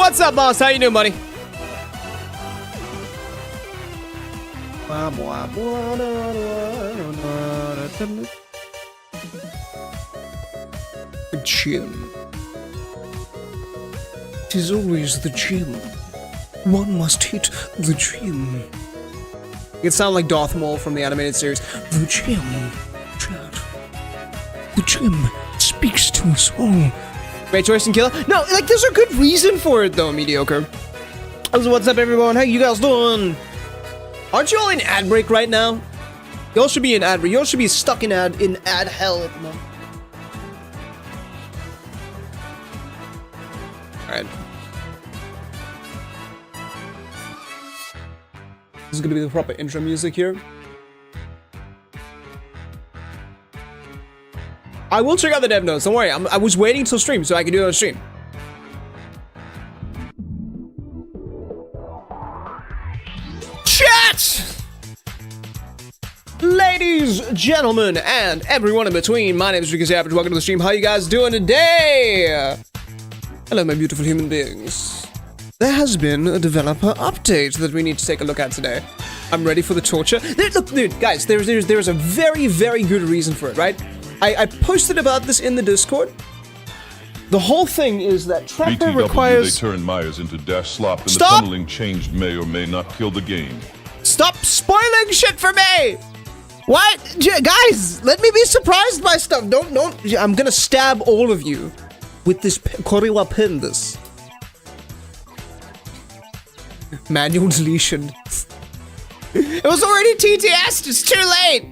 What's up, boss? How you doing, buddy? The gym. It is always the gym. One must hit the gym. It sounds like Darth Maul from the animated series. The gym. Chat. The gym speaks to us all. Great choice and killer. No, like there's a good reason for it though, mediocre. So what's up, everyone? How you guys doing? Aren't you all in ad break right now? Y'all should be in ad break. Y'all should be stuck in ad hell at the moment. Alright. This is gonna be the proper intro music here. I will check out the dev notes, don't worry. I was waiting till stream so I could do it on stream. Chat! Ladies, gentlemen, and everyone in between, my name is Ricky Savage. Welcome to the stream. How you guys doing today? Hello, my beautiful human beings. There has been a developer update that we need to take a look at today. I'm ready for the torture. Look, dude, guys, there's a very, very good reason for it, right? I posted about this in the Discord. The whole thing is that Trapper BTW, requires... They turned Myers into dash slop and Stop! the tunneling changed may or may not kill the game. Stop spoiling shit for me! What? Guys, let me be surprised by stuff. Don't. I'm gonna stab all of you with this Korewa pin this. Manual deletion. It was already TTS, it's too late!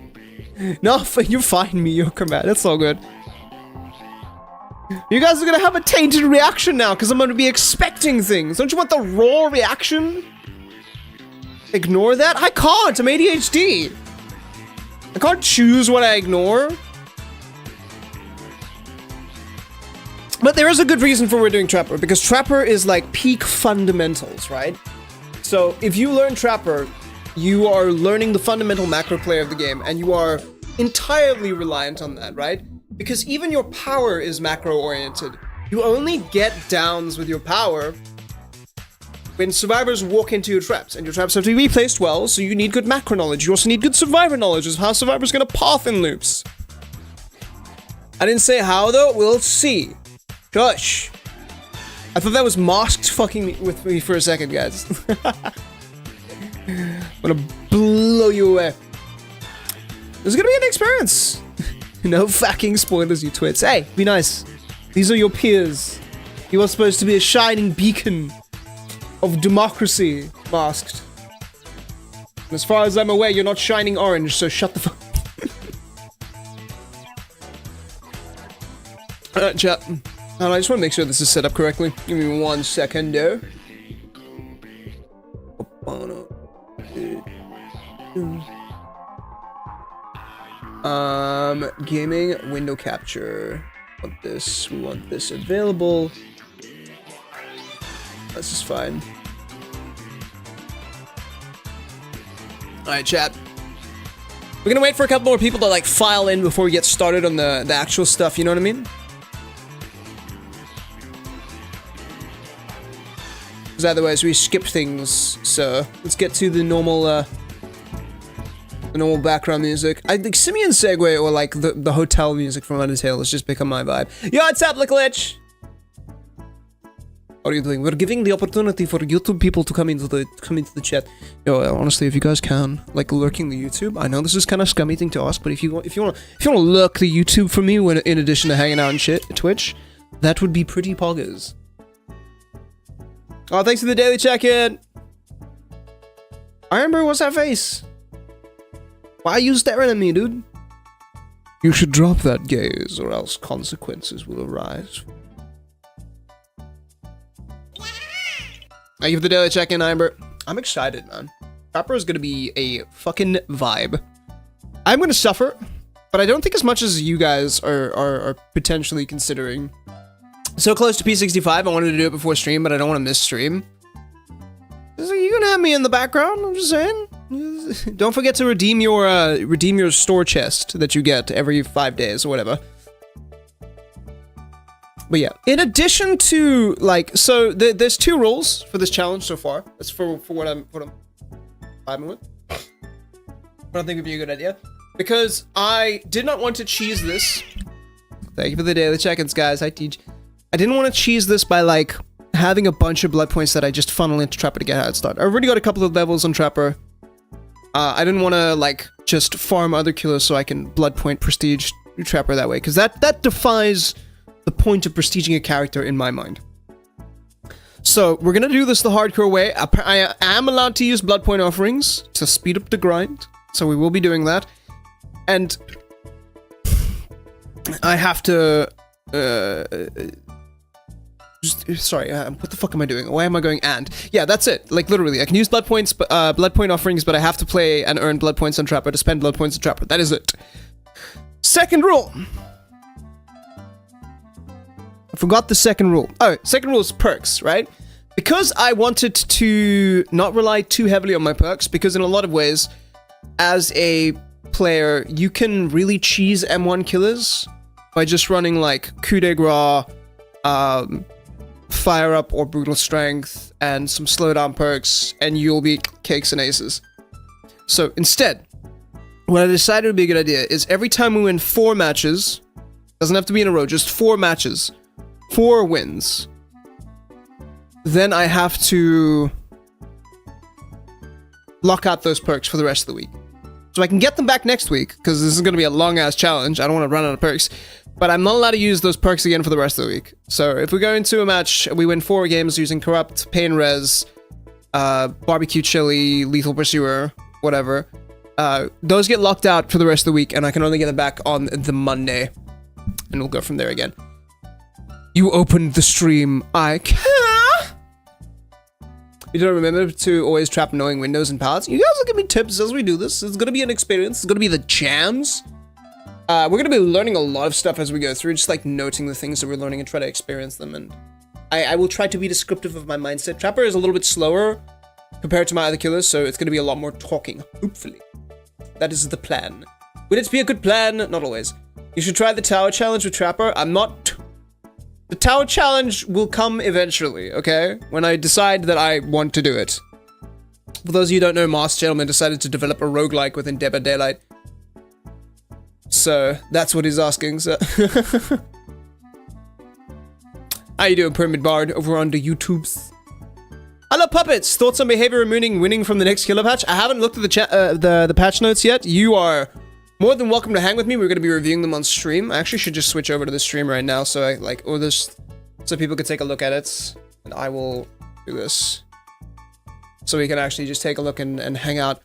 No, you're fine, mediocre, man. That's all good. You guys are gonna have a tainted reaction now, because I'm gonna be expecting things. Don't you want the raw reaction? Ignore that? I can't, I'm ADHD. I can't choose what I ignore. But there is a good reason for we're doing Trapper, because Trapper is like peak fundamentals, right? So if you learn Trapper, you are learning the fundamental macro play of the game, and you are entirely reliant on that, right? Because even your power is macro-oriented. You only get downs with your power when survivors walk into your traps, and your traps have to be placed well, so you need good macro knowledge. You also need good survivor knowledge of how survivors gonna path in loops. I didn't say how, though. We'll see. Shush. I thought that was masked fucking with me for a second, guys. I'm gonna blow you away. This is gonna be an experience. No fucking spoilers, you twits. Hey, be nice. These are your peers. You are supposed to be a shining beacon of democracy, masked. And as far as I'm aware, you're not shining orange, so shut the fuck. Alright, chat. I just want to make sure this is set up correctly. Give me 1 second there. Gaming window capture. We want this available. This is fine. Alright, chat. We're gonna wait for a couple more people to like file in before we get started on the actual stuff, you know what I mean? Because otherwise we skip things, so let's get to the normal background music. I think Simian Segue or like the hotel music from Undertale has just become my vibe. Yo, what's up, Licklich? What are you doing? We're giving the opportunity for YouTube people to come into the chat. Yo, honestly, if you guys can, like, lurking the YouTube. I know this is kind of scummy thing to ask, but if you want to lurk the YouTube for me, when in addition to hanging out and shit, Twitch, that would be pretty poggers. Oh, thanks for the daily check-in. Ironbrew, what's that face? Why are you staring at me, dude? You should drop that gaze, or else consequences will arise. Thank you for the daily check-in, Amber. I'm excited, man. Trapper is gonna be a fucking vibe. I'm gonna suffer, but I don't think as much as you guys are potentially considering. So close to P65, I wanted to do it before stream, but I don't want to miss stream. So you can have me in the background, I'm just saying. Don't forget to redeem your store chest that you get every 5 days or whatever. But yeah, in addition to like, so there's 2 rules for this challenge so far. That's for what I'm vibing with. But I think it'd be a good idea because I did not want to cheese this. Thank you for the daily check-ins, guys. Hi, Teach. I didn't want to cheese this by like having a bunch of blood points that I just funnel into Trapper to get how it started. I already got a couple of levels on Trapper. I didn't want to like just farm other killers so I can blood point prestige Trapper that way, because that defies the point of prestiging a character in my mind. So we're gonna do this the hardcore way. I am allowed to use blood point offerings to speed up the grind, so we will be doing that. And I have to sorry, what the fuck am I doing? Why am I going and? Yeah, that's it. Like, literally, I can use blood points, blood point offerings, but I have to play and earn blood points on Trapper to spend blood points on Trapper. That is it. Second rule. I forgot the second rule. Oh, second rule is perks, right? Because I wanted to not rely too heavily on my perks, because in a lot of ways, as a player, you can really cheese M1 killers by just running, like, coup de grace, fire up or brutal strength, and some slowdown perks, and you'll be cakes and aces. So instead, what I decided would be a good idea is every time we win 4 matches, doesn't have to be in a row, just 4 matches, 4 wins, then I have to lock out those perks for the rest of the week. So I can get them back next week, because this is going to be a long-ass challenge. I don't want to run out of perks. But I'm not allowed to use those perks again for the rest of the week. So if we go into a match, we win 4 games using Corrupt, Pain Res, Barbecue Chili, Lethal Pursuer, whatever. Those get locked out for the rest of the week, and I can only get them back on the Monday. And we'll go from there again. You opened the stream. I can. You don't remember to always trap annoying windows and pallets? You guys will give me tips as we do this. It's going to be an experience. It's going to be the jams. We're going to be learning a lot of stuff as we go through, just like noting the things that we're learning and try to experience them. And I will try to be descriptive of my mindset. Trapper is a little bit slower compared to my other killers, so it's going to be a lot more talking, hopefully. That is the plan. Would it be a good plan? Not always. You should try the tower challenge with Trapper. I'm not... The tower challenge will come eventually, okay? When I decide that I want to do it. For those of you who don't know, Masked Gentleman decided to develop a roguelike within Dead by Daylight. So, that's what he's asking, so... How you doing, Pyramid Bard, over on the YouTubes? Hello, Puppets! Thoughts on behavior winning from the next killer patch? I haven't looked at the patch notes yet. You are more than welcome to hang with me. We're going to be reviewing them on stream. I actually should just switch over to the stream right now, so I, like, or this... So people can take a look at it. And I will do this. So we can actually just take a look and hang out.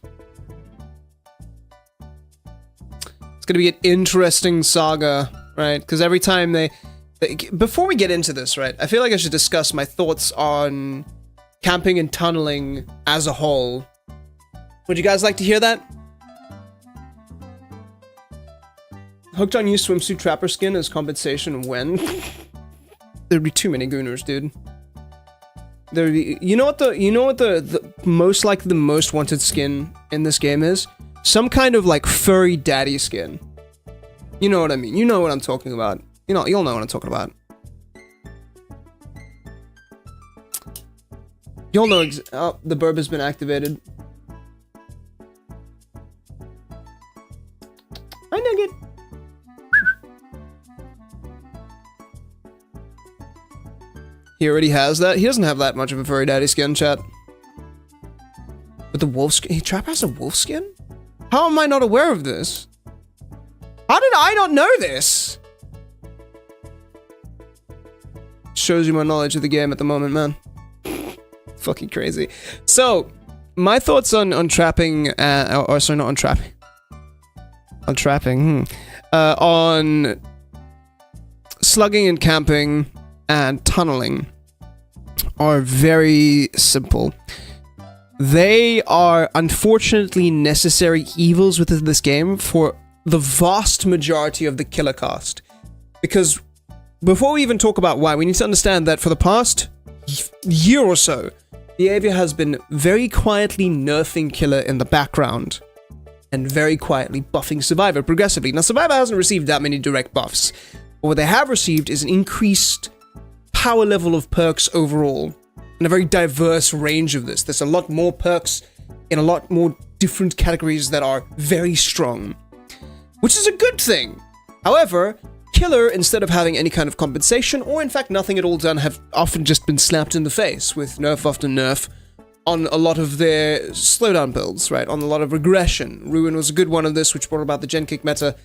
It's gonna be an interesting saga, right? Because every time they... Before we get into this, right? I feel like I should discuss my thoughts on camping and tunneling as a whole. Would you guys like to hear that? Hooked on used swimsuit Trapper skin as compensation when? There'd be too many gooners, dude. There'd be... You know what the most, like, the most wanted skin in this game is? Some kind of, like, furry daddy skin. You know what I mean. You know what I'm talking about. You'll know what I'm talking about. You'll know oh, the burb has been activated. Hi, Nugget. He already has that? He doesn't have that much of a furry daddy skin, chat. But the wolf skin... Trapper has a wolf skin? How am I not aware of this? How did I not know this? Shows you my knowledge of the game at the moment, man. Fucking crazy. So, my thoughts on trapping, or sorry, not on trapping. On trapping, on slugging and camping and tunneling are very simple. They are unfortunately necessary evils within this game for the vast majority of the killer cast. Because before we even talk about why, we need to understand that for the past year or so, Behavior has been very quietly nerfing Killer in the background and very quietly buffing Survivor progressively. Now, Survivor hasn't received that many direct buffs, but what they have received is an increased power level of perks overall, and a very diverse range of this. There's a lot more perks in a lot more different categories that are very strong, which is a good thing. However, Killer, instead of having any kind of compensation, or in fact nothing at all done, have often just been slapped in the face with nerf after nerf on a lot of their slowdown builds, right? On a lot of regression. Ruin was a good one of this, which brought about the gen kick meta,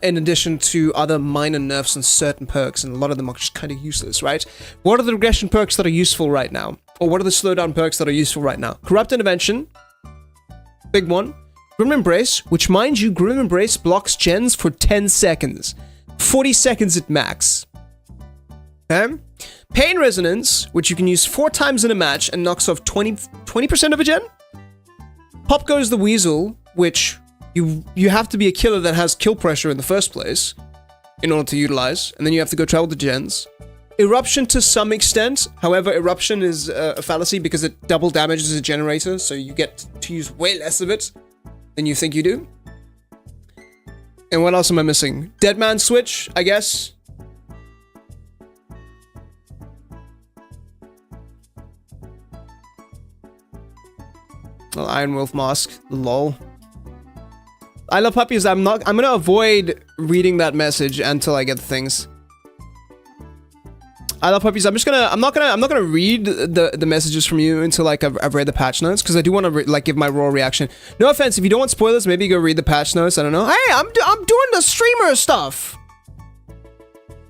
in addition to other minor nerfs on certain perks, and a lot of them are just kind of useless, right? What are the regression perks that are useful right now? Or what are the slowdown perks that are useful right now? Corrupt Intervention, big one. Grim Embrace, which, mind you, Grim Embrace blocks gens for 10 seconds. 40 seconds at max. Okay? Pain Resonance, which you can use 4 times in a match and knocks off 20% of a gen. Pop Goes the Weasel, which you have to be a killer that has kill pressure in the first place in order to utilize, and then you have to go travel the gens. Eruption to some extent, however, Eruption is a fallacy because it double damages a generator, so you get to use way less of it than you think you do. And what else am I missing? Deadman Switch, I guess. Well, Iron Wolf Mask, lol. I love puppies. I'm gonna avoid reading that message until I get the things. I love puppies. I'm not gonna read the messages from you until like I've read the patch notes, because I do want to like give my raw reaction. No offense, if you don't want spoilers, maybe go read the patch notes. I don't know. Hey, I'm doing the streamer stuff.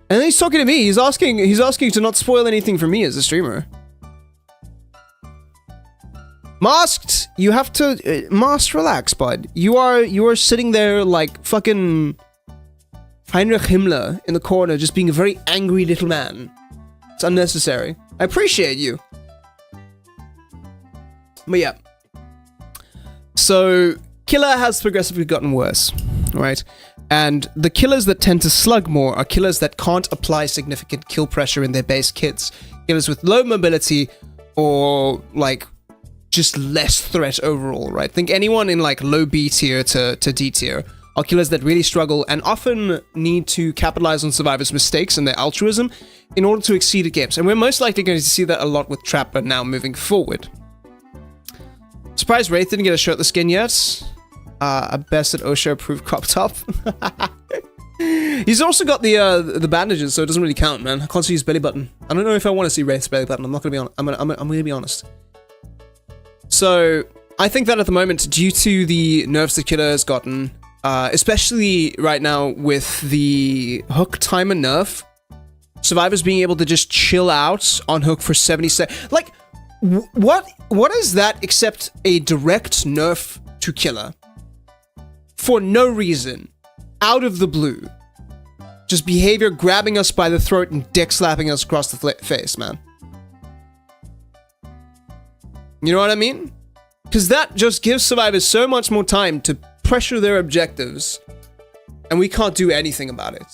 And then he's talking to me. He's asking to not spoil anything for me as a streamer. Masked, you have to Masked, relax, bud. You are sitting there like fucking Heinrich Himmler in the corner, just being a very angry little man. It's unnecessary. I appreciate you. But yeah. So, Killer has progressively gotten worse, right? And the killers that tend to slug more are killers that can't apply significant kill pressure in their base kits. Killers with low mobility or, like, just less threat overall, right? Think anyone in, like, low B tier to D tier are killers that really struggle and often need to capitalize on survivors' mistakes and their altruism in order to exceed at games. And we're most likely going to see that a lot with Trapper now moving forward. Surprised Wraith didn't get a shirtless skin yet. A best at OSHA approved crop top. He's also got the bandages, so it doesn't really count, man. I can't see his belly button. I don't know if I want to see Wraith's belly button. I'm not gonna be honest. I'm gonna be honest. So I think that at the moment, due to the nerfs the killer has gotten, especially right now with the hook timer nerf, survivors being able to just chill out on hook for 70 seconds. Like, what is that except a direct nerf to killer? For no reason. Out of the blue. Just behavior grabbing us by the throat and dick slapping us across the face, man. You know what I mean? Because that just gives survivors so much more time to pressure their objectives, and we can't do anything about it.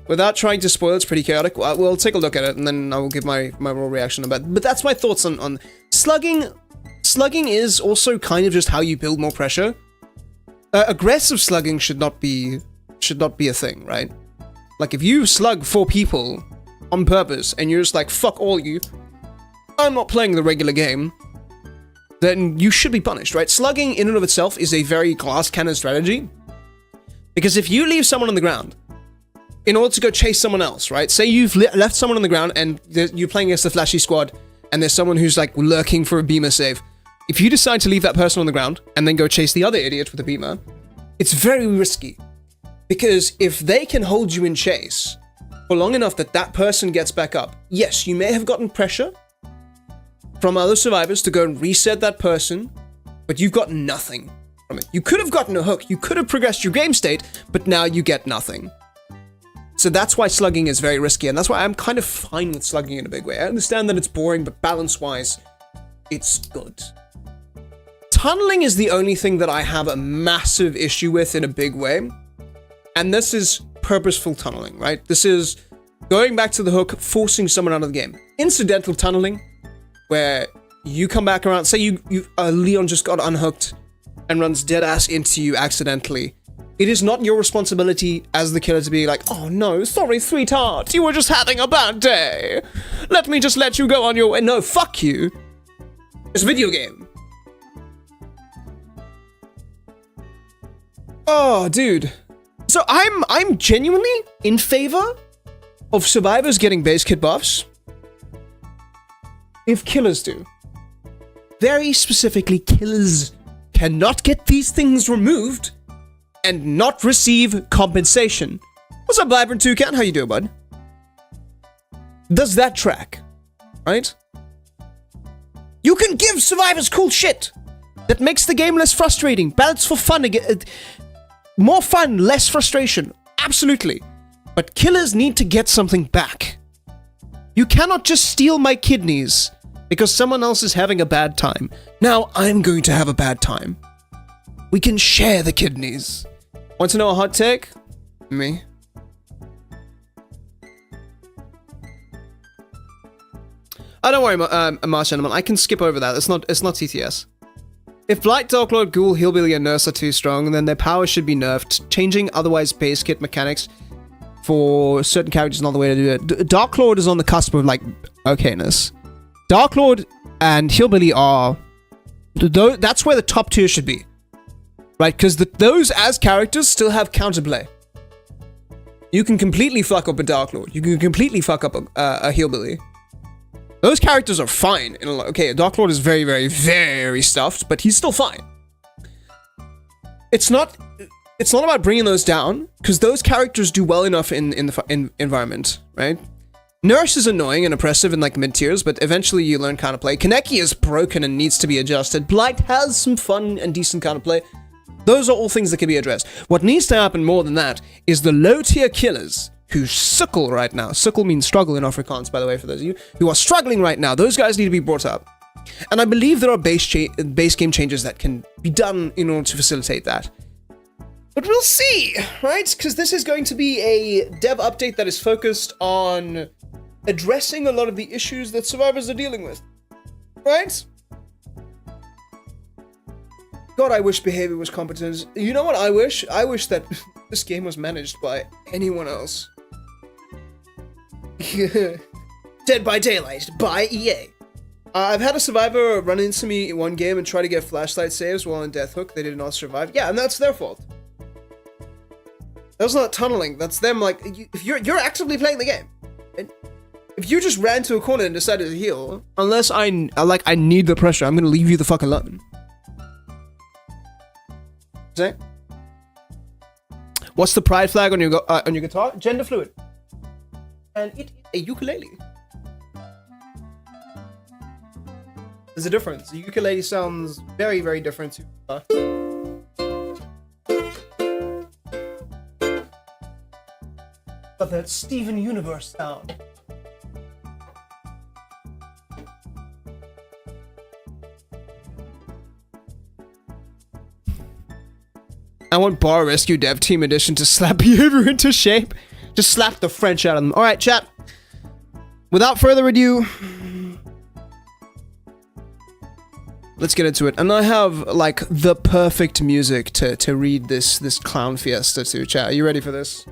Without trying to spoil, it's pretty chaotic. We'll take a look at it, and then I will give my raw reaction about it. But that's my thoughts on slugging. Slugging is also kind of just how you build more pressure. Aggressive slugging should not be a thing, right? Like, if you slug 4 people on purpose, and you're just like, fuck all you, I'm not playing the regular game, then you should be punished, right? Slugging in and of itself is a very glass cannon strategy. Because if you leave someone on the ground in order to go chase someone else, right? Say you've left someone on the ground and you're playing against a flashy squad and there's someone who's like lurking for a beamer save. If you decide to leave that person on the ground and then go chase the other idiot with a beamer, it's very risky. Because if they can hold you in chase for long enough that that person gets back up, yes, you may have gotten pressure from other survivors to go and reset that person, but you've got nothing from it. You could have gotten a hook, you could have progressed your game state, but now you get nothing. So that's why slugging is very risky, and that's why I'm kind of fine with slugging in a big way. I understand that it's boring, but balance-wise, it's good. Tunneling is the only thing that I have a massive issue with in a big way, and this is purposeful tunneling, right? This is going back to the hook, forcing someone out of the game. Incidental tunneling, where you come back around, say Leon just got unhooked and runs dead ass into you accidentally, It is not your responsibility as the killer to be like, oh no, sorry, sweetheart, you were just having a bad day. Let me just let you go on your way. No, fuck you. It's a video game. Oh, dude. So I'm genuinely in favor of survivors getting base kit buffs if killers do. Very specifically, killers cannot get these things removed and not receive compensation. What's up, Vibrant Toucan? How you doing, bud? Does that track? Right? You can give survivors cool shit that makes the game less frustrating. Balance for fun again. More fun, less frustration. Absolutely. But killers need to get something back. You cannot just steal my kidneys because someone else is having a bad time. Now I'm going to have a bad time. We can share the kidneys. Want to know a hot take? Me. Oh, don't worry, Marsh Animal. I can skip over that. It's not TTS. If Blight, Dark Lord, Ghoul, Hillbilly, and Nurse are too strong, then their power should be nerfed. Changing otherwise base kit mechanics for certain characters is not the way to do it. Dark Lord is on the cusp of, like, okayness. Dark Lord and Hillbilly are... That's where the top tier should be. Right? Because those as characters still have counterplay. You can completely fuck up a Dark Lord. You can completely fuck up a Hillbilly. Those characters are fine. Okay, Dark Lord is very, very, very stuffed, but he's still fine. It's not about bringing those down, because those characters do well enough in the environment, right? Nurse is annoying and oppressive in like mid tiers, but eventually you learn counterplay. Kaneki is broken and needs to be adjusted. Blight has some fun and decent counterplay. Those are all things that can be addressed. What needs to happen more than that is the low tier killers who suckle right now. Suckle means struggle in Afrikaans, by the way, for those of you who are struggling right now. Those guys need to be brought up. And I believe there are base game changes that can be done in order to facilitate that. But we'll see, right? Because this is going to be a dev update that is focused on addressing a lot of the issues that survivors are dealing with, right? God, I wish behavior was competent. You know what I wish? I wish that this game was managed by anyone else. Dead by Daylight by EA. I've had a survivor run into me in one game and try to get flashlight saves while on Death Hook. They did not survive. Yeah, and that's their fault. That's not tunneling. That's them. Like, if you're actively playing the game, and if you just ran to a corner and decided to heal, unless I need the pressure, I'm gonna leave you the fuck alone. See? What's the pride flag on your guitar? Gender fluid. And it is a ukulele. There's a difference. The ukulele sounds very, very different to but that Steven Universe sound. I want Bar Rescue Dev Team Edition to slap behavior into shape. Just slap the French out of them. Alright, chat. Without further ado, let's get into it. And I have, like, the perfect music to read this clown fiesta to. Chat, are you ready for this?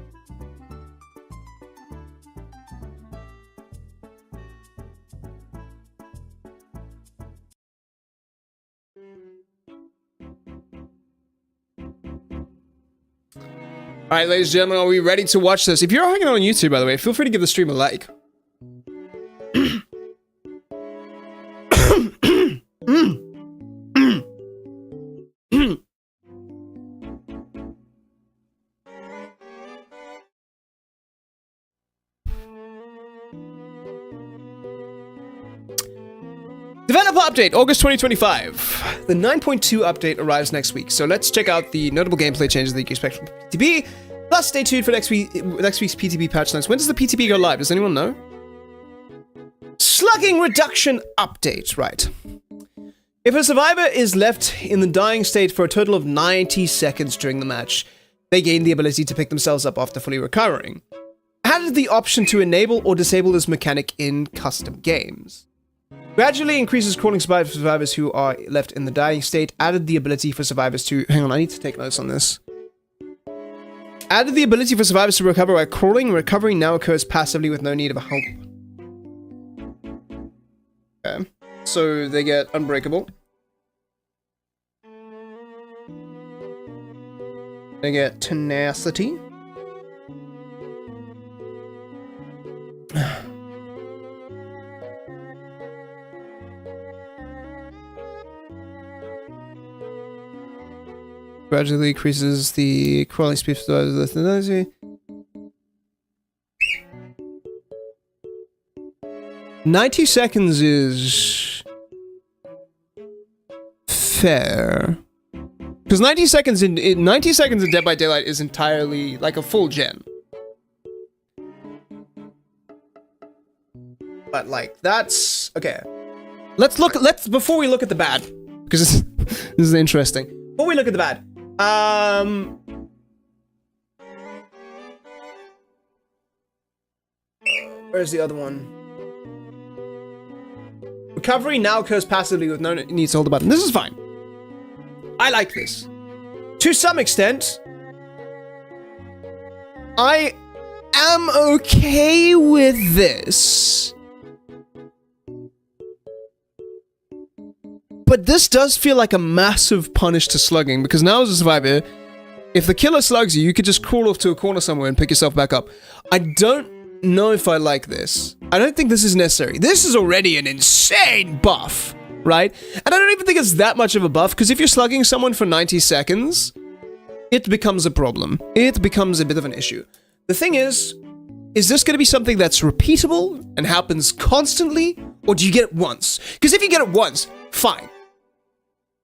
Alright, ladies and gentlemen, are we ready to watch this? If you're hanging out on YouTube, by the way, feel free to give the stream a like. Developer update, August 2025. The 9.2 update arrives next week, so let's check out the notable gameplay changes that you can expect from PTB. Plus, stay tuned for next week's PTB patch notes. When does the PTB go live? Does anyone know? Slugging reduction update, right. If a survivor is left in the dying state for a total of 90 seconds during the match, they gain the ability to pick themselves up after fully recovering. Added the option to enable or disable this mechanic in custom games. Gradually increases crawling survivors for survivors who are left in the dying state. Added the ability for survivors to... Hang on, I need to take notes on this. Added the ability for survivors to recover by crawling. Recovery now occurs passively with no need of help. Okay. So they get unbreakable. They get tenacity. Gradually increases the crawling speed for less energy. 90 seconds is fair. Because 90 seconds in Dead by Daylight is entirely like a full gen. But like that's okay. Let's before we look at the bad, because this is interesting. Before we look at the bad, where's the other one? Recovery now occurs passively with no need to hold the button. This is fine. I like this. To some extent, I am okay with this. But this does feel like a massive punish to slugging, because now as a survivor, if the killer slugs you, you could just crawl off to a corner somewhere and pick yourself back up. I don't know if I like this. I don't think this is necessary. This is already an insane buff, right? And I don't even think it's that much of a buff, because if you're slugging someone for 90 seconds, it becomes a problem. It becomes a bit of an issue. The thing is this going to be something that's repeatable and happens constantly, or do you get it once? Because if you get it once, fine.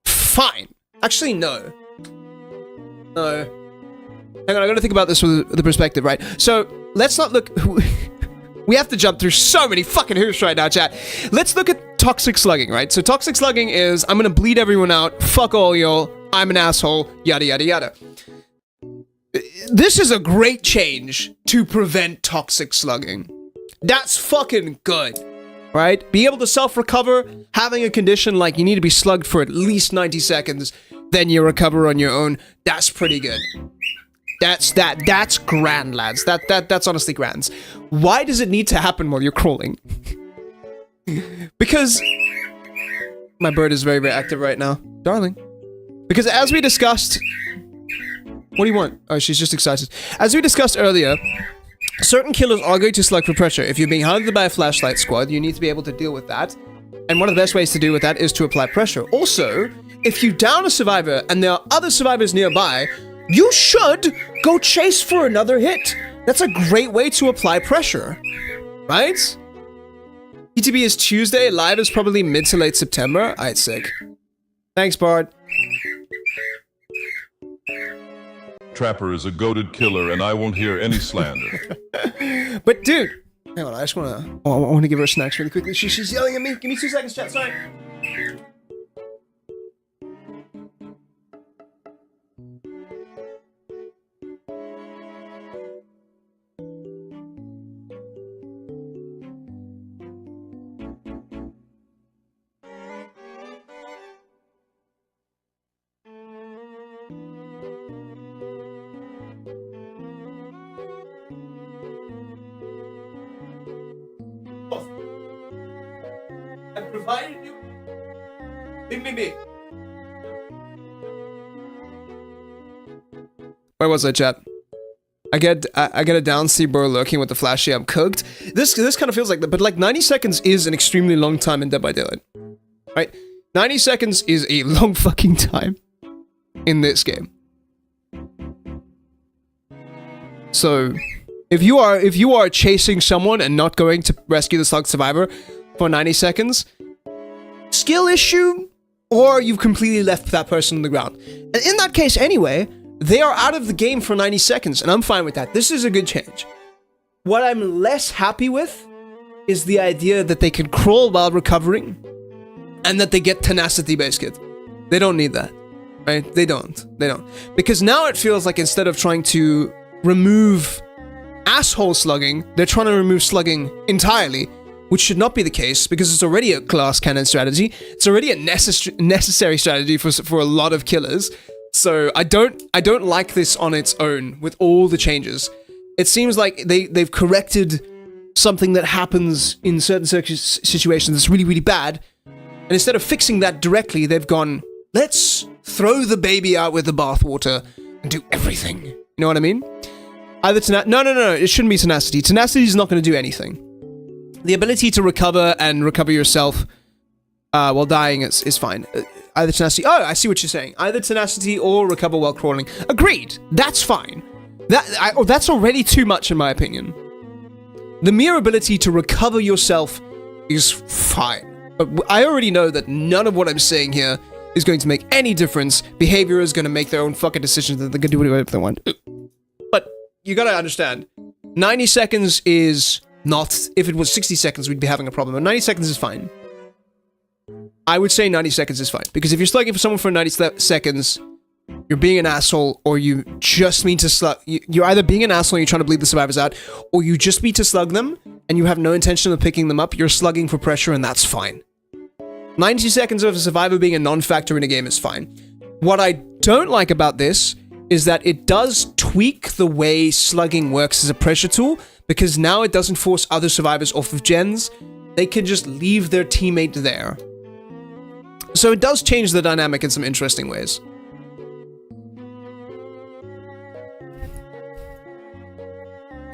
Fine. Actually, no. No. Hang on, I gotta think about this with the perspective, right? So, let's not look... We have to jump through so many fucking hoops right now, chat. Let's look at toxic slugging, right? So toxic slugging is, I'm gonna bleed everyone out, fuck all y'all, I'm an asshole, yada yada yada. This is a great change to prevent toxic slugging. That's fucking good, right? Be able to self-recover, having a condition like you need to be slugged for at least 90 seconds, then you recover on your own, that's pretty good. That's grand, lads. That's honestly grand. Why does it need to happen while you're crawling? Because my bird is very, very active right now. Darling. Because as we discussed... What do you want? Oh, she's just excited. As we discussed earlier, certain killers are going to slug for pressure. If you're being hunted by a flashlight squad, you need to be able to deal with that. And one of the best ways to deal with that is to apply pressure. Also, if you down a survivor and there are other survivors nearby, you should go chase for another hit. That's a great way to apply pressure, right? ETB is Tuesday, live is probably mid to late September. Alright, sick. Thanks, Bard. Trapper is a goated killer, and I won't hear any slander. But dude, hang on, I just wanna... Oh, I wanna give her snacks really quickly. She's yelling at me. Give me 2 seconds, chat, sorry. And provided you... Me. Where was I, chat? I get a down C bro lurking with the flashy. I'm cooked. This kind of feels like that, but like 90 seconds is an extremely long time in Dead by Daylight, right? 90 seconds is a long fucking time in this game. So, if you are chasing someone and not going to rescue the slug survivor for 90 seconds, skill issue, or you've completely left that person on the ground. And in that case anyway, they are out of the game for 90 seconds, and I'm fine with that. This is a good change. What I'm less happy with is the idea that they can crawl while recovering, and that they get tenacity base kit. They don't need that, right? They don't. Because now it feels like instead of trying to remove asshole slugging, they're trying to remove slugging entirely, which should not be the case, because it's already a glass cannon strategy. It's already a necessary strategy for a lot of killers So I don't like this on its own with all the changes. It seems like they've corrected something that happens in certain situations that's really, really bad. And instead of fixing that directly, they've gone, let's throw the baby out with the bathwater and do everything. You know what I mean? Either no, it shouldn't be tenacity. Tenacity is not going to do anything. The ability to recover and recover yourself while dying is fine. Either tenacity. Oh, I see what you're saying. Either tenacity or recover while crawling. Agreed. That's fine. That's already too much in my opinion. The mere ability to recover yourself is fine. I already know that none of what I'm saying here is going to make any difference. Behavior is going to make their own fucking decisions that they can do whatever they want. But you gotta understand, 90 seconds is not... If it was 60 seconds, we'd be having a problem. But 90 seconds is fine. I would say 90 seconds is fine. Because if you're slugging for someone for 90 seconds, you're being an asshole, or you just mean to slug... You're either being an asshole and you're trying to bleed the survivors out, or you just mean to slug them, and you have no intention of picking them up. You're slugging for pressure, and that's fine. 90 seconds of a survivor being a non-factor in a game is fine. What I don't like about this is that it does tweak the way slugging works as a pressure tool, because now it doesn't force other survivors off of gens. They can just leave their teammate there. So it does change the dynamic in some interesting ways.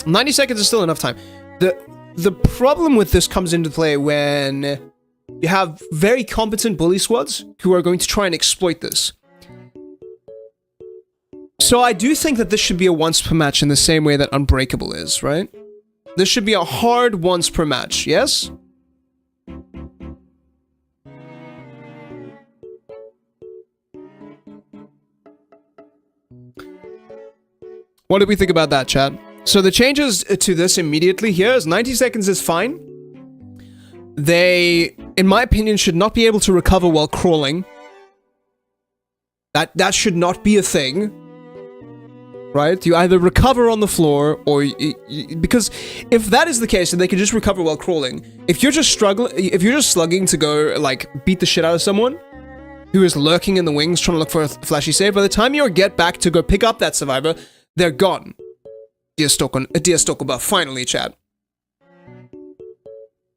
"90 seconds is still enough time." The problem with this comes into play when you have very competent bully squads who are going to try and exploit this. So I do think that this should be a once per match in the same way that Unbreakable is, right? This should be a hard once per match, yes? What do we think about that, chat? So the changes to this immediately here is 90 seconds is fine. They, in my opinion, should not be able to recover while crawling. That should not be a thing. Right? You either recover on the floor, or... because if that is the case, then they can just recover while crawling. If you're just slugging to go, like, beat the shit out of someone who is lurking in the wings trying to look for a flashy save, by the time you get back to go pick up that survivor, they're gone. Dear Stoker buff, finally, chat.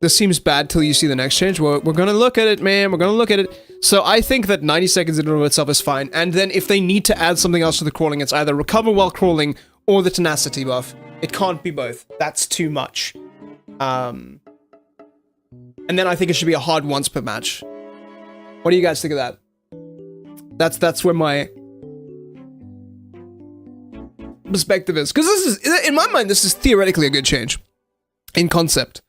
This seems bad till you see the next change. We're gonna look at it, man. We're gonna look at it. So I think that 90 seconds in and of itself is fine. And then if they need to add something else to the crawling, it's either recover while crawling or the tenacity buff. It can't be both. That's too much. And then I think it should be a hard once per match. What do you guys think of that? That's where my perspective is. Because this is, in my mind, this is theoretically a good change. In concept.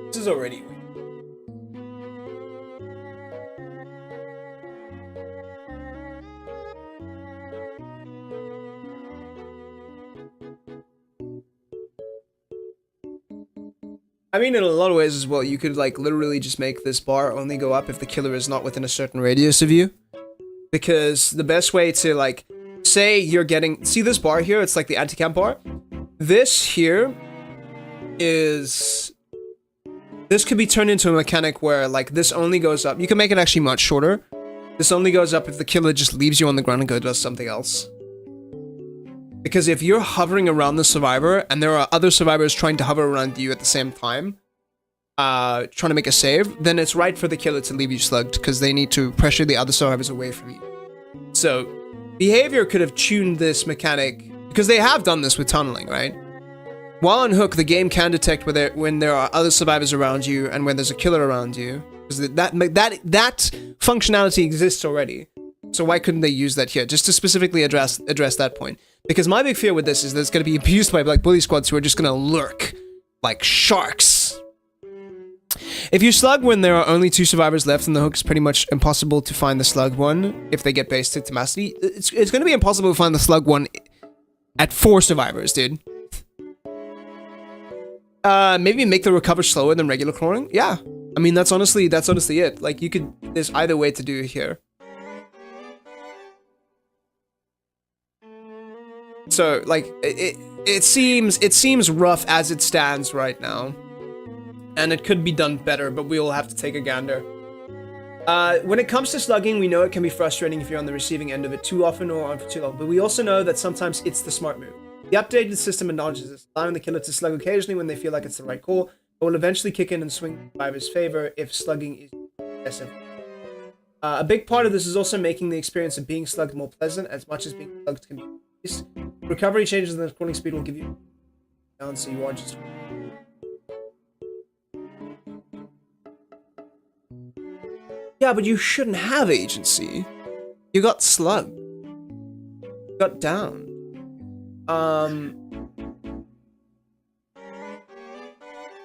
This is already weak. I mean, in a lot of ways as well, you could, like, literally just make this bar only go up if the killer is not within a certain radius of you. Because the best way to, like, say you're getting... See this bar here? It's like the anti-camp bar. This here is... This could be turned into a mechanic where, like, this only goes up. You can make it actually much shorter. This only goes up if the killer just leaves you on the ground and does something else. Because if you're hovering around the survivor, and there are other survivors trying to hover around you at the same time, trying to make a save, then it's right for the killer to leave you slugged, because they need to pressure the other survivors away from you. So, Behavior could have tuned this mechanic, because they have done this with tunneling, right? While on Hook, the game can detect when there are other survivors around you, and when there's a killer around you. Because that functionality exists already. So why couldn't they use that here? Just to specifically address that point. Because my big fear with this is that it's going to be abused by, like, bully squads who are just going to lurk like sharks. If you slug when there are only 2 survivors left, then the Hook is pretty much impossible to find the slugged one if they get based to tenacity. It's going to be impossible to find the slugged one at 4 survivors, dude. Maybe make the recover slower than regular crawling? Yeah. I mean, that's honestly it. Like, you could... There's either way to do it here. So, like, it seems rough as it stands right now. And it could be done better, but we'll have to take a gander. When it comes to slugging, we know it can be frustrating if you're on the receiving end of it too often or on for too long, but we also know that sometimes it's the smart move. The updated system acknowledges this, allowing the killer to slug occasionally when they feel like it's the right call, but will eventually kick in and swing in the survivor's favor if slugging is excessive. A big part of this is also making the experience of being slugged more pleasant, as much as being slugged can be. Recovery changes in the crawling speed will give you down, so you are just... Yeah, but you shouldn't have agency. You got slugged. You got down.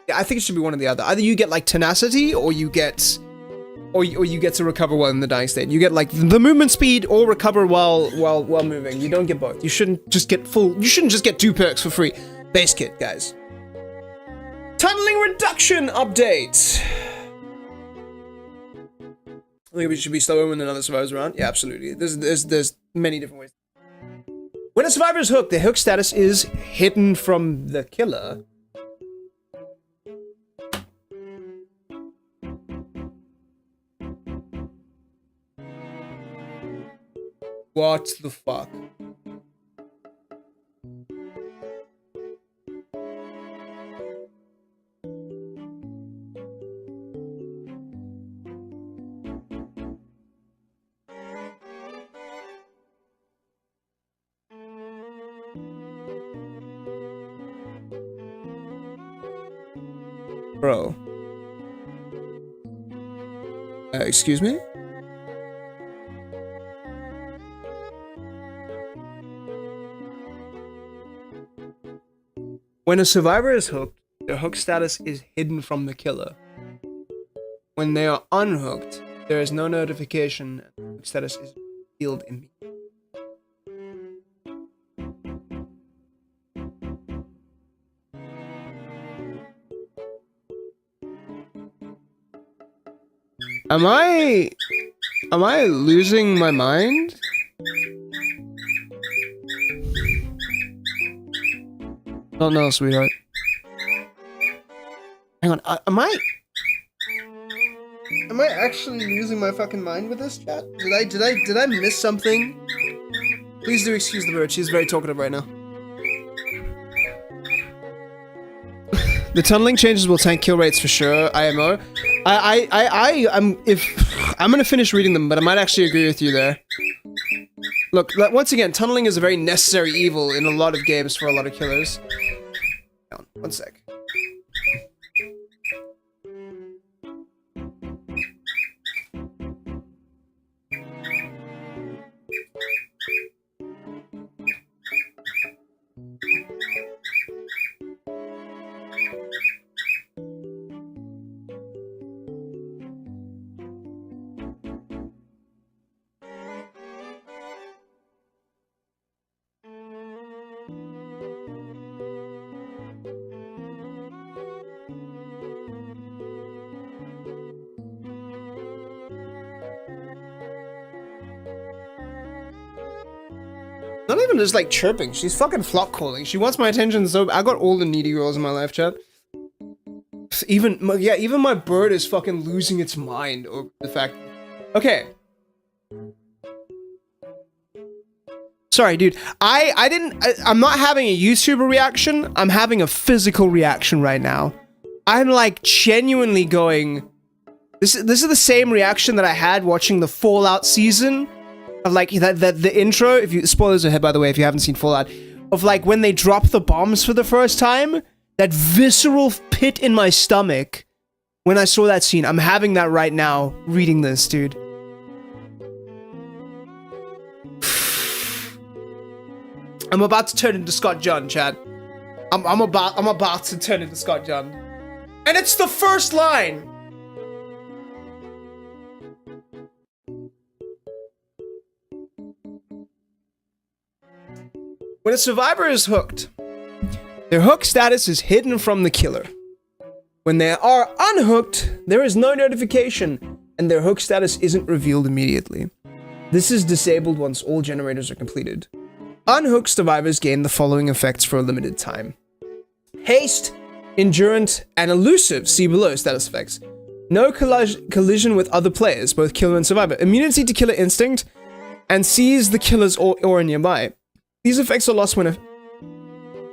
Yeah, I think it should be one or the other. Either you get like tenacity, or you get, or you get to recover while in the dying state. You get like the movement speed, or recover while moving. You don't get both. You shouldn't just get full. You shouldn't just get 2 perks for free. Base kit, guys. Tunneling reduction update. I think we should be slower when another survivor's around. Yeah, absolutely. There's many different ways. When a survivor is hooked, their hook status is hidden from the killer. What the fuck? Bro. Excuse me? When a survivor is hooked, their hook status is hidden from the killer. When they are unhooked, there is no notification and the hook status is revealed immediately. Am I losing my mind? Don't know, sweetheart. Hang on, am I actually losing my fucking mind with this chat? Did I miss something? Please do excuse the bird, she's very talkative right now. The tunneling changes will tank kill rates for sure, IMO. I'm gonna finish reading them, but I might actually agree with you there. Look, once again, tunneling is a very necessary evil in a lot of games for a lot of killers. Hang on, one sec. Not even just like chirping, she's fucking flock calling. She wants my attention so I got all the needy girls in my life, chat. Even my bird is fucking losing its mind over the fact. Okay. Sorry, dude. I'm not having a YouTuber reaction. I'm having a physical reaction right now. I'm like genuinely going. This is the same reaction that I had watching the Fallout season. Of like the intro, if you spoilers ahead by the way, if you haven't seen Fallout, of like when they drop the bombs for the first time, that visceral pit in my stomach when I saw that scene. I'm having that right now reading this, dude. I'm about to turn into Scott John, Chad. I'm about to turn into Scott John. And it's the first line. When a survivor is hooked, their hook status is hidden from the killer. When they are unhooked, there is no notification, and their hook status isn't revealed immediately. This is disabled once all generators are completed. Unhooked survivors gain the following effects for a limited time. Haste, endurant, and elusive. See below status effects. No collision with other players, both killer and survivor. Immunity to killer instinct, and sees the killer's aura nearby. These effects are lost when a...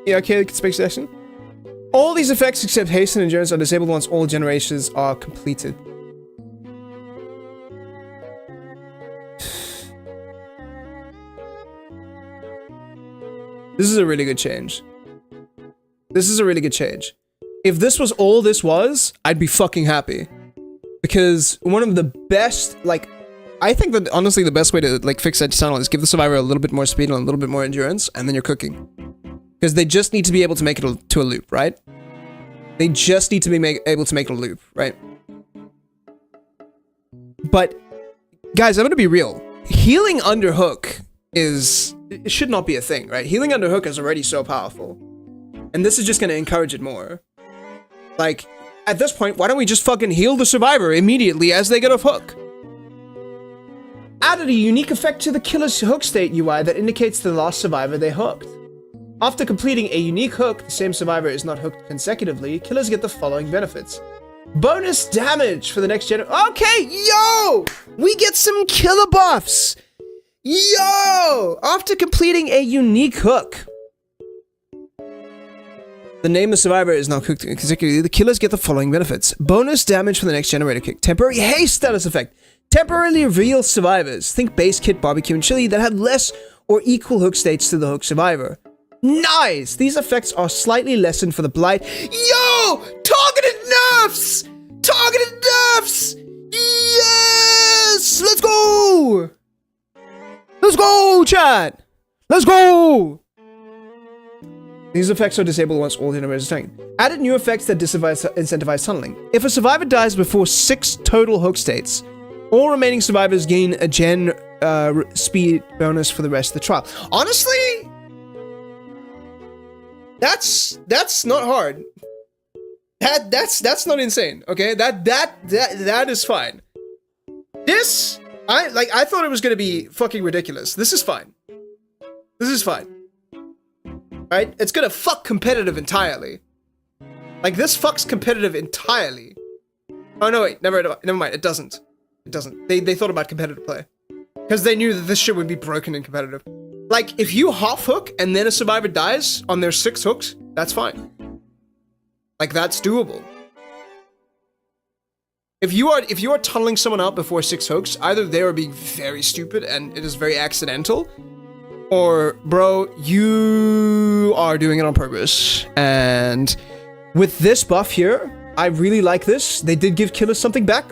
Yeah, okay, speculation. All these effects except haste and endurance are disabled once all generations are completed. This is a really good change. This is a really good change. If this was all this was, I'd be fucking happy. Because one of the best, like, I think that honestly the best way to like fix Edge Tunnel is give the survivor a little bit more speed and a little bit more endurance, and then you're cooking. Because they just need to be able to make it to a loop, right? They just need to be able to make it a loop, right? But, guys, I'm gonna be real. Healing under hook it should not be a thing, right? Healing under hook is already so powerful. And this is just gonna encourage it more. Like, at this point, why don't we just fucking heal the survivor immediately as they get off hook? Added a unique effect to the killer's hook state UI that indicates to the last survivor they hooked. After completing a unique hook, the same survivor is not hooked consecutively, killers get the following benefits. Bonus damage for the next gen. Okay, yo! We get some killer buffs! Yo! After completing a unique hook. The name of the survivor is now cooked consecutively. The killers get the following benefits. Bonus damage for the next generator kick. Temporary haste status effect. Temporarily reveal survivors. Think base kit, barbecue, and chili that have less or equal hook states to the hook survivor. Nice! These effects are slightly lessened for the blight. Yo! Targeted nerfs! Targeted nerfs! Yes! Let's go! Let's go, chat! Let's go! These effects are disabled once all generators are taken. Added new effects that incentivize tunneling. If a survivor dies before 6 total hook states, all remaining survivors gain a gen speed bonus for the rest of the trial. Honestly, that's not hard. That's not insane. Okay, that is fine. This I thought it was gonna be fucking ridiculous. This is fine. This is fine. Right? It's gonna fuck competitive entirely. Like, this fucks competitive entirely. Oh, no, wait. Never mind. It doesn't. It doesn't. They thought about competitive play. Because they knew that this shit would be broken in competitive. Like, if you half hook and then a survivor dies on their 6 hooks, that's fine. Like, that's doable. If you are tunneling someone out before 6 hooks, either they are being very stupid and it is very accidental, or, bro, you are doing it on purpose. And with this buff here, I really like this. They did give killers something back.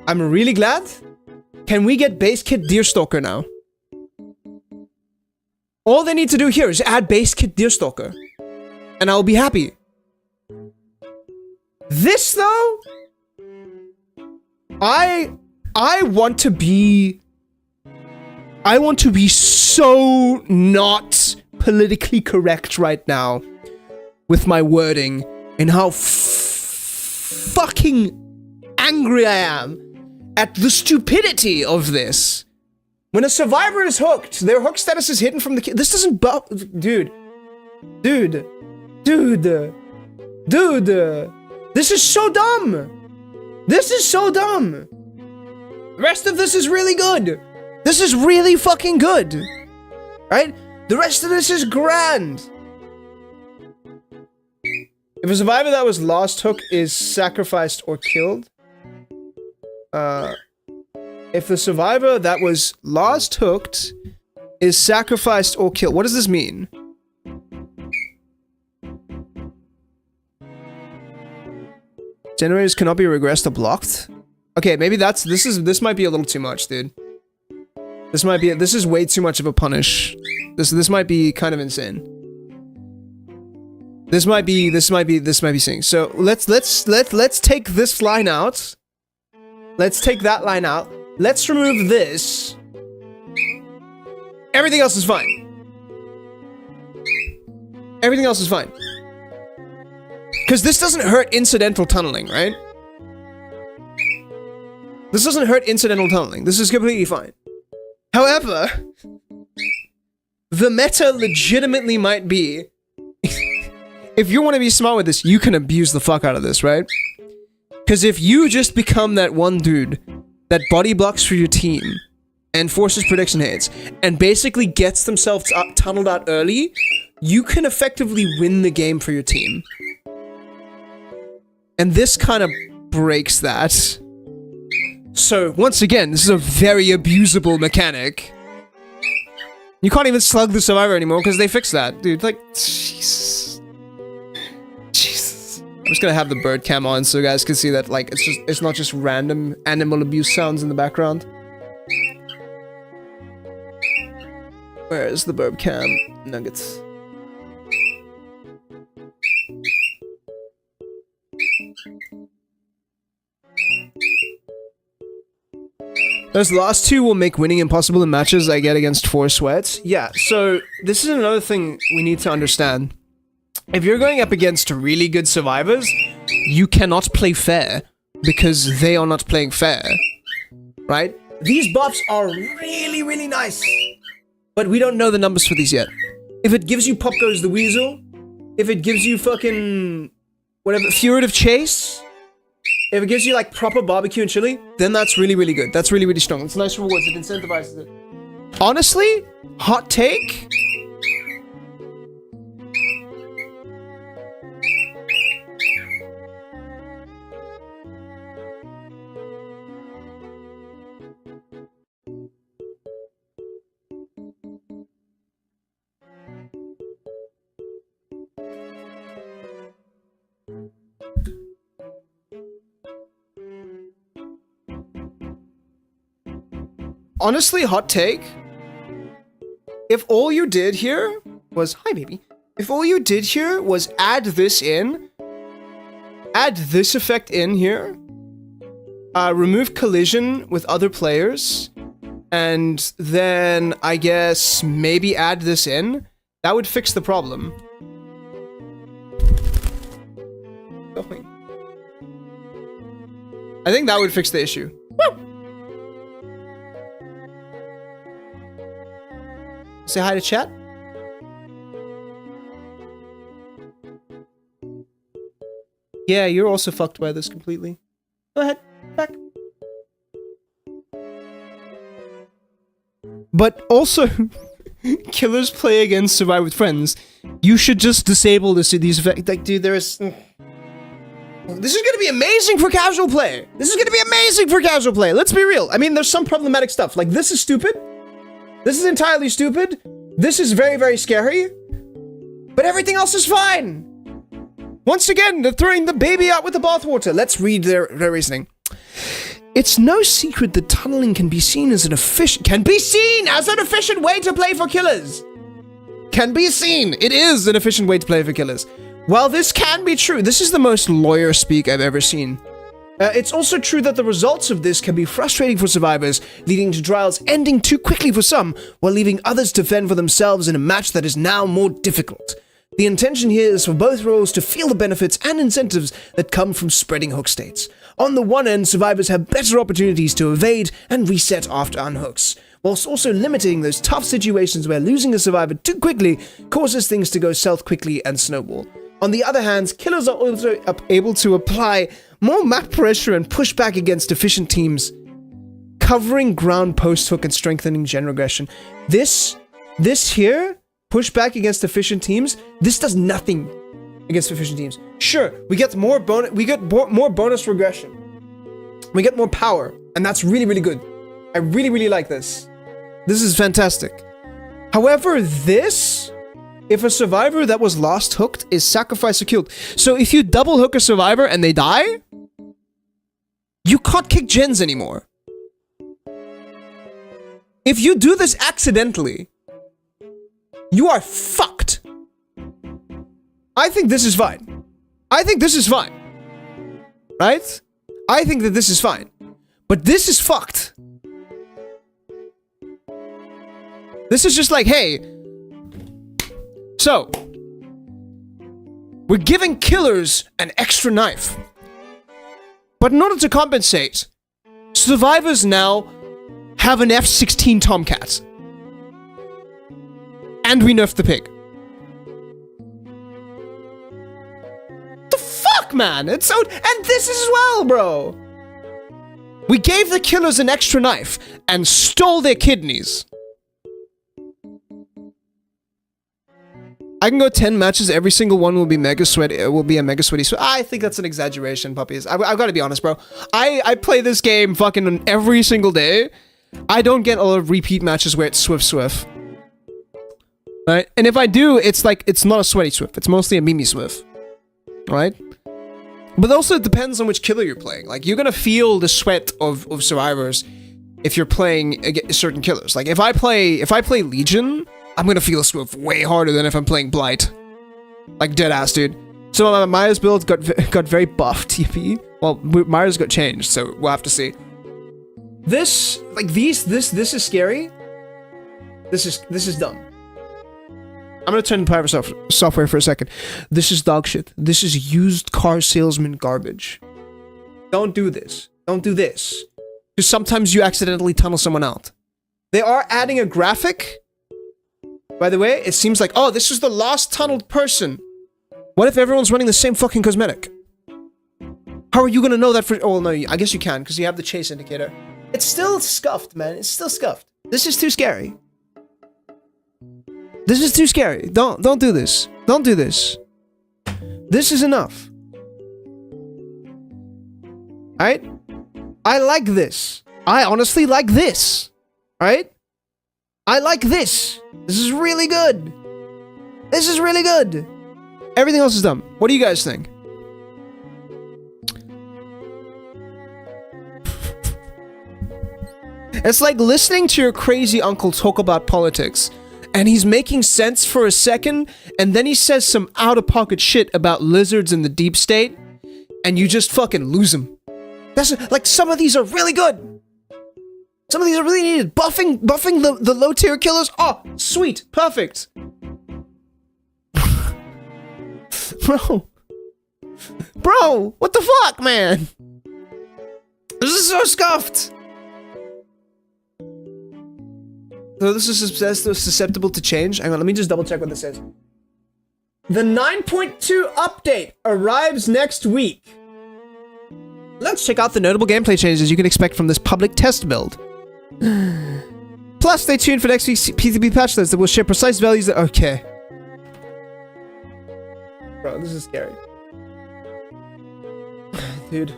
I'm really glad. Can we get base kit Deerstalker now? All they need to do here is add base kit Deerstalker, and I'll be happy. This, though, I want to be so not politically correct right now with my wording and how fucking angry I am at the stupidity of this. When a survivor is hooked, their hook status is hidden from the this doesn't buff. Dude. This is so dumb. This is so dumb. The rest of this is really good. This is really fucking good. Right? The rest of this is grand. If a survivor that was last hook is sacrificed or killed, if the survivor that was last hooked is sacrificed or killed, what does this mean? Generators cannot be regressed or blocked. Okay, maybe this might be a little too much, dude. This is way too much of a punish. This might be kind of insane. This might be seeing. So let's take this line out. Let's take that line out. Let's remove this. Everything else is fine. Everything else is fine. Because this doesn't hurt incidental tunneling, right? This doesn't hurt incidental tunneling. This is completely fine. However, the meta legitimately might be if you want to be smart with this, you can abuse the fuck out of this, right? Because if you just become that one dude that body blocks for your team and forces prediction hits and basically gets themselves tunneled out early, you can effectively win the game for your team. And this kind of breaks that. So, once again, this is a very abusable mechanic. You can't even slug the survivor anymore because they fixed that, dude. Like, Jesus. Jesus. I'm just gonna have the bird cam on so you guys can see that, like, it's not just random animal abuse sounds in the background. Where is the bird cam? Nuggets. Those last two will make winning impossible in matches I get against 4 sweats. Yeah, so this is another thing we need to understand. If you're going up against really good survivors, you cannot play fair because they are not playing fair, right? These buffs are really, really nice, but we don't know the numbers for these yet. If it gives you Pop Goes the Weasel, if it gives you fucking whatever, Furtive Chase, if it gives you like proper barbecue and chili, then that's really, really good. That's really, really strong. It's nice rewards. It incentivizes it. Honestly, hot take. Honestly, hot take. If all you did here was... Hi, baby. If all you did here was add this in, add this effect in here, remove collision with other players, and then, I guess, maybe add this in, that would fix the problem. I think that would fix the issue. Woo! Say hi to chat. Yeah, you're also fucked by this completely. Go ahead, back. But also, killers play against survive with friends. You should just disable these effects. Like, dude, there is... This is gonna be amazing for casual play. This is gonna be amazing for casual play. Let's be real. I mean, there's some problematic stuff. Like, this is stupid. This is entirely stupid. This is very, very scary. But everything else is fine. Once again, they're throwing the baby out with the bathwater. Let's read their reasoning. It's no secret that tunneling can be seen as an efficient way to play for killers. Can be seen. It is an efficient way to play for killers. While this can be true, this is the most lawyer speak I've ever seen. It's also true that the results of this can be frustrating for survivors, leading to trials ending too quickly for some, while leaving others to fend for themselves in a match that is now more difficult. The intention here is for both roles to feel the benefits and incentives that come from spreading hook states. On the one end, survivors have better opportunities to evade and reset after unhooks, whilst also limiting those tough situations where losing a survivor too quickly causes things to go south quickly and snowball. On the other hand, killers are also able to apply more map pressure and push back against efficient teams, covering ground post hook and strengthening gen regression. This here, push back against efficient teams, this does nothing against efficient teams. Sure, we get more bonus regression. We get more power, and that's really, really good. I really, really like this. This is fantastic. However, this... If a survivor that was last hooked is sacrificed or killed. So if you double hook a survivor and they die, you can't kick gens anymore. If you do this accidentally, you are fucked. I think this is fine. I think this is fine. Right? I think that this is fine. But this is fucked. This is just like, hey... So, we're giving killers an extra knife. But in order to compensate, survivors now have an F-16 Tomcat. And we nerfed the pig. man. It's so, and this as well, bro. We gave the killers an extra knife and stole their kidneys. I can go 10 matches. Every single one will be mega sweaty. It will be a mega sweaty. So I think that's an exaggeration, puppies. I've got to be honest, bro. I play this game fucking every single day. I don't get a lot of repeat matches where it's swift. Right? And if I do, it's like, it's not a sweaty swift. It's mostly a Mimi swift. Right? But also it depends on which killer you're playing. Like, you're gonna feel the sweat of survivors if you're playing certain killers. Like, if I play Legion, I'm gonna feel Swift way harder than if I'm playing Blight. Like, dead ass, dude. So Maya's build got very buffed, TP. Well, Maya's got changed, so we'll have to see. This, like, this is scary. This is dumb. I'm gonna turn private software for a second. This is dog shit. This is used car salesman garbage. Don't do this. Don't do this. Because sometimes you accidentally tunnel someone out. They are adding a graphic. By the way, it seems like, oh, this is the last tunneled person. What if everyone's running the same fucking cosmetic? How are you gonna know that for- oh, no, I guess you can, because you have the chase indicator. It's still scuffed, man. It's still scuffed. This is too scary. This is too scary. Don't do this. Don't do this. This is enough. Alright? I like this. I honestly like this. Alright? I like this. This is really good. This is really good. Everything else is dumb. What do you guys think? It's like listening to your crazy uncle talk about politics, and he's making sense for a second, and then he says some out-of-pocket shit about lizards in the deep state, and you just fucking lose him. That's like, some of these are really good. Some of these are really needed. Buffing the low-tier killers. Oh, sweet. Perfect. Bro, what the fuck, man? This is so scuffed. So this is susceptible to change. Hang on, let me just double check what this says. The 9.2 update arrives next week. Let's check out the notable gameplay changes you can expect from this public test build. Plus, stay tuned for next week's PTB patch list that will share precise values that- okay. Bro, this is scary. Dude.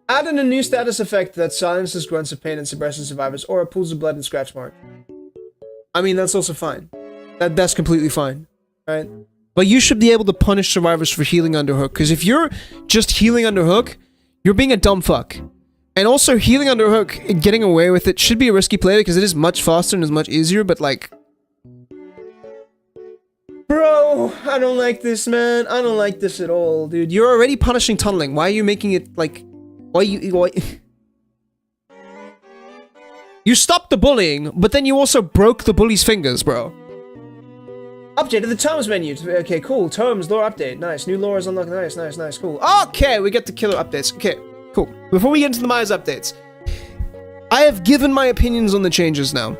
Add in a new status effect that silences grunts of pain and suppresses survivors, or pools of blood and scratch mark. I mean, that's also fine. That's completely fine, right? But you should be able to punish survivors for healing underhook, because if you're just healing underhook, you're being a dumb fuck. And also, healing underhook and getting away with it should be a risky play, because it is much faster and is much easier, but like... Bro, I don't like this, man. I don't like this at all, dude. You're already punishing tunneling. Why are you making it, like... Why? You stopped the bullying, but then you also broke the bully's fingers, bro. Updated the tomes menu. Okay, cool. Tomes, lore update. Nice. New lore is unlocked. Nice, cool. Okay, we get the killer updates. Okay, cool. Before we get into the Maya's updates, I have given my opinions on the changes now.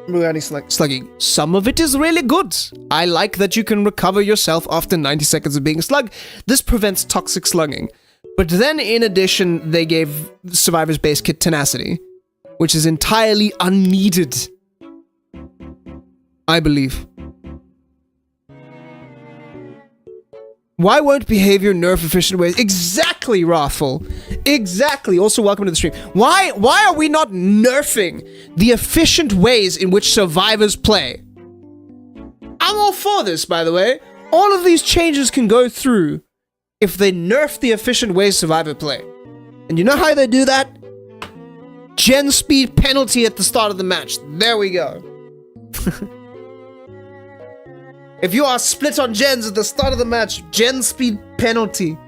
Regarding slugging. Some of it is really good. I like that you can recover yourself after 90 seconds of being a slug. This prevents toxic slugging. But then, in addition, they gave Survivor's base kit tenacity, which is entirely unneeded, I believe. Why won't behavior nerf efficient ways? Exactly, Wrathful. Exactly. Also, welcome to the stream. Why are we not nerfing the efficient ways in which survivors play? I'm all for this, by the way. All of these changes can go through if they nerf the efficient ways survivor play. And you know how they do that? Gen speed penalty at the start of the match. There we go. If you are split on gens at the start of the match, gen speed penalty.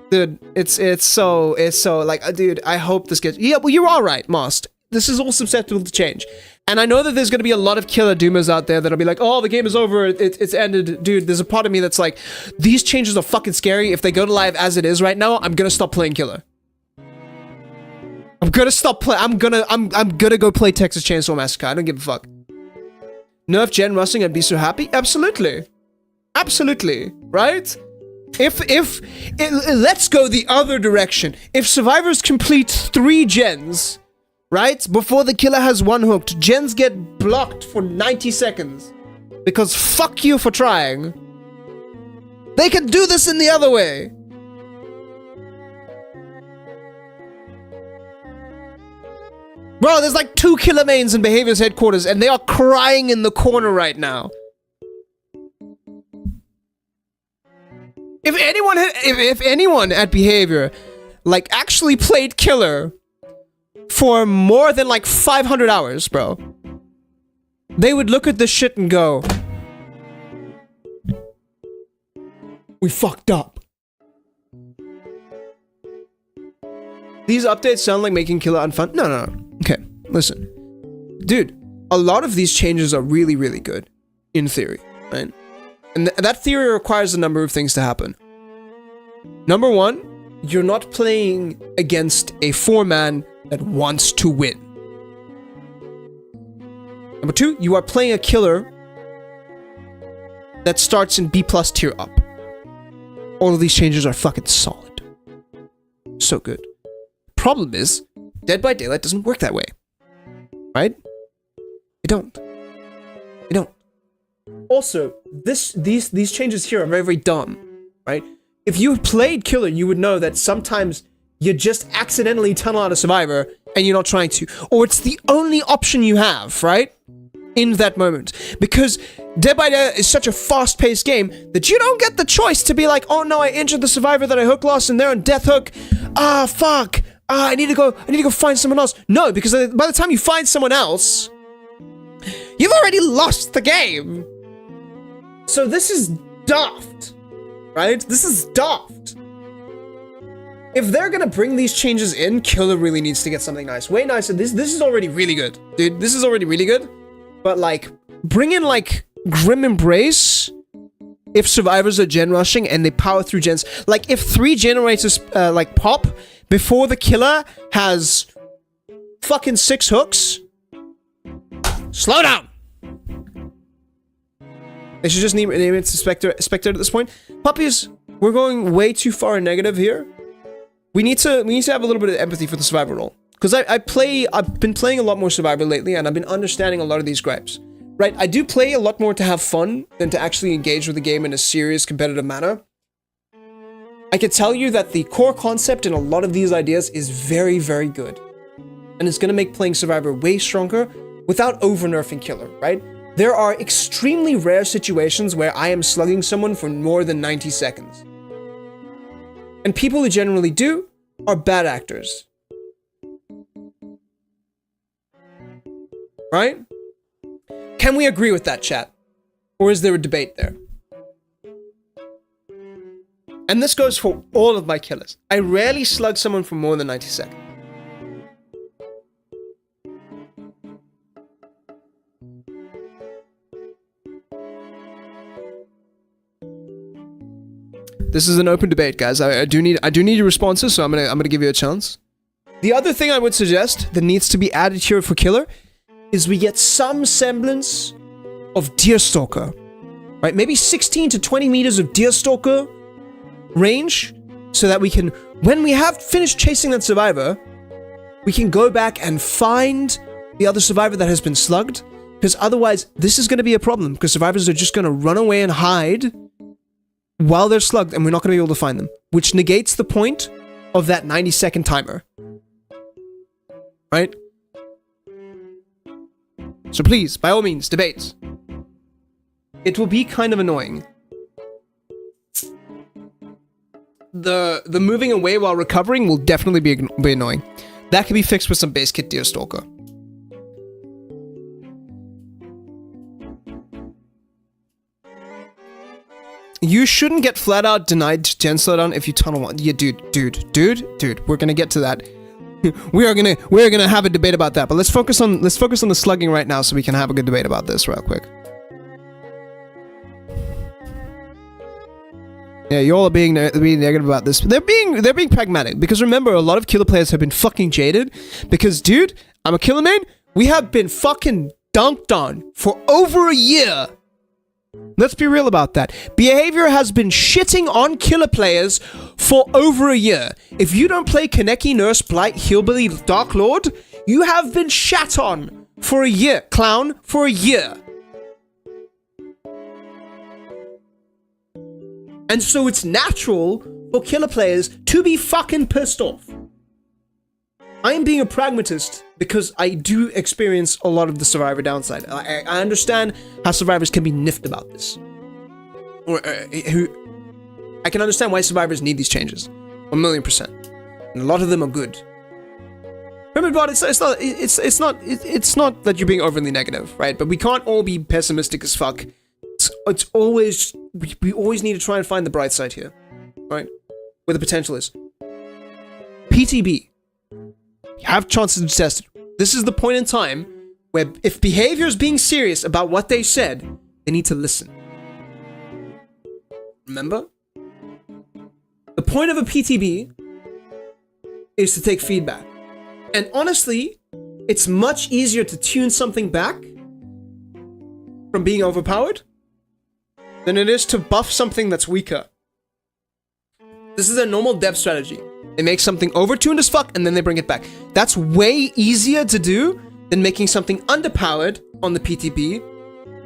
Dude, it's so like, dude, I hope this gets, yeah, well, you're all right, Most. This is all susceptible to change. And I know that there's going to be a lot of killer doomers out there that'll be like, oh, the game is over, it's ended. Dude, there's a part of me that's like, these changes are fucking scary. If they go to live as it is right now, I'm going to stop playing killer. I'm going to stop playing. I'm going to go play Texas Chainsaw Massacre. I don't give a fuck. Nerf Gen Rusting, I'd be so happy. Absolutely. Absolutely, right? Let's go the other direction. If survivors complete 3 gens, right, before the killer has 1 hooked, gens get blocked for 90 seconds. Because fuck you for trying. They can do this in the other way. Bro, there's like 2 killer mains in Behavior's headquarters and they are crying in the corner right now. If anyone at Behavior, like, actually played Killer for more than, like, 500 hours, bro, they would look at this shit and go, we fucked up. These updates sound like making Killer unfun. No. Okay, listen. Dude, a lot of these changes are really, really good, in theory, right? And that theory requires a number of things to happen. Number 1, you're not playing against a 4-man that wants to win. Number 2, you are playing a killer that starts in B+ tier up. All of these changes are fucking solid. So good. Problem is, Dead by Daylight doesn't work that way. Right? It don't. Also, these changes here are very, very dumb, right? If you played Killer, you would know that sometimes you just accidentally tunnel out a survivor and you're not trying to. Or it's the only option you have, right? In that moment. Because Dead by Daylight is such a fast-paced game that you don't get the choice to be like, oh no, I injured the survivor that I hook lost and they're on death hook. Ah, fuck. I need to go find someone else. No, because by the time you find someone else, you've already lost the game. So this is daft, right? This is daft. If they're gonna bring these changes in, Killer really needs to get something nice. Way nicer. This is already really good, dude. This is already really good. But like, bring in like Grim Embrace if survivors are gen rushing and they power through gens. Like if 3 generators like pop before the killer has fucking 6 hooks. Slow down. They should just name it Spectre at this point. Puppies, we're going way too far negative here. We need to have a little bit of empathy for the survivor role. Because I've been playing a lot more Survivor lately, and I've been understanding a lot of these gripes. Right? I do play a lot more to have fun than to actually engage with the game in a serious, competitive manner. I can tell you that the core concept in a lot of these ideas is very, very good. And it's going to make playing Survivor way stronger without over-nerfing Killer, right? There are extremely rare situations where I am slugging someone for more than 90 seconds. And people who generally do are bad actors. Right? Can we agree with that, chat? Or is there a debate there? And this goes for all of my killers. I rarely slug someone for more than 90 seconds. This is an open debate, guys. I do need your responses, so I'm gonna give you a chance. The other thing I would suggest that needs to be added here for Killer is we get some semblance of Deerstalker, right? Maybe 16 to 20 meters of Deerstalker range, so that we can, when we have finished chasing that survivor, we can go back and find the other survivor that has been slugged, because otherwise this is going to be a problem, because survivors are just going to run away and hide while they're slugged, and we're not going to be able to find them, which negates the point of that 90-second timer. Right? So please, by all means, debate. It will be kind of annoying. The moving away while recovering will definitely be annoying. That can be fixed with some base kit Deerstalker. You shouldn't get flat out denied gen slowdown if you tunnel one. Yeah, dude. We're gonna get to that. We're gonna have a debate about that. But let's focus on the slugging right now, so we can have a good debate about this real quick. Yeah, you all are being negative about this. They're being pragmatic, because remember, a lot of killer players have been fucking jaded. Because, dude, I'm a killer main. We have been fucking dunked on for over a year. Let's be real about that. Behavior has been shitting on killer players for over a year. If you don't play Kaneki, Nurse, Blight, Hillbilly, Dark Lord, you have been shat on for a year. Clown, for a year. And so it's natural for killer players to be fucking pissed off. I am being a pragmatist because I do experience a lot of the survivor downside. I understand how survivors can be niffed about this. Or I can understand why survivors need these changes. 1,000,000%. And a lot of them are good. Remember, but it's not that you're being overly negative, right? But we can't all be pessimistic as fuck. It's always, we always need to try and find the bright side here, right? Where the potential is. PTB. You have chances to test it. This is the point in time where if behavior is being serious about what they said, they need to listen. Remember? The point of a PTB is to take feedback. And honestly, it's much easier to tune something back from being overpowered than it is to buff something that's weaker. This is a normal dev strategy. They make something overtuned as fuck and then they bring it back. That's way easier to do than making something underpowered on the PTB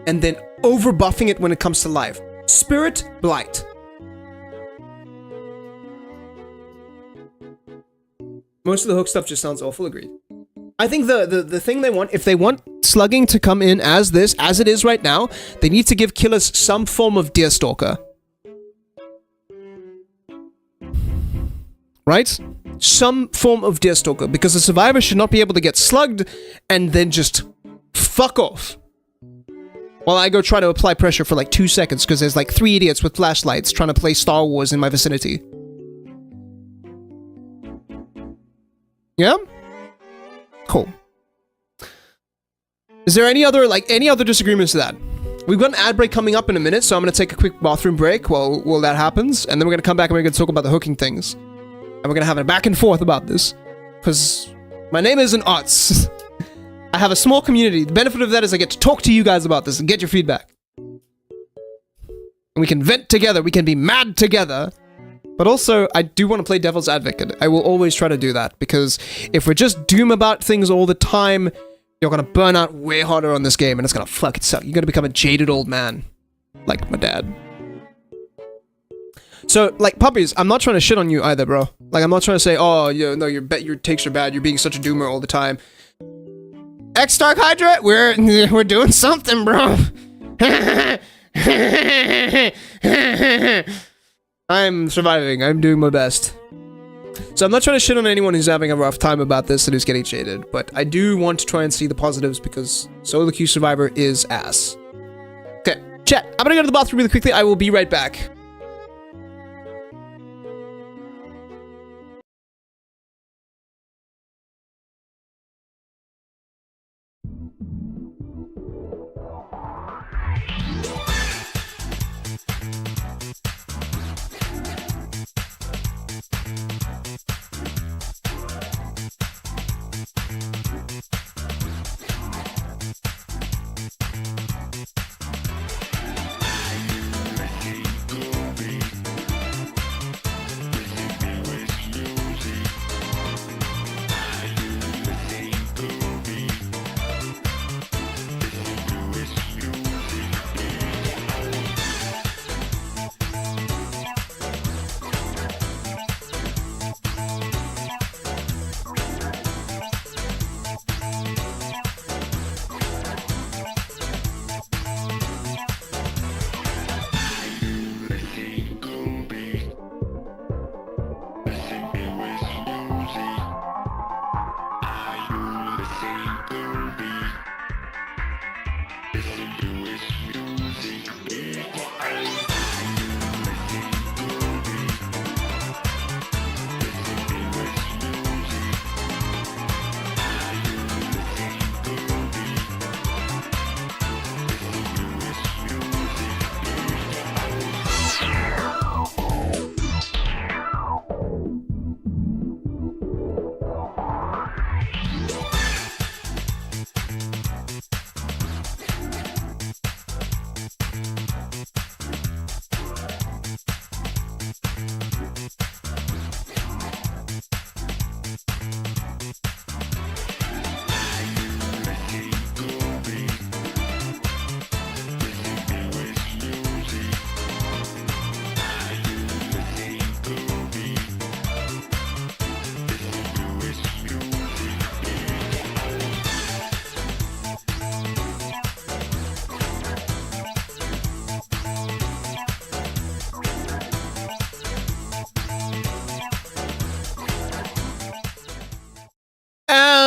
and then overbuffing it when it comes to live. Spirit Blight. Most of the hook stuff just sounds awful, agreed. I think the thing they want, if they want slugging to come in as this, as it is right now, they need to give killers some form of Deerstalker. Right? Some form of Deerstalker, because a survivor should not be able to get slugged and then just fuck off. While I go try to apply pressure for like 2 seconds because there's like 3 idiots with flashlights trying to play Star Wars in my vicinity. Yeah? Cool. Is there any other disagreements to that? We've got an ad break coming up in a minute, so I'm going to take a quick bathroom break while that happens, and then we're going to come back and we're going to talk about the hooking things. And we're going to have a back and forth about this, because my name isn't Arts. I have a small community. The benefit of that is I get to talk to you guys about this and get your feedback. And we can vent together, we can be mad together. But also, I do want to play devil's advocate. I will always try to do that, because if we're just doom about things all the time, you're going to burn out way harder on this game, and it's going to fucking suck. You're going to become a jaded old man. Like my dad. So, like, puppies, I'm not trying to shit on you either, bro. Like, I'm not trying to say, oh, no, your takes are bad, you're being such a doomer all the time. X-Dark Hydra, we're doing something, bro. I'm surviving. I'm doing my best. So I'm not trying to shit on anyone who's having a rough time about this and who's getting shaded, but I do want to try and see the positives because solo queue survivor is ass. Okay, chat. I'm gonna go to the bathroom really quickly. I will be right back.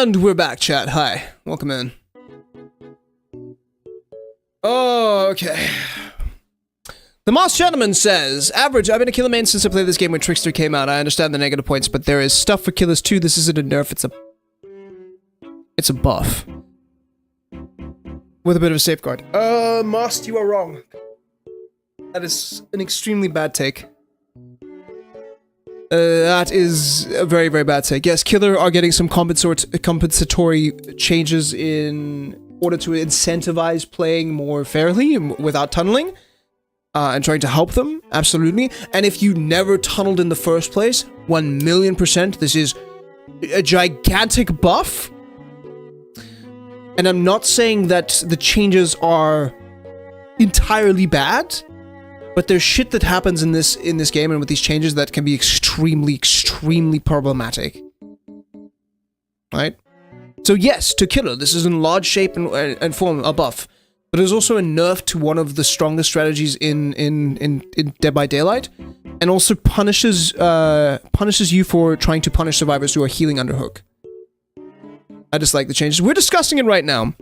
And we're back, chat. Hi. Welcome in. Oh, okay. The Moss Gentleman says, average, I've been a killer main since I played this game when Trickster came out. I understand the negative points, but there is stuff for killers too. This isn't a nerf, it's a buff. With a bit of a safeguard. Moss, you are wrong. That is an extremely bad take. That is a very, very bad take. Yes, killer are getting some compensatory changes in order to incentivize playing more fairly without tunneling. And trying to help them, absolutely. And if you never tunneled in the first place, 1,000,000%, this is a gigantic buff. And I'm not saying that the changes are entirely bad, but there's shit that happens in this game and with these changes that can be extremely, extremely problematic. Right? So yes, to killer, this is in large shape and form a buff. But there's also a nerf to one of the strongest strategies in Dead by Daylight, and also punishes you for trying to punish survivors who are healing underhook. I just like the changes. We're discussing it right now,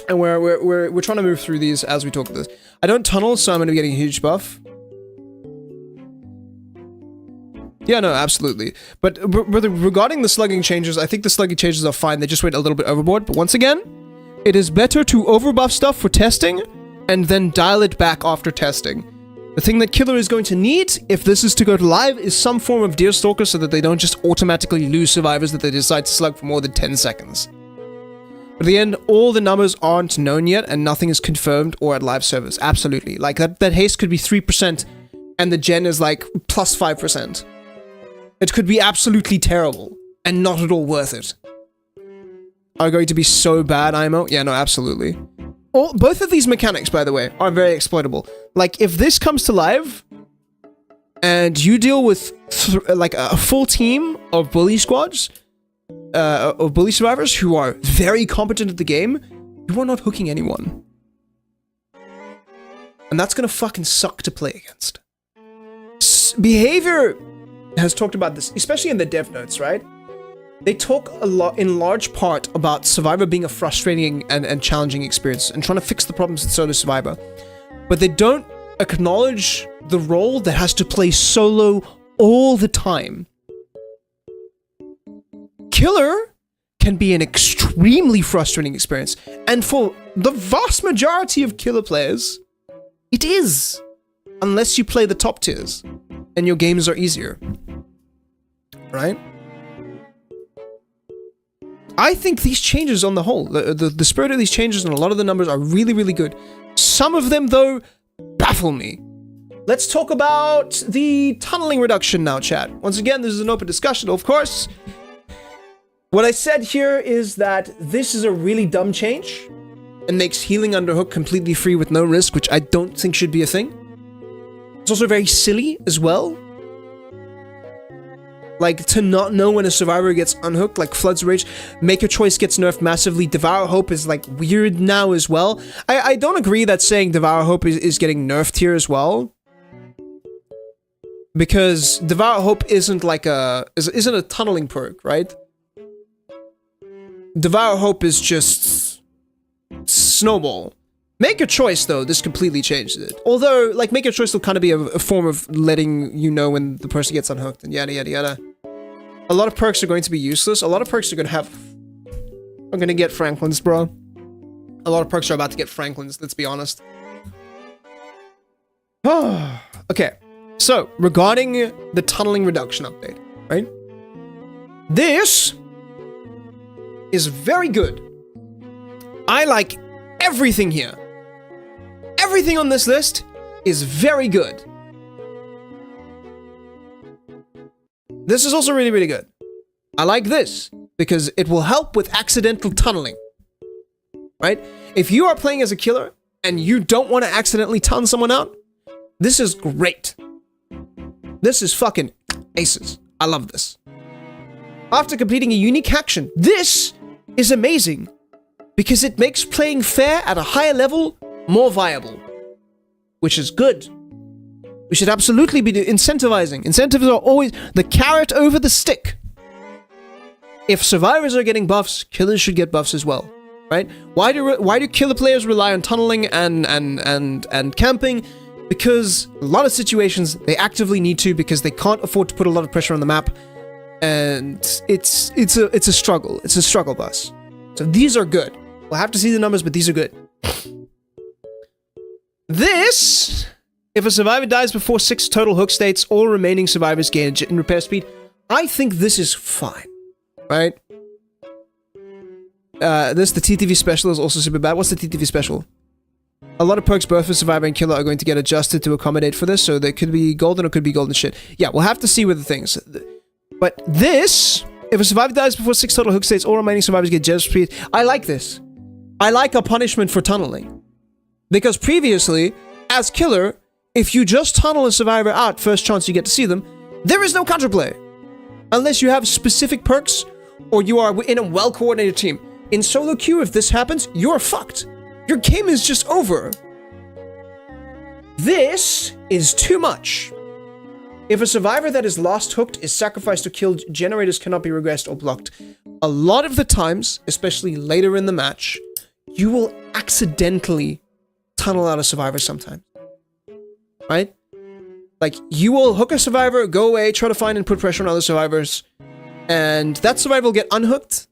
and we're trying to move through these as we talk this. I don't tunnel, so I'm going to be getting a huge buff. Yeah, no, absolutely. But regarding the slugging changes, I think the slugging changes are fine. They just went a little bit overboard. But once again, it is better to overbuff stuff for testing and then dial it back after testing. The thing that killer is going to need, if this is to go to live, is some form of Deerstalker so that they don't just automatically lose survivors that they decide to slug for more than 10 seconds. But at the end, all the numbers aren't known yet and nothing is confirmed or at live servers. Absolutely. Like, that haste could be 3% and the gen is like plus 5%. It could be absolutely terrible and not at all worth it. Are going to be so bad, IMO? Yeah, no, absolutely. Both of these mechanics, by the way, are very exploitable. Like, if this comes to live, and you deal with, like, a full team of bully squads, of bully survivors who are very competent at the game, you are not hooking anyone. And that's gonna fucking suck to play against. Behavior has talked about this, especially in the dev notes, right? They talk a lot, in large part, about Survivor being a frustrating and challenging experience and trying to fix the problems in solo Survivor. But they don't acknowledge the role that has to play solo all the time. Killer can be an extremely frustrating experience, and for the vast majority of killer players, it is. Unless you play the top tiers, and your games are easier. Right? I think these changes on the whole, the spirit of these changes and a lot of the numbers are really, really good. Some of them, though, baffle me. Let's talk about the tunneling reduction now, chat. Once again, this is an open discussion, of course. What I said here is that this is a really dumb change and makes healing underhook completely free with no risk, which I don't think should be a thing. It's also very silly as well. Like, to not know when a survivor gets unhooked, like Flood's Rage, Make a Choice gets nerfed massively, Devour Hope is, like, weird now as well. I don't agree that saying Devour Hope is getting nerfed here as well. Because Devour Hope isn't like isn't a tunneling perk, right? Devour Hope is just Snowball. Make a Choice, though, this completely changed it. Although, like, Make a Choice will kind of be a form of letting you know when the person gets unhooked and yada yada yada. A lot of perks are going to be useless. A lot of perks are going to have... I'm going to get Franklin's, bro. A lot of perks are about to get Franklin's, let's be honest. Okay, so, regarding the tunneling reduction update, right? This is very good. I like everything here. Everything on this list is very good. This is also really, really good. I like this because it will help with accidental tunneling. Right? If you are playing as a killer and you don't want to accidentally tunnel someone out, this is great. This is fucking aces. I love this. After completing a unique action, this is amazing because it makes playing fair at a higher level more viable, which is good. We should absolutely be incentivizing. Incentives are always the carrot over the stick. If survivors are getting buffs, killers should get buffs as well, right? Why do killer players rely on tunneling and camping? Because a lot of situations they actively need to because they can't afford to put a lot of pressure on the map, and it's a struggle. It's a struggle bus. So these are good. We'll have to see the numbers, but these are good. This, if a survivor dies before 6 total hook states, all remaining survivors gain a repair speed. I think this is fine, right? The TTV special is also super bad. What's the TTV special? A lot of perks both for survivor and killer are going to get adjusted to accommodate for this, so there could be golden or could be golden shit. Yeah, we'll have to see with the things. But this, if a survivor dies before 6 total hook states, all remaining survivors get jet speed. I like this. I like a punishment for tunneling. Because previously, as killer, if you just tunnel a survivor out first chance you get to see them, there is no counterplay. Unless you have specific perks, or you are in a well-coordinated team. In solo queue, if this happens, you're fucked. Your game is just over. This is too much. If a survivor that is last hooked is sacrificed or killed, generators cannot be regressed or blocked. A lot of the times, especially later in the match, you will accidentally tunnel out a survivor sometimes. Right? Like, you will hook a survivor, go away, try to find and put pressure on other survivors, and that survivor will get unhooked.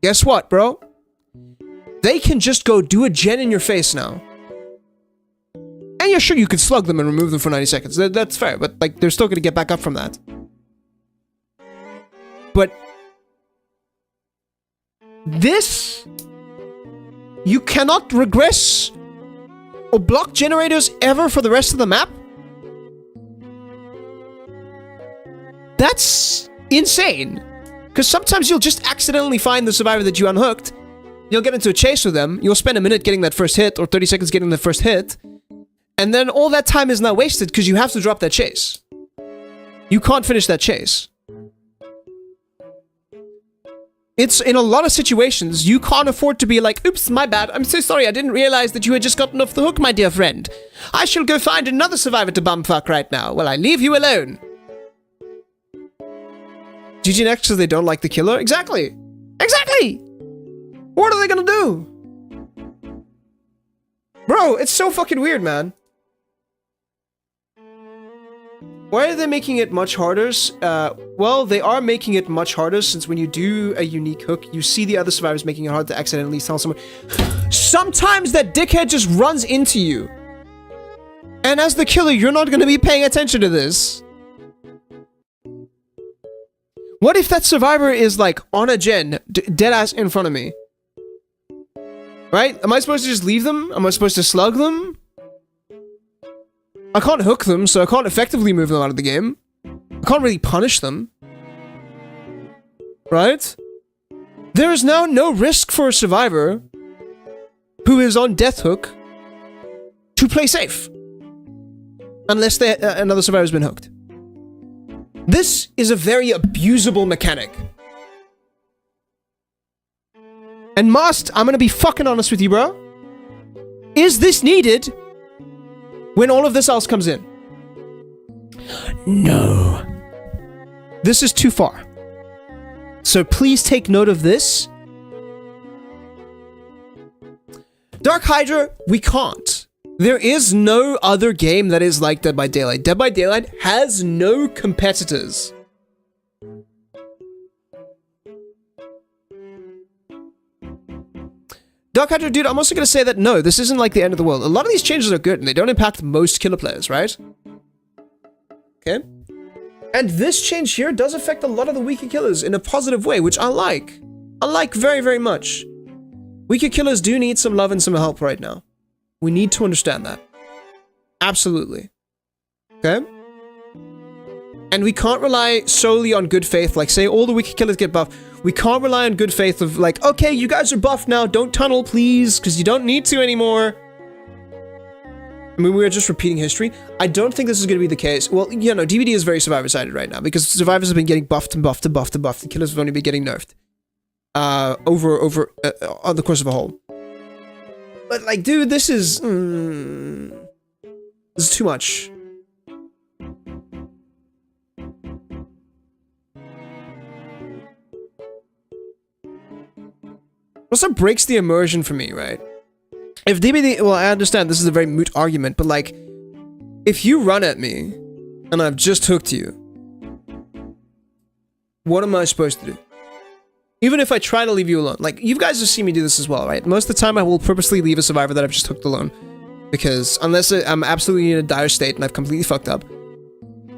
Guess what, bro? They can just go do a gen in your face now. And yeah, sure, you could slug them and remove them for 90 seconds. That's fair, but, like, they're still gonna get back up from that. But this, you cannot regress or block generators ever for the rest of the map? That's insane. Because sometimes you'll just accidentally find the survivor that you unhooked. You'll get into a chase with them. You'll spend a minute getting that first hit or 30 seconds getting the first hit. And then all that time is now wasted because you have to drop that chase. You can't finish that chase. It's in a lot of situations, you can't afford to be like, oops, my bad, I'm so sorry, I didn't realize that you had just gotten off the hook, my dear friend. I shall go find another survivor to bumfuck right now, while I leave you alone. GG next because they don't like the killer? Exactly! Exactly! What are they gonna do? Bro, it's so fucking weird, man. Why are they making it much harder? Well, they are making it much harder since when you do a unique hook, you see the other survivors making it hard to accidentally tell someone. Sometimes that dickhead just runs into you. And as the killer, you're not going to be paying attention to this. What if that survivor is like on a gen, deadass in front of me? Right? Am I supposed to just leave them? Am I supposed to slug them? I can't hook them, so I can't effectively move them out of the game. I can't really punish them. Right? There is now no risk for a survivor who is on death hook to play safe. Unless another survivor has been hooked. This is a very abusable mechanic. And Mast, I'm gonna be fucking honest with you, bro. Is this needed when all of this else comes in? No. This is too far. So please take note of this. Dark Hydra, we can't. There is no other game that is like Dead by Daylight. Dead by Daylight has no competitors. Dark Hydra, dude, I'm also going to say that no, this isn't like the end of the world. A lot of these changes are good and they don't impact most killer players, right? Okay. And this change here does affect a lot of the weaker killers in a positive way, which I like. I like very, very much. Weaker killers do need some love and some help right now. We need to understand that. Absolutely. Okay? And we can't rely solely on good faith, like say all the weaker killers get buffed. We can't rely on good faith of like, okay, you guys are buffed now, don't tunnel please, because you don't need to anymore. I mean, we're just repeating history. I don't think this is going to be the case. Well, you know, DBD is very survivor-sided right now, because survivors have been getting buffed and buffed and buffed and buffed, and killers have only been getting nerfed. On the course of a whole. But like, dude, this is... this is too much. Also breaks the immersion for me, right? If DBD, well, I understand this is a very moot argument, but like, if you run at me and I've just hooked you, what am I supposed to do? Even if I try to leave you alone, like, you guys have seen me do this as well, right? Most of the time I will purposely leave a survivor that I've just hooked alone, because unless I'm absolutely in a dire state and I've completely fucked up,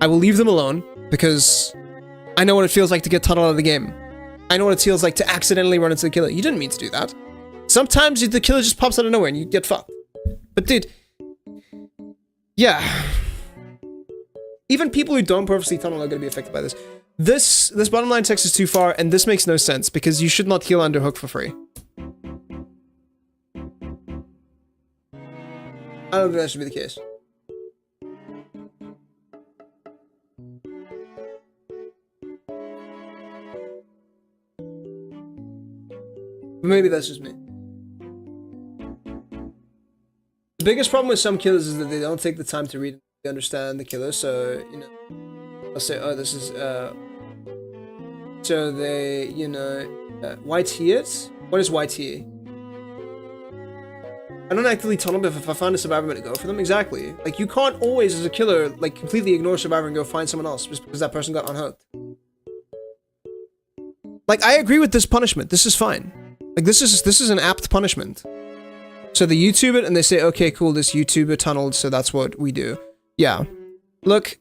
I will leave them alone because I know what it feels like to get tunneled out of the game. I know what it feels like to accidentally run into the killer. You didn't mean to do that. Sometimes the killer just pops out of nowhere and you get fucked. But dude, yeah. Even people who don't purposely tunnel are going to be affected by this. This bottom line text is too far, and this makes no sense because you should not heal under hook for free. I don't think that should be the case. Maybe that's just me. The biggest problem with some killers is that they don't take the time to read and understand the killer, so, you know, I'll say, oh, this is, so they, you know, YT it? What is YT? I don't actively tunnel, but if I find a survivor, I'm gonna go for them. Exactly. Like, you can't always, as a killer, like, completely ignore survivor and go find someone else just because that person got unhooked. Like, I agree with this punishment. This is fine. Like, this is an apt punishment. So they YouTube it and they say, okay, cool, this YouTuber tunneled, so that's what we do. Yeah. Look,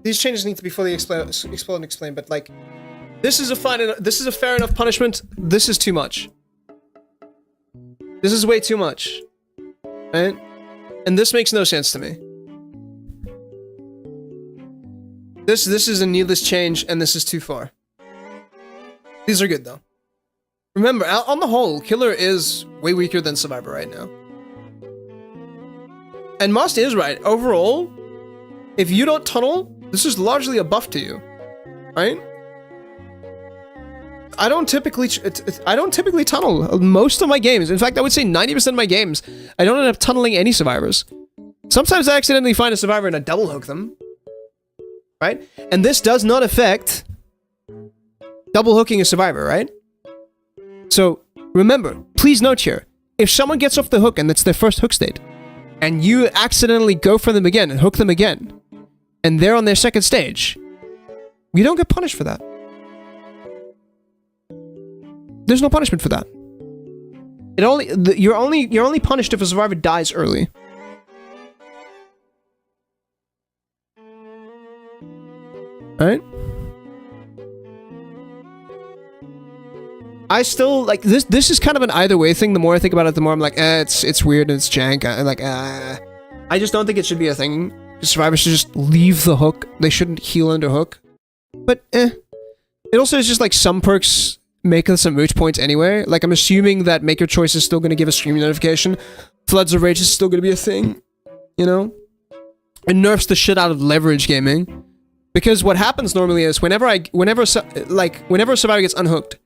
these changes need to be fully explored and explained, but like, this is a fair enough punishment. This is too much. This is way too much. Right? And this makes no sense to me. This is a needless change, and this is too far. These are good, though. Remember, on the whole, Killer is way weaker than Survivor right now. And Must is right. Overall, if you don't tunnel, this is largely a buff to you. Right? I don't typically tunnel most of my games. In fact, I would say 90% of my games, I don't end up tunneling any survivors. Sometimes I accidentally find a survivor and I double hook them. Right? And this does not affect double hooking a survivor, right? So, remember, please note here, if someone gets off the hook and it's their first hook state, and you accidentally go for them again and hook them again, and they're on their second stage, you don't get punished for that. There's no punishment for that. You're only punished if a survivor dies early. Alright? I still, like, this is kind of an either way thing. The more I think about it, the more I'm like, it's weird and it's jank. I just don't think it should be a thing. Survivors should just leave the hook. They shouldn't heal under hook. But, It also is just, like, some perks make us some moot points anyway. Like, I'm assuming that Make Your Choice is still going to give a stream notification. Floods of Rage is still going to be a thing. You know? It nerfs the shit out of leverage gaming. Because what happens normally is, whenever a survivor gets unhooked,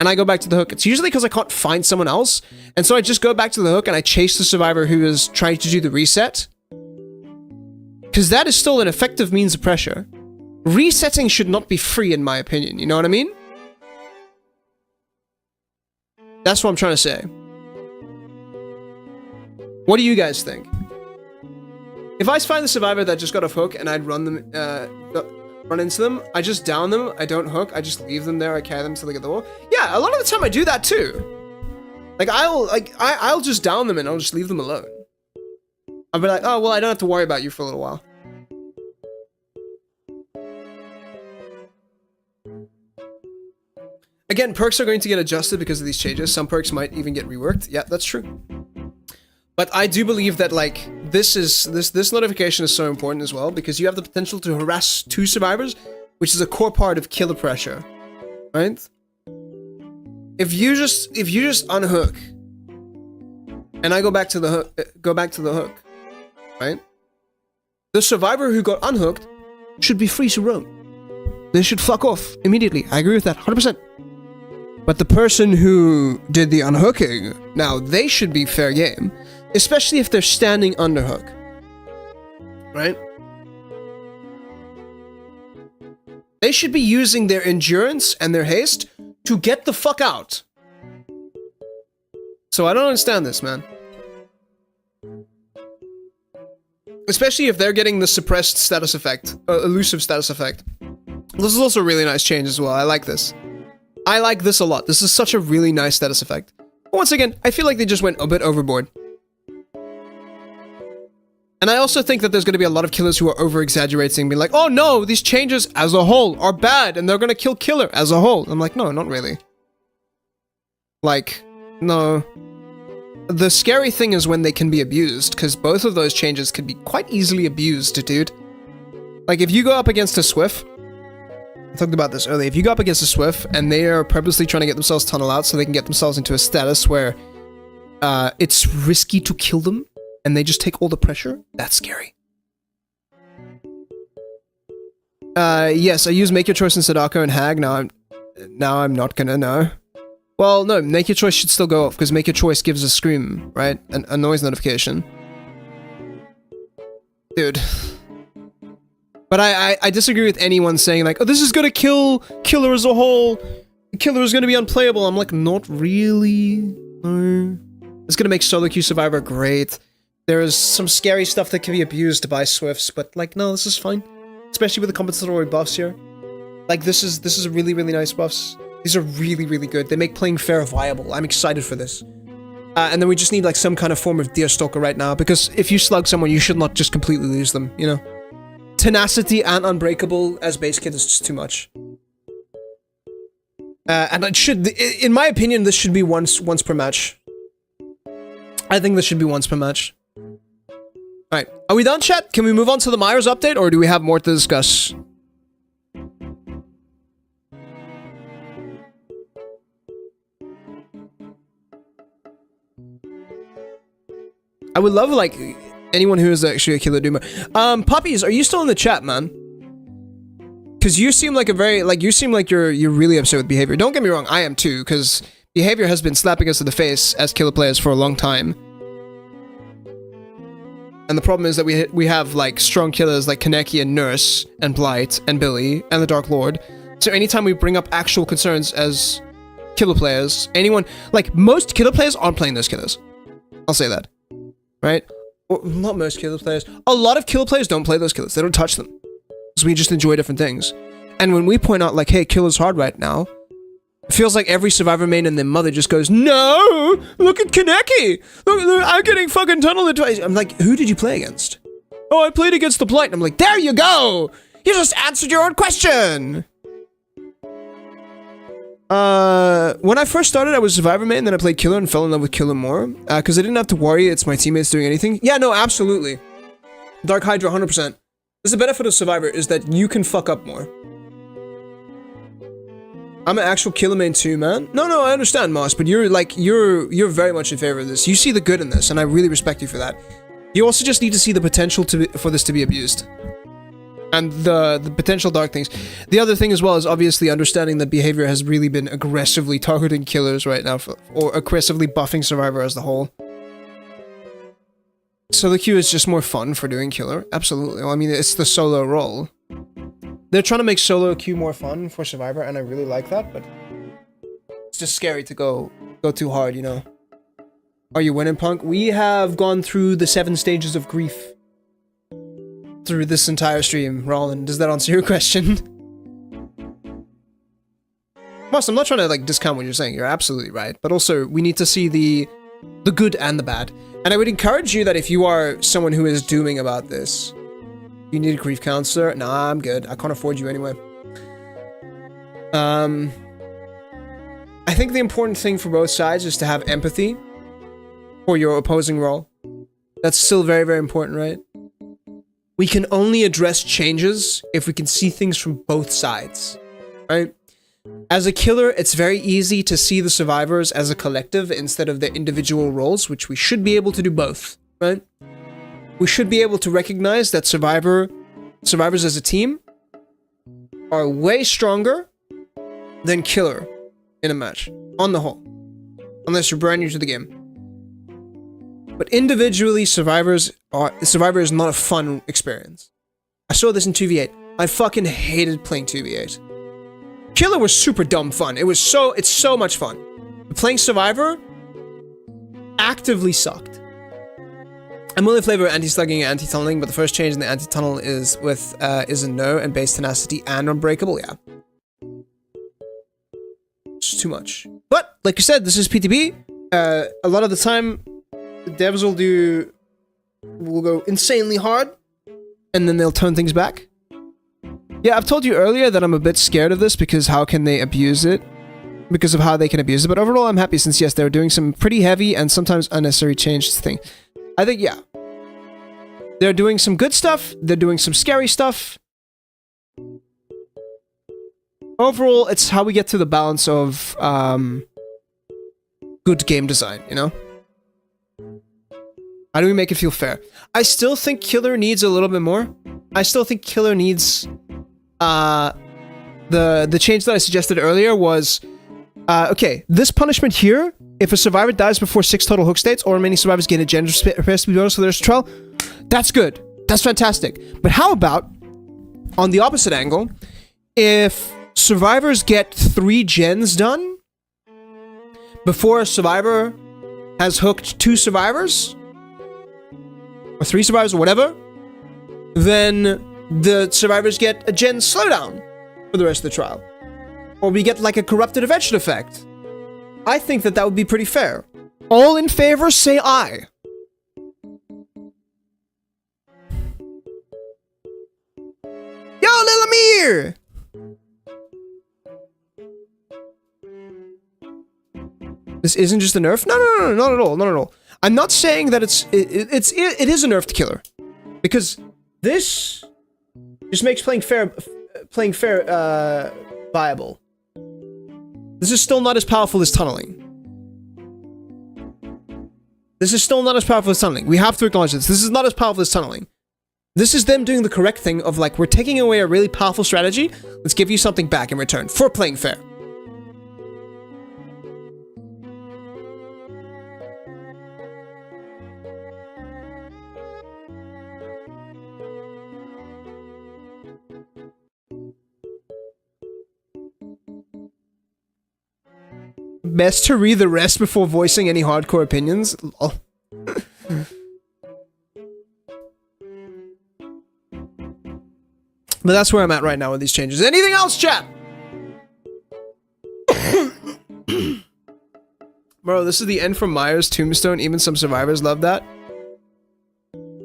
and I go back to the hook, it's usually because I can't find someone else, and so I just go back to the hook and I chase the survivor who is trying to do the reset. Because that is still an effective means of pressure. Resetting should not be free, in my opinion, you know what I mean? That's what I'm trying to say. What do you guys think? If I find the survivor that just got off hook and I'd run into them, I just down them, I don't hook, I just leave them there, I carry them till they get the wall. Yeah, a lot of the time I do that too. Like, I'll just down them and I'll just leave them alone. I'll be like, oh, well, I don't have to worry about you for a little while. Again, perks are going to get adjusted because of these changes. Some perks might even get reworked. Yeah, that's true. But I do believe that, like, this notification is so important as well, because you have the potential to harass two survivors, which is a core part of killer pressure, right? If you just unhook, and I go back to the hook, right? The survivor who got unhooked should be free to roam. They should fuck off immediately. I agree with that, 100%. But the person who did the unhooking, now they should be fair game. Especially if they're standing under hook. Right? They should be using their endurance and their haste to get the fuck out. So I don't understand this, man. Especially if they're getting the suppressed status effect, elusive status effect. This is also a really nice change as well. I like this. I like this a lot. This is such a really nice status effect. But once again, I feel like they just went a bit overboard. And I also think that there's going to be a lot of killers who are over-exaggerating, being like, oh no, these changes as a whole are bad, and they're going to kill killer as a whole. I'm like, no, not really. Like, no. The scary thing is when they can be abused, because both of those changes can be quite easily abused, dude. Like, if you go up against a Swift, I talked about this earlier, if you go up against a Swift, and they are purposely trying to get themselves tunnel out so they can get themselves into a status where it's risky to kill them, and they just take all the pressure, that's scary. Yes, I use Make Your Choice in Sadako and Hag, now I'm not gonna know. Well, no, Make Your Choice should still go off, because Make Your Choice gives a scream, right? A noise notification. Dude. But I disagree with anyone saying like, oh, this is gonna kill Killer as a whole. Killer is gonna be unplayable. I'm like, not really. No. It's gonna make solo queue Survivor great. There is some scary stuff that can be abused by Swifts, but like, no, this is fine. Especially with the compensatory buffs here. Like, this is really, really nice buffs. These are really, really good. They make playing fair viable. I'm excited for this. And then we just need like some kind of form of Deerstalker right now, because if you slug someone, you should not just completely lose them, you know? Tenacity and Unbreakable as base kit is just too much. And it should, in my opinion, this should be once per match. I think this should be once per match. Alright, are we done, chat? Can we move on to the Myers update, or do we have more to discuss? I would love, like, anyone who is actually a Killer Doomer. Puppies, are you still in the chat, man? Because you seem like a very, like, you seem like you're really upset with behavior. Don't get me wrong, I am too, because behavior has been slapping us in the face as Killer players for a long time. And the problem is that we have, like, strong killers like Kaneki and Nurse, and Blight, and Billy, and the Dark Lord. So anytime we bring up actual concerns as Killer players, anyone, like, most Killer players aren't playing those killers. I'll say that. Right? Or, not most Killer players. A lot of Killer players don't play those killers. They don't touch them. Because we just enjoy different things. And when we point out, like, hey, Killer's hard right now, it feels like every Survivor main and their mother just goes, no! Look at Kaneki! Look, I'm getting fucking tunneled twice. I'm like, who did you play against? Oh, I played against the Blight. And I'm like, there you go! You just answered your own question! When I first started, I was Survivor main, then I played Killer and fell in love with Killer more. Because I didn't have to worry it's my teammates doing anything. Yeah, no, absolutely. Dark Hydra, 100%. There's the benefit of Survivor is that you can fuck up more. I'm an actual Killer main too, man. No, I understand, Moss, but you're very much in favor of this. You see the good in this, and I really respect you for that. You also just need to see the potential for this to be abused. And the potential dark things. The other thing as well is obviously understanding that behavior has really been aggressively targeting killers right now, or aggressively buffing Survivor as the whole. Solo queue is just more fun for doing Killer. Absolutely. Well, I mean, it's the solo role. They're trying to make solo queue more fun for Survivor, and I really like that, but it's just scary to go too hard, you know? Are you winning, Punk? We have gone through the 7 stages of grief through this entire stream, Roland. Does that answer your question? Moss, I'm not trying to, like, discount what you're saying. You're absolutely right. But also, we need to see the good and the bad. And I would encourage you that if you are someone who is dooming about this, you need a grief counselor? Nah, I'm good. I can't afford you anyway. I think the important thing for both sides is to have empathy for your opposing role. That's still very, very important, right? We can only address changes if we can see things from both sides, right? As a killer, it's very easy to see the survivors as a collective instead of their individual roles, which we should be able to do both, right? We should be able to recognize that survivors as a team are way stronger than killer in a match, on the whole. Unless you're brand new to the game. But individually, Survivor is not a fun experience. I saw this in 2v8. I fucking hated playing 2v8. Killer was super dumb fun. It's so much fun. But playing Survivor, actively sucked. I'm only flavor anti-slugging and anti-tunneling, but the first change in the anti-tunnel is with is a no and base tenacity and unbreakable. Yeah, it's too much. But like you said, this is PTB. A lot of the time, the devs will go insanely hard, and then they'll turn things back. Yeah, I've told you earlier that I'm a bit scared of this because how can they abuse it? Because of how they can abuse it. But overall, I'm happy since yes, they're doing some pretty heavy and sometimes unnecessary changes to things. I think, yeah. They're doing some good stuff. They're doing some scary stuff. Overall, it's how we get to the balance of good game design, you know? How do we make it feel fair? I still think Killer needs a little bit more. I still think Killer needs... the change that I suggested earlier was... okay, this punishment here, if a survivor dies before 6 total hook states, or remaining survivors gain a gender repair speed bonus for their trial, that's good. That's fantastic. But how about, on the opposite angle, if survivors get 3 gens done before a survivor has hooked 2 survivors, or 3 survivors, or whatever, then the survivors get a gen slowdown for the rest of the trial. Or we get like a corrupted eventual effect. I think that would be pretty fair. All in favor, say aye. Yo, Lil Amir! This isn't just a nerf? No, not at all, not at all. I'm not saying that it is a nerfed Killer. Because this just makes playing fair viable. This is still not as powerful as tunneling. This is still not as powerful as tunneling. We have to acknowledge this. This is not as powerful as tunneling. This is them doing the correct thing of like, we're taking away a really powerful strategy. Let's give you something back in return for playing fair. Best to read the rest before voicing any hardcore opinions? Lol. But that's where I'm at right now with these changes. Anything else, chat? Bro, this is the end from Myers' Tombstone. Even some survivors love that.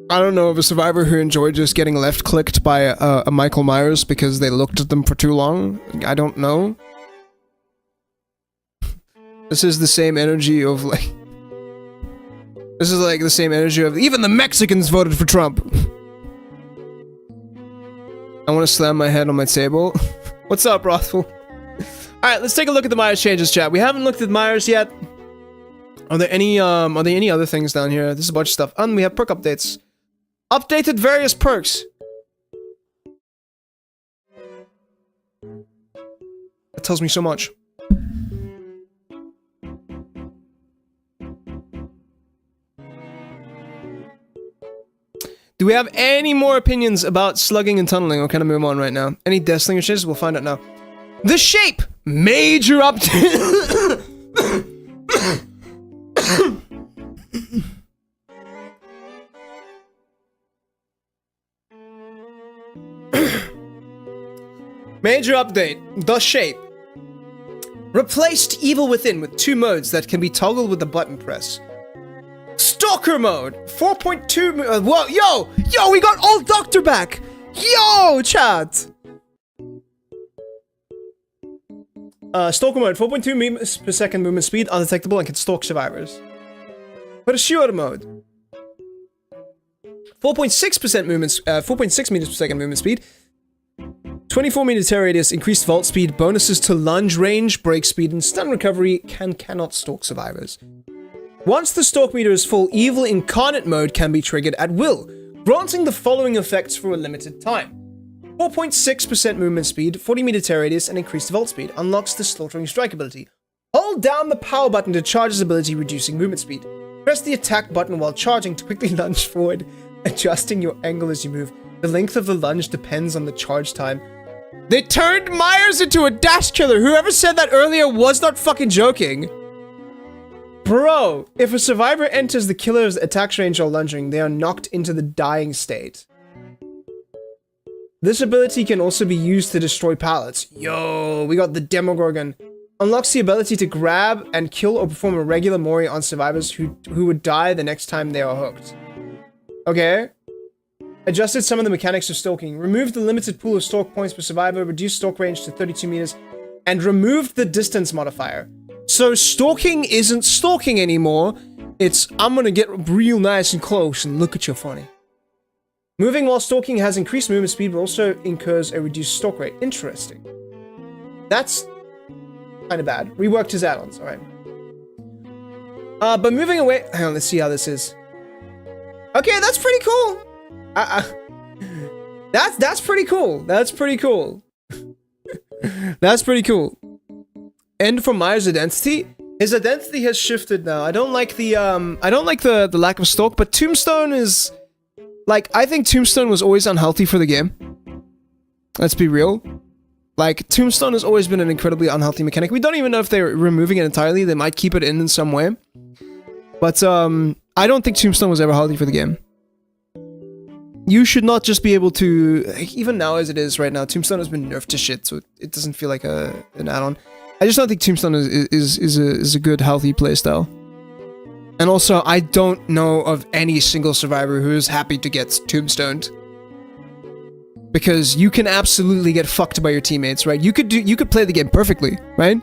I don't know of a survivor who enjoyed just getting left-clicked by a Michael Myers because they looked at them for too long. I don't know. This is the same energy of, like... This is, like, the same energy of... Even the Mexicans voted for Trump! I want to slam my head on my table. What's up, Rothful? Alright, let's take a look at the Myers changes, chat. We haven't looked at Myers yet. Are there any other things down here? This is a bunch of stuff. And we have perk updates. Updated various perks. That tells me so much. Do we have any more opinions about slugging and tunneling, or can I move on right now? Any Death Slinger changes? We'll find out now. The shape! Major update! Major update. The shape. Replaced Evil Within with 2 modes that can be toggled with the button press. Stalker mode, 4.2. Whoa, yo, we got Old Doctor back. Yo, chat. Stalker mode, 4.2 meters per second movement speed, undetectable, and can stalk survivors. Pursuer mode, 4.6% movement, 4.6 meters per second movement speed, 24 meter terror radius, increased vault speed, bonuses to lunge range, break speed, and stun recovery. Cannot stalk survivors. Once the stalk meter is full, Evil Incarnate mode can be triggered at will, granting the following effects for a limited time. 4.6% movement speed, 40 meter terror radius, and increased vault speed. Unlocks the Slaughtering Strike ability. Hold down the power button to charge his ability, reducing movement speed. Press the attack button while charging to quickly lunge forward, adjusting your angle as you move. The length of the lunge depends on the charge time. They turned Myers into a dash killer! Whoever said that earlier was not fucking joking! Bro, if a survivor enters the killer's attack range while lunging, they are knocked into the dying state. This ability can also be used to destroy pallets. Yo, we got the Demogorgon. Unlocks the ability to grab and kill or perform a regular Mori on survivors who would die the next time they are hooked. Okay. Adjusted some of the mechanics of stalking. Removed the limited pool of stalk points per survivor, reduced stalk range to 32 meters, and removed the distance modifier. So stalking isn't stalking anymore. It's, I'm gonna get real nice and close and look at you funny. Moving while stalking has increased movement speed, but also incurs a reduced stalk rate. Interesting. That's kind of bad. Reworked his add-ons, alright. But moving away... Hang on, let's see how this is. Okay, that's pretty cool. That's pretty cool. That's pretty cool. That's pretty cool. And for Myers' identity, his identity has shifted now. I don't like the lack of stalk, but Tombstone is... Like, I think Tombstone was always unhealthy for the game. Let's be real. Like, Tombstone has always been an incredibly unhealthy mechanic. We don't even know if they're removing it entirely. They might keep it in some way. But, I don't think Tombstone was ever healthy for the game. You should not just be able to... Even now as it is right now, Tombstone has been nerfed to shit, so it doesn't feel like an add-on. I just don't think Tombstone is a good, healthy playstyle. And also, I don't know of any single survivor who is happy to get tombstoned. Because you can absolutely get fucked by your teammates, right? You could play the game perfectly, right?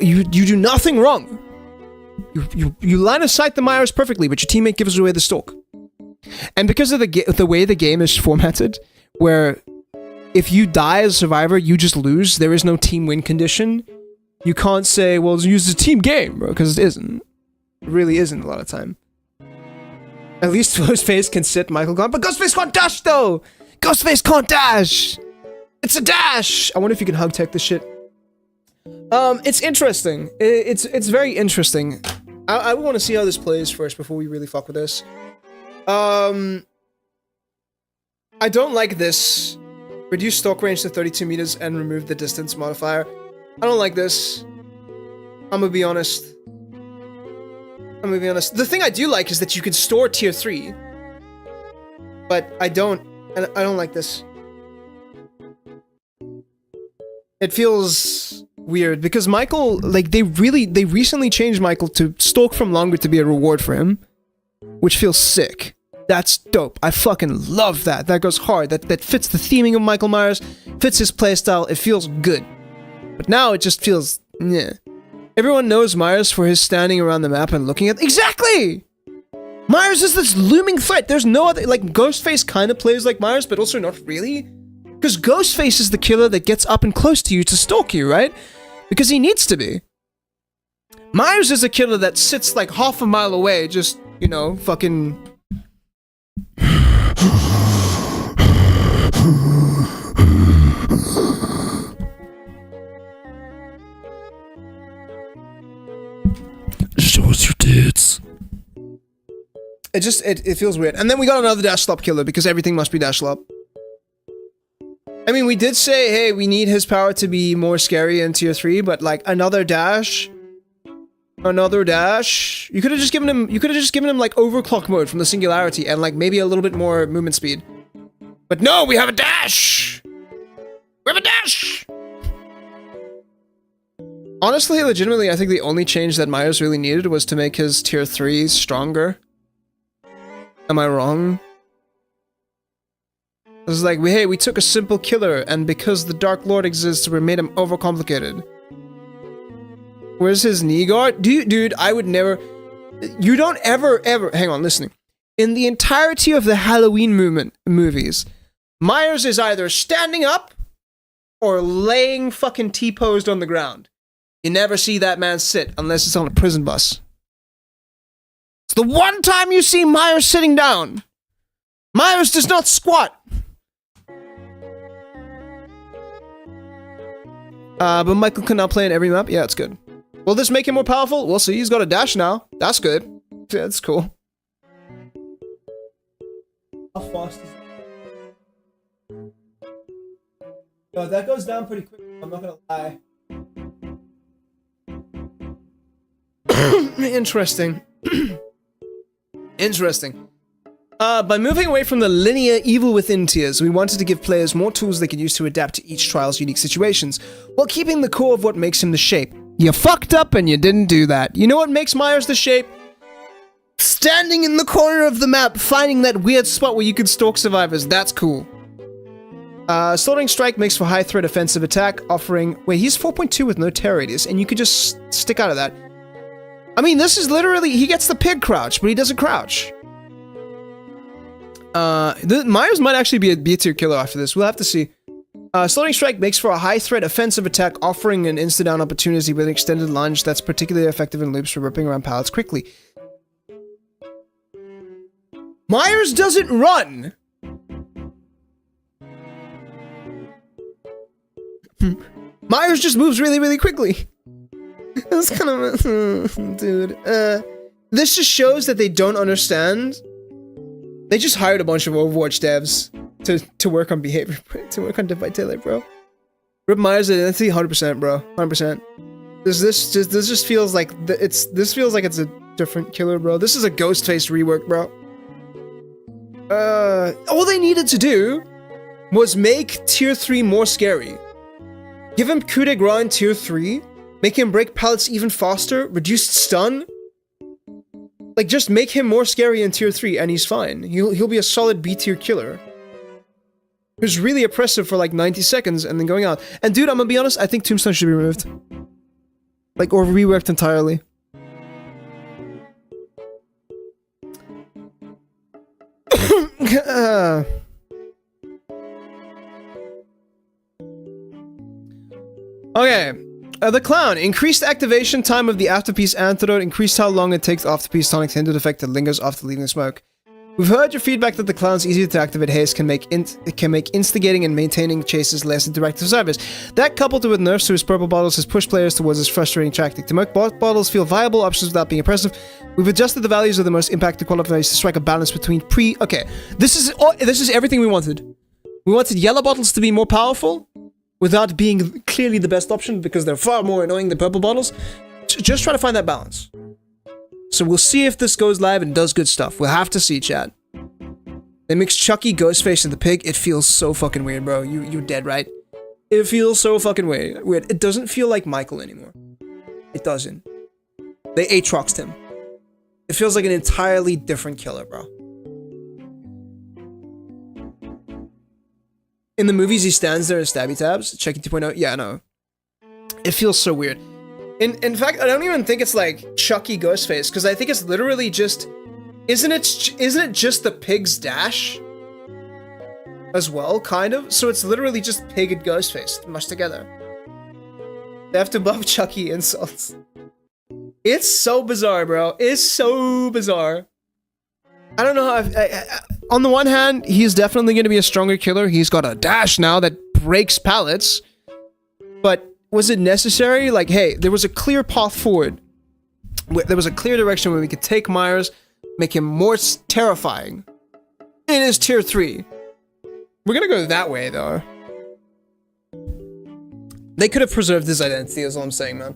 You do nothing wrong. You line of sight the Myers perfectly, but your teammate gives away the stalk. And because of the way the game is formatted, where if you die as a survivor, you just lose. There is no team win condition. You can't say, well, use the team game, bro, because it isn't. It really isn't a lot of time. At least Ghostface can sit Michael Gunn, but Ghostface can't dash though! Ghostface can't dash! It's a dash! I wonder if you can hug tech this shit. It's interesting. It's very interesting. I want to see how this plays first before we really fuck with this. I don't like this. Reduce stalk range to 32 meters and remove the distance modifier. I don't like this. I'm gonna be honest. The thing I do like is that you can store tier 3. But I don't like this. It feels weird because Michael, like, they recently changed Michael to stalk from longer to be a reward for him, which feels sick. That's dope. I fucking love that. That goes hard. That fits the theming of Michael Myers, fits his playstyle. It feels good. But now it just feels, yeah. Everyone knows Myers for his standing around the map and looking at... Exactly! Myers is this looming threat. There's no other... Like, Ghostface kind of plays like Myers, but also not really. Because Ghostface is the killer that gets up and close to you to stalk you, right? Because he needs to be. Myers is a killer that sits like half a mile away, just, you know, fucking... Show us your tits. It feels weird. And then we got another dash slop killer because everything must be dash slop. I mean, we did say, hey, we need his power to be more scary in tier 3, but like another dash. Another dash. You could have just given him like overclock mode from the singularity and like maybe a little bit more movement speed. But no, we have a dash! We have a dash! Honestly, legitimately, I think the only change that Myers really needed was to make his tier 3 stronger. Am I wrong? It was like, hey, we took a simple killer, and because the Dark Lord exists, we made him overcomplicated. Where's his knee guard? Dude, I would never... You don't ever... Hang on, listening. In the entirety of the Halloween movies, Myers is either standing up or laying fucking T-posed on the ground. You never see that man sit unless it's on a prison bus. It's the one time you see Myers sitting down. Myers does not squat. But Michael can now play in every map. Yeah, it's good. Will this make him more powerful? We'll see. He's got a dash now. That's good. Yeah, that's cool. How fast is it? No, that goes down pretty quick. I'm not gonna lie. Interesting. Interesting. By moving away from the linear evil within tiers, we wanted to give players more tools they could use to adapt to each trial's unique situations, while keeping the core of what makes him the shape. You fucked up and you didn't do that. You know what makes Myers the shape? Standing in the corner of the map, finding that weird spot where you can stalk survivors. That's cool. Slaughtering Strike makes for high threat offensive attack, offering... Wait, he's 4.2 with no terror radius, and you could just stick out of that. I mean, this is literally... He gets the pig crouch, but he doesn't crouch. Myers might actually be a B-tier killer after this. We'll have to see. Slaughtering Strike makes for a high threat offensive attack, offering an insta-down opportunity with an extended lunge that's particularly effective in loops for ripping around pallets quickly. Myers doesn't run! Myers just moves really, really quickly. That's kind of... dude. This just shows that they don't understand. They just hired a bunch of Overwatch devs to work on behavior, to work on Dead by Daylight, bro. Rip Myers' identity, 100%, bro. 100%. This just feels like... This feels like it's a different killer, bro. This is a Ghostface rework, bro. All they needed to do was make tier 3 more scary. Give him coup de grace in tier 3, make him break pallets even faster, reduced stun. Like, just make him more scary in tier 3 and he's fine. He'll be a solid B tier killer. Who's really oppressive for like 90 seconds and then going out. And dude, I'm gonna be honest, I think Tombstone should be removed. Like, or reworked entirely. Okay, the clown. Increased activation time of the afterpiece antidote, increased how long it takes the afterpiece tonic to hinder the effect that lingers after leaving the smoke. We've heard your feedback that the clown's easier to activate haste can make instigating and maintaining chases less interactive for survivors. That, coupled with nerfs to his purple bottles, has pushed players towards this frustrating tactic. To make bottles feel viable options without being oppressive, we've adjusted the values of the most impacted qualifiers to strike a balance between Okay, this is everything we wanted. We wanted yellow bottles to be more powerful, without being clearly the best option, because they're far more annoying than purple bottles. Just try to find that balance. So we'll see if this goes live and does good stuff. We'll have to see, chat. They mix Chucky, Ghostface, and the pig. It feels so fucking weird, bro. You're dead, right? It feels so fucking weird. It doesn't feel like Michael anymore. It doesn't. They Aatroxed him. It feels like an entirely different killer, bro. In the movies, he stands there and stabby tabs. Chucky 2.0. Yeah, no. It feels so weird. In fact, I don't even think it's like Chucky Ghostface, because I think it's literally just... Isn't it just the pig's dash? As well, kind of? So it's literally just pig and Ghostface mushed together. They have to buff Chucky insults. It's so bizarre, bro. It's so bizarre. I don't know how... on the one hand, he's definitely going to be a stronger killer. He's got a dash now that breaks pallets. But was it necessary? Like, hey, there was a clear path forward. There was a clear direction where we could take Myers, make him more terrifying in his tier 3. We're going to go that way, though. They could have preserved his identity, is all I'm saying, man.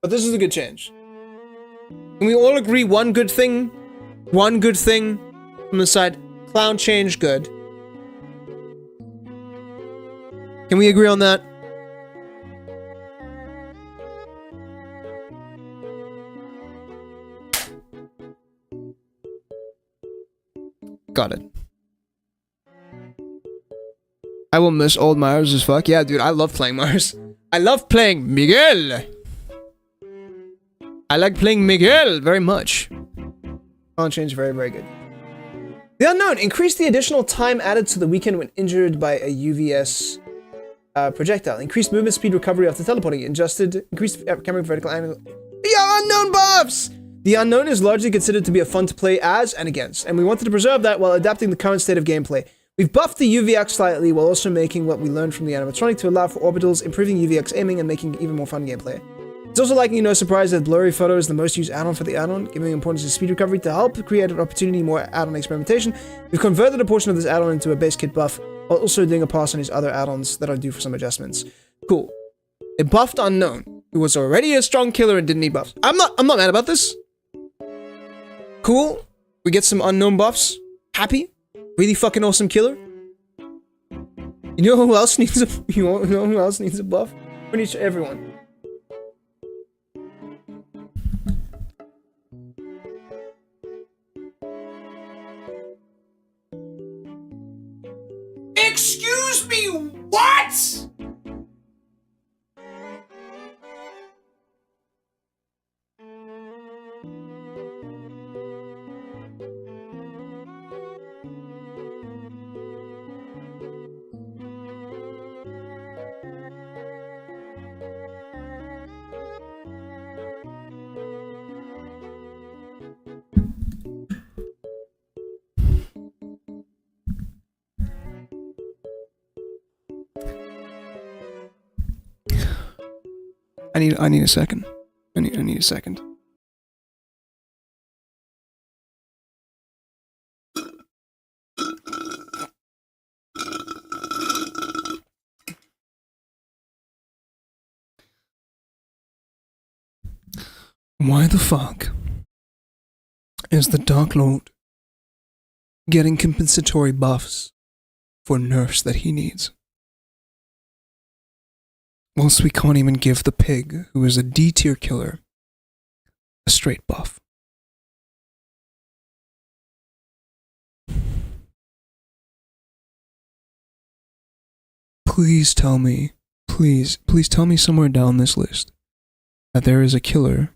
But this is a good change. Can we all agree one good thing from the side? Clown change, good. Can we agree on that? Got it. I will miss old Myers as fuck. Yeah, dude, I love playing Myers. I love playing Miguel. I like playing Miguel very much. Clown change, very, very good. The Unknown. Increase the additional time added to the weekend when injured by a UVS projectile. Increased movement speed recovery after teleporting. Increased camera vertical angle. The Unknown buffs! The Unknown is largely considered to be a fun to play as and against, and we wanted to preserve that while adapting the current state of gameplay. We've buffed the UVX slightly while also making what we learned from the animatronic to allow for orbitals, improving UVX aiming, and making even more fun gameplay. It's also likely no surprise that blurry photo is the most used add-on for the add-on, giving importance to speed recovery to help create an opportunity more add-on experimentation. We've converted a portion of this add-on into a base kit buff, while also doing a pass on his other add-ons that are due for some adjustments. Cool. A buffed unknown who was already a strong killer and didn't need buffs. I'm not mad about this. Cool. We get some unknown buffs. Happy. Really fucking awesome killer. You know who else needs a buff? Pretty much everyone. Excuse me, what? I need a second. I need a second. Why the fuck is the Dark Lord getting compensatory buffs for nerfs that he needs? Whilst we can't even give the pig, who is a D tier killer, a straight buff. Please tell me, please tell me somewhere down this list that there is a killer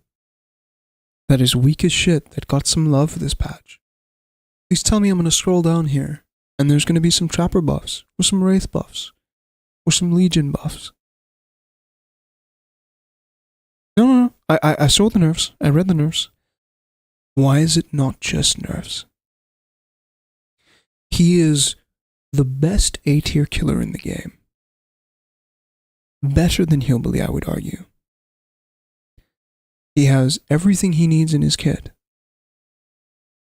that is weak as shit that got some love for this patch. Please tell me I'm going to scroll down here and there's going to be some Trapper buffs, or some Wraith buffs, or some Legion buffs. No. I saw the nerfs. I read the nerfs. Why is it not just nerfs? He is the best A tier killer in the game. Better than Hillbilly, I would argue. He has everything he needs in his kit.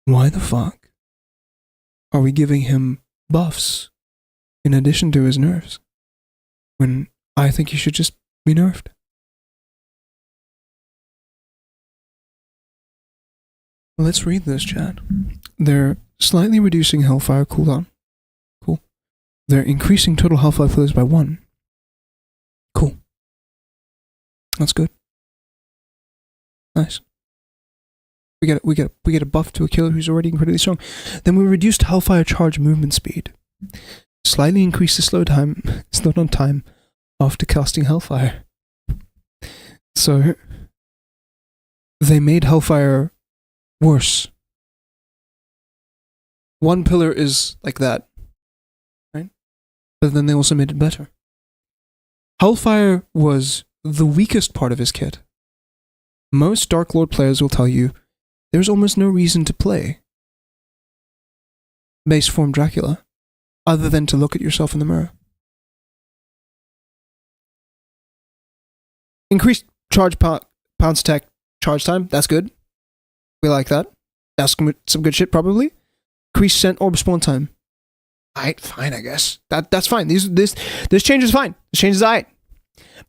Why the fuck are we giving him buffs in addition to his nerfs when I think he should just be nerfed? Let's read this, chat. They're slightly reducing Hellfire cooldown. Cool. They're increasing total Hellfire flows by 1. Cool. That's good. Nice. We get a buff to a killer who's already incredibly strong. Then we reduced Hellfire charge movement speed. Slightly increase the slowdown time after casting Hellfire. So they made Hellfire worse. One pillar is like that, right? But then they also made it better. Hellfire was the weakest part of his kit. Most Dark Lord players will tell you there's almost no reason to play base form Dracula other than to look at yourself in the mirror. Increased charge pounce attack charge time, that's good. We like that. That's some good shit, probably. Increase scent orb spawn time. Alright, fine, I guess. That's fine. This change is fine. This change is alright.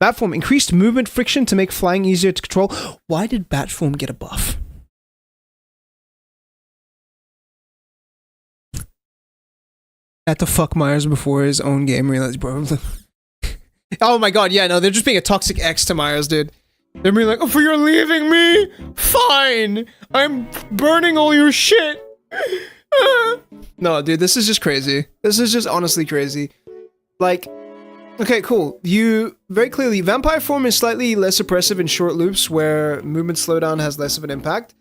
Batform. Increased movement friction to make flying easier to control. Why did Batform get a buff? Had to fuck Myers before his own game realized, bro. Oh my god, yeah, no, they're just being a toxic X to Myers, dude. They're being like, oh, you're leaving me? Fine. I'm burning all your shit. No, dude, this is just crazy. This is just honestly crazy. Like, okay, cool. You, very clearly, Vampire Form is slightly less oppressive in short loops where movement slowdown has less of an impact.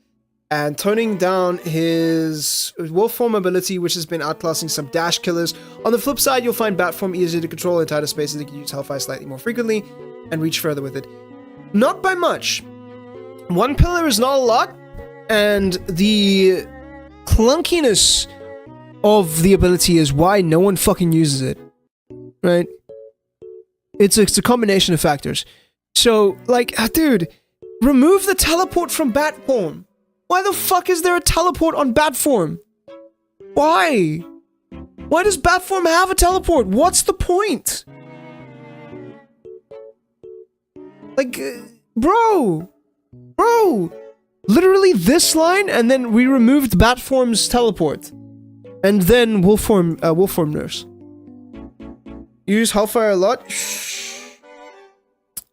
And toning down his Wolf Form ability, which has been outclassing some dash killers. On the flip side, you'll find Bat Form easier to control in tighter spaces. You can use Hellfire slightly more frequently and reach further with it. Not by much. One pillar is not a lot, and the clunkiness of the ability is why no one fucking uses it. Right? It's a combination of factors. So, like, dude, remove the teleport from Bat Form. Why the fuck is there a teleport on Bat Form? Why? Why does Bat Form have a teleport? What's the point? Like, bro! Bro! Literally this line, and then we removed Batform's teleport. And then Wolfform nerfs. Use Hellfire a lot? Shh.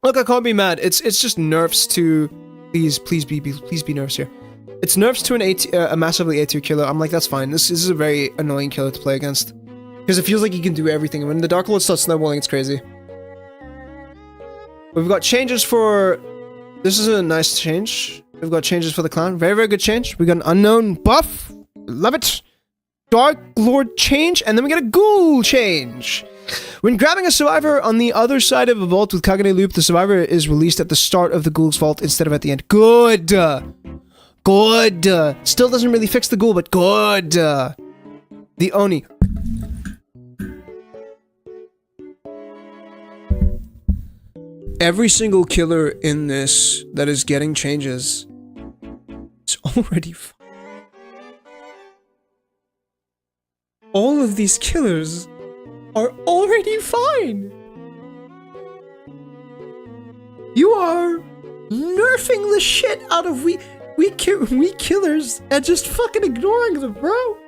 Look, I can't be mad. It's just nerfs to... Please be nerfs here. It's nerfs to a massively A tier killer. I'm like, that's fine. This is a very annoying killer to play against. Because it feels like he can do everything. And when the Dark Lord starts snowballing, it's crazy. We've got changes for... This is a nice change. We've got changes for the clan. Very, very good change. We got an unknown buff. Love it. Dark Lord change. And then we get a ghoul change. When grabbing a survivor on the other side of a vault with Kagane loop, the survivor is released at the start of the ghoul's vault instead of at the end. Good. Good. Still doesn't really fix the ghoul, but good. The Oni. Every single killer in this that is getting changes is already fine. All of these killers are already fine. You are nerfing the shit out of we killers and just fucking ignoring them, bro.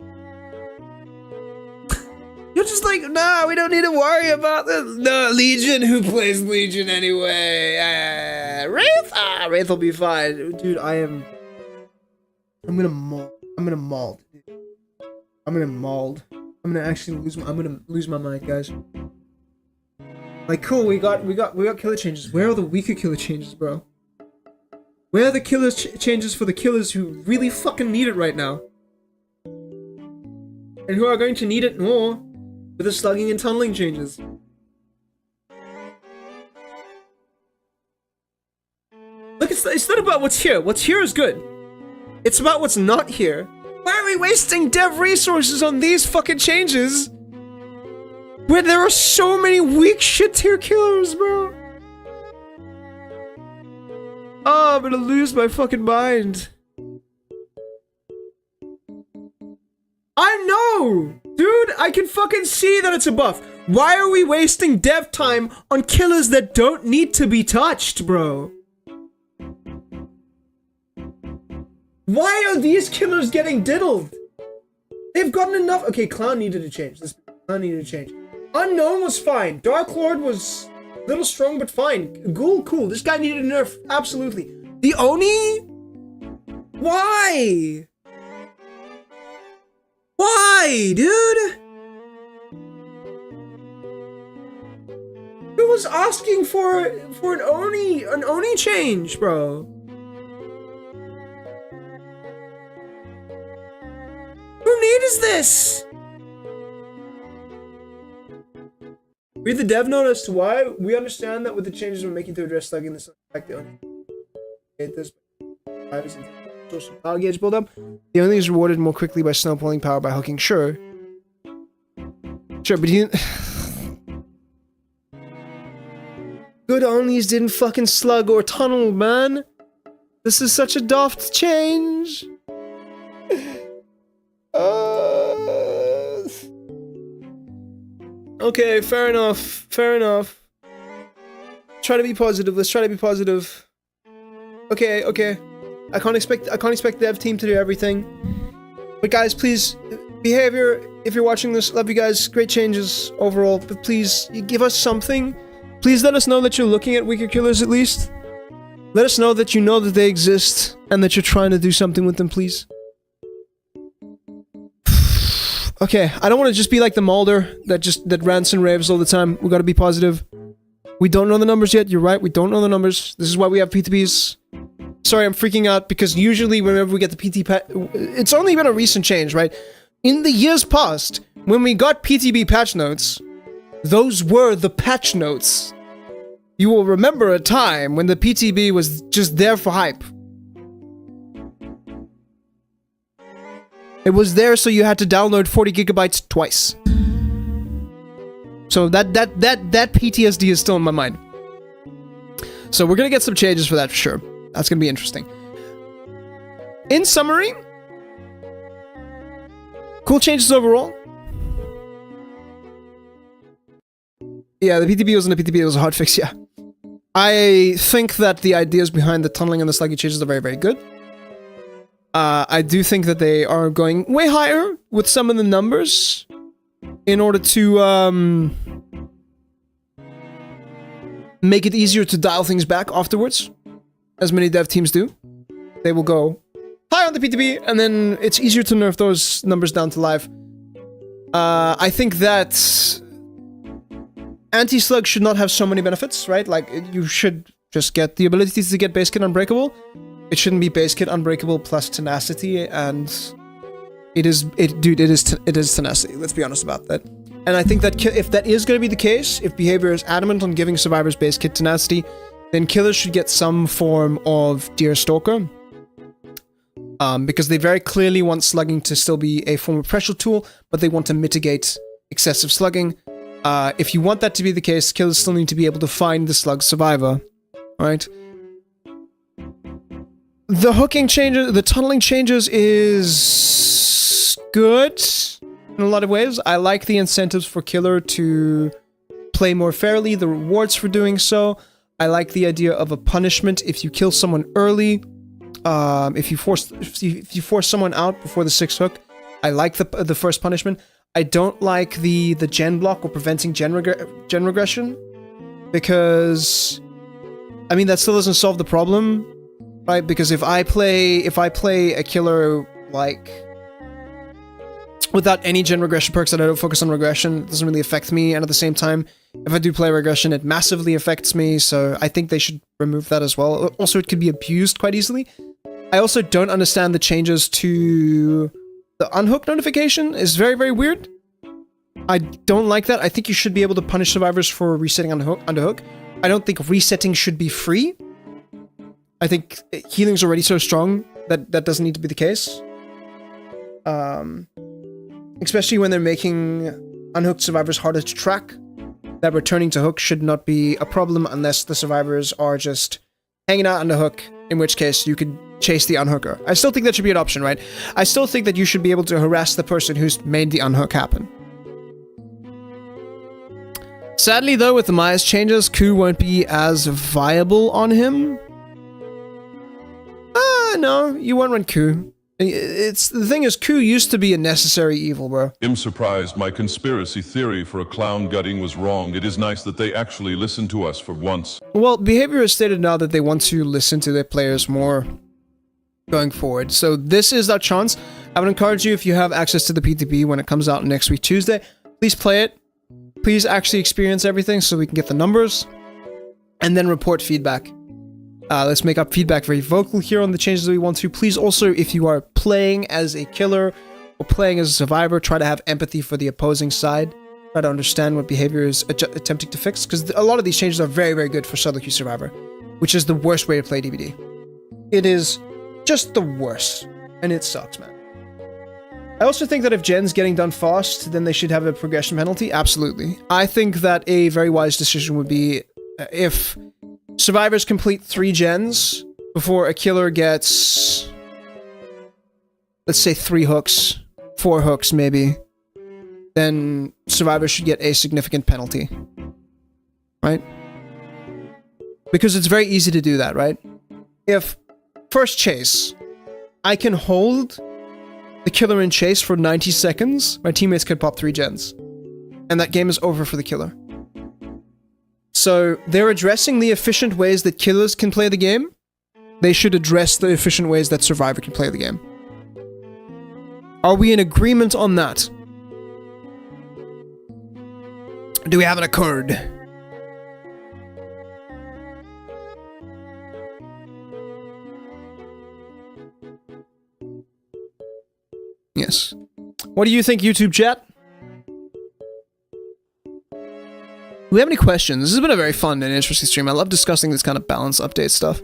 You're just like, nah, we don't need to worry about the Legion. Who plays Legion anyway? Wraith? Wraith will be fine. Dude, I'm gonna maul. I'm gonna maul. I'm gonna actually lose my mind, guys. Like, cool, we got killer changes. Where are the weaker killer changes, bro? Where are the killer changes for the killers who really fucking need it right now? And who are going to need it more with the slugging and tunneling changes? Look, it's not about what's here. What's here is good. It's about what's not here. Why are we wasting dev resources on these fucking changes when there are so many weak shit tier killers, bro? Oh, I'm gonna lose my fucking mind. I know! Dude, I can fucking see that it's a buff. Why are we wasting dev time on killers that don't need to be touched, bro? Why are these killers getting diddled? They've gotten enough. Okay, Clown needed to change. Clown needed to change. Unknown was fine. Dark Lord was a little strong, but fine. Ghoul, cool. This guy needed a nerf. Absolutely. The Oni? Why? Why, dude? Who was asking for an Oni change, bro? Who needs this? Read the dev note as to why. We understand that with the changes we're making to address slugging this affect the Oni. This social power gauge buildup. The Oni is rewarded more quickly by snowballing power by hooking. Sure, but you. Good Onis didn't fucking slug or tunnel, man. This is such a daft change. Okay, fair enough. Try to be positive. Let's try to be positive. Okay. I can't expect the dev team to do everything. But guys, please, behavior, if you're watching this, love you guys. Great changes overall, but please, give us something. Please let us know that you're looking at weaker killers at least. Let us know that you know that they exist and that you're trying to do something with them, please. Okay, I don't want to just be like the Mulder that rants and raves all the time. We gotta be positive. We don't know the numbers yet. You're right, we don't know the numbers. This is why we have PTBs. Sorry, I'm freaking out because usually whenever we get the PT it's only been a recent change, right? In the years past, when we got PTB patch notes, those were the patch notes. You will remember a time when the PTB was just there for hype. It was there so you had to download 40 gigabytes twice. So that PTSD is still in my mind. So we're gonna get some changes for that for sure. That's gonna be interesting. In summary, cool changes overall. Yeah, the PTB wasn't a PTB, it was a hotfix, yeah. I think that the ideas behind the tunneling and the sluggy changes are very, very good. I do think that they are going way higher with some of the numbers in order to make it easier to dial things back afterwards, as many dev teams do. They will go high on the PTB, and then it's easier to nerf those numbers down to live. I think that anti-slug should not have so many benefits, right? Like, you should just get the ability to get base kit unbreakable. It shouldn't be base kit unbreakable plus tenacity, and it is tenacity. Let's be honest about that. And I think that if that is going to be the case, if behavior is adamant on giving survivors base kit tenacity, then killers should get some form of Deer Stalker. Because they very clearly want slugging to still be a form of pressure tool, but they want to mitigate excessive slugging. If you want that to be the case, killers still need to be able to find the slug survivor, right? The hooking changes, the tunneling changes is good in a lot of ways. I like the incentives for killer to play more fairly, the rewards for doing so. I like the idea of a punishment if you kill someone early. If you force someone out before the 6th hook, I like the first punishment. I don't like the gen block or preventing gen regression, because I mean that still doesn't solve the problem, right? Because if I play a killer like without any gen regression perks that I don't focus on regression, it doesn't really affect me, and at the same time, if I do play regression, it massively affects me, so I think they should remove that as well. Also, it could be abused quite easily. I also don't understand the changes to the unhook notification. It's very, very weird. I don't like that. I think you should be able to punish survivors for resetting underhook. I don't think resetting should be free. I think healing's already so strong that that doesn't need to be the case. Especially when they're making unhooked survivors harder to track. That returning to hook should not be a problem unless the survivors are just hanging out on the hook, in which case you could chase the unhooker. I still think that should be an option, right? I still think that you should be able to harass the person who's made the unhook happen. Sadly, though, with the Maya's changes, Q won't be as viable on him. No, you won't run Q. The thing is, Q used to be a necessary evil, bro. I'm surprised my conspiracy theory for a clown gutting was wrong. It is nice that they actually listen to us for once. Well, behavior has stated now that they want to listen to their players more going forward. So this is our chance. I would encourage you, if you have access to the PTB when it comes out next week, Tuesday, please play it. Please actually experience everything so we can get the numbers. And then report feedback. Let's make up feedback very vocal here on the changes that we want to. Please also, if you are playing as a killer or playing as a survivor, try to have empathy for the opposing side. Try to understand what behavior is attempting to fix, because a lot of these changes are very, very good for solo queue survivor, which is the worst way to play DBD. It is just the worst, and it sucks, man. I also think that if gen's getting done fast, then they should have a progression penalty. Absolutely. I think that a very wise decision would be if survivors complete 3 gens before a killer gets, let's say 3 hooks, 4 hooks maybe, then survivors should get a significant penalty, right? Because it's very easy to do that, right? If first chase, I can hold the killer in chase for 90 seconds, my teammates could pop 3 gens, and that game is over for the killer. So they're addressing the efficient ways that killers can play the game. They should address the efficient ways that survivor can play the game. Are we in agreement on that? Do we have an accord? Yes. What do you think, YouTube chat? Do we have any questions? This has been a very fun and interesting stream. I love discussing this kind of balance update stuff.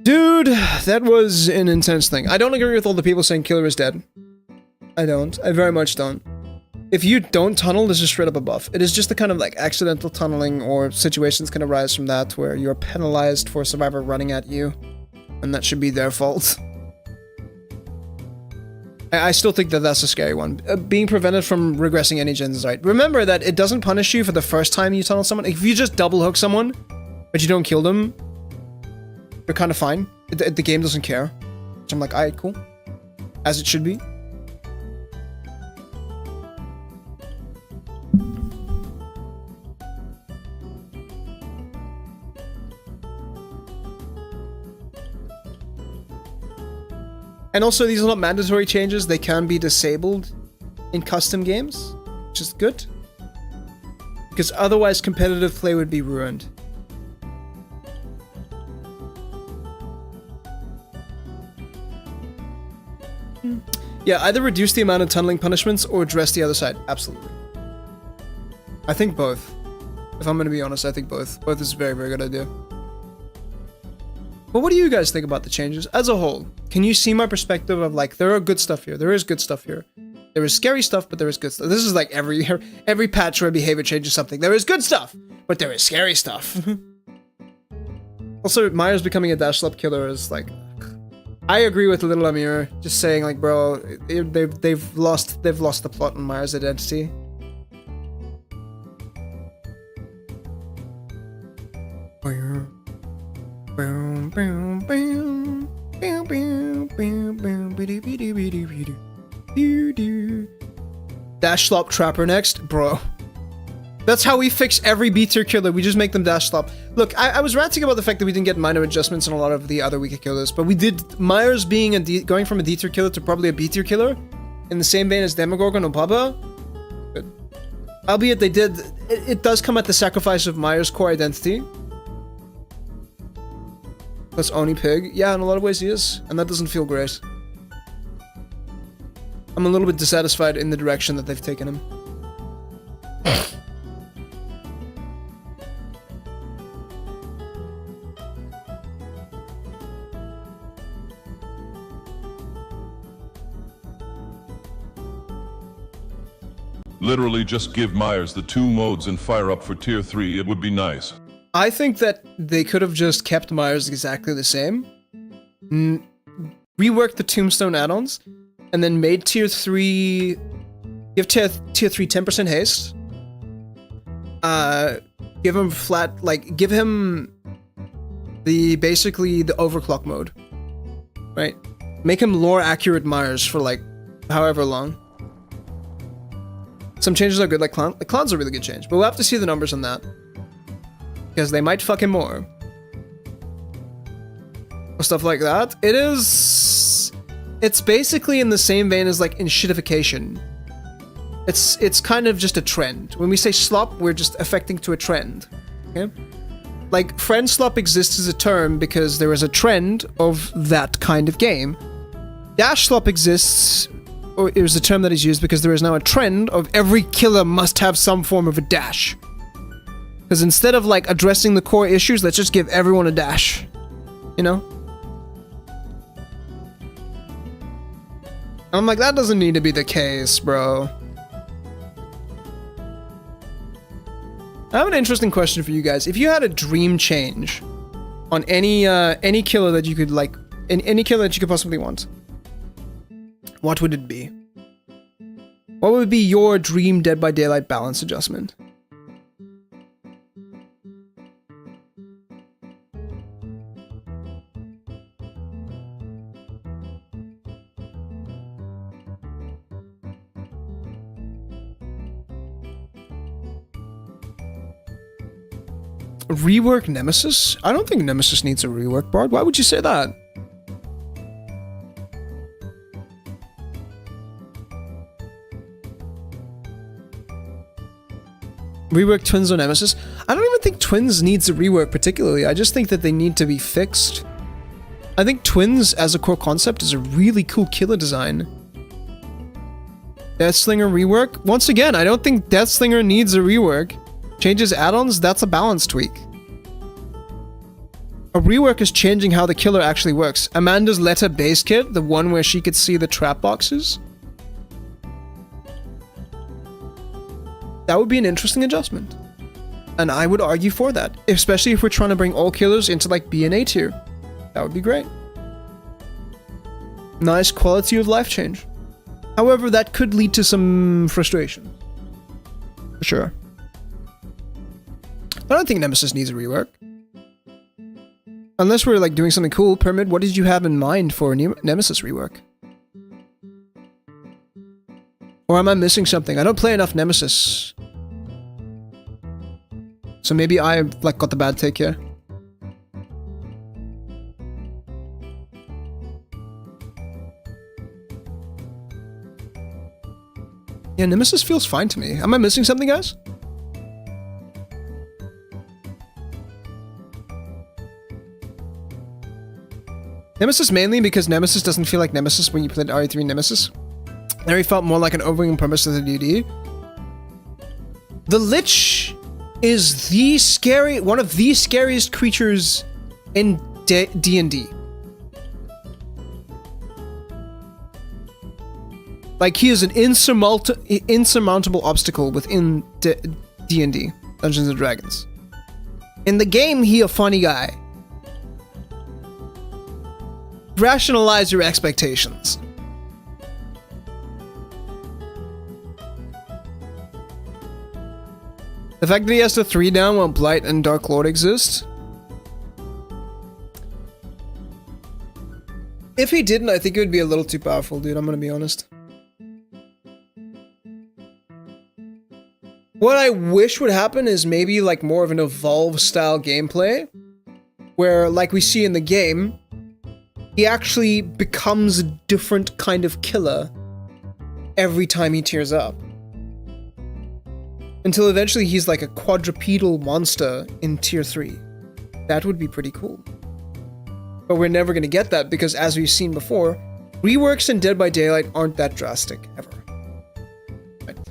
Dude, that was an intense thing. I don't agree with all the people saying killer is dead. I don't. I very much don't. If you don't tunnel, this is straight up a buff. It is just the kind of like accidental tunneling or situations can arise from that where you're penalized for a survivor running at you. And that should be their fault. I still think that that's a scary one. Being prevented from regressing any gens is right. Remember that it doesn't punish you for the first time you tunnel someone. If you just double hook someone, but you don't kill them, you're kind of fine. The game doesn't care. So I'm like, alright, cool. As it should be. And also, these are not mandatory changes. They can be disabled in custom games, which is good. Because otherwise, competitive play would be ruined. Yeah, either reduce the amount of tunneling punishments or address the other side. Absolutely. I think both. If I'm going to be honest, I think both. Both is a very, very good idea. But what do you guys think about the changes as a whole? Can you see my perspective of like, there are good stuff here. There is good stuff here. There is scary stuff, but there is good stuff. This is like every patch where behavior changes something. There is good stuff, but there is scary stuff. Also, Myers becoming a dash slap killer is like, I agree with Little Amir, just saying like, bro, they've lost the plot on Myers' identity. Dash slop trapper next, bro. That's how we fix every B tier killer. We just make them dash slop. Look, I was ranting about the fact that we didn't get minor adjustments in a lot of the other weaker killers, but we did. Myers being going from a D tier killer to probably a B tier killer, in the same vein as Demogorgon or Bubba. Good. Albeit they did, it does come at the sacrifice of Myers' core identity. Plus Oni Pig. Yeah, in a lot of ways he is, and that doesn't feel great. I'm a little bit dissatisfied in the direction that they've taken him. Literally just give Myers the 2 modes and fire up for tier 3, it would be nice. I think that they could have just kept Myers exactly the same. Reworked the Tombstone add-ons, and then made tier 3... Give tier 3 10% haste. Give him flat... Like, give him... basically the overclock mode. Right? Make him lore accurate Myers for, like, however long. Some changes are good, like Clown. Like, Clown's a really good change, but we'll have to see the numbers on that. Because they might fuck him more. Or stuff like that. It's basically in the same vein as like enshittification. It's kind of just a trend. When we say slop, we're just affecting to a trend. Okay? Like, friend slop exists as a term because there is a trend of that kind of game. Dash slop exists, or it was a term that is used because there is now a trend of every killer must have some form of a dash. Because instead of, like, addressing the core issues, let's just give everyone a dash. You know? I'm like, that doesn't need to be the case, bro. I have an interesting question for you guys. If you had a dream change on any killer that you could, like, any killer that you could possibly want, what would it be? What would be your dream Dead by Daylight balance adjustment? Rework Nemesis? I don't think Nemesis needs a rework, Bard. Why would you say that? Rework Twins or Nemesis? I don't even think Twins needs a rework particularly. I just think that they need to be fixed. I think Twins as a core concept is a really cool killer design. Deathslinger rework? Once again, I don't think Deathslinger needs a rework. Changes add-ons? That's a balance tweak. A rework is changing how the killer actually works. Amanda's letter base kit, the one where she could see the trap boxes. That would be an interesting adjustment. And I would argue for that. Especially if we're trying to bring all killers into like B and A tier. That would be great. Nice quality of life change. However, that could lead to some frustration. For sure. I don't think Nemesis needs a rework. Unless we're like doing something cool. Pyramid, what did you have in mind for a Nemesis rework? Or am I missing something? I don't play enough Nemesis. So maybe I like got the bad take here. Yeah, Nemesis feels fine to me. Am I missing something, guys? Nemesis mainly because Nemesis doesn't feel like Nemesis when you played RE3 Nemesis. There he felt more like an overwhelming premise of the DBD. The Lich is one of the scariest creatures in D&D. Like, he is an insurmountable obstacle within D&D, Dungeons and Dragons. In the game, he a funny guy. Rationalize your expectations. The fact that he has to 3 down while Blight and Dark Lord exist? If he didn't, I think it would be a little too powerful, dude. I'm gonna be honest. What I wish would happen is maybe like more of an Evolve style gameplay, where like we see in the game, he actually becomes a different kind of killer every time he tears up. Until eventually he's like a quadrupedal monster in tier 3. That would be pretty cool. But we're never gonna get that because, as we've seen before, reworks in Dead by Daylight aren't that drastic, ever.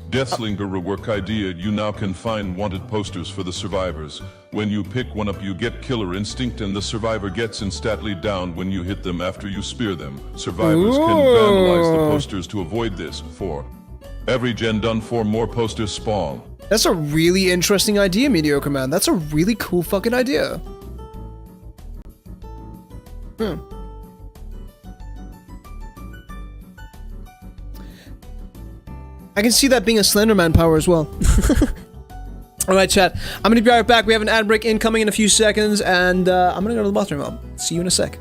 Deathslinger rework idea. You now can find wanted posters for the survivors. When you pick one up, you get Killer Instinct, and the survivor gets instantly down when you hit them after you spear them. Survivors can vandalize the posters to avoid this. 4. Every gen done 4 more posters spawn. That's a really interesting idea, Mediocre Man. That's a really cool fucking idea. I can see that being a Slenderman power as well. Alright, chat. I'm gonna be right back. We have an ad break incoming in a few seconds, and I'm gonna go to the bathroom. I'll see you in a sec.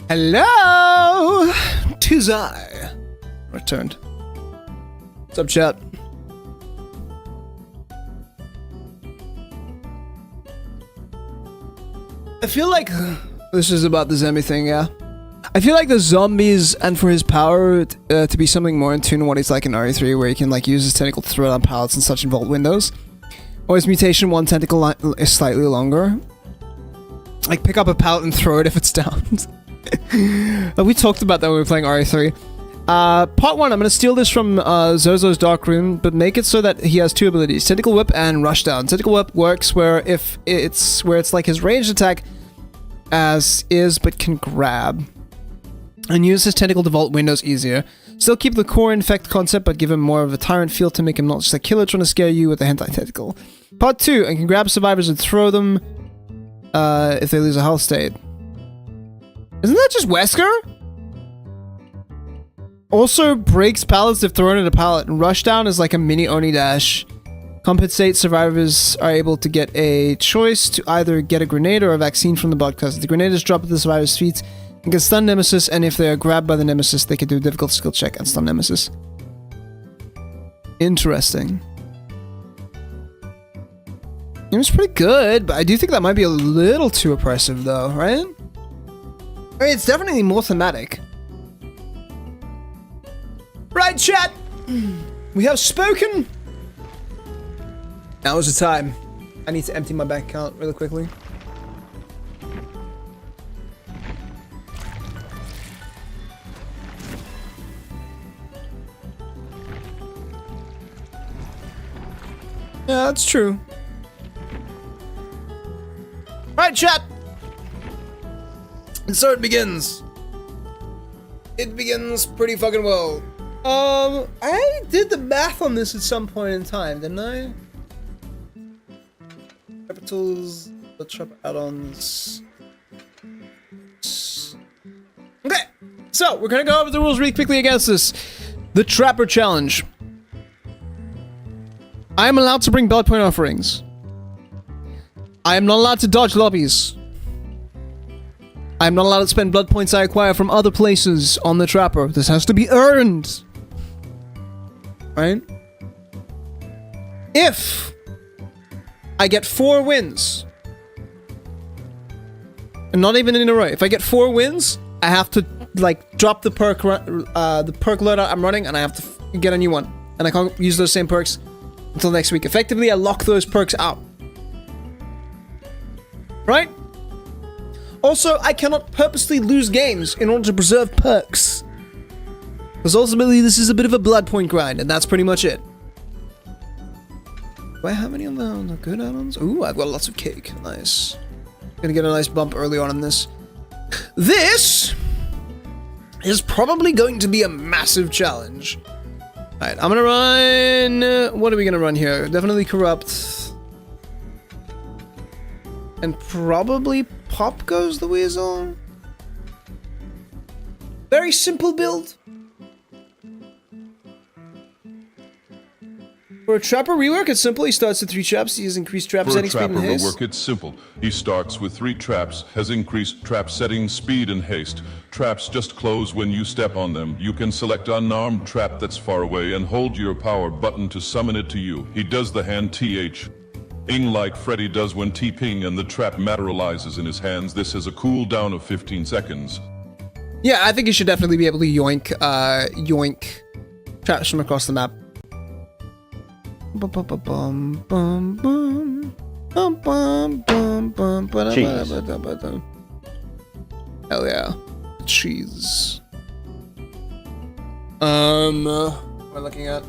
Hello! 'Tis I. Returned. What's up, chat? I feel like this is about the zombie thing, yeah. I feel like the zombies, and for his power to be something more in tune to what he's like in RE3, where he can like use his tentacle to throw down pallets and such in vault windows. Or his mutation, one tentacle is slightly longer. Like pick up a pallet and throw it if it's down. We talked about that when we were playing RE3. Part 1, I'm gonna steal this from Zozo's Dark Room, but make it so that he has 2 abilities, Tentacle Whip and Rushdown. Tentacle Whip works where it's like his ranged attack as is, but can grab. And use his tentacle to vault windows easier. Still keep the core infect concept, but give him more of a tyrant feel to make him not just a killer trying to scare you with a hentai tentacle. Part 2, and can grab survivors and throw them if they lose a health state. Isn't that just Wesker? Also breaks pallets if thrown at a pallet, and Rushdown is like a mini Oni dash. Compensate, survivors are able to get a choice to either get a grenade or a vaccine from the broadcast. The grenade is dropped at the survivor's feet and can stun Nemesis, and if they are grabbed by the Nemesis, they can do a difficult skill check and stun Nemesis. Interesting. It was pretty good, but I do think that might be a little too oppressive though, right? I mean, it's definitely more thematic. Right, chat! We have spoken! Now is the time. I need to empty my bank account really quickly. Yeah, that's true. Right, chat! And so it begins. It begins pretty fucking well. I did the math on this at some point in time, didn't I? Capitals, the trap add-ons. Okay, so we're gonna go over the rules really quickly against this. The Trapper Challenge. I am allowed to bring Bloodpoint offerings. I am not allowed to dodge lobbies. I am not allowed to spend blood points I acquire from other places on the Trapper. This has to be earned. Right? If I get 4 wins, and not even in a row, if I get 4 wins, I have to like drop the perk loadout I'm running, and I have to get a new one, and I can't use those same perks until next week. Effectively, I lock those perks out. Right? Also, I cannot purposely lose games in order to preserve perks. Because ultimately, this is a bit of a blood point grind, and that's pretty much it. Do I have any on the good add-ons? Ooh, I've got lots of cake. Nice. Gonna get a nice bump early on in this. This is probably going to be a massive challenge. Alright, I'm gonna run... What are we gonna run here? Definitely Corrupt. And probably Pop Goes the Weasel. Very simple build. For a Trapper rework, it's simple. He starts with 3 traps. He has increased trap setting speed and haste. For a Trapper rework, it's simple. He starts with 3 traps, has increased trap setting speed and haste. Traps just close when you step on them. You can select unarmed trap that's far away and hold your power button to summon it to you. He does the hand TH. Ing like Freddy does when TPing and the trap materializes in his hands. This has a cooldown of 15 seconds. Yeah, I think you should definitely be able to yoink traps from across the map. Hell yeah. Cheese. What am I looking at?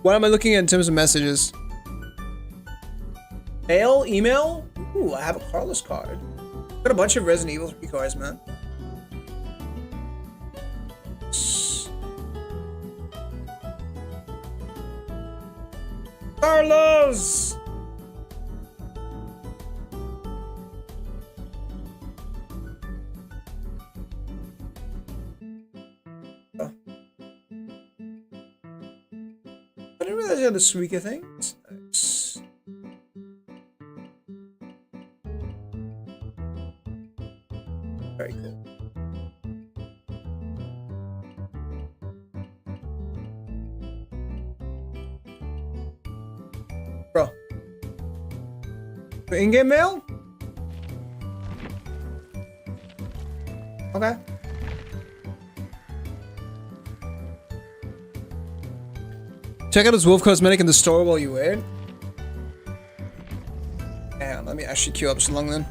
What am I looking at in terms of messages? Mail? Email? Ooh, I have a Carlos card. Got a bunch of Resident Evil 3 cards, man. Carlos! Oh. I didn't realize you had the Suika thing. Bro. For in-game mail? Okay. Check out his wolf cosmetic in the store while you wait. Damn, let me actually queue up so long then.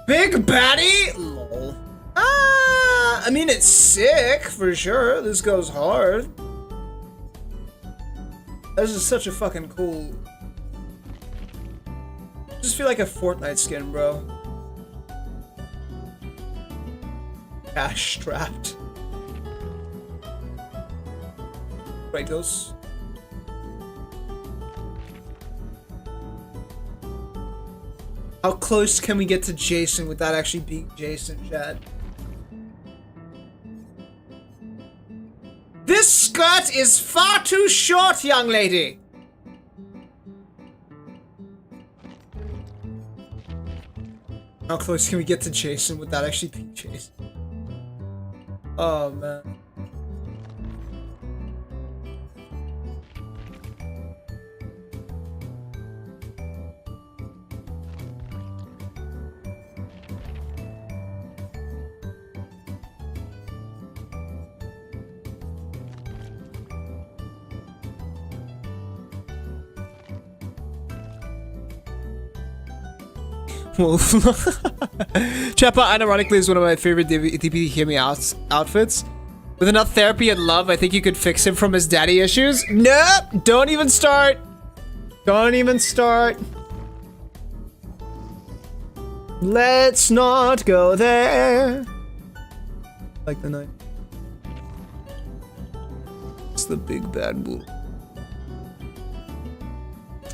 Big baddie? Lol. I mean, it's sick for sure. This goes hard. This is such a fucking cool. I just feel like a Fortnite skin, bro. Cash strapped. Kratos. How close can we get to Jason without actually being Jason, Chad? This skirt is far too short, young lady! How close can we get to Jason without actually being Jason? Oh, man. Wolf. Chappa unironically is one of my favorite DBD Hear Me Out outfits. With enough therapy and love, I think you could fix him from his daddy issues. Nope! Don't even start! Don't even start. Let's not go there. Like the night. It's the big bad bull.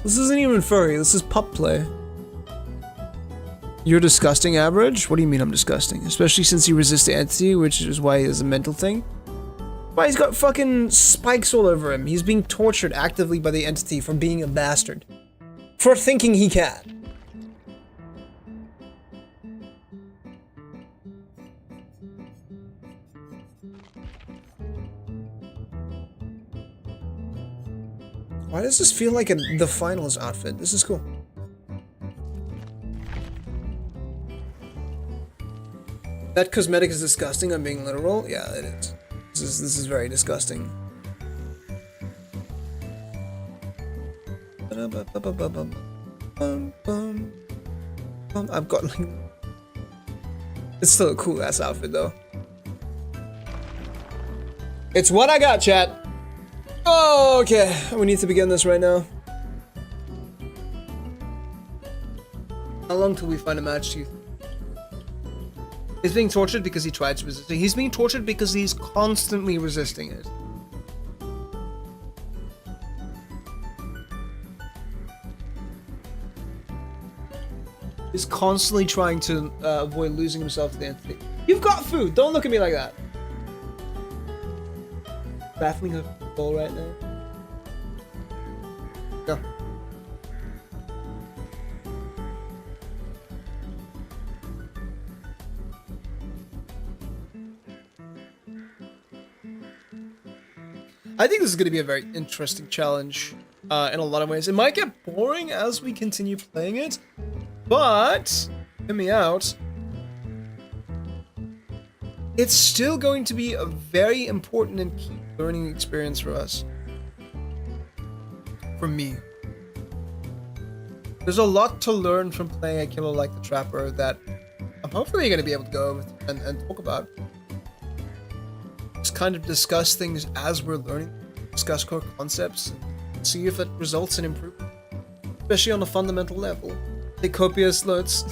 This isn't even furry, this is pup play. You're disgusting, average? What do you mean I'm disgusting? Especially since he resists the entity, which is why he has a mental thing. Why, he's got fucking spikes all over him. He's being tortured actively by the entity for being a bastard. For thinking he can. Why does this feel like the finals outfit? This is cool. That cosmetic is disgusting, I'm being literal. Yeah, it is. This is very disgusting. I've got like... It's still a cool ass outfit though. It's what I got, chat. Oh, okay, we need to begin this right now. How long till we find a match, Chief? He's being tortured because he tried to resist it. He's being tortured because he's constantly resisting it. He's constantly trying to avoid losing himself to the entity. You've got food! Don't look at me like that! Baffling her bowl right now. Go. I think this is going to be a very interesting challenge in a lot of ways. It might get boring as we continue playing it, but, hear me out, it's still going to be a very important and key learning experience for us. For me. There's a lot to learn from playing a killer like the Trapper that I'm hopefully going to be able to go over and talk about. Just kind of discuss things as we're learning, discuss core concepts, and see if it results in improvement, especially on a fundamental level. Take copious notes.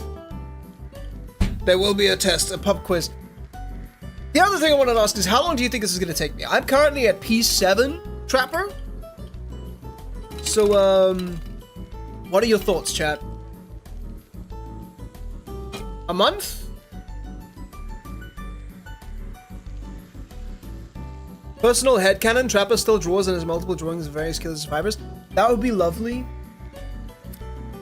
There will be a test, a pub quiz. The other thing I wanted to ask is, how long do you think this is going to take me? I'm currently at P7 Trapper. So, what are your thoughts, chat? A month? Personal headcanon, Trapper still draws and has multiple drawings of various killer survivors. That would be lovely.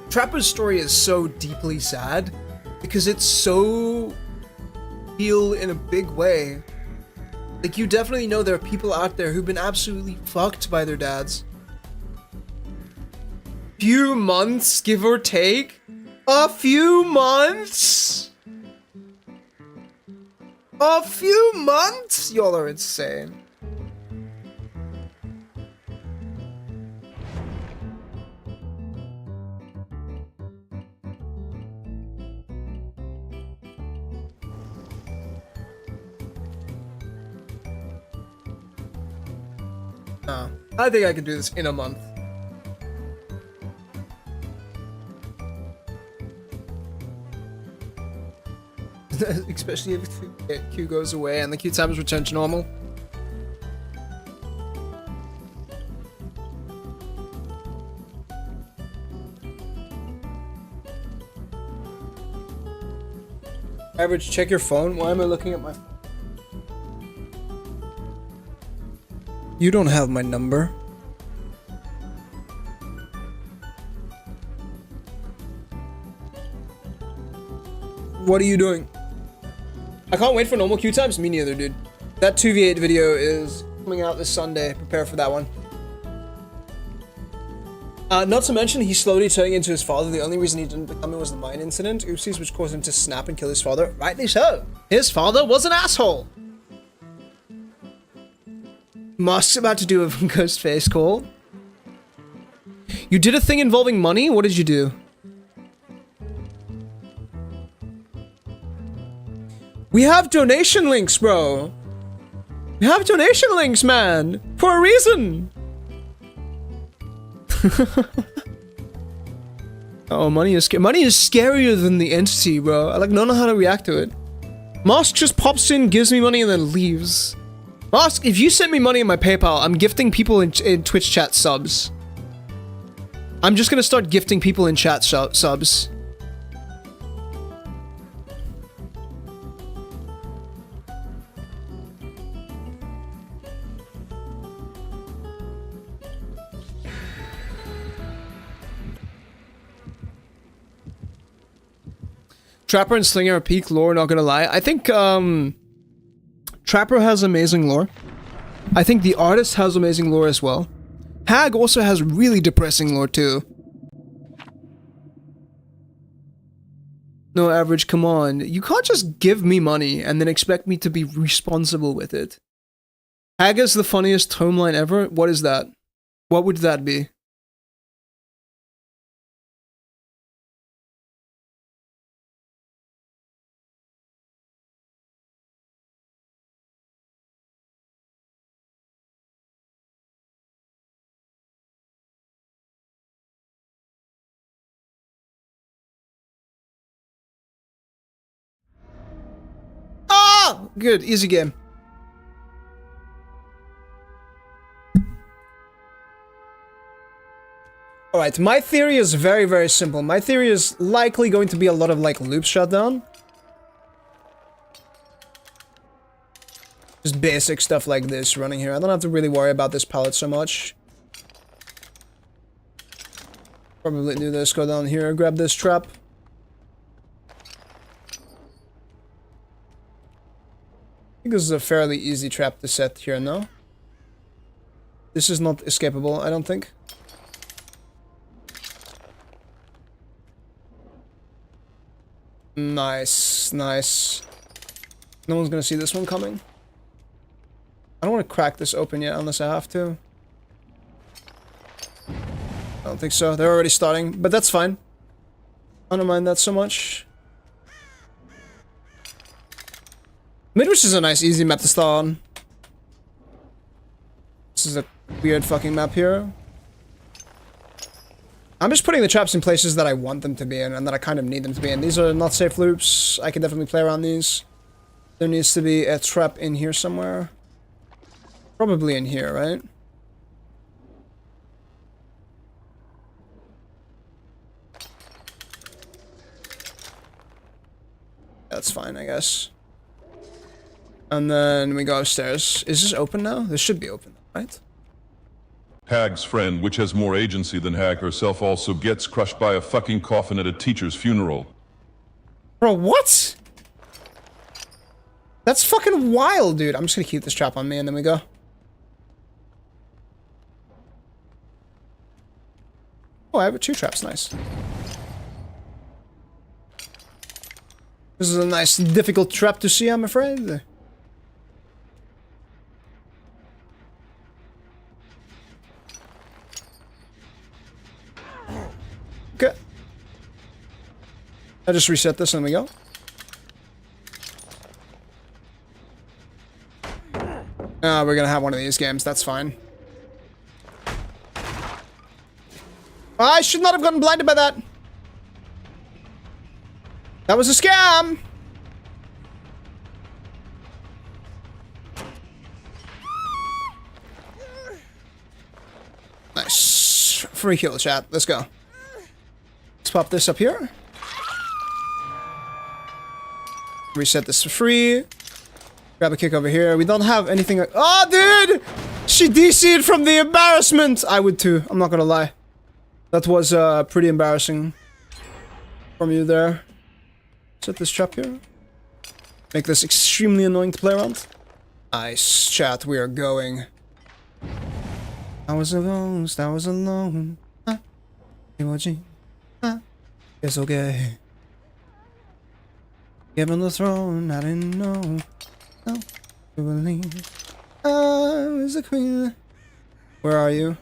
Trapper's story is so deeply sad because it's so feel in a big way. Like, you definitely know there are people out there who've been absolutely fucked by their dads. Few months, give or take. A few months? A few months? Y'all are insane. No, I think I can do this in a month. Especially if Q goes away and the Q times return to normal. Average, check your phone. Why am I looking at my phone? You don't have my number. What are you doing? I can't wait for normal queue times. Me neither, dude. That 2v8 video is coming out this Sunday. Prepare for that one. Not to mention, he's slowly turning into his father. The only reason he didn't become it was the mine incident. Oopsies, which caused him to snap and kill his father. Rightly so. His father was an asshole. Mosk's about to do a ghost face call. You did a thing involving money? What did you do? We have donation links, bro. We have donation links, man. For a reason. Oh, money is scarier than the entity, bro. I like don't know how to react to it. Mosk just pops in, gives me money, and then leaves. Mosk, if you send me money in my PayPal, I'm gifting people in Twitch chat subs. I'm just gonna start gifting people in chat subs. Trapper and Slinger are peak lore, not gonna lie. I think, Trapper has amazing lore. I think the artist has amazing lore as well. Hag also has really depressing lore too. No, Average, come on. You can't just give me money and then expect me to be responsible with it. Hag is the funniest home line ever? What is that? What would that be? Oh! Good, easy game. Alright, my theory is very, very simple. My theory is likely going to be a lot of, like, loop shutdown. Just basic stuff like this running here. I don't have to really worry about this pallet so much. Probably do this, go down here, grab this trap. I think this is a fairly easy trap to set here, no? This is not escapable, I don't think. Nice, nice. No one's gonna see this one coming. I don't want to crack this open yet unless I have to. I don't think so. They're already starting, but that's fine. I don't mind that so much. Midwich is a nice, easy map to start on. This is a weird fucking map here. I'm just putting the traps in places that I want them to be in and that I kind of need them to be in. These are not safe loops. I can definitely play around these. There needs to be a trap in here somewhere. Probably in here, right? That's fine, I guess. And then we go upstairs. Is this open now? This should be open, right? Hag's friend, which has more agency than Hag herself, also gets crushed by a fucking coffin at a teacher's funeral. Bro, what? That's fucking wild, dude. I'm just gonna keep this trap on me and then we go. Oh, I have 2 traps. Nice. This is a nice, difficult trap to see, I'm afraid. Okay. I just reset this and we go. We're gonna have one of these games, that's fine. I should not have gotten blinded by that. That was a scam! Nice. Free kill, chat. Let's go. Let's pop this up here. Reset this for free. Grab a kick over here. We don't have anything. Oh, dude! She DC'd from the embarrassment! I would too. I'm not gonna lie. That was pretty embarrassing from you there. Set this trap here. Make this extremely annoying to play around. Nice, chat. We are going. I was alone. I was alone. It's okay. Given the throne, I didn't know. No, to believe I was a queen. Where are you?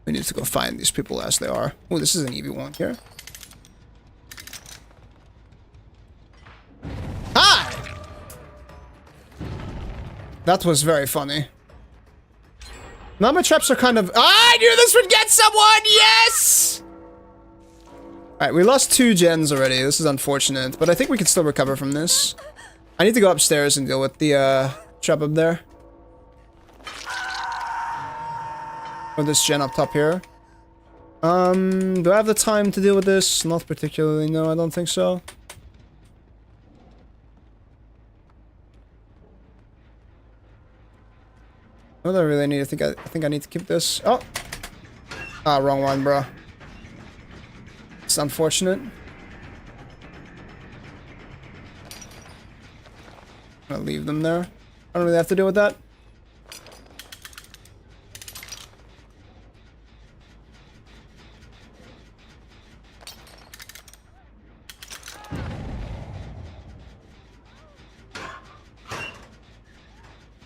We need to go find these people as they are. Oh, this is an EV1 here. Hi! That was very funny. Now my traps are kind of... I knew this would get someone! Yes! Alright, we lost 2 gens already. This is unfortunate, but I think we can still recover from this. I need to go upstairs and deal with the trap up there. Or this gen up top here. Do I have the time to deal with this? Not particularly, no, I don't think so. What do I really need? I think I need to keep this. Oh! Ah, wrong one, bro. It's unfortunate. I'm gonna leave them there. I don't really have to deal with that.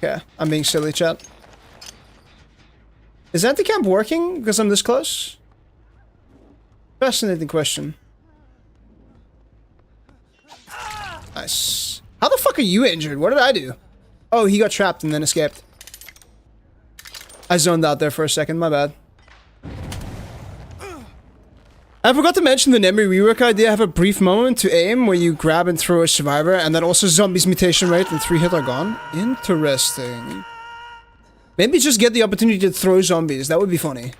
Okay, I'm being silly, chat. Is anti-camp working because I'm this close? Fascinating question. Nice. How the fuck are you injured? What did I do? Oh, he got trapped and then escaped. I zoned out there for a second, my bad. I forgot to mention the Nemi rework idea. Have a brief moment to aim where you grab and throw a survivor, and then also zombies mutation rate and 3 hit are gone. Interesting. Maybe just get the opportunity to throw zombies. That would be funny.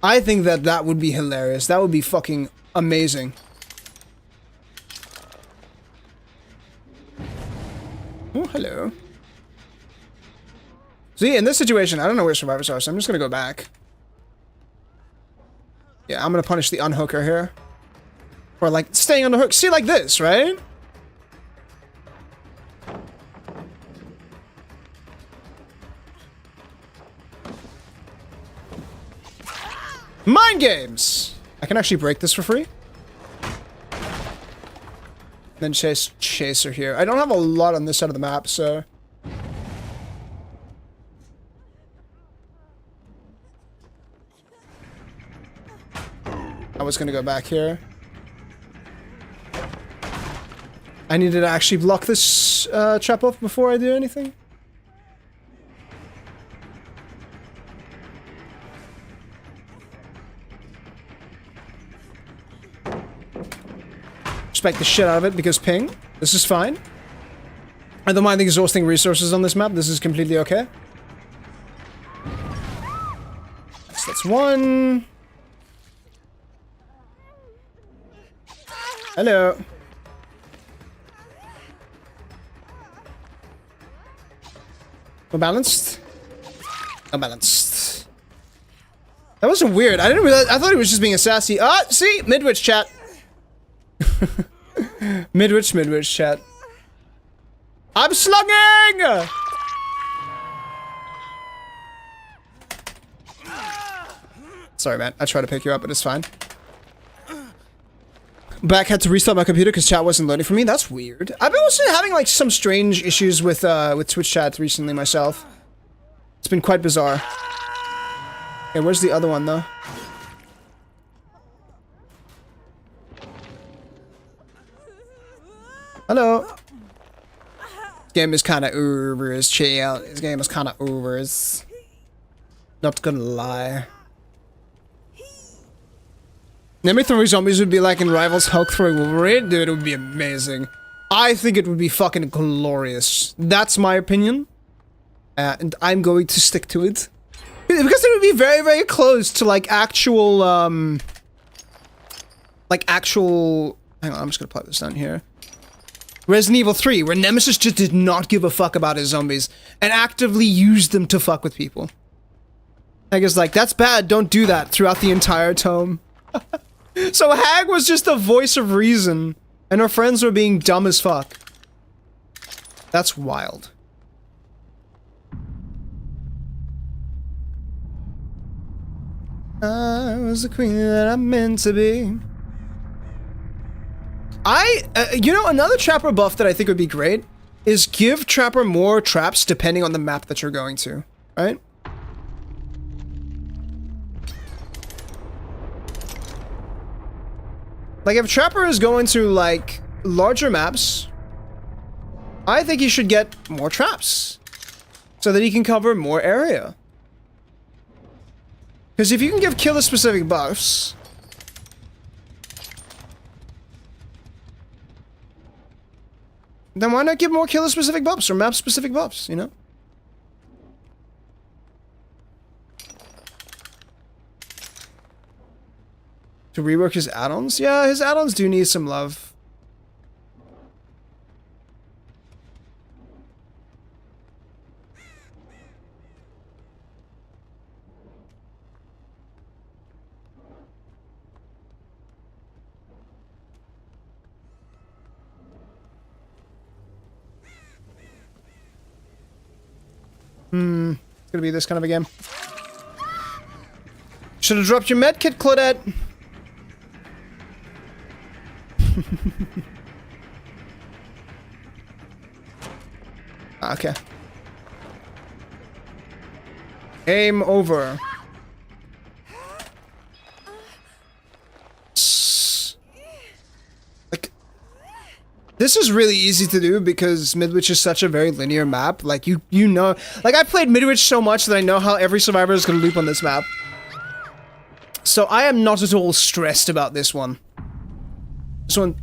I think that would be hilarious. That would be fucking amazing. Oh, hello. See, in this situation, I don't know where survivors are, so I'm just gonna go back. Yeah, I'm gonna punish the unhooker here. Or like, staying on the hook. See, like this, right? Mind games! I can actually break this for free. Then chase Chaser here. I don't have a lot on this side of the map, so... I was gonna go back here. I needed to actually block this trap off before I do anything. Respect the shit out of it because ping. This is fine. I don't mind exhausting resources on this map. This is completely okay. So that's one. Hello. Well balanced? Unbalanced. That was weird. I didn't realize. I thought he was just being a sassy. Ah, see? Midwich chat. Midwich chat. I'm slugging! Sorry, man. I tried to pick you up, but it's fine. Back had to restart my computer because chat wasn't loading for me. That's weird. I've been also having like some strange issues with Twitch chat recently myself. It's been quite bizarre. Okay, where's the other one though? Hello. This game is kind of overs, chill. This game is kind of overs. Not gonna lie. Name me 3 zombies would be like in Rivals Hulk throwing Wolverine. Dude, it would be amazing. I think it would be fucking glorious. That's my opinion. And I'm going to stick to it. Because it would be very, very close to like actual, hang on, I'm just gonna plug this down here. Resident Evil 3, where Nemesis just did not give a fuck about his zombies and actively used them to fuck with people. Hag is like, that's bad, don't do that, throughout the entire tome. So Hag was just a voice of reason, and her friends were being dumb as fuck. That's wild. I was the queen that I'm meant to be. You know, another Trapper buff that I think would be great is give Trapper more traps depending on the map that you're going to, right? Like, if Trapper is going to, like, larger maps, I think he should get more traps so that he can cover more area. Because if you can give killer specific buffs, then why not give more killer specific buffs or map specific buffs, you know? To rework his add-ons? Yeah, his add-ons do need some love. It's gonna be this kind of a game. Should have dropped your medkit, Claudette. Okay. Aim over. Like, this is really easy to do because Midwich is such a very linear map. Like, you know, like, I played Midwich so much that I know how every survivor is gonna loop on this map. So I am not at all stressed about this one. This one...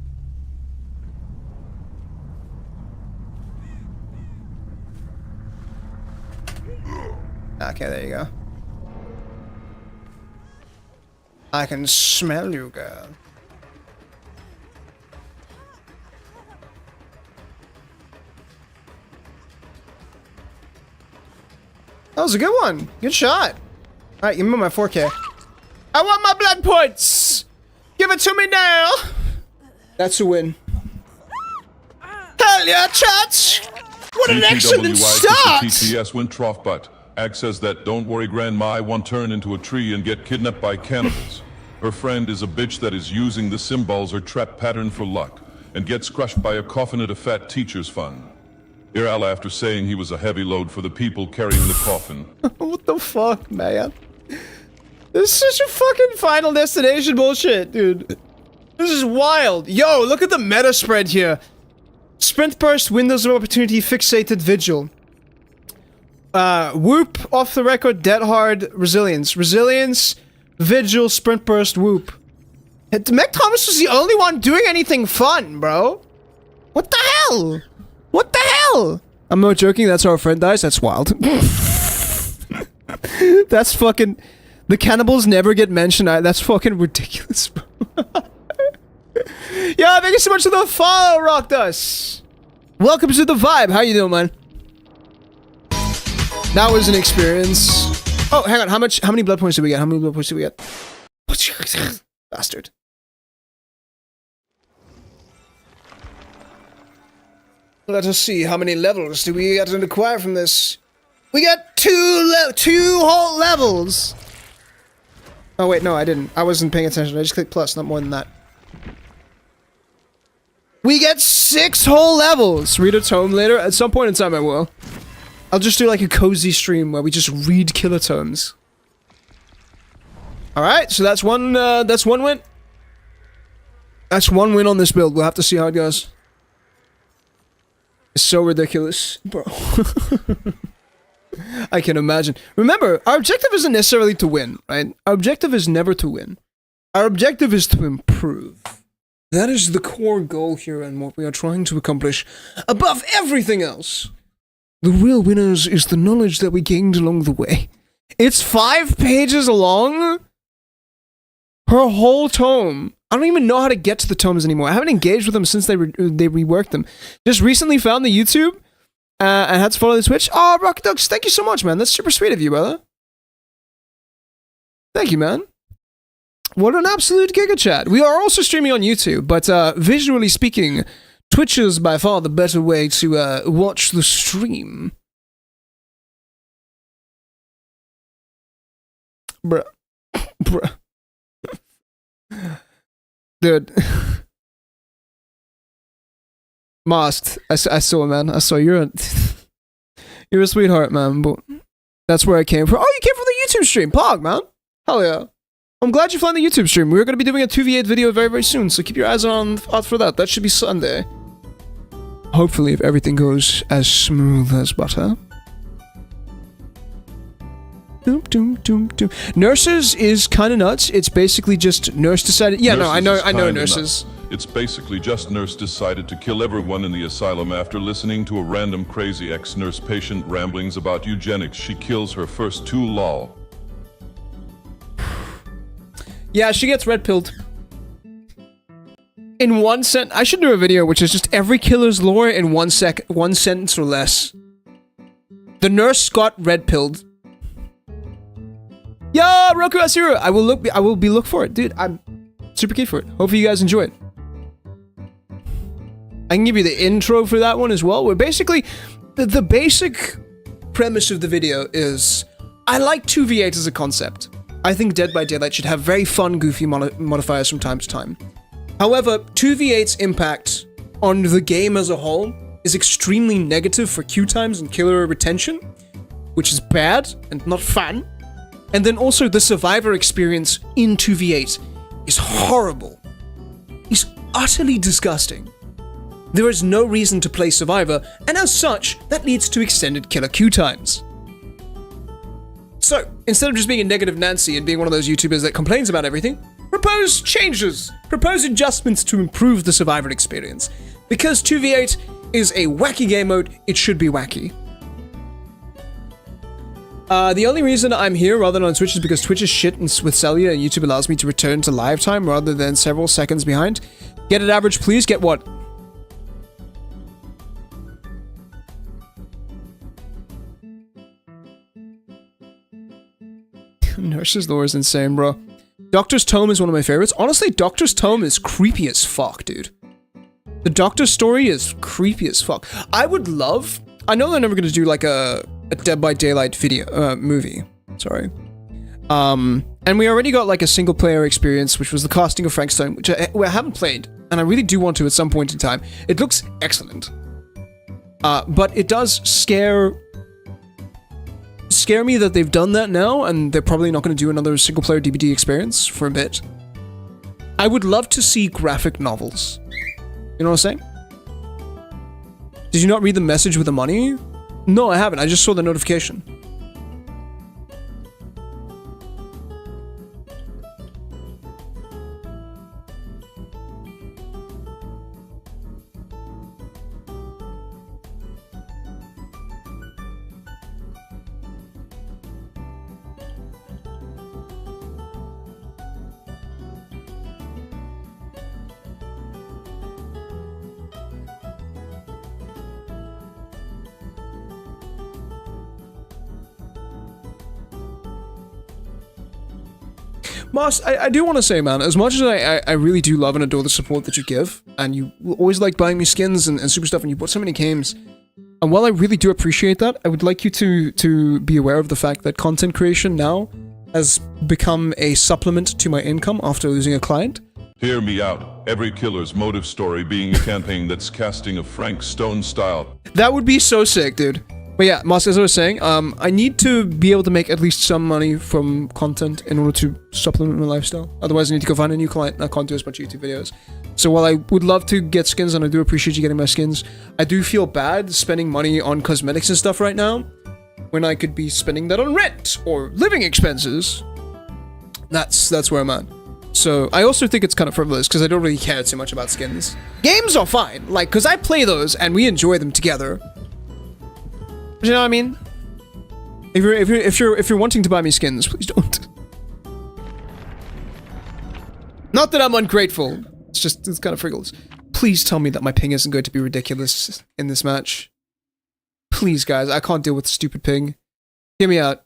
Okay, there you go. I can smell you, girl. That was a good one. Good shot. Alright, give me my 4K. I want my blood points! Give it to me now! That's a win. Hell yeah, chat! What an excellent start! TTS went trough butt. Ag says that, don't worry grandma, I won't turn into a tree and get kidnapped by cannibals. Her friend is a bitch that is using the symbols or trap pattern for luck, and gets crushed by a coffin at a fat teacher's fund. Iral after saying he was a heavy load for the people carrying the coffin. What the fuck, man? This is such a fucking Final Destination bullshit, dude. This is wild. Yo, look at the meta spread here. Sprint burst, windows of opportunity, fixated, vigil. Whoop, off the record, dead hard, resilience. Resilience, vigil, sprint burst, whoop. Meg Thomas was the only one doing anything fun, bro. What the hell? What the hell? I'm not joking, that's how our friend dies. That's wild. That's fucking... The cannibals never get mentioned. That's fucking ridiculous, bro. Yeah, thank you so much for the follow, Rocked Us. Welcome to the vibe. How you doing, man? That was an experience. Oh, hang on. How many blood points did we get? How many blood points did we get? Bastard. Let us see. How many levels do we get to acquire from this? We got two whole levels. Oh, wait. No, I didn't. I wasn't paying attention. I just clicked plus, not more than that. We get 6 whole levels. Read a tome later. At some point in time, I will. I'll just do like a cozy stream where we just read killer tomes. Alright, so that's one win. That's one win on this build. We'll have to see how it goes. It's so ridiculous. Bro. I can imagine. Remember, our objective isn't necessarily to win, right? Our objective is never to win. Our objective is to improve. That is the core goal here and what we are trying to accomplish above everything else. The real winners is the knowledge that we gained along the way. It's 5 pages long? Her whole tome. I don't even know how to get to the tomes anymore. I haven't engaged with them since they reworked them. Just recently found the YouTube and had to follow the Twitch. Oh, Rocket Dogs, thank you so much, man. That's super sweet of you, brother. Thank you, man. What an absolute giga chat. We are also streaming on YouTube, but visually speaking, Twitch is by far the better way to watch the stream. Bruh. Bruh. Dude. Masked. I saw, man. I saw. You're a sweetheart, man, but that's where I came from. Oh, you came from the YouTube stream. Pog, man. Hell yeah. I'm glad you found the YouTube stream. We're going to be doing a 2v8 video very, very soon, so keep your eyes out for that. That should be Sunday. Hopefully, if everything goes as smooth as butter. Doom, doom, doom, doom. Nurses is kind of nuts. It's basically just nurse decided... Yeah, no, I know nurses. It's basically just nurse decided to kill everyone in the asylum after listening to a random crazy ex-nurse patient ramblings about eugenics. She kills her first 2 lol. Yeah, she gets red-pilled. In one sentence... I should do a video which is just every killer's lore in one sentence or less. The nurse got red-pilled. Yo, Roku Asura! I will be look for it. Dude, I'm super keen for it. Hopefully you guys enjoy it. I can give you the intro for that one as well, where basically, the basic premise of the video is, I like 2v8 as a concept. I think Dead by Daylight should have very fun, goofy modifiers from time to time. However, 2v8's impact on the game as a whole is extremely negative for queue times and killer retention, which is bad and not fun. And then also the survivor experience in 2v8 is horrible. It's utterly disgusting. There is no reason to play survivor, and as such, that leads to extended killer queue times. So, instead of just being a negative Nancy and being one of those YouTubers that complains about everything, propose changes, propose adjustments to improve the survivor experience. Because 2v8 is a wacky game mode, it should be wacky. The only reason I'm here rather than on Twitch is because Twitch is shit with Celia and YouTube allows me to return to live time rather than several seconds behind. Get it average, please. Get what? Nurse's lore is insane, bro. Doctor's Tome is one of my favorites. Honestly, Doctor's Tome is creepy as fuck, dude. The Doctor's story is creepy as fuck. I would love... I know they're never going to do like a Dead by Daylight video, movie. Sorry. And we already got like a single player experience, which was the casting of Frank Stone, which I haven't played, and I really do want to at some point in time. It looks excellent. But it does scare me that they've done that now, and they're probably not going to do another single player DBD experience for a bit. I would love to see graphic novels. You know what I'm saying? Did you not read the message with the money? No, I haven't. I just saw the notification. Moss, I do want to say, man, as much as I really do love and adore the support that you give, and you always like buying me skins and super stuff, and you bought so many games, and while I really do appreciate that, I would like you to be aware of the fact that content creation now has become a supplement to my income after losing a client. Hear me out. Every killer's motive story being a campaign that's casting a Frank Stone style. That would be so sick, dude. But yeah, Moss, as I was saying, I need to be able to make at least some money from content in order to supplement my lifestyle. Otherwise, I need to go find a new client, and I can't do as much YouTube videos. So while I would love to get skins, and I do appreciate you getting my skins, I do feel bad spending money on cosmetics and stuff right now, when I could be spending that on rent, or living expenses. That's where I'm at. So, I also think it's kind of frivolous, because I don't really care too much about skins. Games are fine, like, because I play those, and we enjoy them together. You know what I mean? If you're wanting to buy me skins, please don't. Not that I'm ungrateful. It's kind of frivolous. Please tell me that my ping isn't going to be ridiculous in this match. Please, guys, I can't deal with stupid ping. Hear me out.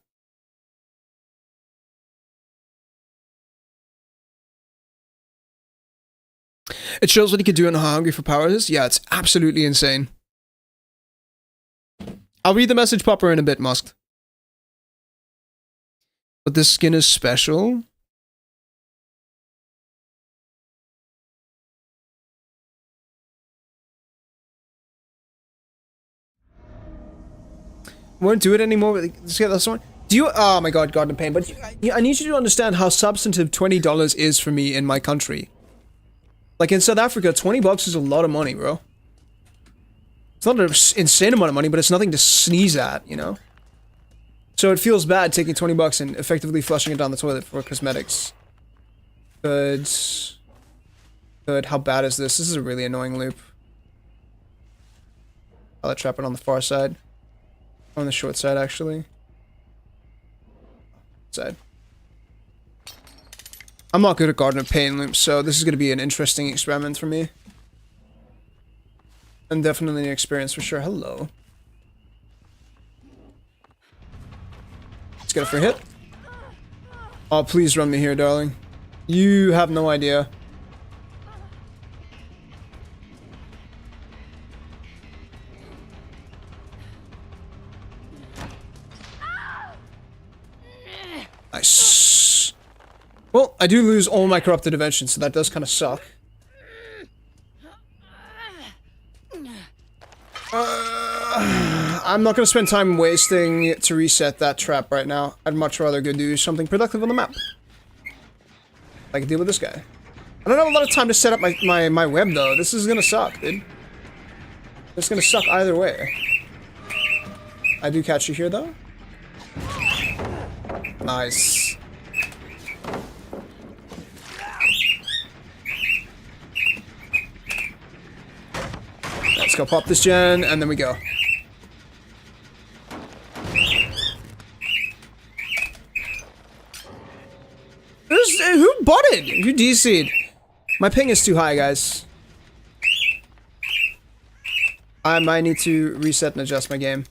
It shows what he can do and how hungry for power is. Yeah, it's absolutely insane. I'll read the message popper in a bit, Musk. But this skin is special. Won't do it anymore. Let's get this one. Do you? Oh my God, God in pain. But I need you to understand how substantive $20 is for me in my country. Like in South Africa, $20 is a lot of money, bro. It's not an insane amount of money, but it's nothing to sneeze at, you know? So it feels bad taking $20 and effectively flushing it down the toilet for cosmetics. Good. Good. How bad is this? This is a really annoying loop. I'll let trap it on the far side. On the short side, actually. Side. I'm not good at Garden of Pain loops, so this is going to be an interesting experiment for me. And definitely an experience for sure. Hello. Let's get a free hit. Oh, please run me here, darling. You have no idea. Nice. Well, I do lose all my corrupted inventions, so that does kind of suck. I'm not going to spend time wasting to reset that trap right now. I'd much rather go do something productive on the map. I can deal with this guy. I don't have a lot of time to set up my web, though. This is going to suck, dude. It's going to suck either way. I do catch you here, though. Nice. Let's go pop this gen, and then we go. Who botted? Who DC'd? My ping is too high, guys. I might need to reset and adjust my game.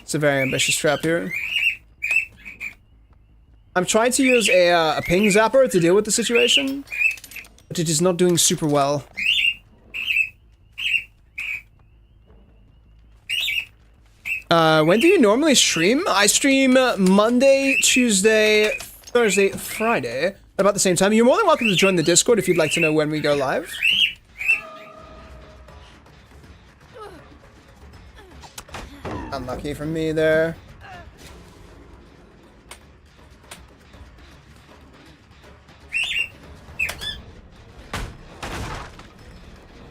It's a very ambitious trap here. I'm trying to use a ping zapper to deal with the situation, but it is not doing super well. When do you normally stream? I stream Monday, Tuesday, Thursday, Friday, about the same time. You're more than welcome to join the Discord if you'd like to know when we go live. Unlucky for me there.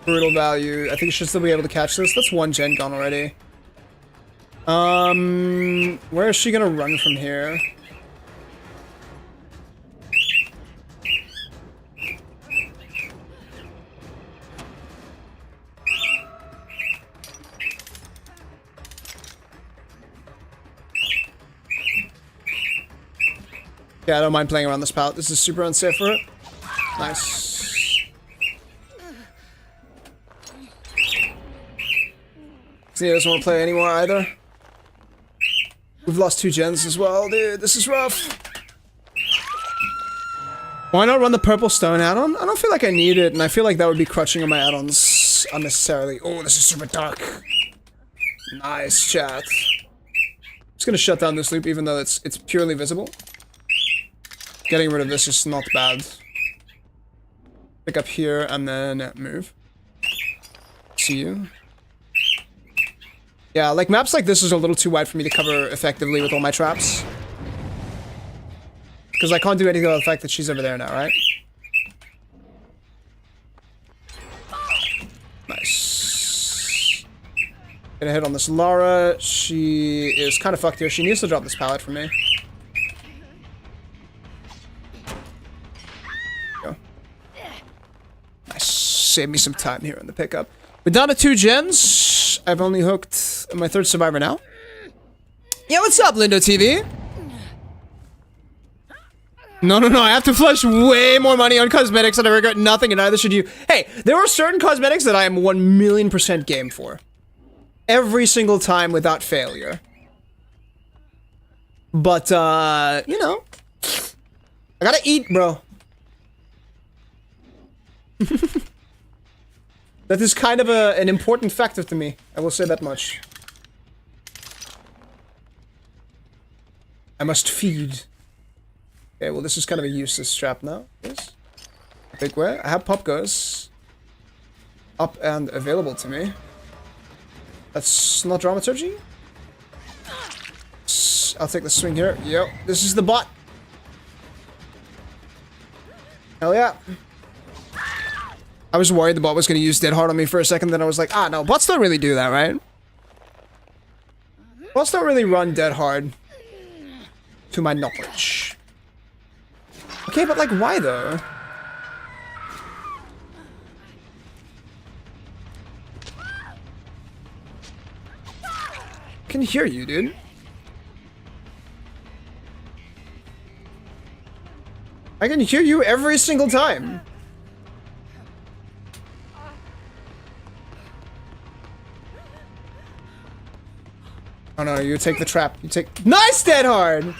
Brutal value. I think you should still be able to catch this. That's one gen gone already. Where is she gonna run from here? Yeah, I don't mind playing around this pallet. This is super unsafe for her. Nice. See, he doesn't want to play anymore either. We've lost 2 gens as well, dude. This is rough. Why not run the purple stone add-on? I don't feel like I need it, and I feel like that would be crutching on my add-ons unnecessarily. Oh, this is super dark. Nice, chat. Just gonna shut down this loop, even though it's purely visible. Getting rid of this is not bad. Pick up here, and then move. See you. Yeah, like maps like this is a little too wide for me to cover effectively with all my traps. Because I can't do anything about the fact that she's over there now, right? Nice. Get a hit on this Lara. She is kind of fucked here. She needs to drop this pallet for me. Go. Nice. Save me some time here on the pickup. We're down to 2 gens. I've only hooked my 3rd survivor now. Yeah, what's up, Lindo TV? No, I have to flush way more money on cosmetics and I regret nothing, and neither should you. Hey, there are certain cosmetics that I am 1,000,000% game for. Every single time without failure. But, you know. I gotta eat, bro. That is kind of an important factor to me. I will say that much. I must feed. Okay, well, this is kind of a useless trap now. Yes. Big way. I have pop goes up and available to me. That's not dramaturgy. I'll take the swing here. Yo, this is the bot. Hell yeah. I was worried the bot was going to use Dead Hard on me for a second, then I was like, ah, no, bots don't really do that, right? Bots don't really run Dead Hard. To my knowledge. Okay, but like, why though? I can hear you, dude. I can hear you every single time. Oh no, you take the trap. You take— Nice, Dead Hard!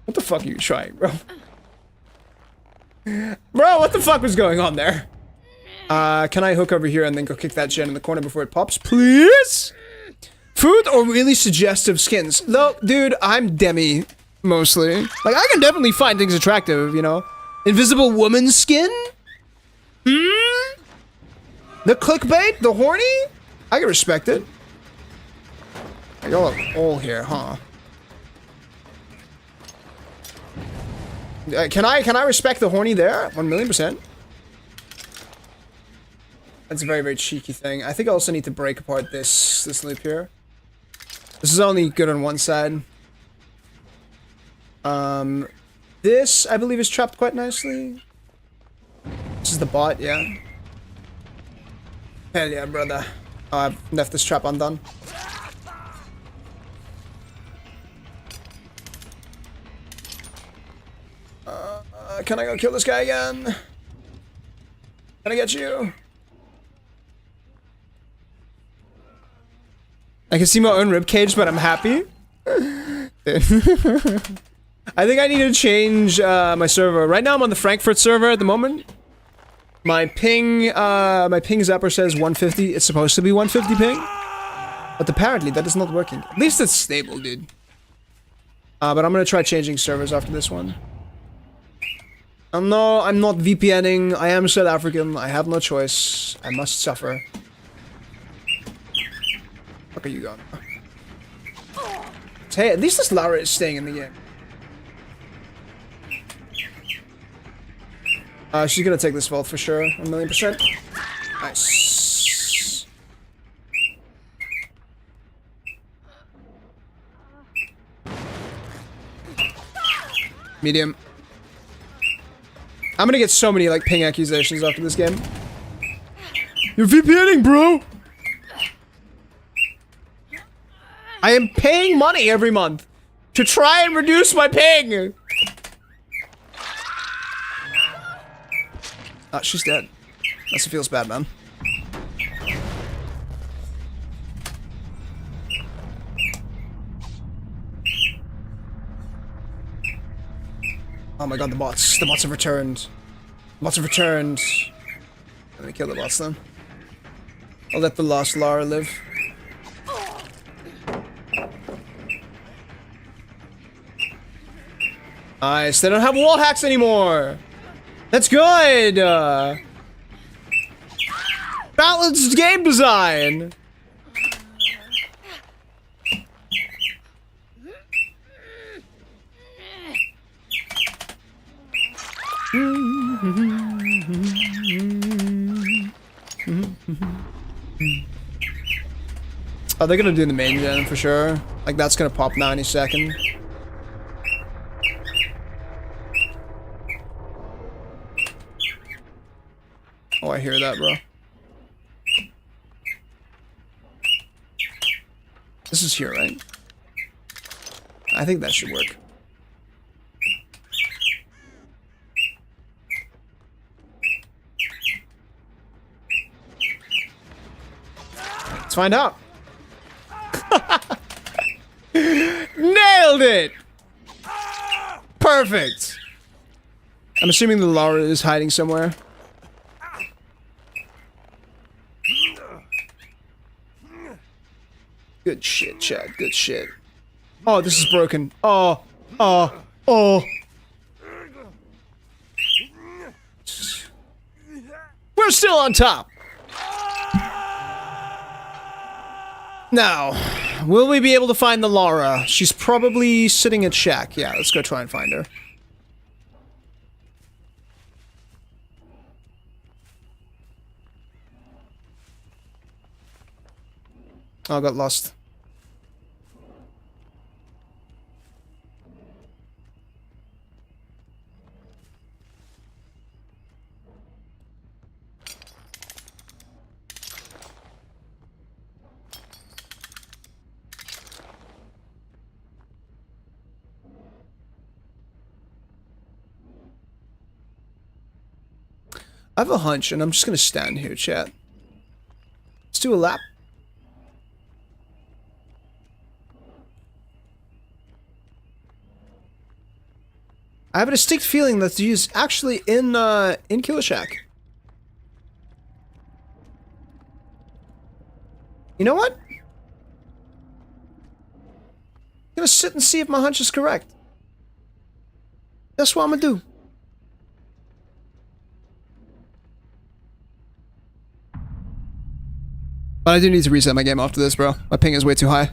What the fuck are you trying, bro? Bro, what the fuck was going on there? Can I hook over here and then go kick that gen in the corner before it pops, please? Food or really suggestive skins? Though, dude, I'm demi, mostly. Like, I can definitely find things attractive, you know? Invisible woman skin? Hmm? The clickbait? The horny? I can respect it. Y'all are all here, huh? Can I respect the horny there? 1,000,000%. That's a very, very cheeky thing. I think I also need to break apart this loop here. This is only good on one side. This, I believe, is trapped quite nicely. This is the bot, yeah. Hell yeah, brother. Oh, I've left this trap undone. Can I go kill this guy again? Can I get you? I can see my own ribcage, but I'm happy. I think I need to change my server. Right now I'm on the Frankfurt server at the moment. My ping zapper says 150. It's supposed to be 150 ping. But apparently that is not working. At least it's stable, dude. But I'm gonna try changing servers after this one. No, I'm not VPNing. I am South African. I have no choice. I must suffer. Fuck are you going? Hey, at least this Lara is staying in the game. She's gonna take this vault for sure. 1,000,000%. Nice. Medium. I'm gonna get so many, like, ping accusations after this game. You're VPNing, bro! I am paying money every month to try and reduce my ping! She's dead. That feels bad, man. Oh my god, the bots. The bots have returned. The bots have returned. Let me kill the bots then. I'll let the lost Lara live. Nice, they don't have wall hacks anymore! That's good! Balanced game design! Oh, they're gonna do the main gen for sure. Like, that's gonna pop 90-second. Oh, I hear that, bro. This is here, right? I think that should work. Let's find out. Nailed it! Perfect! I'm assuming the Lara is hiding somewhere. Good shit, Chad. Good shit. Oh, this is broken. Oh. We're still on top! Now, will we be able to find the Lara? She's probably sitting at Shack. Yeah, let's go try and find her. Oh, I got lost. I have a hunch, and I'm just gonna stand here, chat. Let's do a lap. I have a distinct feeling that he's actually in Killer Shack. You know what? I'm gonna sit and see if my hunch is correct. That's what I'm gonna do. But I do need to reset my game after this, bro. My ping is way too high.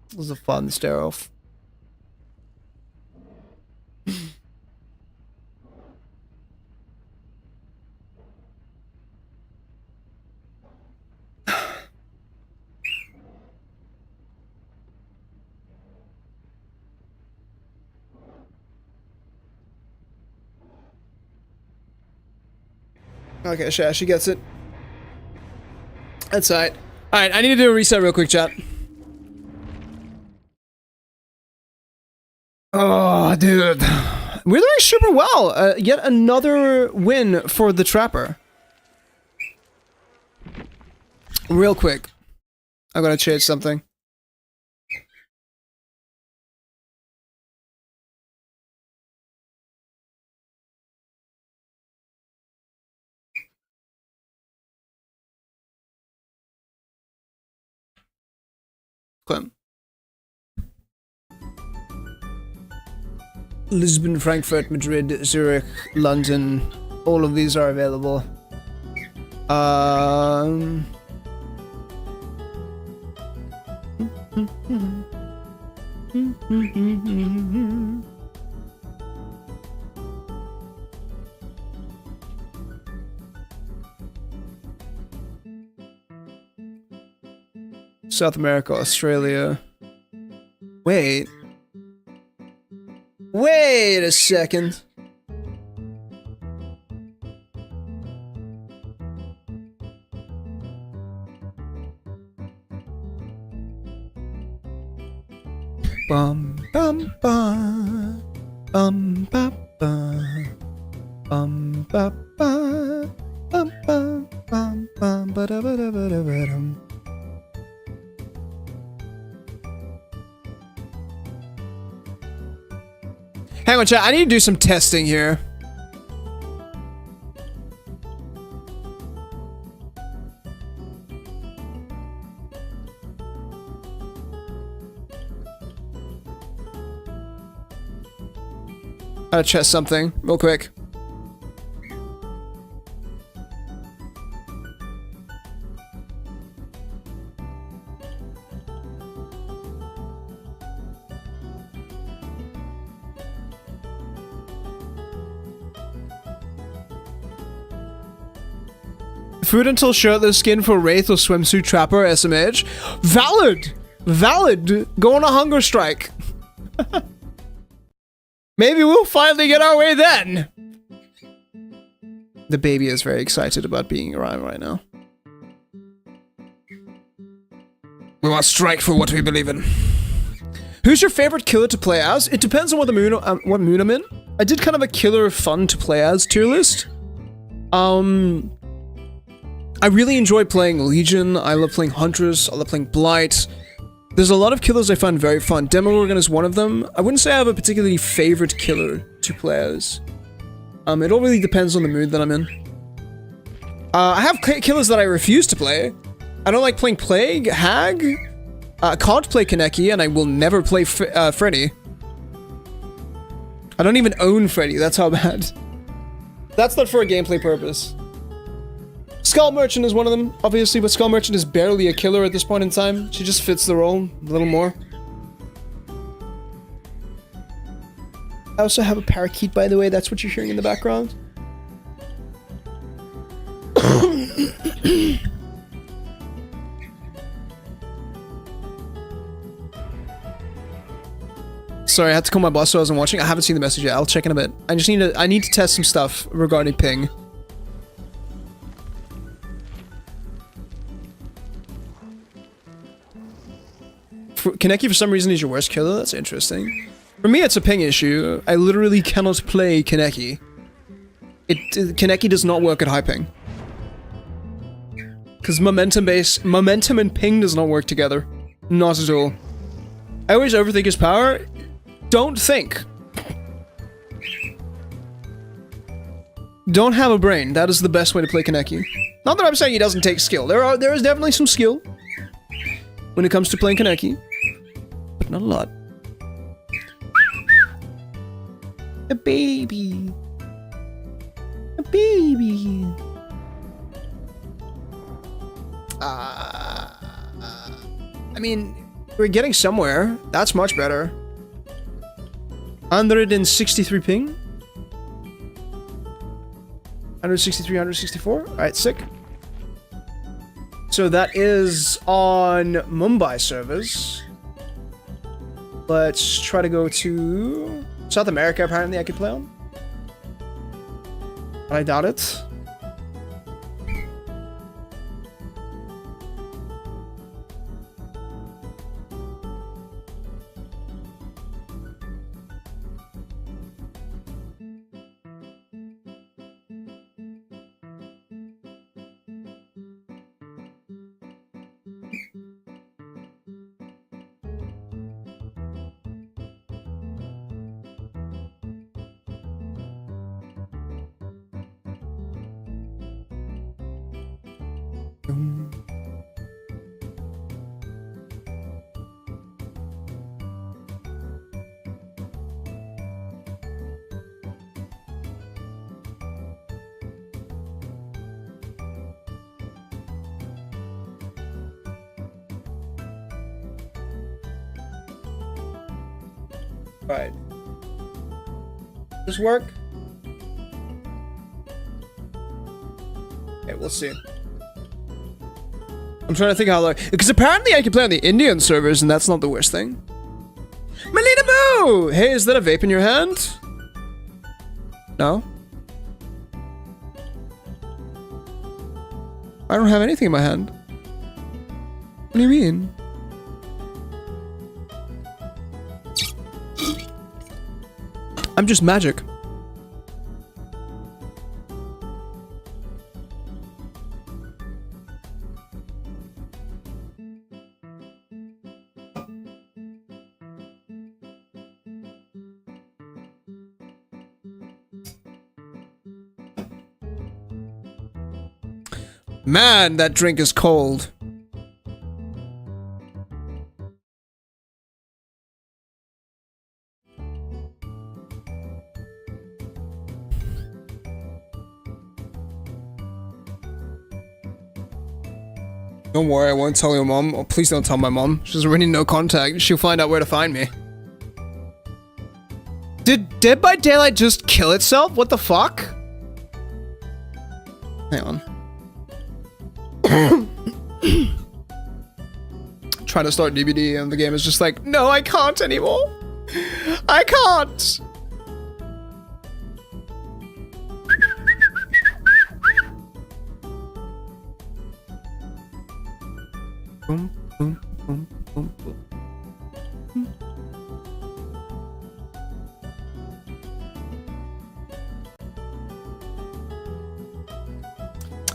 This was a fun stare off. Okay, she gets it. That's alright. Alright, I need to do a reset real quick, chat. Oh, dude. We're doing super well. Yet another win for the Trapper. Real quick. I'm gonna change something. Clem. Lisbon, Frankfurt, Madrid, Zurich, London. All of these are available. South America, Australia. Wait. Wait a second. Bum bum bum bum bum Bum, ba, ba, bum, bum, bum, bum, ba, da, ba, da, ba, da, ba, dum. Hang on, chat. I need to do some testing here. Gotta test something real quick. Food until shirtless skin for Wraith or swimsuit trapper SMH. Valid! Valid! Go on a hunger strike. Maybe we'll finally get our way then! The baby is very excited about being around right now. We must strike for what we believe in. Who's your favorite killer to play as? It depends on what moon I'm in. I did kind of a killer fun to play as tier list. I really enjoy playing Legion, I love playing Huntress, I love playing Blight. There's a lot of killers I find very fun. Demogorgon is one of them. I wouldn't say I have a particularly favorite killer to play as. It all really depends on the mood that I'm in. I have killers that I refuse to play. I don't like playing Plague, Hag. I can't play Kaneki, and I will never play Freddy. I don't even own Freddy, that's how bad. That's not for a gameplay purpose. Skull Merchant is one of them, obviously, but Skull Merchant is barely a killer at this point in time. She just fits the role a little more. I also have a parakeet, by the way. That's what you're hearing in the background. Sorry, I had to call my boss so I wasn't watching. I haven't seen the message yet. I'll check in a bit. I need to test some stuff regarding ping. Kaneki for some reason is your worst killer? That's interesting. For me, it's a ping issue. I literally cannot play Kaneki. Kaneki does not work at high ping. Because momentum and ping does not work together. Not at all. I always overthink his power. Don't think. Don't have a brain. That is the best way to play Kaneki. Not that I'm saying he doesn't take skill. There is definitely some skill when it comes to playing Kaneki. But not a lot. A baby. A baby. I mean, we're getting somewhere. That's much better. 163 ping. 163, 164. Alright, sick. So that is on Mumbai servers. Let's try to go to South America, apparently I could play on. But I doubt it. Alright. Does this work? Okay, we'll see. I'm trying to think how long. Because apparently I can play on the Indian servers, and that's not the worst thing. Melina Moo! Hey, is that a vape in your hand? No? I don't have anything in my hand. What do you mean? I'm just magic. Man, that drink is cold. Don't worry, I won't tell your mom. Oh, please don't tell my mom. She doesn't really know contact. She'll find out where to find me. Did Dead by Daylight just kill itself? What the fuck? Hang on. Trying to start DBD and the game is just like, no, I can't anymore. I can't. Boom, boom, boom, boom, boom.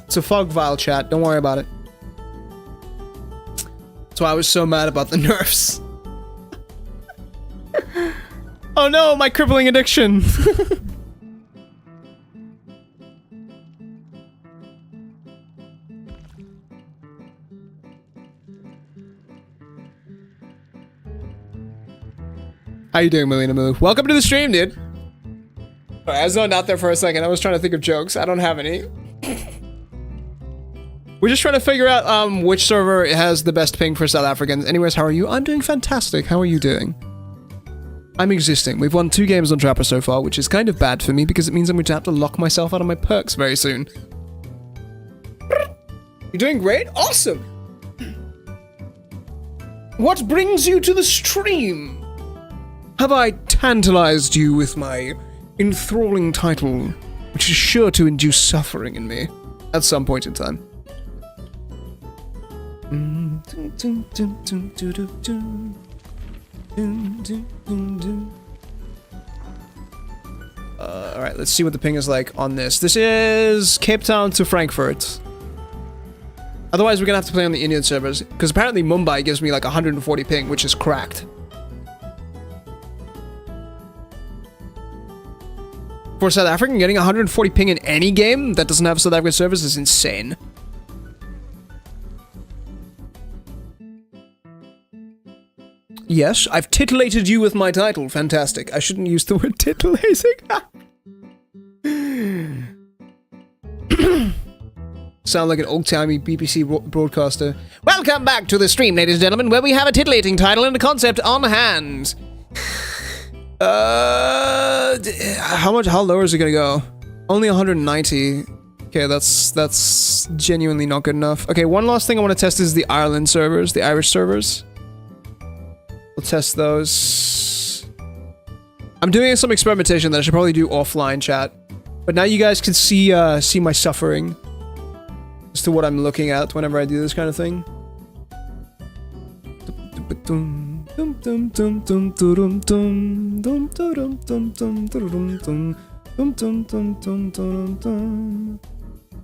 It's a fog vial, chat. Don't worry about it. That's why I was so mad about the nerfs. Oh no, my crippling addiction. How you doing, Melina Moo? Welcome to the stream, dude. Sorry, I zoned out there for a second. I was trying to think of jokes. I don't have any. We're just trying to figure out which server has the best ping for South Africans. Anyways, how are you? I'm doing fantastic. How are you doing? I'm existing. We've won 2 games on Trapper so far, which is kind of bad for me because it means I'm going to have to lock myself out of my perks very soon. You're doing great? Awesome! What brings you to the stream? Have I tantalized you with my enthralling title, which is sure to induce suffering in me at some point in time? Alright, let's see what the ping is like on this. This is Cape Town to Frankfurt. Otherwise, we're gonna have to play on the Indian servers, because apparently Mumbai gives me like 140 ping, which is cracked. For South African, getting 140 ping in any game that doesn't have South African servers is insane. Yes, I've titillated you with my title. Fantastic. I shouldn't use the word titillating. Sound like an old-timey BBC broadcaster. Welcome back to the stream, ladies and gentlemen, where we have a titillating title and a concept on hand. How low is it gonna go? Only 190. Okay, that's genuinely not good enough. Okay, one last thing I want to test is the Ireland servers, the Irish servers. We'll test those. I'm doing some experimentation that I should probably do offline, chat. But now you guys can see my suffering as to what I'm looking at whenever I do this kind of thing.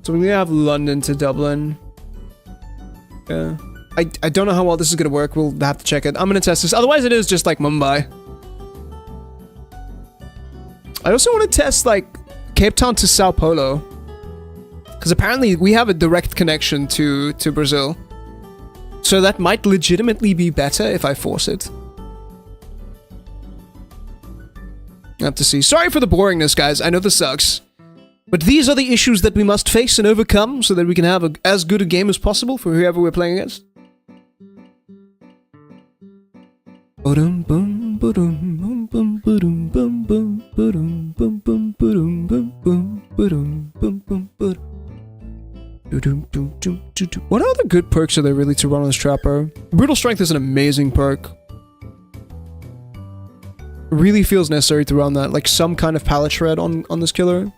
So we're gonna have London to Dublin. Yeah. I don't know how well this is gonna work. We'll have to check it. I'm gonna test this. Otherwise, it is just like Mumbai. I also want to test like Cape Town to Sao Paulo, because apparently we have a direct connection to Brazil. So that might legitimately be better if I force it. I have to see. Sorry for the boringness, guys. I know this sucks. But these are the issues that we must face and overcome so that we can have as good a game as possible for whoever we're playing against. What other good perks are there really to run on this Trapper? Brutal Strength is an amazing perk. Really feels necessary to run that, like some kind of pallet shred on this killer.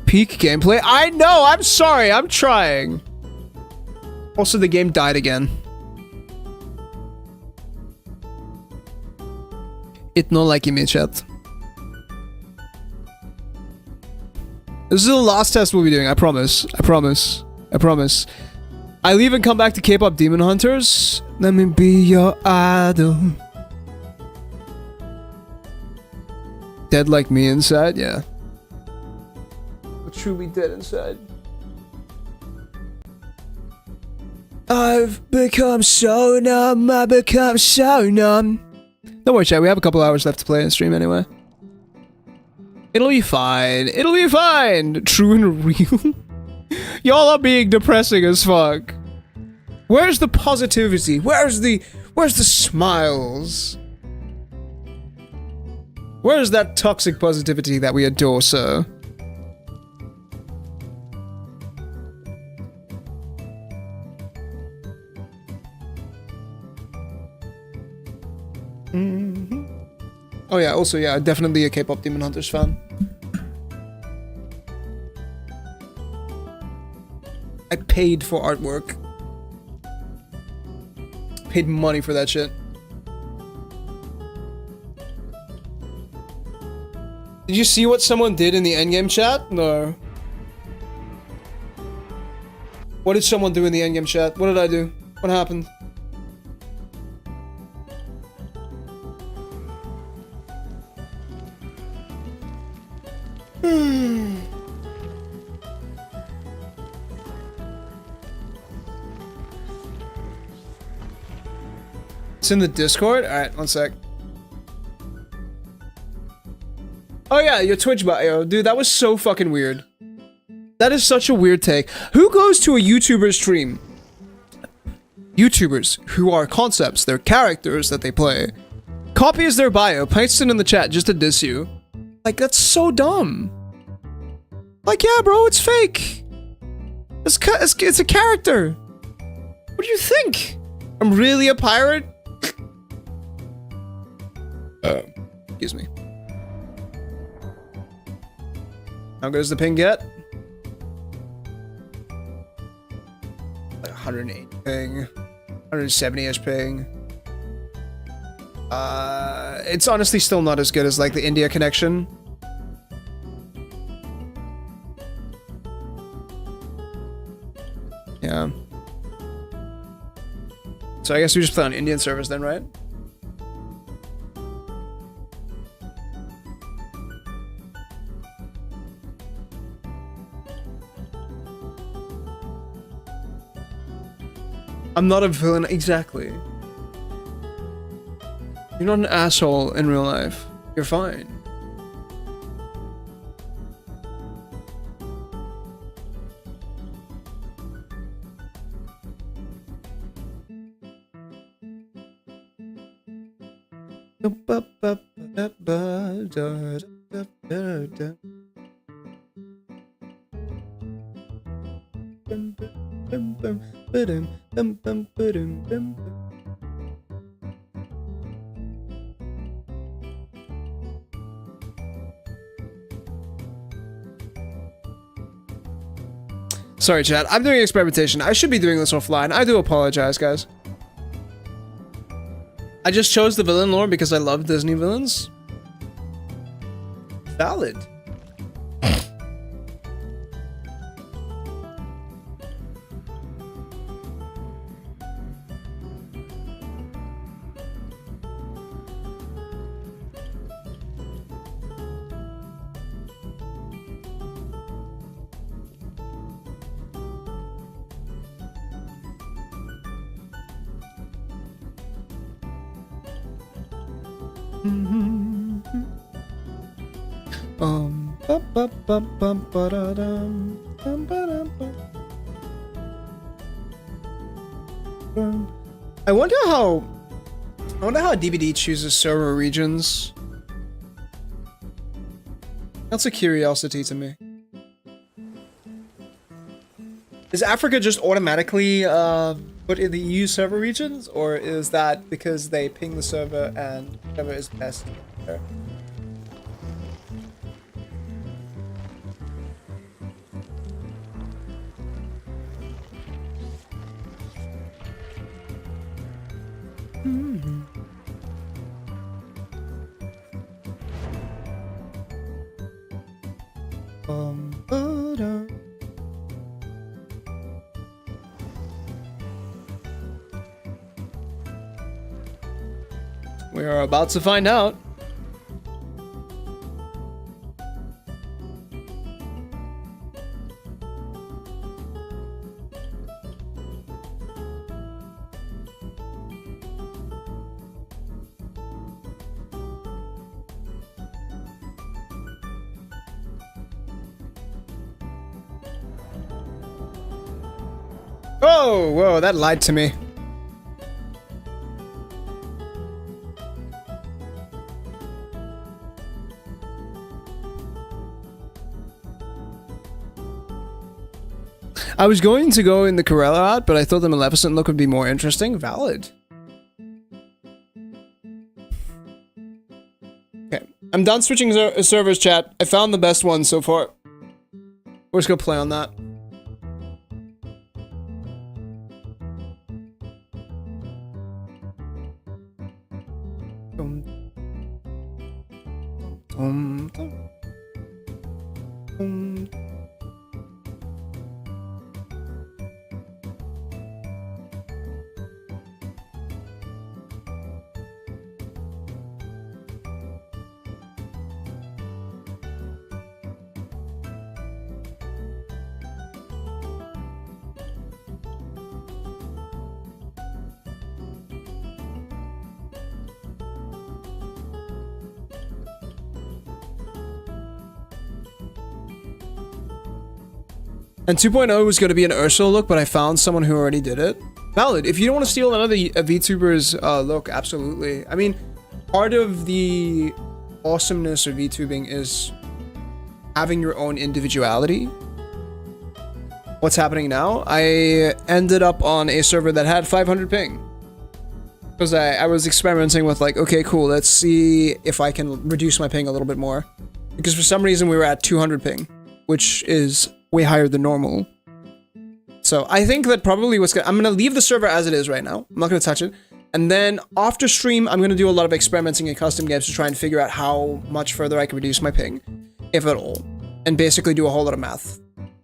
Peak gameplay? I know, I'm sorry, I'm trying. Also, the game died again. It no like me, chat. This is the last test we'll be doing. I promise. I promise. I promise. I'll even come back to K-pop Demon Hunters. Let me be your idol. Dead like me inside? Yeah. But truly dead inside. I've become so numb. I've become so numb. Don't worry, chat. We have a couple hours left to play and stream anyway. It'll be fine. It'll be fine. True and real. Y'all are being depressing as fuck. Where's the positivity? Where's the smiles? Where's that toxic positivity that we adore, sir? Oh yeah, also yeah, definitely a K-pop Demon Hunters fan. I paid for artwork. Paid money for that shit. Did you see what someone did in the endgame chat? No. What did someone do in the endgame chat? What did I do? What happened? It's in the Discord? Alright, one sec. Oh yeah, your Twitch bio. Dude, that was so fucking weird. That is such a weird take. Who goes to a YouTuber stream? YouTubers who are concepts, they're characters that they play. Copies their bio, pastes it in the chat just to diss you. Like, that's so dumb. Like, yeah, bro, it's fake. It's a character. What do you think? I'm really a pirate? Excuse me. How good does the ping get? Like 108 ping. 170-ish ping. It's honestly still not as good as like the India connection. Yeah. So I guess we just play on Indian servers then, right? I'm not a villain, exactly. You're not an asshole in real life. You're fine. Sorry, chat. I'm doing experimentation. I should be doing this offline. I do apologize, guys. I just chose the villain lore because I love Disney villains. Valid. I wonder how DBD chooses server regions. That's a curiosity to me. Is Africa just automatically put in the EU server regions, or is that because they ping the server and whatever is best there? We are about to find out. Oh, whoa, that lied to me. I was going to go in the Corella out, but I thought the Maleficent look would be more interesting. Valid. Okay, I'm done switching servers, chat. I found the best one so far. We're just gonna play on that. And 2.0 was going to be an Ursula look, but I found someone who already did it. Valid. If you don't want to steal another VTuber's look, absolutely. I mean, part of the awesomeness of VTubing is having your own individuality. What's happening now? I ended up on a server that had 500 ping. Because I was experimenting with like, okay, cool, let's see if I can reduce my ping a little bit more. Because for some reason we were at 200 ping, which is way higher than normal. So I think that probably I'm gonna leave the server as it is right now. I'm not gonna touch it. And then after stream, I'm gonna do a lot of experimenting in custom games to try and figure out how much further I can reduce my ping, if at all. And basically do a whole lot of math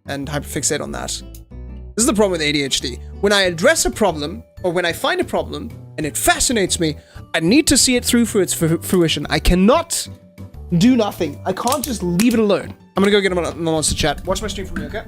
and hyperfixate on that. This is the problem with ADHD. When I address a problem, or when I find a problem, and it fascinates me, I need to see it through for its fruition. I cannot do nothing. I can't just leave it alone. I'm gonna go get him on the monster chat. Watch my stream for me, okay?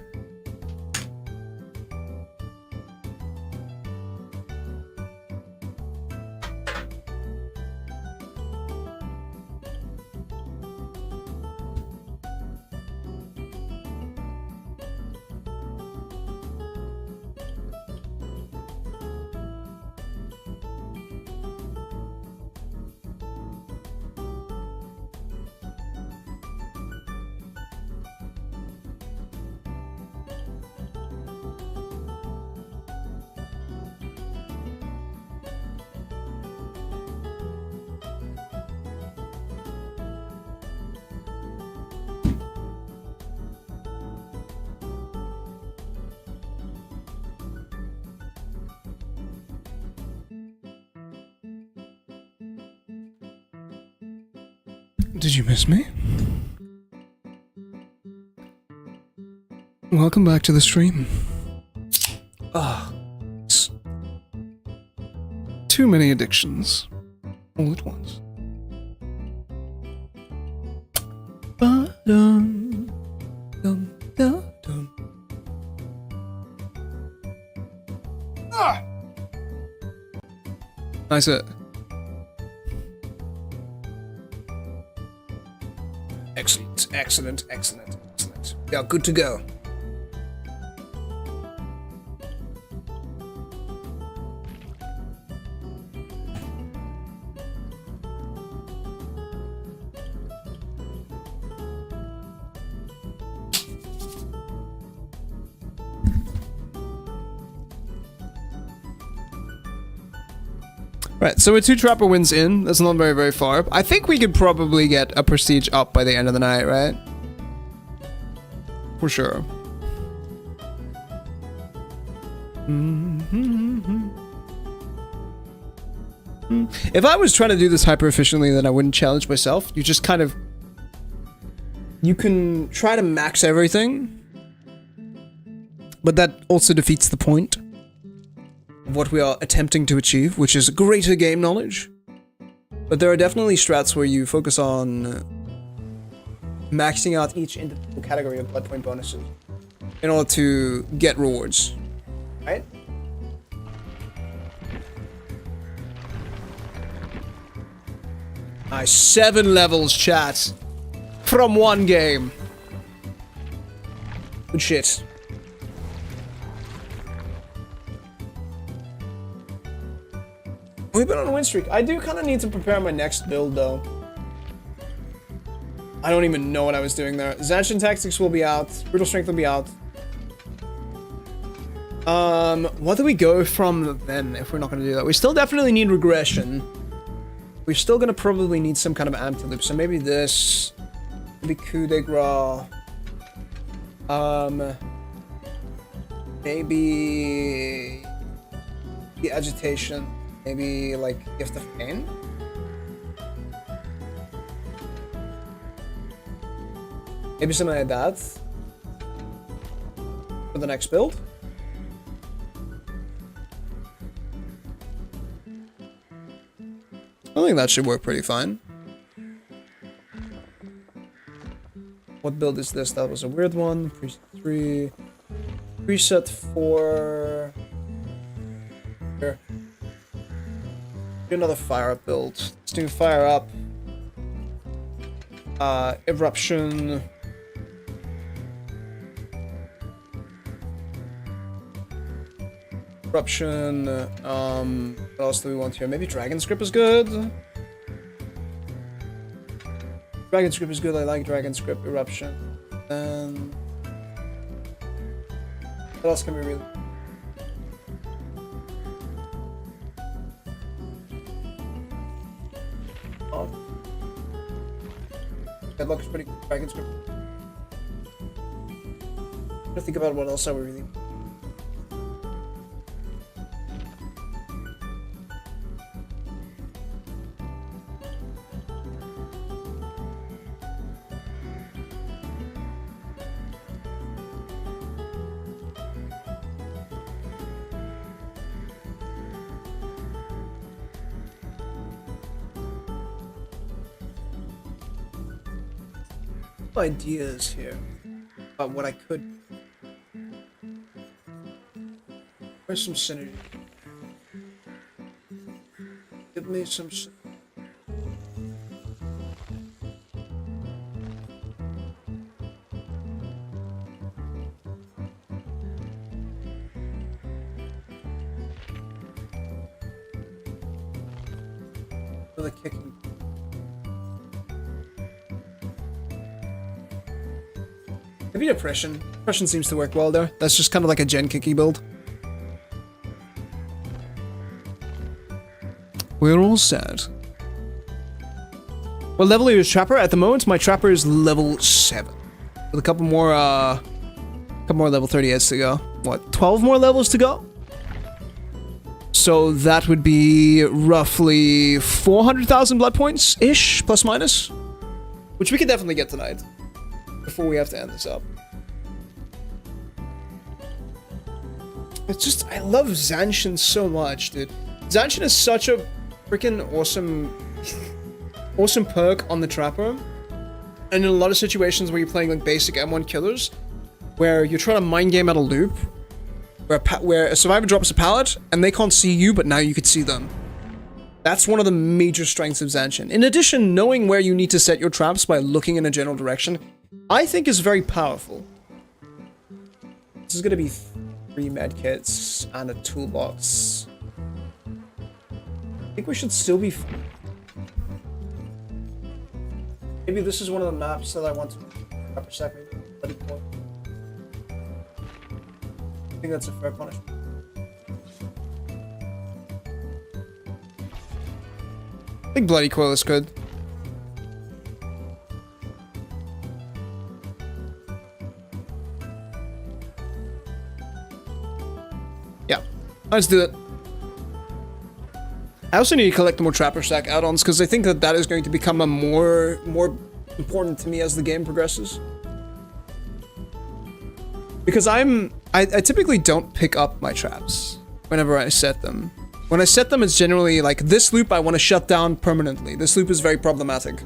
Did you miss me? Welcome back to the stream. Ah, too many addictions all at once. Ba-dum, dum, da, dum. Ah! Nice it. Excellent, excellent, excellent, excellent. Yeah, good to go. Right, so we're 2 Trapper wins in. That's not very, very far. I think we could probably get a prestige up by the end of the night, right? For sure. If I was trying to do this hyper efficiently, then I wouldn't challenge myself. You just kind of... You can try to max everything, but that also defeats the point of what we are attempting to achieve, which is greater game knowledge. But there are definitely strats where you focus on maxing out each individual category of blood point bonuses in order to get rewards, right? Nice, 7 levels, chat, from one game. Good shit. We've been on a win streak. I do kind of need to prepare my next build, though. I don't even know what I was doing there. Zanshin Tactics will be out. Brutal Strength will be out. What do we go from then if we're not going to do that? We still definitely need regression. We're still going to probably need some kind of anti-loop. So maybe this. Maybe coup de grace. Maybe the agitation. Maybe like Gift of Pain. Maybe something like that for the next build. I think that should work pretty fine. What build is this? That was a weird one. Preset 3. Preset 4. Here. Do another fire up build. Let's do fire up. Eruption. Eruption. What else do we want here? Maybe Dragon's Grip is good. Dragon's Grip is good. I like Dragon's Grip. Eruption. And what else can we really? Oh, Deadlock is pretty good. Dragon's Grip. I'm gonna think about what else I would really. Ideas here about what I could. Where's some synergy? Give me some. For the kicking. Maybe Oppression. Oppression seems to work well there. That's just kind of like a gen kicky build. We're all set. What level is Trapper? At the moment, my Trapper is level 7. With a couple more level 38s to go. What, 12 more levels to go? So that would be roughly 400,000 blood points-ish, plus minus. Which we could definitely get tonight. Before we have to end this up. It's just, I love Zanshin so much, dude. Zanshin is such a freaking awesome, awesome perk on the Trapper. And in a lot of situations where you're playing like basic M1 killers, where you're trying to mind game out a loop, where a survivor drops a pallet and they can't see you, but now you can see them. That's one of the major strengths of Zanshin. In addition, knowing where you need to set your traps by looking in a general direction, I think is very powerful. This is gonna be 3 medkits and a toolbox. I think we should still be. Maybe this is one of the maps that I want to upper second. Bloody Coil. I think that's a fair punishment. I think Bloody Coil is good. Yeah, let's do it. I also need to collect more Trapper Stack add-ons because I think that that is going to become a more important to me as the game progresses. Because I typically don't pick up my traps whenever I set them. When I set them, it's generally like, this loop I want to shut down permanently. This loop is very problematic.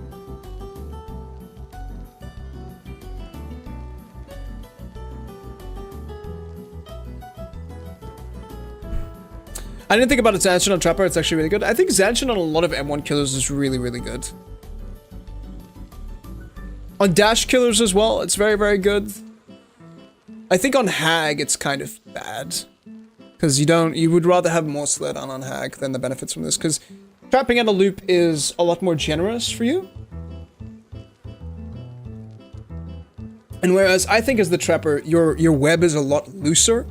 I didn't think about Zanshin on Trapper, it's actually really good. I think Zanshin on a lot of M1 killers is really, really good. On dash killers as well, it's very, very good. I think on Hag, it's kind of bad. Because you would rather have more sled on Hag than the benefits from this. Because trapping at a loop is a lot more generous for you. And whereas I think as the Trapper, your web is a lot looser.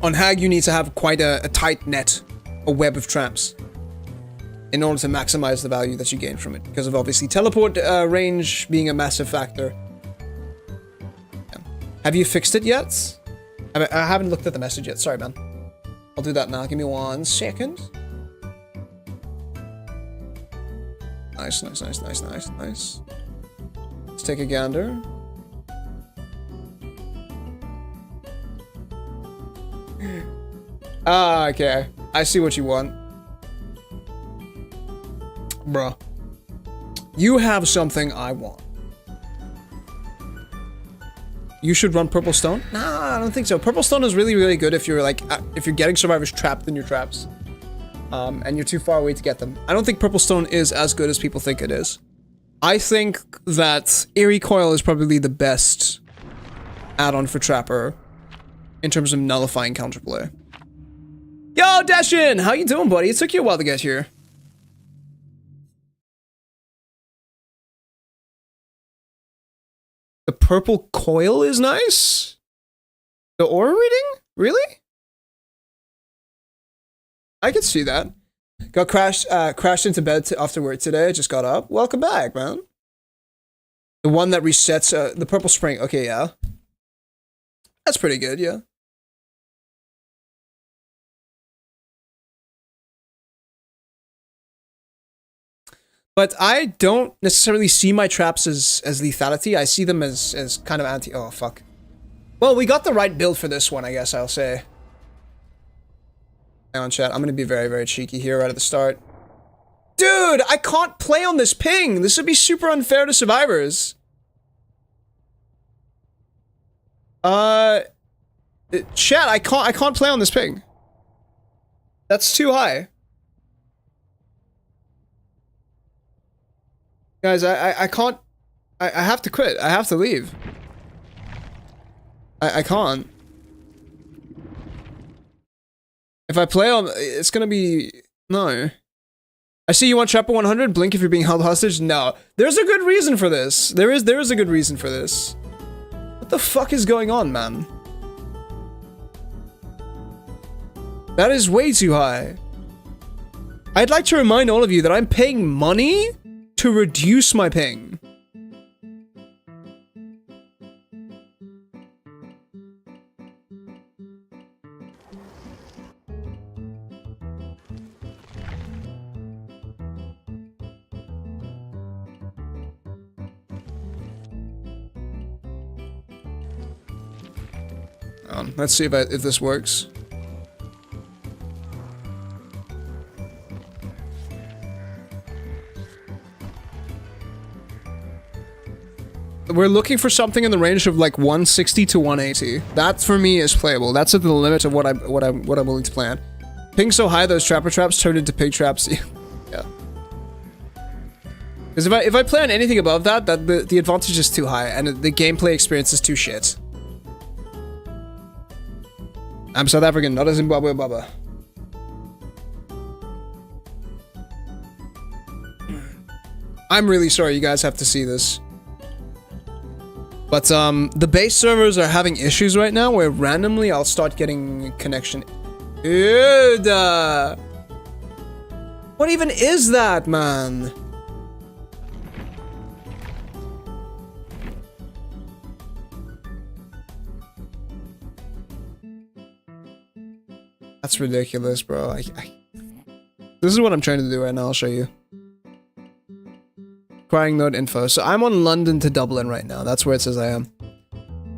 On Hag, you need to have quite a tight net, a web of traps, in order to maximize the value that you gain from it, because of obviously teleport range being a massive factor. Yeah. Have you fixed it yet? I haven't looked at the message yet, sorry man. I'll do that now, give me 1 second. Nice, nice, nice, nice, nice, nice. Let's take a gander. Ah, okay. I see what you want. Bruh. You have something I want. You should run Purple Stone? Nah, I don't think so. Purple Stone is really, really good if you're like, if you're getting survivors trapped in your traps. And you're too far away to get them. I don't think Purple Stone is as good as people think it is. I think that Eerie Coil is probably the best add-on for Trapper in terms of nullifying counterplay. Yo, Dashin! How you doing, buddy? It took you a while to get here. The purple coil is nice? The aura reading? Really? I could see that. Got crashed into bed after work today. Just got up. Welcome back, man. The one that resets the purple spring. Okay, yeah. That's pretty good, yeah. But I don't necessarily see my traps as lethality. I see them as kind of anti- oh, fuck. Well, we got the right build for this one, I guess I'll say. Hang on, chat. I'm gonna be very, very cheeky here right at the start. Dude, I can't play on this ping! This would be super unfair to survivors. Chat, I can't play on this ping. That's too high. Guys, I can't... I have to quit. I have to leave. I can't. If I play on... It's gonna be... No. I see you want Trapper 100. Blink if you're being held hostage. No. There's a good reason for this. There is a good reason for this. What the fuck is going on, man? That is way too high. I'd like to remind all of you that I'm paying money to reduce my ping. Let's see if this works. We're looking for something in the range of like 160 to 180. That for me is playable. That's at the limit of what I'm willing to plan. Ping so high those trapper traps turn into pig traps. Yeah. Because if I play on anything above that, the advantage is too high and the gameplay experience is too shit. I'm South African, not a Zimbabwe Baba. I'm really sorry you guys have to see this. But the base servers are having issues right now where randomly I'll start getting connection. Dude! What even is that, man? That's ridiculous, bro. This is what I'm trying to do right now, I'll show you. Acquiring node info. So I'm on London to Dublin right now. That's where it says I am.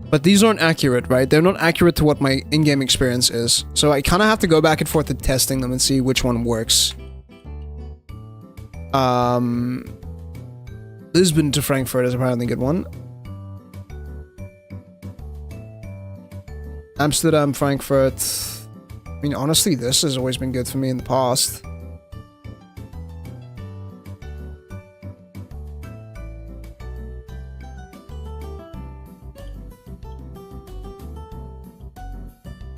But these aren't accurate, right? They're not accurate to what my in-game experience is. So I kind of have to go back and forth to testing them and see which one works. Lisbon to Frankfurt is apparently a good one. Amsterdam, Frankfurt. I mean, honestly, this has always been good for me in the past.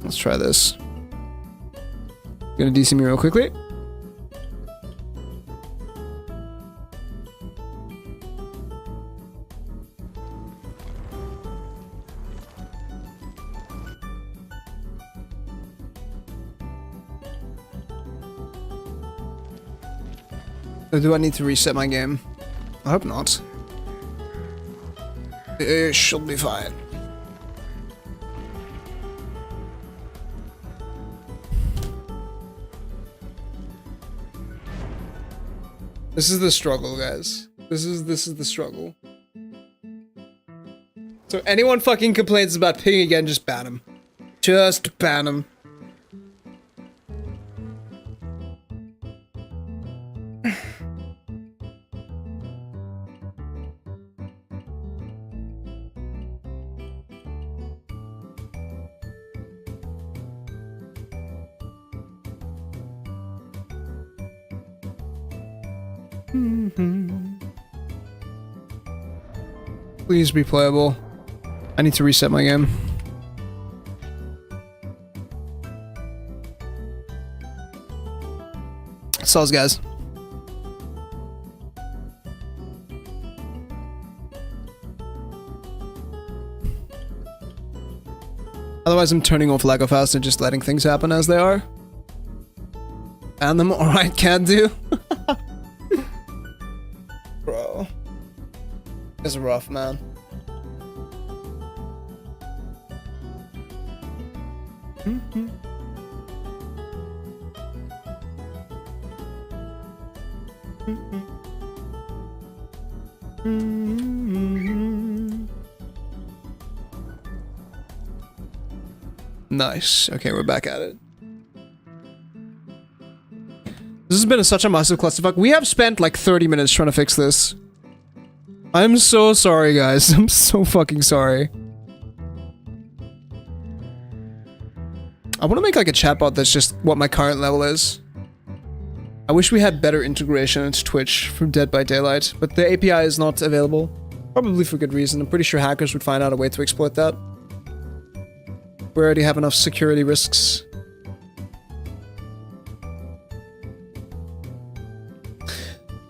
Let's try this. Gonna DC me real quickly. Or do I need to reset my game? I hope not. It should be fine. This is the struggle, guys. This is the struggle. So anyone fucking complains about ping again, just ban him. Just ban him. Please be playable. I need to reset my game. Sauce, guys. Otherwise, I'm turning off Lego Fast and just letting things happen as they are. And them, alright, can do. Bro. It's rough, man. Nice. Okay, we're back at it. This has been such a massive clusterfuck. We have spent like 30 minutes trying to fix this. I'm so sorry, guys. I'm so fucking sorry. I want to make like a chatbot that's just what my current level is. I wish we had better integration into Twitch from Dead by Daylight, but the API is not available. Probably for good reason. I'm pretty sure hackers would find out a way to exploit that. We already have enough security risks.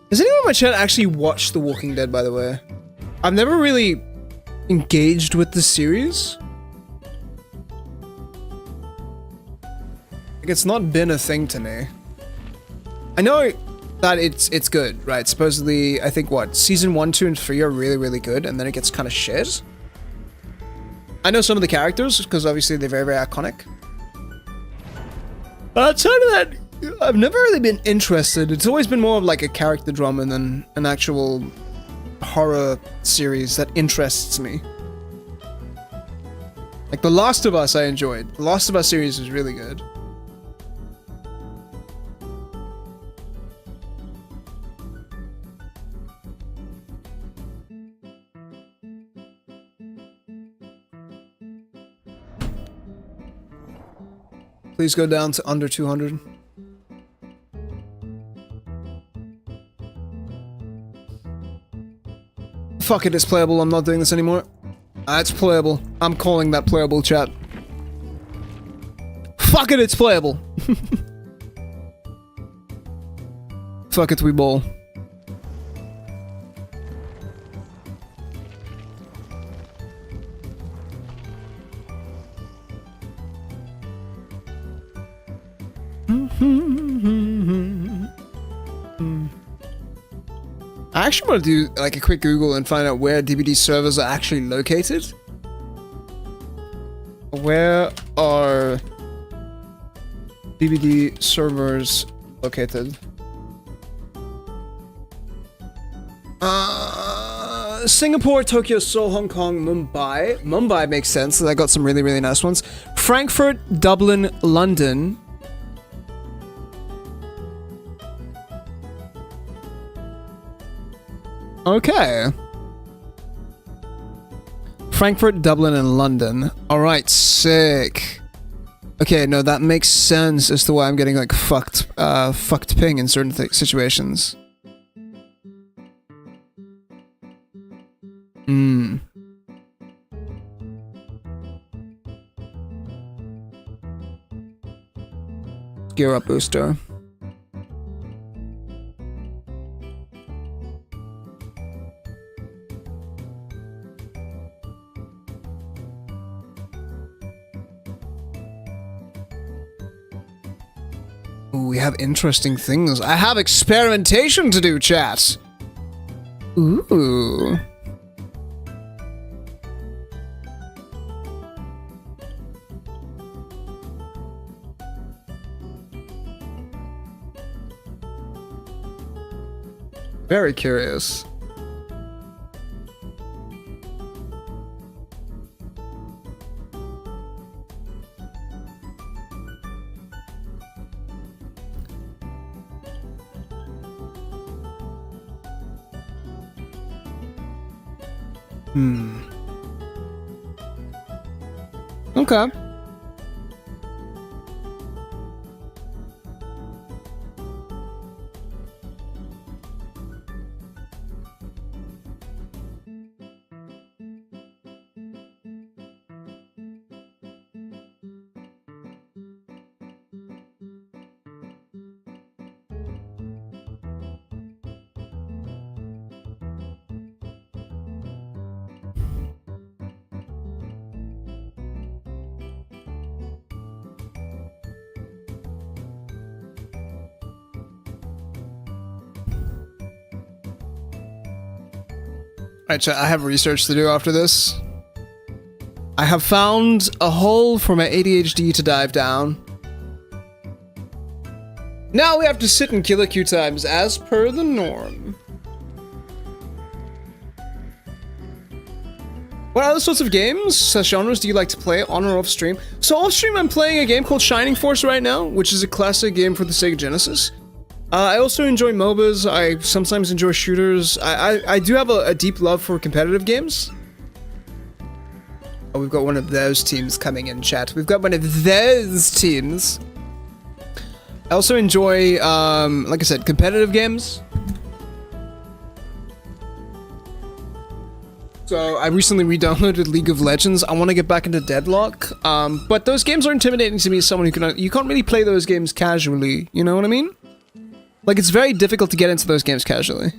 Does anyone in my chat actually watch The Walking Dead, by the way? I've never really engaged with the series. Like, it's not been a thing to me. I know that it's good, right? Supposedly, I think, what? Season 1, 2, and 3 are really, really good, and then it gets kind of shit. I know some of the characters, because obviously they're very, very iconic. But outside of that, I've never really been interested. It's always been more of like a character drama than an actual horror series that interests me. Like The Last of Us I enjoyed. The Last of Us series is really good. Please go down to under 200. Fuck it, it's playable. I'm not doing this anymore. It's playable. I'm calling that playable, chat. Fuck it, it's playable. Fuck it, we bowl. I actually want to do like a quick Google and find out where DBD servers are actually located. Where are DBD servers located? Singapore, Tokyo, Seoul, Hong Kong, Mumbai. Mumbai makes sense. I got some really, really nice ones. Frankfurt, Dublin, London. Okay. Frankfurt, Dublin, and London. Alright, sick. Okay, no, that makes sense as to why I'm getting, like, fucked ping in certain situations. Gear up booster. Ooh, we have interesting things. I have experimentation to do, chat. Ooh. Very curious. Okay. Alright, chat, I have research to do after this. I have found a hole for my ADHD to dive down. Now we have to sit and kill a queue times as per the norm. What other sorts of games, genres do you like to play on or off stream? So off stream I'm playing a game called Shining Force right now, which is a classic game for the Sega Genesis. I also enjoy MOBAs, I sometimes enjoy shooters. I do have a deep love for competitive games. Oh, we've got one of those teams coming in, chat. We've got one of those teams. I also enjoy, like I said, competitive games. So I recently re-downloaded League of Legends. I want to get back into Deadlock, but those games are intimidating to me as someone who you can't really play those games casually, you know what I mean? Like, it's very difficult to get into those games casually.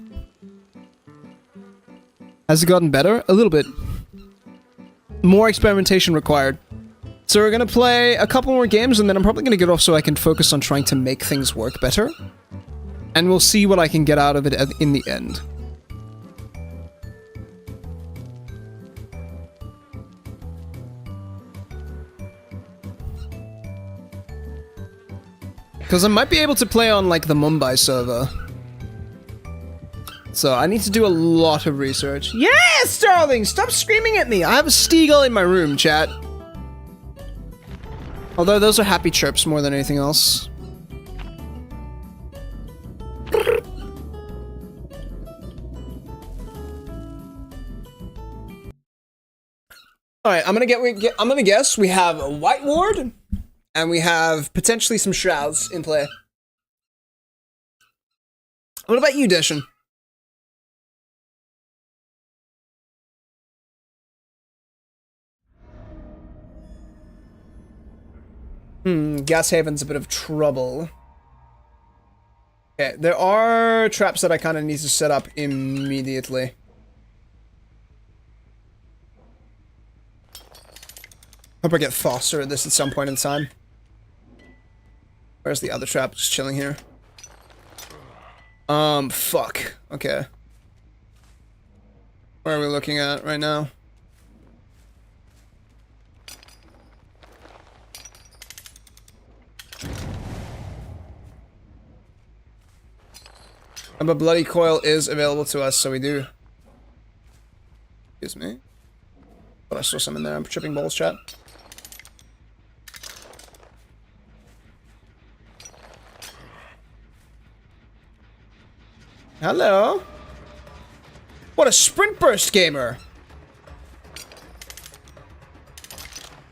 Has it gotten better? A little bit. More experimentation required. So we're gonna play a couple more games, and then I'm probably gonna get off so I can focus on trying to make things work better. And we'll see what I can get out of it in the end. Because I might be able to play on, like, the Mumbai server. So I need to do a lot of research. Yes, darling! Stop screaming at me! I have a Steagle in my room, chat. Although those are happy chirps more than anything else. Alright, I'm gonna guess we have a White Ward. And we have potentially some Shrouds in play. What about you, Deshin? Gas Haven's a bit of trouble. Okay, there are traps that I kind of need to set up immediately. Hope I get faster at this at some point in time. Where's the other trap? Just chilling here. Fuck. Okay. Where are we looking at right now? But Bloody Coil is available to us, so we do. Excuse me. But I saw some in there. I'm tripping balls, chat. Hello. What a sprint burst gamer.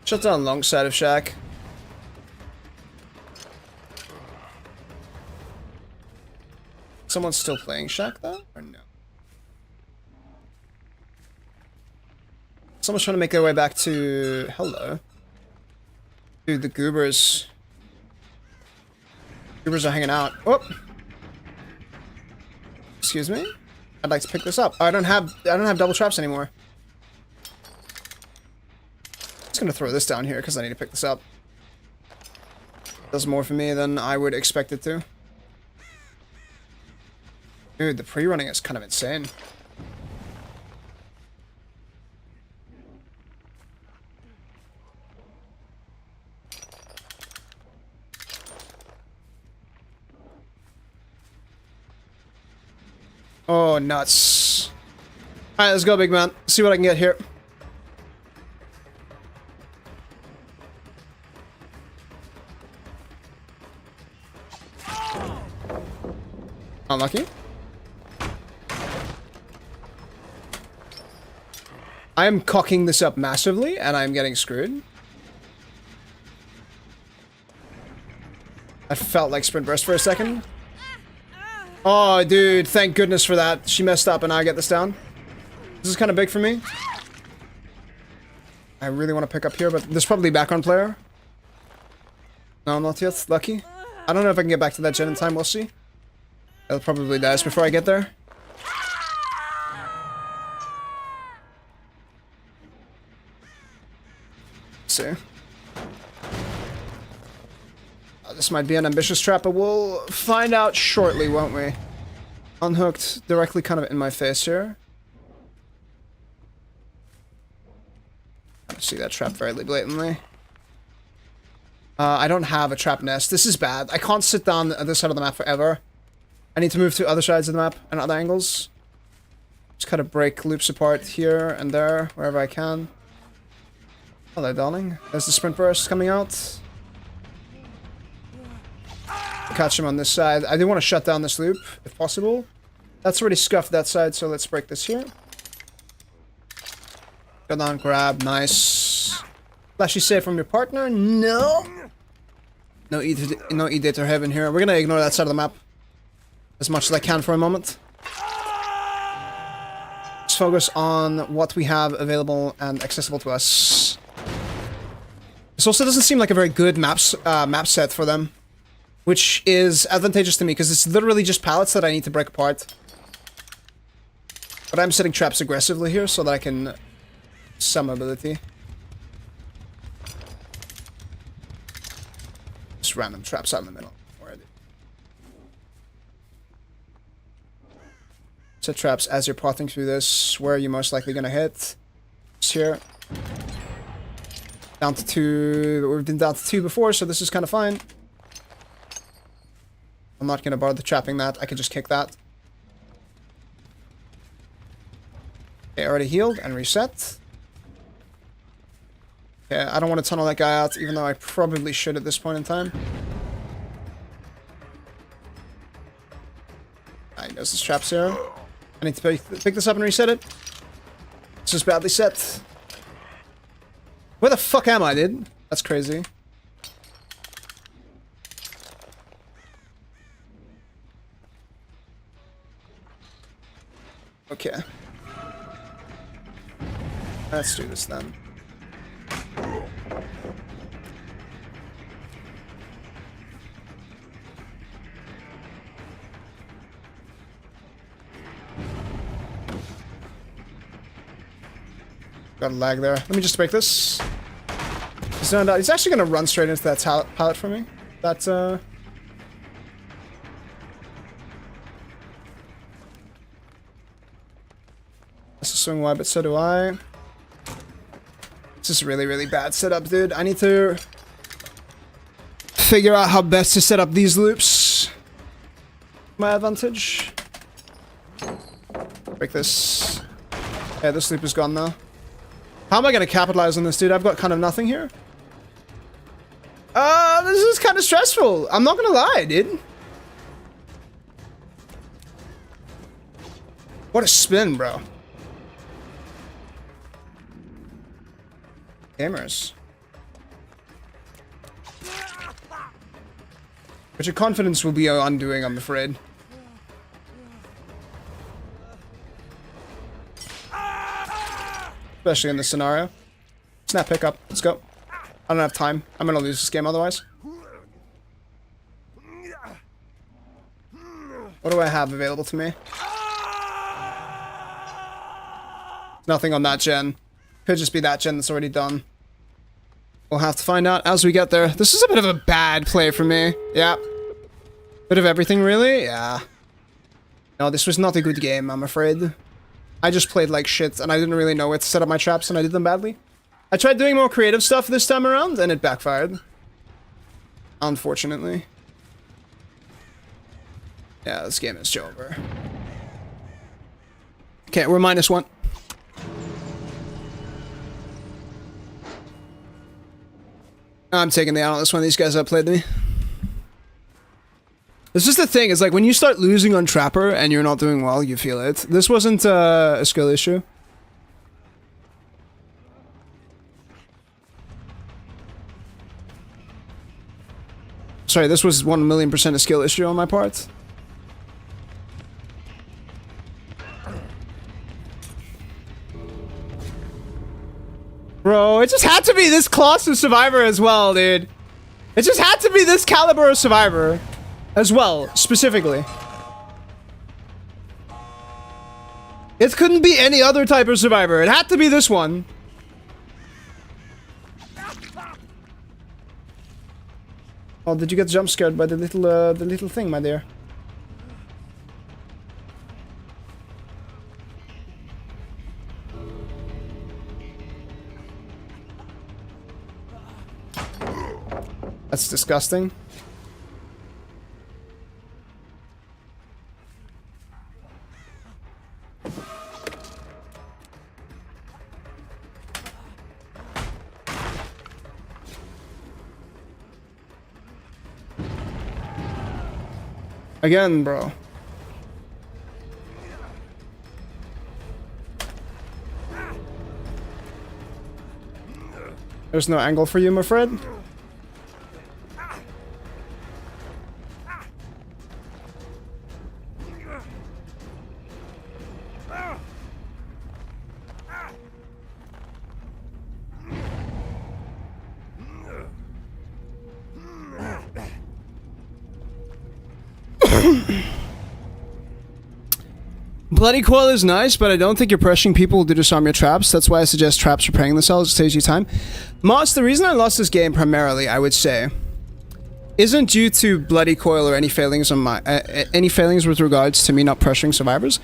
Shut down long side of Shack. Someone's still playing Shack though, or no? Someone's trying to make their way back to... Hello. Dude, the goobers. Goobers are hanging out. Oh! Excuse me? I'd like to pick this up. Oh, I don't have double traps anymore. I'm just gonna throw this down here because I need to pick this up. Does more for me than I would expect it to. Dude, the pre-running is kind of insane. Oh, nuts. Alright, let's go, big man. See what I can get here. Unlucky. I am cocking this up massively, and I'm getting screwed. That felt like sprint burst for a second. Oh, dude, thank goodness for that. She messed up and I get this down. This is kind of big for me. I really want to pick up here, but there's probably a background player. No, not yet. Lucky. I don't know if I can get back to that gen in time. We'll see. It'll probably die before I get there. Let's see. This might be an ambitious trap, but we'll find out shortly, won't we? Unhooked directly kind of in my face here. I see that trap fairly blatantly. I don't have a trap nest. This is bad. I can't sit down at this side of the map forever. I need to move to other sides of the map and other angles. Just kind of break loops apart here and there, wherever I can. Hello, darling. There's the sprint burst coming out. Catch him on this side. I do want to shut down this loop, if possible. That's already scuffed that side, so let's break this here. Go down, grab, nice. Flashy save from your partner? No! No eat or heaven here. We're gonna ignore that side of the map as much as I can for a moment. Let's focus on what we have available and accessible to us. This also doesn't seem like a very good map set for them. Which is advantageous to me, because it's literally just pallets that I need to break apart. But I'm setting traps aggressively here, so that I can... some mobility. Just random traps out in the middle. Already. Set traps as you're potting through this. Where are you most likely going to hit? Just here. Down to 2. We've been down to 2 before, so this is kind of fine. I'm not going to bother trapping that. I can just kick that. Okay, already healed and reset. Okay, I don't want to tunnel that guy out, even though I probably should at this point in time. He knows his traps here. I need to pick this up and reset it. This is badly set. Where the fuck am I, dude? That's crazy. Okay. Let's do this then. Got a lag there. Let me just break this. He's actually going to run straight into that pallet for me. That's, That's a swing wide, but so do I. This is really, really bad setup, dude. I need to figure out how best to set up these loops. My advantage. Break this. Yeah, the sleep is gone now. How am I gonna capitalize on this, dude? I've got kind of nothing here. This is kind of stressful. I'm not gonna lie, dude. What a spin, bro. Gamers. But your confidence will be undoing, I'm afraid. Especially in this scenario. Snap pickup. Let's go. I don't have time. I'm gonna lose this game otherwise. What do I have available to me? Nothing on that gen. Could just be that gen that's already done. We'll have to find out as we get there. This is a bit of a bad play for me. Yeah. Bit of everything, really? Yeah. No, this was not a good game, I'm afraid. I just played like shit, and I didn't really know where to set up my traps, and I did them badly. I tried doing more creative stuff this time around, and it backfired. Unfortunately. Yeah, this game is over. Okay, we're -1. I'm taking the out on this one. These guys outplayed me. This is the thing, is like when you start losing on Trapper and you're not doing well, you feel it. This wasn't a skill issue. Sorry, this was 1,000,000% a skill issue on my part. Bro, it just had to be this class of survivor as well, dude. It just had to be this caliber of survivor. As well, specifically. It couldn't be any other type of survivor. It had to be this one. Oh, did you get jump scared by the little thing, my dear? That's disgusting. Again, bro. There's no angle for you, my friend. Bloody Coil is nice, but I don't think you're pressuring people to disarm your traps. That's why I suggest traps repairing themselves. It saves you time. Moss, the reason I lost this game primarily, I would say, isn't due to Bloody Coil or any failings on my any failings with regards to me not pressuring survivors.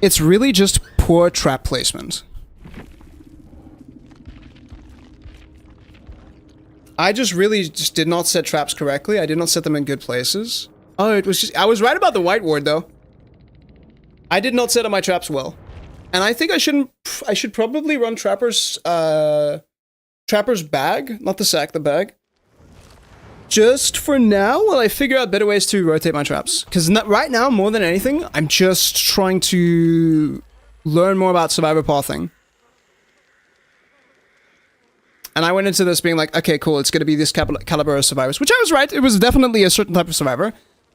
It's really just poor trap placement. I just really did not set traps correctly. I did not set them in good places. Oh, it was just... I was right about the white ward, though. I did not set up my traps well. And I think I should probably run Trapper's bag. Not the sack, the bag. Just for now, while I figure out better ways to rotate my traps. Because right now, more than anything, I'm just trying to learn more about survivor pathing. And I went into this being like, okay, cool, it's going to be this caliber of survivors. Which I was right, it was definitely a certain type of survivor.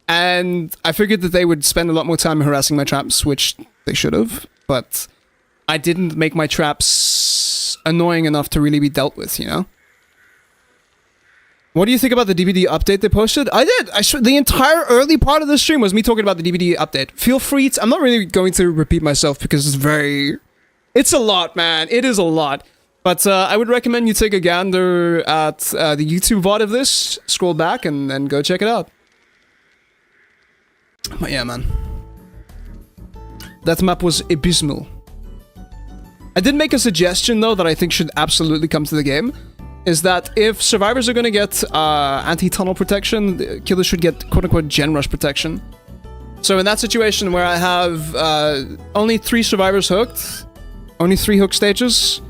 And I figured that they would spend a lot more time harassing my traps, which they should have. But I didn't make my traps annoying enough to really be dealt with, you know? What do you think about the DBD update they posted? I did! The entire early part of the stream was me talking about the DBD update. Feel free to... I'm not really going to repeat myself because it's very... It's a lot, man. It is a lot. But I would recommend you take a gander at the YouTube VOD of this. Scroll back and go check it out. But yeah, man. That map was abysmal. I did make a suggestion, though, that I think should absolutely come to the game. Is that if survivors are going to get anti-tunnel protection, the killers should get quote-unquote gen rush protection. So in that situation where I have only 3 survivors hooked, only 3 hook stages,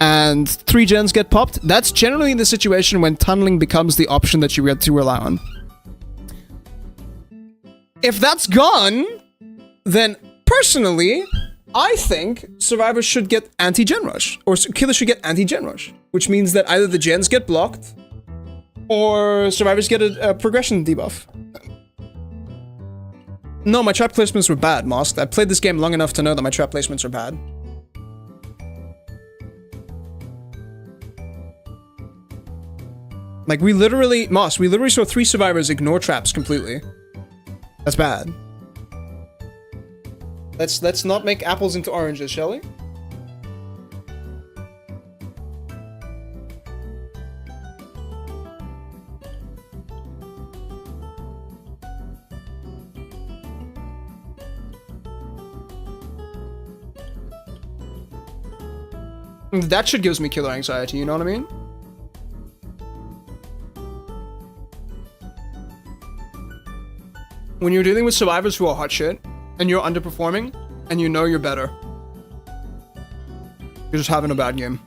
and 3 gens get popped, that's generally the situation when tunneling becomes the option that you get to rely on. If that's gone, then personally, I think survivors should get anti-gen rush, or killers should get anti-gen rush, which means that either the gens get blocked, or survivors get a progression debuff. No, my trap placements were bad, Mosk. I played this game long enough to know that my trap placements are bad. Like, we literally saw 3 survivors ignore traps completely. That's bad. Let's not make apples into oranges, shall we? That shit gives me killer anxiety, you know what I mean? When you're dealing with survivors who are hot shit, and you're underperforming, and you know you're better. You're just having a bad game.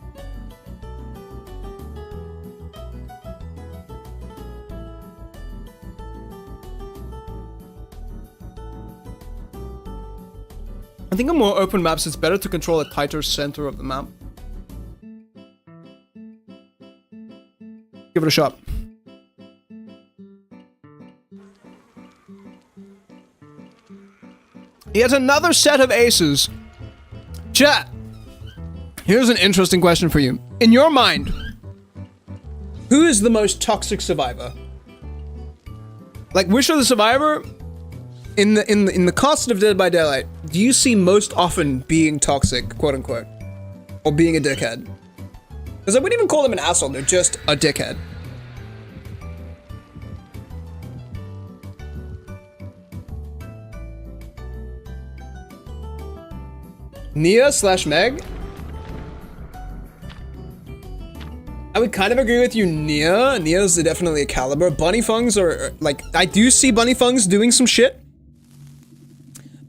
I think on more open maps, it's better to control a tighter center of the map. Give it a shot. Yet another set of aces. Chat, here's an interesting question for you. In your mind, who is the most toxic survivor? Like, which of the survivor in the concept of Dead by Daylight do you see most often being toxic, quote unquote, or being a dickhead? Because I wouldn't even call them an asshole, they're just a dickhead. Nia / Meg? I would kind of agree with you, Nia. Nia's definitely a caliber. Bunny Fungs are, like, I do see Bunny Fungs doing some shit.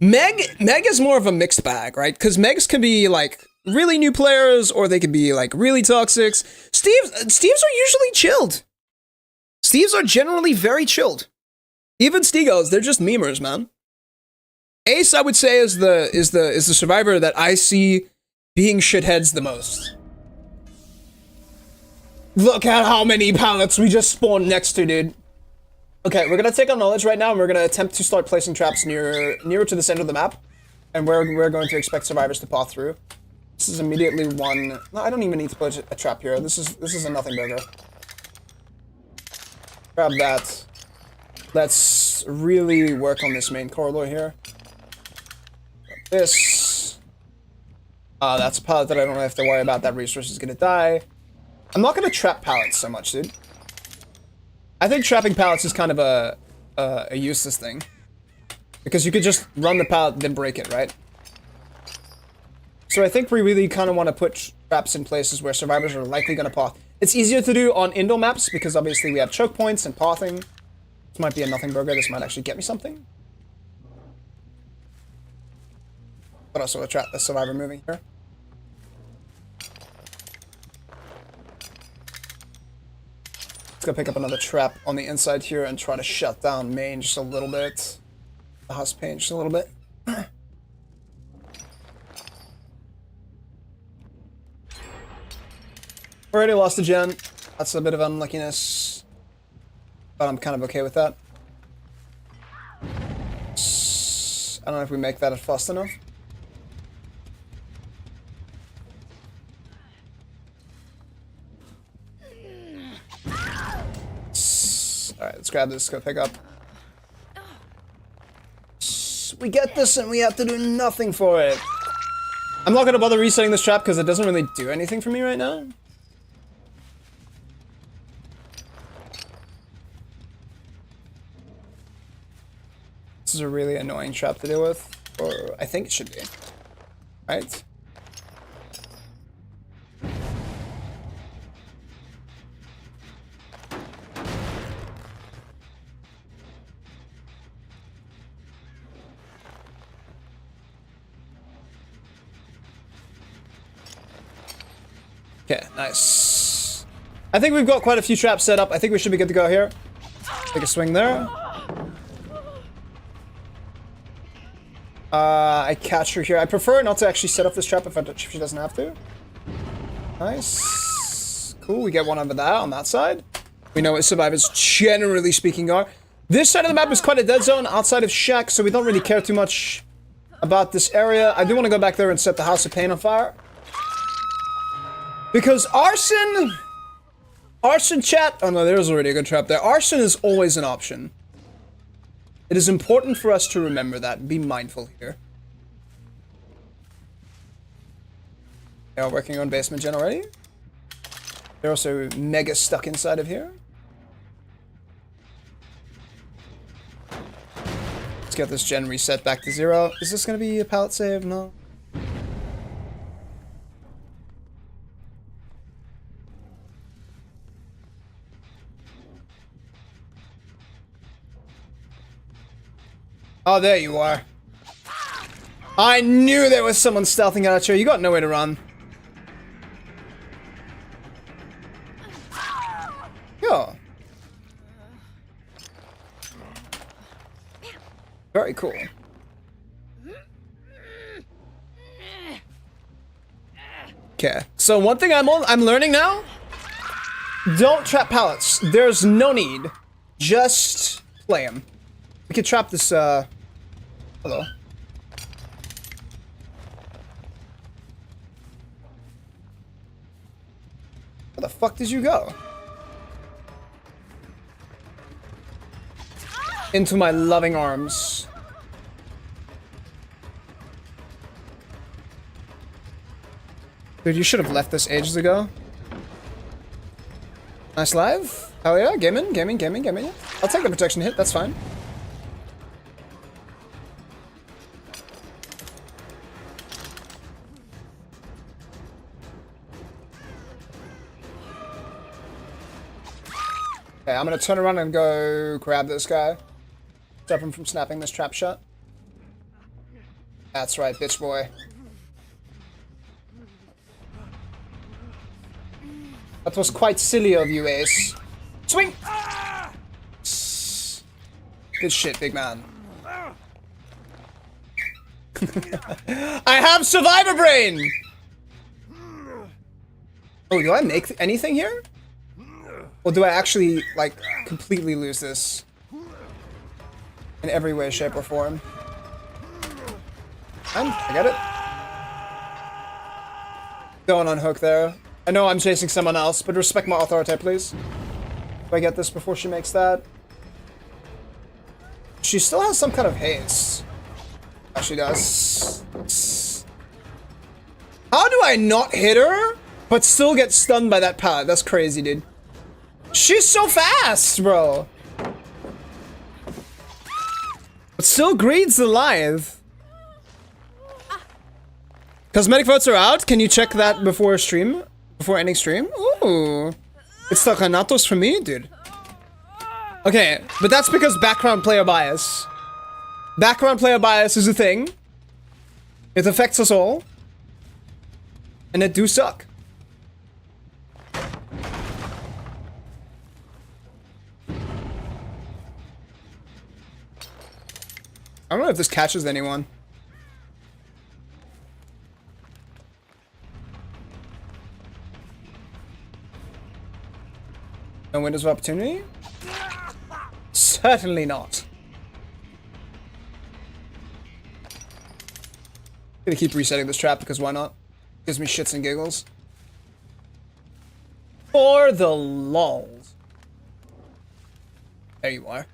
Meg is more of a mixed bag, right? Because Megs can be, like, really new players, or they can be, like, really toxic. Steves are usually chilled. Steves are generally very chilled. Even Stegos, they're just memers, man. Ace, I would say, is the survivor that I see being shitheads the most. Look at how many pallets we just spawned next to, dude. Okay, we're gonna take our knowledge right now, and we're gonna attempt to start placing traps nearer to the center of the map, and we're going to expect survivors to pass through. This is immediately one. No, I don't even need to put a trap here. This is a nothing burger. Grab that. Let's really work on this main corridor here. This. That's a pallet that I don't have to worry about. That resource is gonna die. I'm not gonna trap pallets so much, dude. I think trapping pallets is kind of a useless thing. Because you could just run the pallet, then break it, right? So I think we really kind of want to put traps in places where survivors are likely gonna path. It's easier to do on indoor maps, because obviously we have choke points and pathing. This might be a nothing burger, this might actually get me something. But also a trap the survivor moving here. Let's go pick up another trap on the inside here and try to shut down main just a little bit. The house pain just a little bit. Already lost a gen. That's a bit of unluckiness. But I'm kind of okay with that. I don't know if we make that fast enough. Alright, let's grab this, go pick up. We get this and we have to do nothing for it. I'm not gonna bother resetting this trap because it doesn't really do anything for me right now. This is a really annoying trap to deal with, or I think it should be. Right? Okay, nice. I think we've got quite a few traps set up. I think we should be good to go here. Take a swing there. I catch her here. I prefer not to actually set up this trap if she doesn't have to. Nice. Cool, we get one over there on that side. We know what survivors generally speaking are. This side of the map is quite a dead zone outside of Shack, so we don't really care too much about this area. I do want to go back there and set the House of Pain on fire. Because arson chat, oh no, there's already a good trap there. Arson is always an option. It is important for us to remember that and be mindful here. They are working on basement gen already. They're also mega stuck inside of here. Let's get this gen reset back to 0. Is this gonna be a pallet save? No. Oh, there you are. I knew there was someone stealthing out at you. You got nowhere to run. Yeah. Very cool. Okay. So one thing I'm learning now. Don't trap pallets. There's no need. Just play them. We could trap this, hello. Where the fuck did you go? Into my loving arms. Dude, you should have left this ages ago. Nice live. Hell yeah, gaming. I'll take the protection hit, that's fine. Okay, I'm gonna turn around and go grab this guy. Stop him from snapping this trap shut. That's right, bitch boy. That was quite silly of you, Ace. Swing! Good shit, big man. I have survivor brain! Oh, do I make anything here? Or do I actually, like, completely lose this? In every way, shape, or form. I get it. Going on hook there. I know I'm chasing someone else, but respect my authority, please. Do I get this before she makes that? She still has some kind of haste. Oh, she does. How do I not hit her, but still get stunned by that pallet? That's crazy, dude. She's so fast, bro. But still greeds alive. Cosmetic votes are out. Can you check that before stream? Before ending stream? Ooh. It's the Kanatos for me, dude. Okay, but that's because background player bias. Background player bias is a thing. It affects us all. And it do suck. I don't know if this catches anyone. No windows of opportunity? Certainly not. Gonna keep resetting this trap because why not? Gives me shits and giggles. For the lulz. There you are.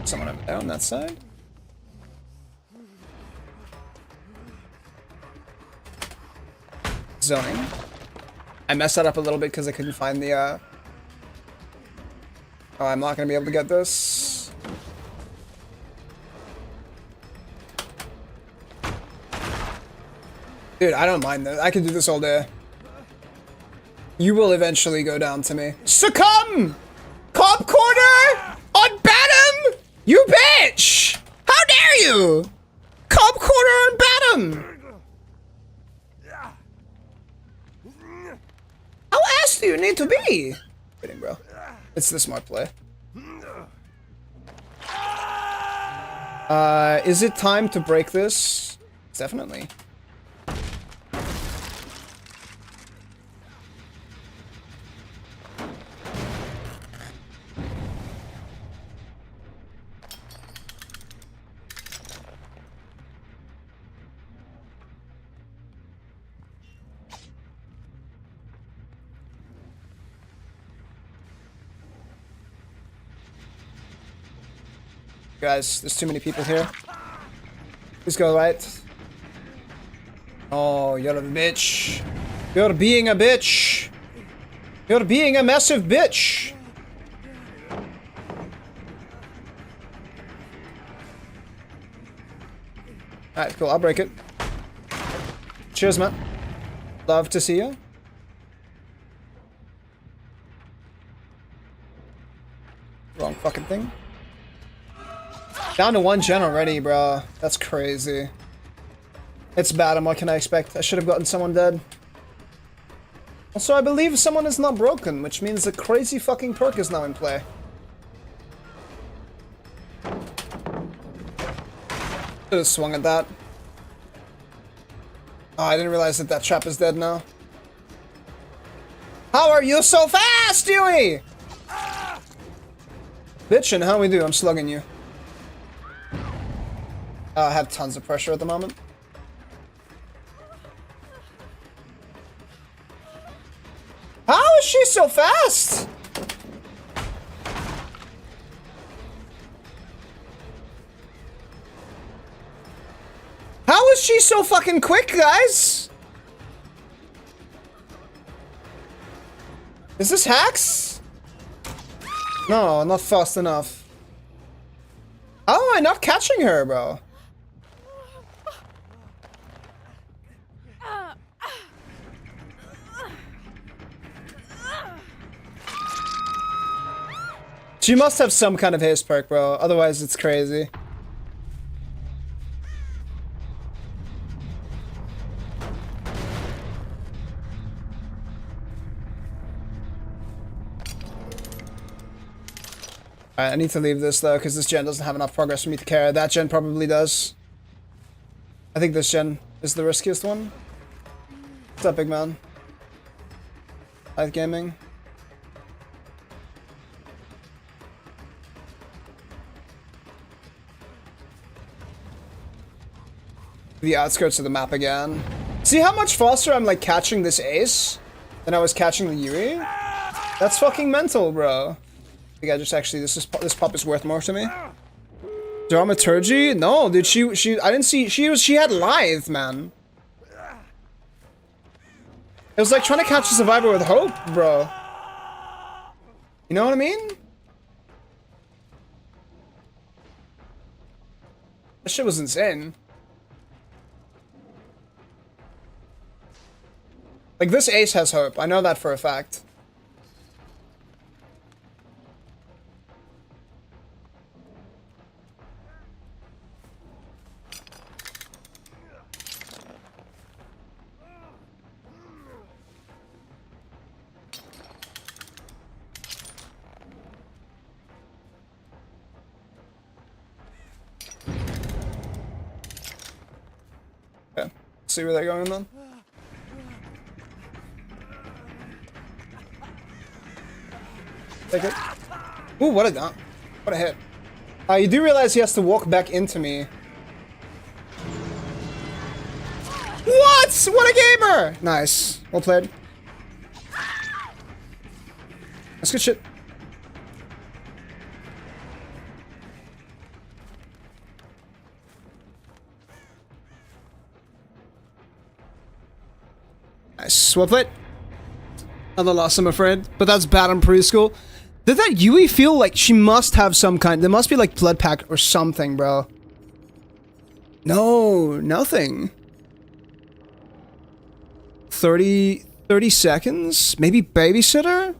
Someone over there on that side. Zoning. I messed that up a little bit because I couldn't find the, Oh, I'm not gonna be able to get this. Dude, I don't mind this. I can do this all day. You will eventually go down to me. Succumb! Cop corner! On Batum! You bitch! How dare you! Cop corner on Batum! fast do you need to be? Kidding, bro. It's the smart play. Is it time to break this? Definitely. Guys, there's too many people here. Please go right. Oh, you're a bitch. You're being a bitch. You're being a massive bitch. Alright, cool. I'll break it. Cheers, man. Love to see you. Wrong fucking thing. Down to 1 gen already, bro. That's crazy. It's bad, and what can I expect? I should have gotten someone dead. Also, I believe someone is not broken, which means a crazy fucking perk is now in play. Should have swung at that. Oh, I didn't realize that that trap is dead now. How are you so fast, Dewey? Bitchin', how we do? I'm slugging you. I have tons of pressure at the moment. How is she so fast? How is she so fucking quick, guys? Is this hacks? No, not fast enough. How am I not catching her, bro? She must have some kind of haste perk, bro. Otherwise, it's crazy. Alright, I need to leave this, though, because this gen doesn't have enough progress for me to care. That gen probably does. I think this gen is the riskiest one. What's up, big man? Live gaming. The outskirts of the map again. See how much faster I'm like catching this ace than I was catching the Yuri? That's fucking mental, bro. I think I just actually this pop is worth more to me. Dramaturgy? No, dude. She I didn't see she had lithe, man. It was like trying to catch a survivor with hope, bro. You know what I mean? That shit was insane. Like, this ace has hope. I know that for a fact. Okay. See where they're going then? Take it. Ooh, what a hit. You do realize he has to walk back into me. What? What a gamer! Nice. Well played. That's good shit. Nice. Well played. Another loss, I'm afraid. But that's bad in preschool. Did that Yui feel like she must have some kind... There must be like blood pact or something, bro. No, nothing. 30 seconds? Maybe babysitter?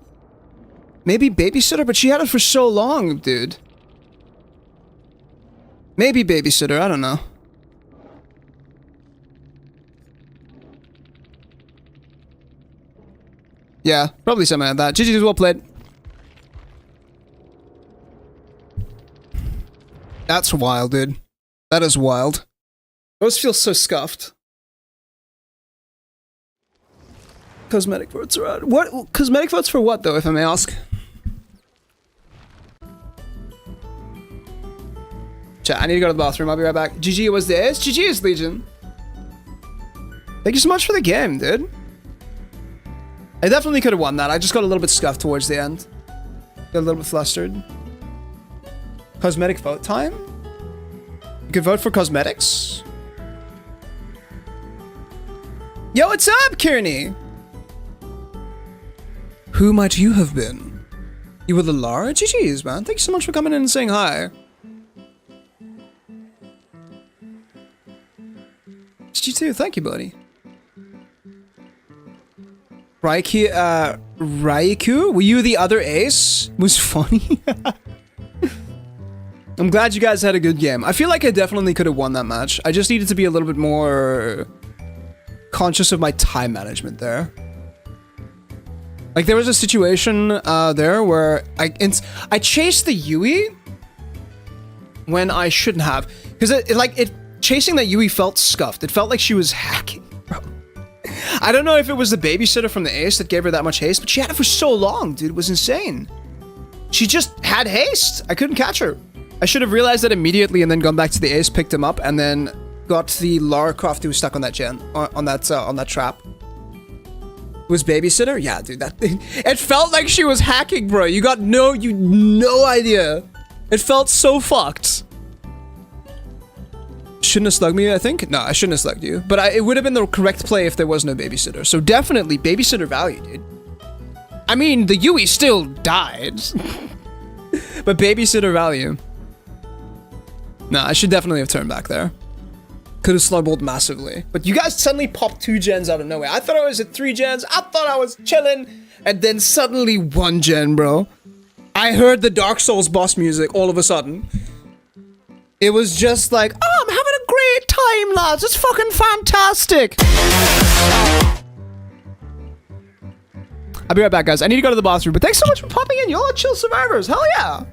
Maybe babysitter, but she had it for so long, dude. Maybe babysitter, I don't know. Yeah, probably something like that. GG's, well played. That's wild, dude. That is wild. Those feel so scuffed. Cosmetic votes are out. What? Cosmetic votes for what, though, if I may ask? Chat, I need to go to the bathroom. I'll be right back. GG was the ace. GG is Legion. Thank you so much for the game, dude. I definitely could have won that. I just got a little bit scuffed towards the end. Got a little bit flustered. Cosmetic vote time? You could vote for cosmetics? Yo, what's up, Kearney? Who might you have been? You were the Lara? GG's, man. Thank you so much for coming in and saying hi. You too. Thank you, buddy. Raikou? Were you the other ace? Was funny. I'm glad you guys had a good game. I feel like I definitely could have won that match. I just needed to be a little bit more conscious of my time management there. Like, there was a situation there where I chased the Yui when I shouldn't have. Because chasing that Yui felt scuffed. It felt like she was hacking, bro. I don't know if it was the babysitter from the ace that gave her that much haste, but she had it for so long, dude. It was insane. She just had haste. I couldn't catch her. I should have realized that immediately and then gone back to the ace, picked him up, and then got the Lara Croft who was stuck on that gen, on that trap. It was babysitter? Yeah, dude, that thing. It felt like she was hacking, bro. You got no idea. It felt so fucked. Shouldn't have slugged me, I think? No, I shouldn't have slugged you. But it would have been the correct play if there was no babysitter. So definitely babysitter value, dude. I mean, the Yui still died. But babysitter value. Nah, I should definitely have turned back there. Could have slugballed massively. But you guys suddenly popped 2 gens out of nowhere. I thought I was at 3 gens. I thought I was chilling. And then suddenly 1 gen, bro. I heard the Dark Souls boss music all of a sudden. It was just like, oh, I'm having a great time, lads. It's fucking fantastic. I'll be right back, guys. I need to go to the bathroom, but thanks so much for popping in. Y'all are chill survivors. Hell yeah.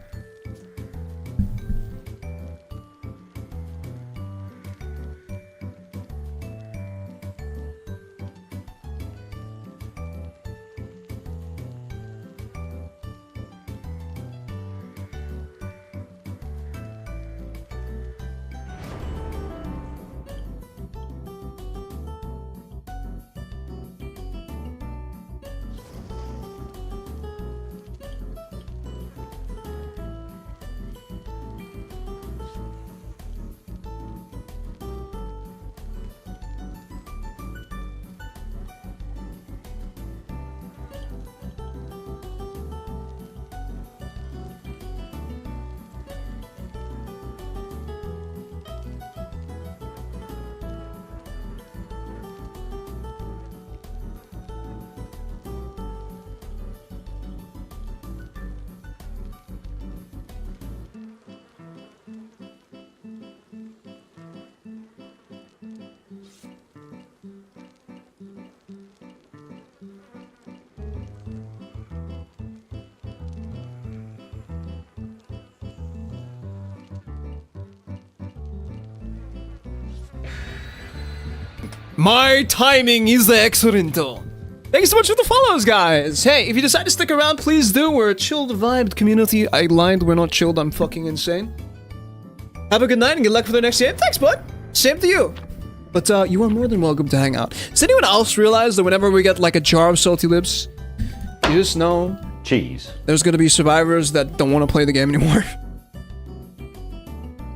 My timing is excellent. Thank you so much for the follows, guys. Hey, if you decide to stick around, please do. We're a chilled, vibed community. I lied, we're not chilled. I'm fucking insane. Have a good night and good luck for the next game. Thanks, bud. Same to you. But you are more than welcome to hang out. Does anyone else realize that whenever we get like a jar of salty lips, you just know cheese. There's gonna be survivors that don't want to play the game anymore.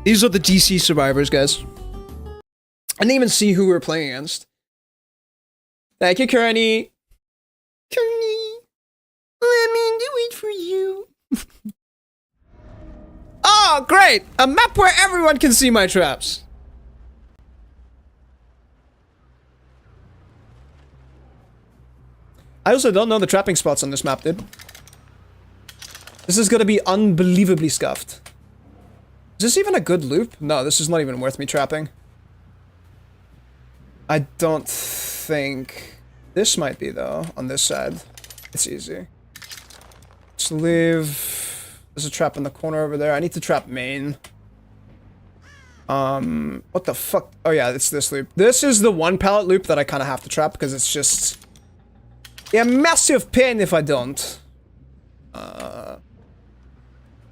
These are the DC survivors, guys. I didn't even see who we were playing against. Thank you, Kearney. Kearney, let me do it for you. Oh, great! A map where everyone can see my traps. I also don't know the trapping spots on this map, dude. This is gonna be unbelievably scuffed. Is this even a good loop? No, this is not even worth me trapping. I don't think... This might be, though, on this side. It's easy. Let's leave. There's a trap in the corner over there. I need to trap main. What the fuck? Oh yeah, it's this loop. This is the one pallet loop that I kind of have to trap because it's just a massive pain if I don't.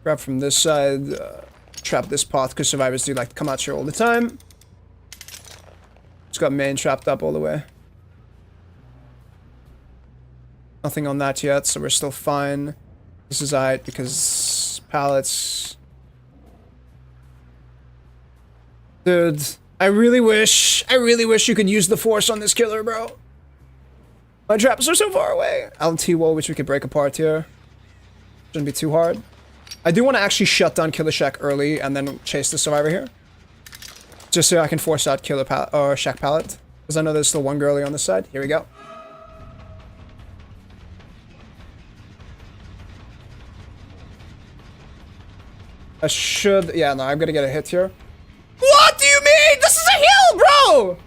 Grab from this side, trap this path because survivors do like to come out here all the time. Just got main trapped up all the way. Nothing on that yet, so we're still fine. This is alright because pallets. Dude, I really wish you could use the force on this killer, bro. My traps are so far away. LT wall, which we could break apart here. Shouldn't be too hard. I do want to actually shut down Killer Shack early and then chase the survivor here. Just so I can force out Killer Pallet or Shack Pallet. Because I know there's still one girlie on this side. Here we go. I should... Yeah, no, I'm gonna get a hit here. What do you mean? This is a hill, bro!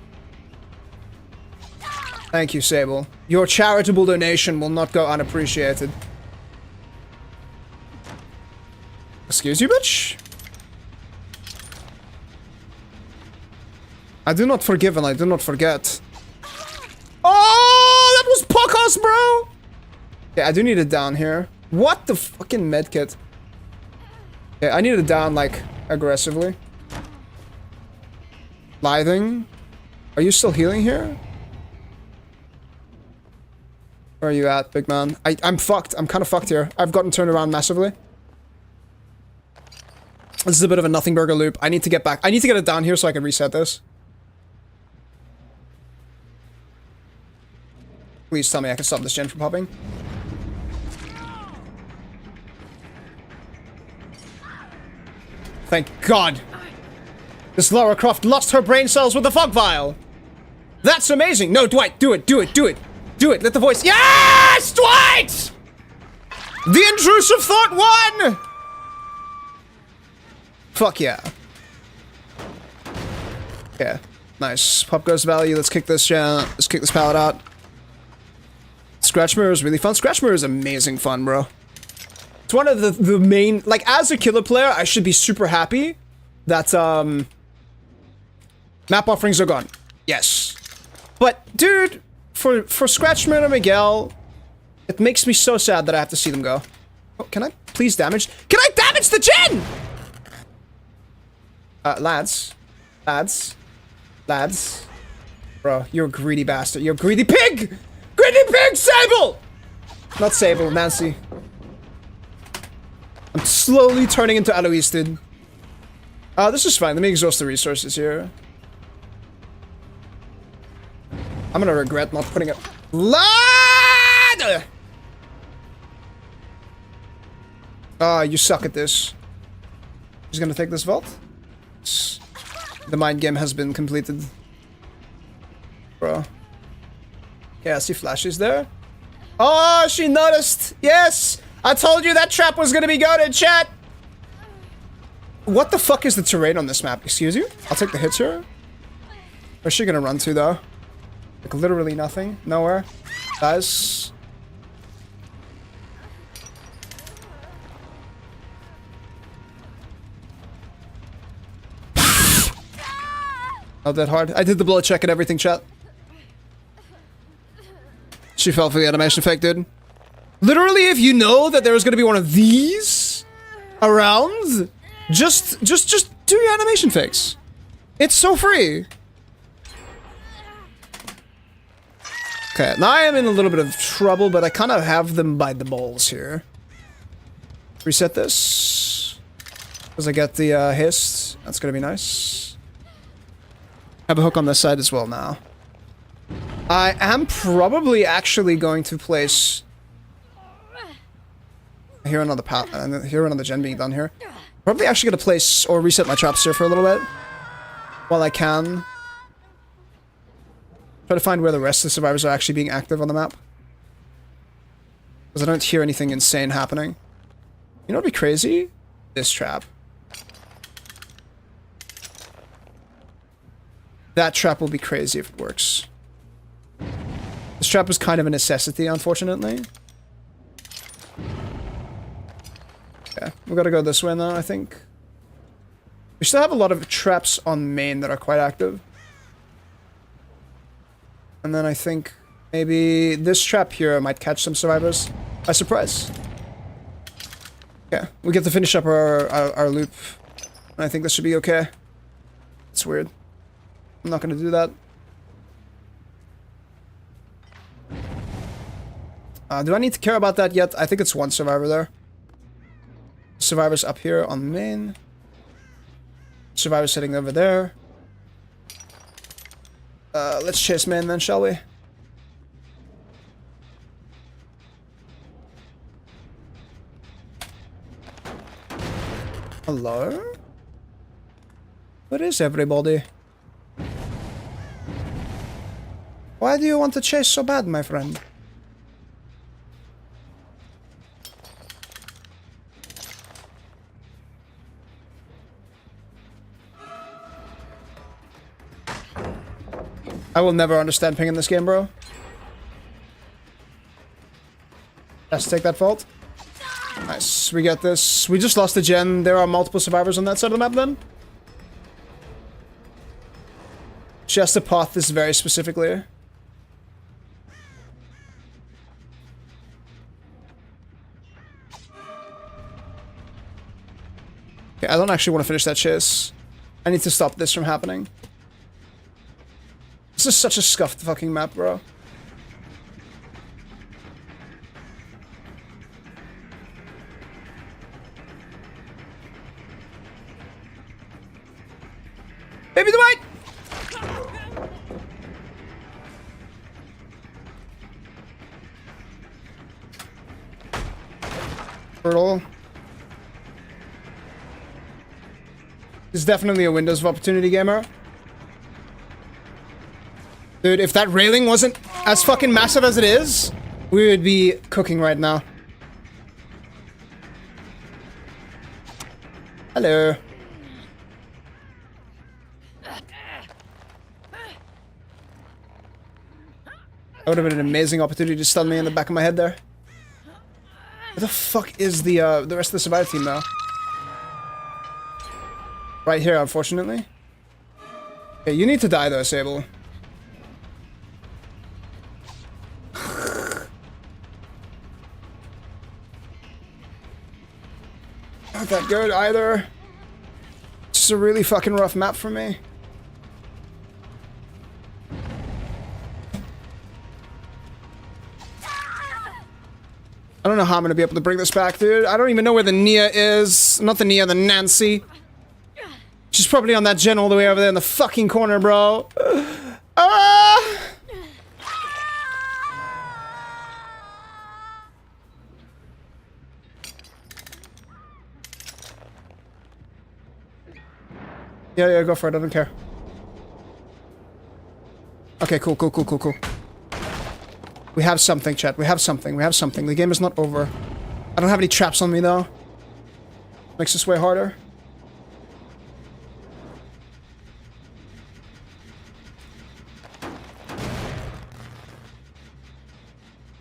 Thank you, Sable. Your charitable donation will not go unappreciated. Excuse you, bitch? I do not forgive and I do not forget. Oh, that was Pocos, bro! Yeah, I do need it down here. What the fucking medkit? Yeah, I need it down, like, aggressively. Lithing? Are you still healing here? Where are you at, big man? I'm fucked. I'm kind of fucked here. I've gotten turned around massively. This is a bit of a nothing burger loop. I need to get back. I need to get it down here so I can reset this. Please tell me I can stop this gen from popping. Thank God. This Lara Croft lost her brain cells with the fog vial. That's amazing. No, Dwight, do it, do it, do it. Do it, let the voice. Yes, Dwight! The intrusive thought won! Fuck yeah. Yeah, nice. Pop goes value. Let's kick this pallet out. Scratch mirror is really fun. Scratch mirror is amazing fun, bro. It's one of the main, like, as a killer player, I should be super happy that map offerings are gone. Yes. But dude, for Scratch mirror and Miguel, it makes me so sad that I have to see them go. Oh, can I please damage? Can I damage the gen? Lads. Bro, you're a greedy bastard. You're a greedy pig! Greedy pig, Sable! Not Sable, Nancy. I'm slowly turning into Alois, dude. This is fine. Let me exhaust the resources here. I'm gonna regret not putting a lad! You suck at this. He's gonna take this vault. The mind game has been completed. Bro. Yeah, I see flashes there. Oh, she noticed! Yes! I told you that trap was gonna be goated, chat! What the fuck is the terrain on this map? Excuse you? I'll take the hits here. Where's she gonna run to, though? Like, literally nothing. Nowhere. Guys. Not that hard. I did the blood check and everything, chat. She fell for the animation fake, dude. Literally, if you know that there was gonna be one of these around, just do your animation fakes. It's so free. Okay, now I am in a little bit of trouble, but I kind of have them by the balls here. Reset this. Because I get the hiss. That's gonna be nice. Have a hook on this side as well now. I am probably actually going to place... I hear another gen being done here. Probably actually gonna place or reset my traps here for a little bit. While I can. Try to find where the rest of the survivors are actually being active on the map. Because I don't hear anything insane happening. You know what'd be crazy? This trap. That trap will be crazy if it works. This trap is kind of a necessity, unfortunately. we gotta go this way now, I think. We still have a lot of traps on main that are quite active. And then I think maybe this trap here might catch some survivors by surprise. Yeah, we get to finish up our loop. And I think this should be okay. It's weird. I'm not gonna do that. Do I need to care about that yet? I think it's one survivor there. Survivors up here on main. Survivor sitting over there. Let's chase main then, shall we? Hello? What is everybody? Why do you want to chase so bad, my friend? I will never understand ping in this game, bro. Let's take that fault. Nice, we get this. We just lost the gen. There are multiple survivors on that side of the map then. She has to path this very specifically. Okay, I don't actually want to finish that chase. I need to stop this from happening. This is such a scuffed fucking map, bro. Baby, the white! Turtle. This is definitely a Windows of Opportunity gamer. Dude, if that railing wasn't as fucking massive as it is, we would be cooking right now. Hello. That would have been an amazing opportunity to stun me in the back of my head there. Where the fuck is the rest of the survivor team now? Right here, unfortunately. Okay, you need to die though, Sable. Not that good either. It's just a really fucking rough map for me. I don't know how I'm gonna be able to bring this back, dude. I don't even know where the Nia is. Not the Nia, the Nancy. She's probably on that gen all the way over there in the fucking corner, bro. Ah! Yeah, go for it. I don't care. Okay, cool. We have something, chat. We have something. The game is not over. I don't have any traps on me, though. Makes this way harder.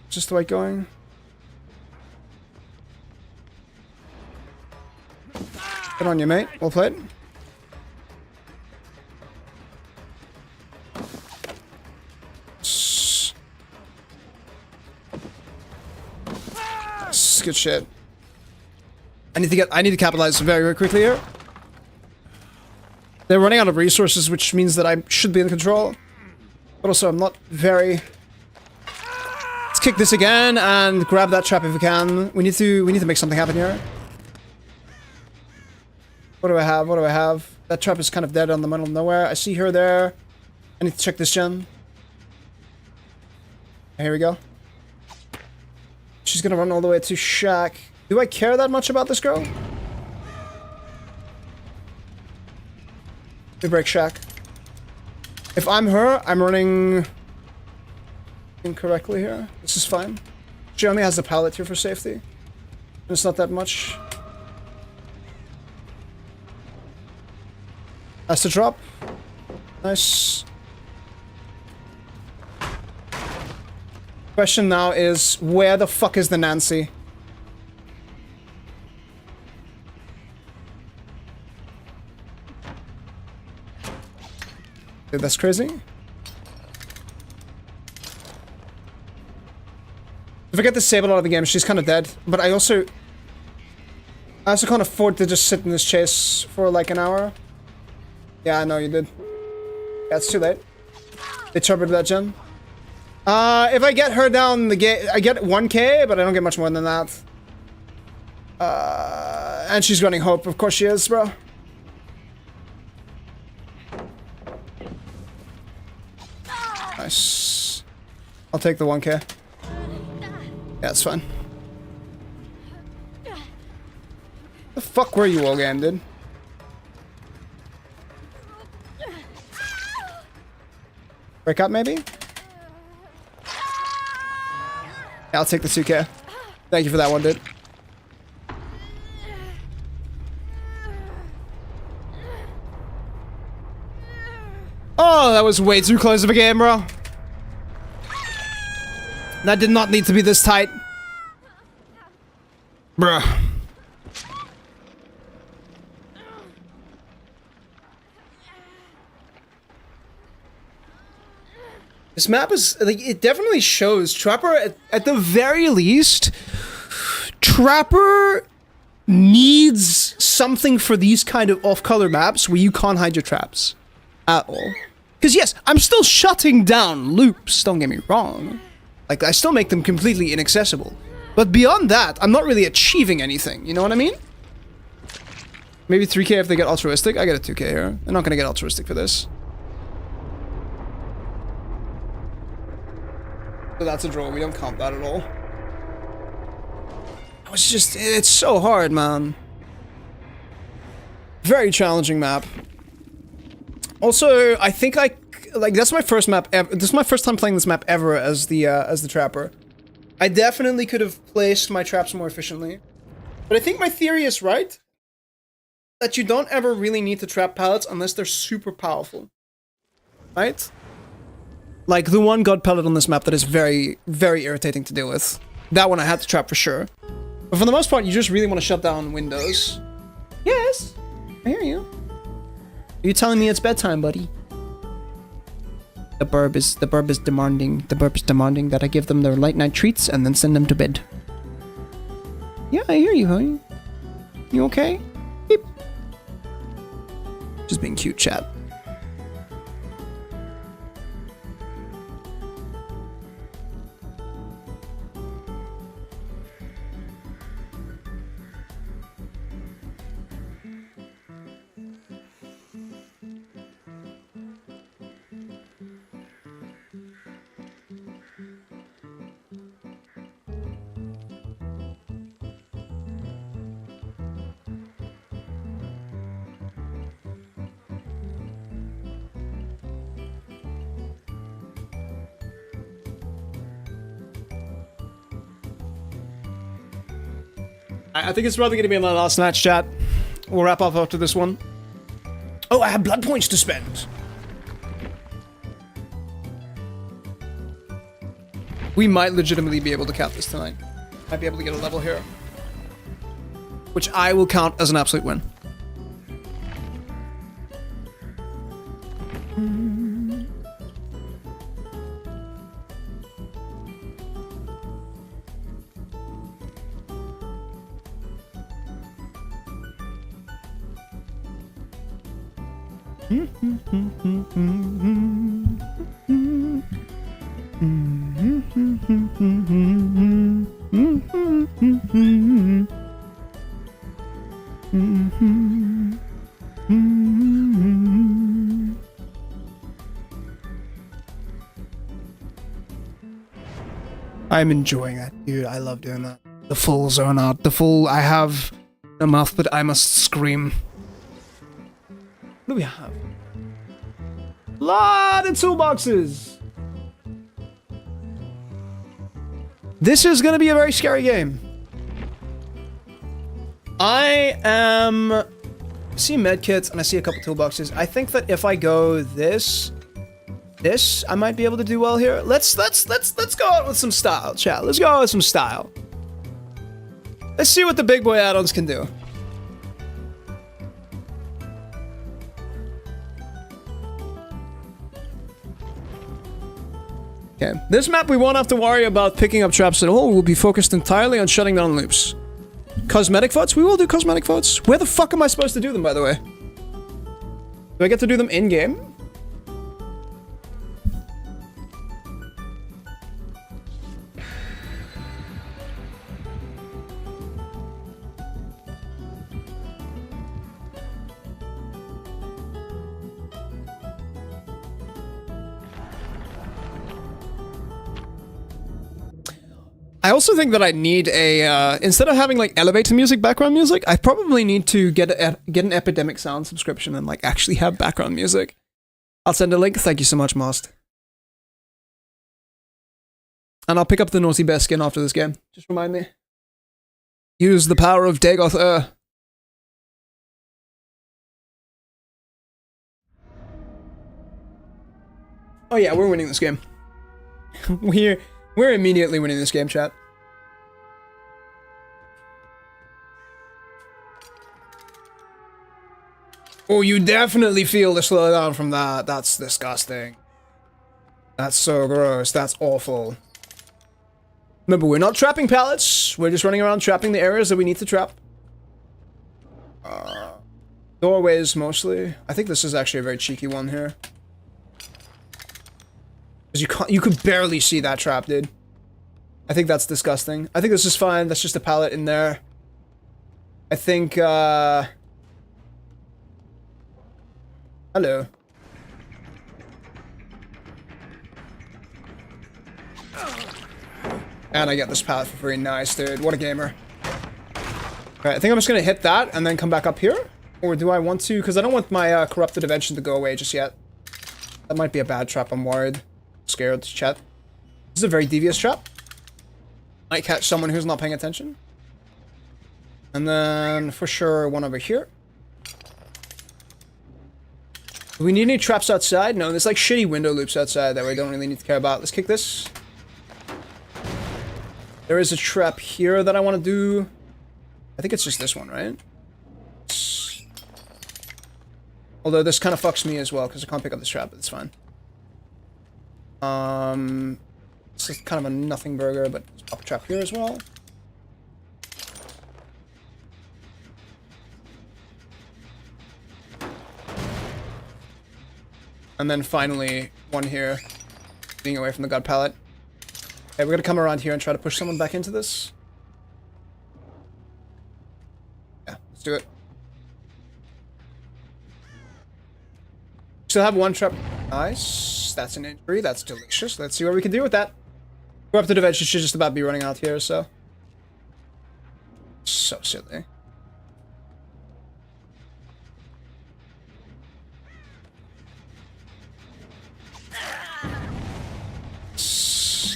Just the way going. Good on you, mate. Well played. Good shit. I need to capitalize very, very quickly here. They're running out of resources, which means that I should be in control. But also, I'm not very... Let's kick this again and grab that trap if we can. We need to make something happen here. What do I have? That trap is kind of dead on the middle of nowhere. I see her there. I need to check this gen. Here we go. She's gonna run all the way to Shack. Do I care that much about this girl? We break Shack. If I'm her, I'm running incorrectly here. This is fine. She only has the pallet here for safety. And it's not that much. That's the drop. Nice. Question now is, where the fuck is the Nancy? Dude, that's crazy. If I get disabled out of the game, she's kind of dead. But I also can't afford to just sit in this chase for like an hour. Yeah, I know you did. Yeah, it's too late. They turboed that gen. If I get her down the gate, I get 1k, but I don't get much more than that. And she's running hope. Of course she is, bro. Nice. I'll take the 1k. Yeah, it's fine. The fuck were you all game, dude? Break up, maybe? Yeah, I'll take the 2k. Thank you for that one, dude. Oh, that was way too close of a game, bro. That did not need to be this tight. Bruh. This map is, like, it definitely shows Trapper, at the very least, Trapper needs something for these kind of off-color maps where you can't hide your traps at all. Because yes, I'm still shutting down loops, don't get me wrong. Like, I still make them completely inaccessible. But beyond that, I'm not really achieving anything, you know what I mean? Maybe 3k if they get altruistic. I get a 2k here. They're not gonna get altruistic for this. So that's a draw, we don't count that at all. It's so hard, man. Very challenging map. Also, I think that's my first map ever. This is my first time playing this map ever as the Trapper. I definitely could have placed my traps more efficiently. But I think my theory is right. That you don't ever really need to trap pallets unless they're super powerful. Right? Like the one god pellet on this map that is very, very irritating to deal with. That one I had to trap for sure. But for the most part, you just really want to shut down windows. Yes, I hear you. Are you telling me it's bedtime, buddy? The burb is demanding that I give them their late night treats and then send them to bed. Yeah, I hear you, honey. You okay? Beep. Just being cute, chat. I think it's probably going to be my last match, chat. We'll wrap up after this one. Oh, I have blood points to spend. We might legitimately be able to cap this tonight. Might be able to get a level here. Which I will count as an absolute win. I'm enjoying that, dude. I love doing that. The full zone out. The full, I have a mouth, but I must scream. What do we have? Lot of toolboxes. This is gonna be a very scary game. I see medkits and I see a couple toolboxes. I think that if I go this, I might be able to do well here. Let's go out with some style, chat. Let's go out with some style. Let's see what the big boy add-ons can do. Okay, this map we won't have to worry about picking up traps at all. We'll be focused entirely on shutting down loops. Cosmetic votes? We will do cosmetic votes. Where the fuck am I supposed to do them, by the way? Do I get to do them in-game? I also think that I need a, instead of having like elevator music, background music, I probably need to get an Epidemic Sound subscription and like actually have background music. I'll send a link. Thank you so much, Most. And I'll pick up the Naughty Bear skin after this game. Just remind me. Use the power of Dagoth. Oh yeah, we're winning this game. We're immediately winning this game, chat. Oh, you definitely feel the slowdown from that. That's disgusting. That's so gross. That's awful. Remember, we're not trapping pallets. We're just running around trapping the areas that we need to trap. Doorways, mostly. I think this is actually a very cheeky one here. Because you could barely see that trap, dude. I think that's disgusting. I think this is fine. That's just a pallet in there. I think, hello. And I get this pallet for free. Nice, dude. What a gamer. Alright, I think I'm just gonna hit that and then come back up here. Or do I want to? Because I don't want my corrupted invention to go away just yet. That might be a bad trap. I'm worried. Scared, chat. This is a very devious trap. Might catch someone who's not paying attention. And then, for sure, one over here. Do we need any traps outside? No, there's like shitty window loops outside that we don't really need to care about. Let's kick this. There is a trap here that I want to do. I think it's just this one, right? Although this kind of fucks me as well, because I can't pick up this trap, but it's fine. This is kind of a nothing burger, but let's pop a trap here as well. And then finally, one here, being away from the god pallet. Okay, we're gonna come around here and try to push someone back into this. Yeah, let's do it. Still have one trap. Nice. That's an injury. That's delicious. Let's see what we can do with that. Corrupted Invention should just about be running out here, so. So silly.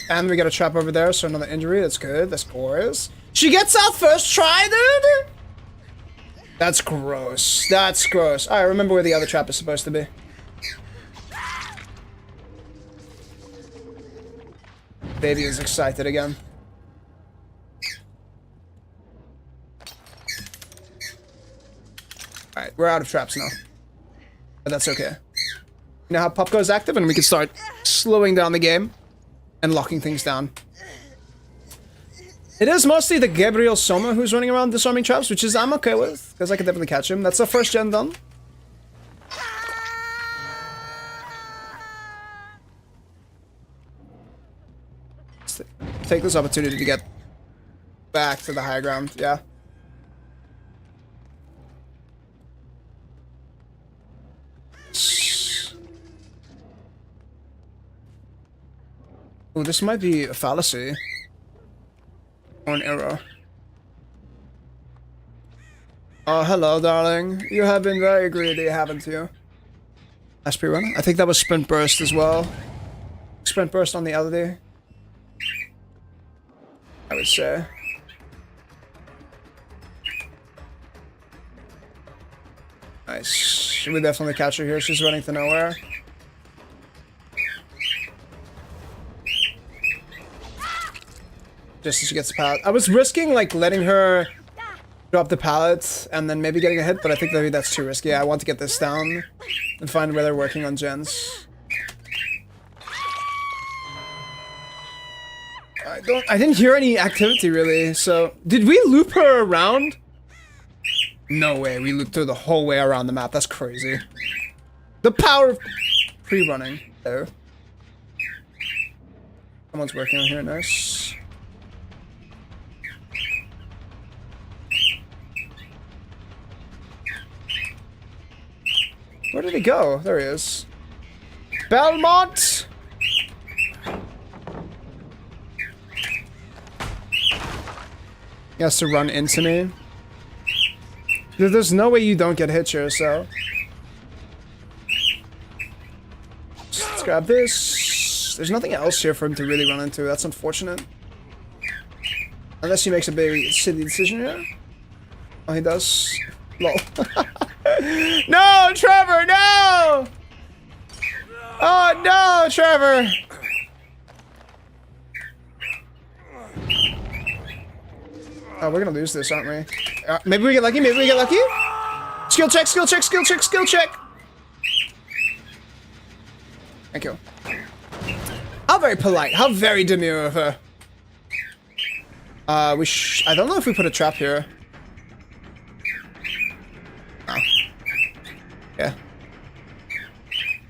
And we got a trap over there, so another injury. That's good. That's glorious. She gets out first try, dude! That's gross. That's gross. Alright, remember where the other trap is supposed to be. Baby is excited again. Alright, we're out of traps now. But that's okay. Now how Pop goes active and we can start slowing down the game and locking things down. It is mostly the Gabriel Soma who's running around disarming traps, which is I'm okay with, because I could definitely catch him. That's the first gen done. Take this opportunity to get back to the high ground, yeah. Oh, this might be a fallacy. Or an error. Oh, hello, darling. You have been very greedy, haven't you? SP run? I think that was Sprint Burst as well. Sprint Burst on the LD. I would say. Nice. We definitely catch her here. She's running to nowhere. Just as she gets the pallet. I was risking like letting her drop the pallet and then maybe getting a hit, but I think maybe that's too risky. I want to get this down and find where they're working on gens. I didn't hear any activity really, so... Did we loop her around? No way, we looped her the whole way around the map. That's crazy. The power of pre-running. There. Someone's working on here, nice. Where did he go? There he is. Belmont! He has to run into me. There's no way you don't get hit here, so... Let's grab this. There's nothing else here for him to really run into. That's unfortunate. Unless he makes a big silly decision here. Oh, he does. Lol. No, Trevor, no! Oh, no, Trevor! Oh, we're gonna lose this, aren't we? Maybe we get lucky, maybe we get lucky? Skill check, skill check, skill check, skill check! Thank you. How very polite, how very demure of her. I don't know if we put a trap here. Oh. Yeah.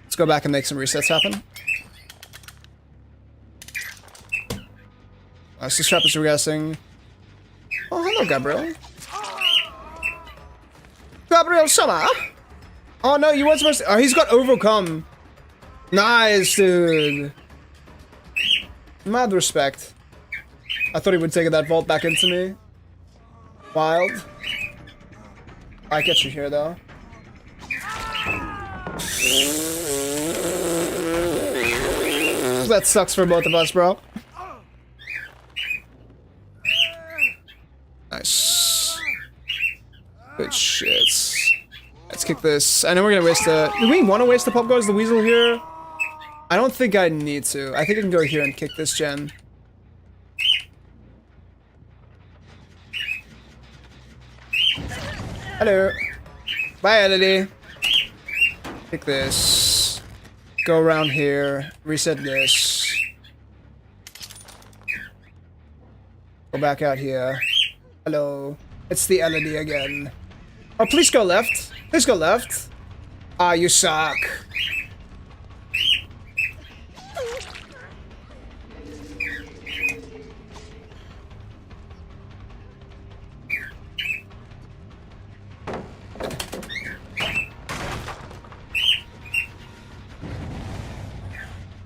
Let's go back and make some resets happen. This trap is regressing. Oh, hello, Gabriel. Gabriel Summer? Oh, no, you weren't supposed to... Oh, he's got overcome. Nice, dude. Mad respect. I thought he would take that vault back into me. Wild. I get you here, though. That sucks for both of us, bro. Nice. Good shit. Let's kick this. I know we're gonna waste the... Do we want to waste the pop guards, the weasel here? I don't think I need to. I think I can go here and kick this gen. Hello. Bye, Elodie. Kick this. Go around here. Reset this. Go back out here. Hello. It's the Elodie again. Oh, please go left. Please go left. Ah, you suck.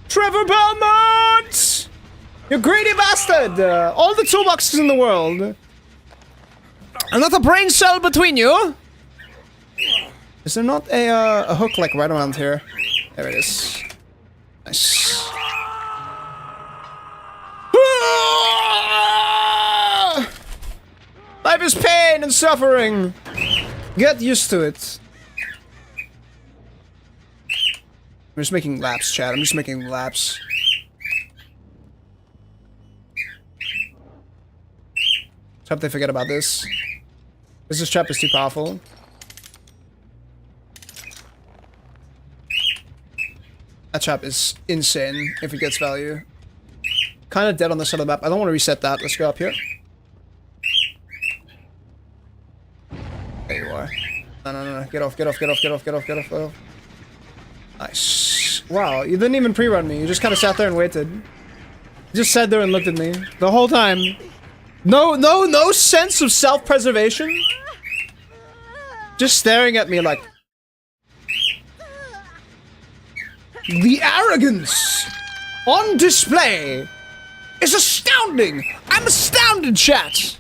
Trevor Belmont! You greedy bastard! All the toolboxes in the world. And not a brain cell between you! Is there not a hook like right around here? There it is. Nice. Life is pain and suffering! Get used to it. I'm just making laps, chat. I'm just making laps. Let's hope they forget about this. This trap is too powerful. That trap is insane if it gets value. Kind of dead on the side of the map. I don't want to reset that. Let's go up here. There you are. No. Get off. Nice. Wow, you didn't even pre-run me. You just kind of sat there and waited. You just sat there and looked at me the whole time. No sense of self-preservation. Just staring at me like... The arrogance on display is astounding. I'm astounded, chat.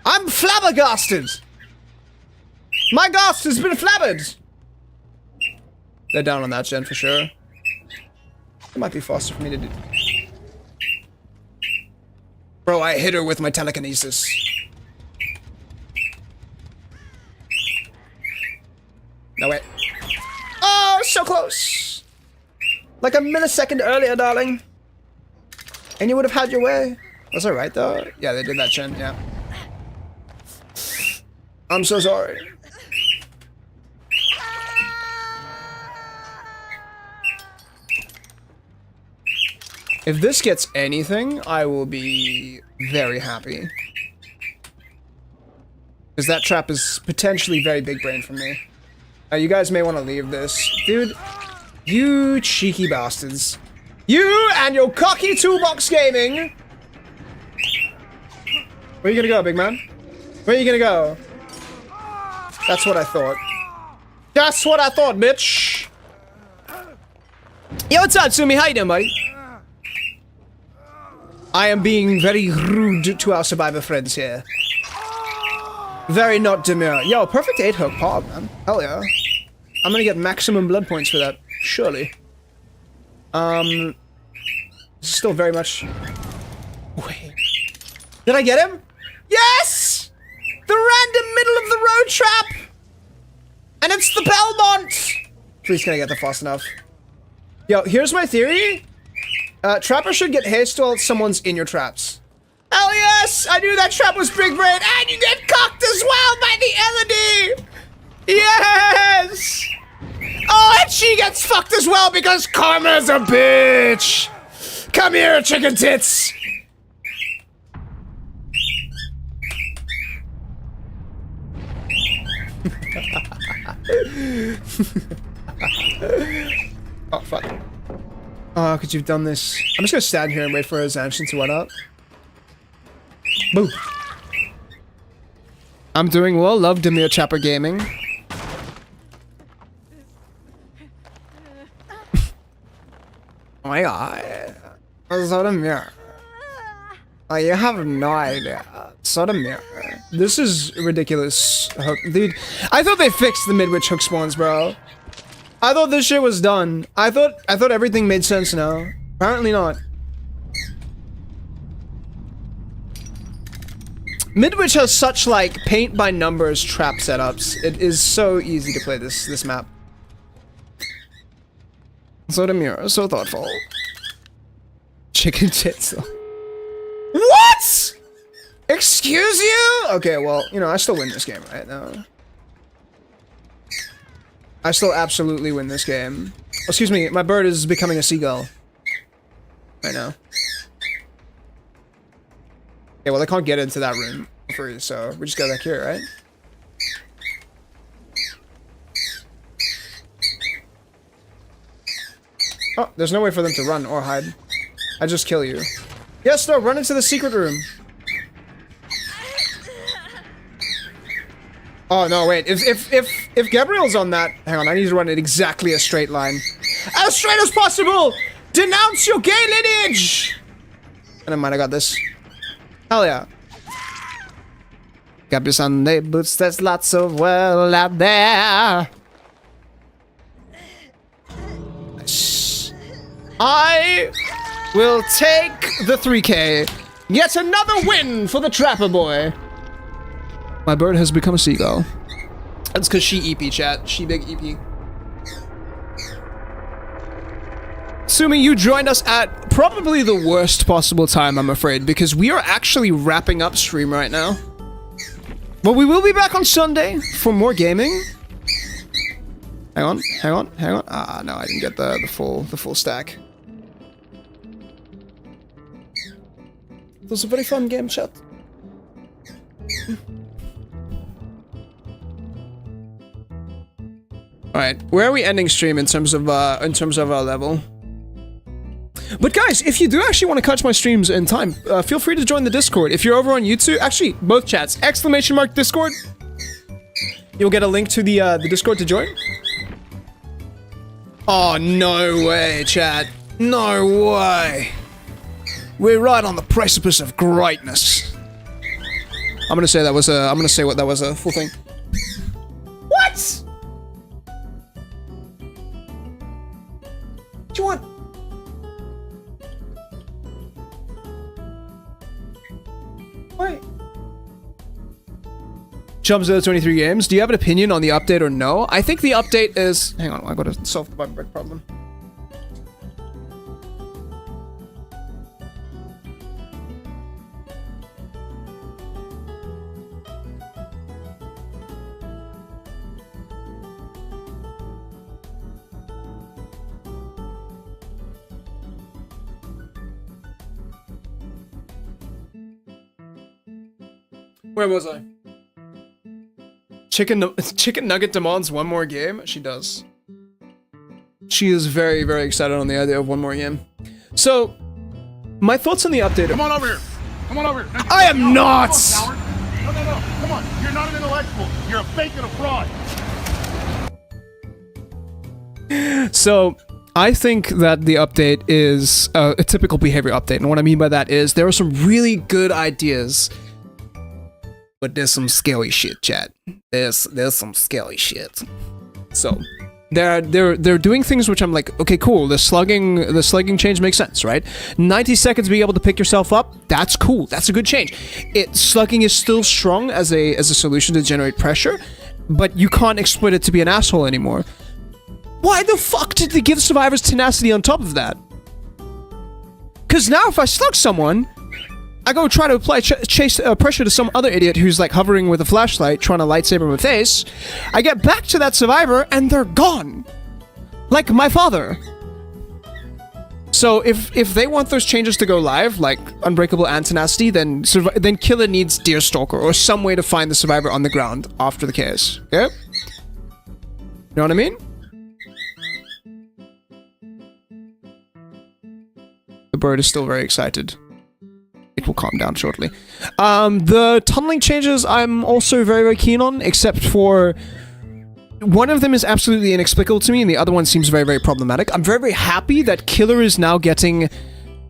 I'm flabbergasted. My ghast has been flabbered. They're down on that gen for sure. It might be faster for me to do. Bro, I hit her with my telekinesis. No, wait. Oh, so close. Like a millisecond earlier, darling. And you would have had your way. Was I right, though? Yeah, they did that gen, yeah. I'm so sorry. If this gets anything, I will be very happy. Because that trap is potentially very big brain for me. You guys may want to leave this. Dude, you cheeky bastards. You and your cocky toolbox gaming! Where are you gonna go, big man? Where are you gonna go? That's what I thought. That's what I thought, bitch! Yo, what's up, Sumi? How you doing, buddy? I am being very rude to our survivor friends here. Very not demure. Yo, perfect 8 hook pop, man. Hell yeah. I'm gonna get maximum blood points for that, surely. Still very much... Wait. Did I get him? Yes! The random middle of the road trap! And it's the Belmont! Please, can I get there fast enough? Yo, here's my theory. Trapper should get haste while someone's in your traps. Hell yes! I knew that trap was big brain, and you get cocked as well by the LED! Yes! Oh, and she gets fucked as well because Karma's a bitch! Come here, chicken tits! Oh, fuck. Oh, could you've done this? I'm just gonna stand here and wait for his action to run up. Boom. I'm doing well. Love Demir Chapper Gaming. Oh my god. Sodomir. Oh, you have no idea. Sodomir. This is ridiculous. Dude, I thought they fixed the mid-witch hook spawns, bro. I thought this shit was done. I thought everything made sense now. Apparently not. Midwich has such like paint by numbers trap setups. It is so easy to play this map. So demure, so thoughtful. Chicken tits. What? Excuse you? Okay, well, you know, I still win this game right now. I still absolutely win this game. Oh, excuse me, my bird is becoming a seagull. Right now. Okay, well, I can't get into that room for free, so we just go back here, right? Oh, there's no way for them to run or hide. I just kill you. Yes, no, run into the secret room. Oh no, wait. If Gabriel's on that, hang on. I need to run it exactly a straight line, as straight as possible. Denounce your gay lineage. Never mind, I got this. Hell yeah. Got your Sunday boots. There's lots of well out there. Nice. I will take the 3K. Yet another win for the Trapper Boy. My bird has become a seagull. That's because she EP, chat. She big EP. Sumi, you joined us at probably the worst possible time, I'm afraid, because we are actually wrapping up stream right now. But we will be back on Sunday for more gaming. Hang on, hang on, hang on. Ah, no, I didn't get the full stack. It was a very fun game, chat. Alright, where are we ending stream in terms of our level? But guys, if you do actually want to catch my streams in time, feel free to join the Discord. If you're over on YouTube, actually, both chats, !_ Discord. You'll get a link to the Discord to join. Oh, no way, chat. No way. We're right on the precipice of greatness. I'm gonna say that was a full thing. What? What do you want? Wait. Chubs 23 games. Do you have an opinion on the update or no? I think the update is... Hang on, I gotta solve the button break problem. Where was I? Chicken Nugget demands one more game? She does. She is very, very excited on the idea of one more game. So, my thoughts on the update. Come on over here. Come on over here. I am not! No, no, no. Come on. You're not an intellectual. You're a fake and a fraud. So, I think that the update is a typical behavior update. And what I mean by that is there are some really good ideas. But there's some scary shit, chat. There's some scary shit. So, they're doing things which I'm like, okay, cool. The slugging change makes sense, right? 90 seconds being able to pick yourself up, that's cool. That's a good change. Slugging is still strong as a solution to generate pressure, but you can't exploit it to be an asshole anymore. Why the fuck did they give survivors tenacity on top of that? Because now if I slug someone, I go try to apply pressure to some other idiot who's like hovering with a flashlight trying to lightsaber my face. I get back to that survivor and they're gone. Like my father. So if they want those changes to go live, like Unbreakable and Tenacity, then Killer needs Deerstalker or some way to find the survivor on the ground after the chaos. Okay? You know what I mean? The bird is still very excited. It will calm down shortly. The tunneling changes I'm also very, very keen on, except for one of them is absolutely inexplicable to me, and the other one seems very, very problematic. I'm very, very happy that Killer is now getting